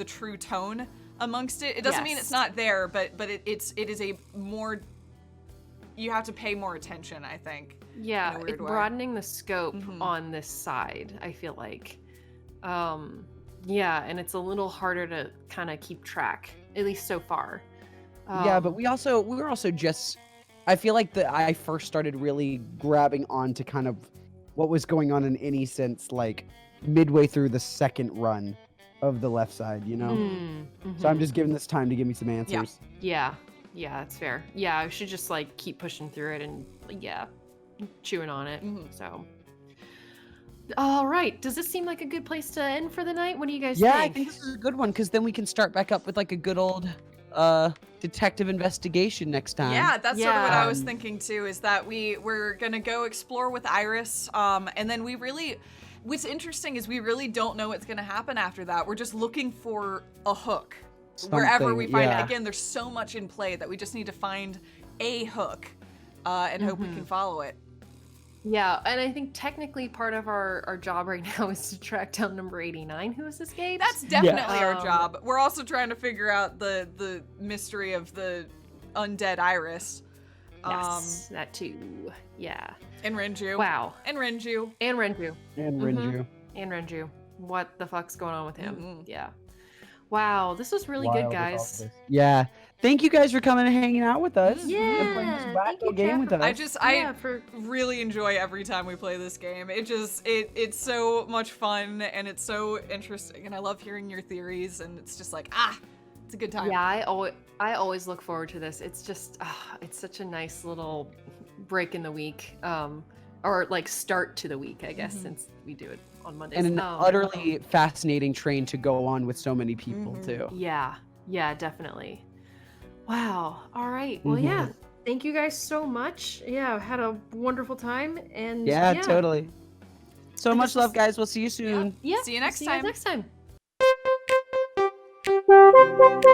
[SPEAKER 1] true tone amongst it. It doesn't mean it's not there, but it is a more, you have to pay more attention, I think.
[SPEAKER 2] Yeah,
[SPEAKER 1] in a weird
[SPEAKER 2] it's
[SPEAKER 1] way.
[SPEAKER 2] broadening the scope on this side, I feel like. Yeah, and it's a little harder to kind of keep track, at least so far.
[SPEAKER 16] Yeah, but we were also just, I feel like I first started really grabbing on to kind of what was going on in any sense, like midway through the second run of the left side, you know? So I'm just giving this time to give me some answers.
[SPEAKER 2] Yeah, that's fair. Yeah, I should just like keep pushing through it and chewing on it. So. All right. Does this seem like a good place to end for the night? What do you guys think?
[SPEAKER 16] Yeah, I think this is a good one because then we can start back up with like a good old detective investigation next time.
[SPEAKER 1] Yeah, that's sort of what I was thinking too, is that we're gonna go explore with Iris, and then what's interesting is we really don't know what's gonna happen after that. We're just looking for a hook. Wherever we find it. Again, there's so much in play that we just need to find a hook and hope we can follow it.
[SPEAKER 2] Yeah, and I think technically part of our job right now is to track down number 89 who has escaped.
[SPEAKER 1] That's definitely our job. We're also trying to figure out the mystery of the undead Iris.
[SPEAKER 2] Yes, that too. Yeah.
[SPEAKER 1] And Renju.
[SPEAKER 2] Wow.
[SPEAKER 1] And Renju.
[SPEAKER 2] And Renju.
[SPEAKER 16] And Renju.
[SPEAKER 2] And Renju. What the fuck's going on with him? Yeah. Wow, this was really good, guys.
[SPEAKER 16] Yeah. Thank you guys for coming and hanging out with us.
[SPEAKER 2] Yeah,
[SPEAKER 16] And playing this wacko game with us.
[SPEAKER 1] I really enjoy every time we play this game. It's so much fun and it's so interesting and I love hearing your theories and it's just like, it's a good time.
[SPEAKER 2] Yeah, I always look forward to this. It's just, it's such a nice little break in the week. Or like start to the week, I guess, since we do it on Mondays.
[SPEAKER 16] And an utterly fascinating train to go on with so many people too.
[SPEAKER 2] Yeah, definitely. Wow. All right. Well, yeah. Thank you guys so much. Yeah, had a wonderful time. And
[SPEAKER 16] yeah. Totally. So much love, guys. We'll see you soon.
[SPEAKER 2] Yeah.
[SPEAKER 1] See you next
[SPEAKER 2] time.
[SPEAKER 1] time.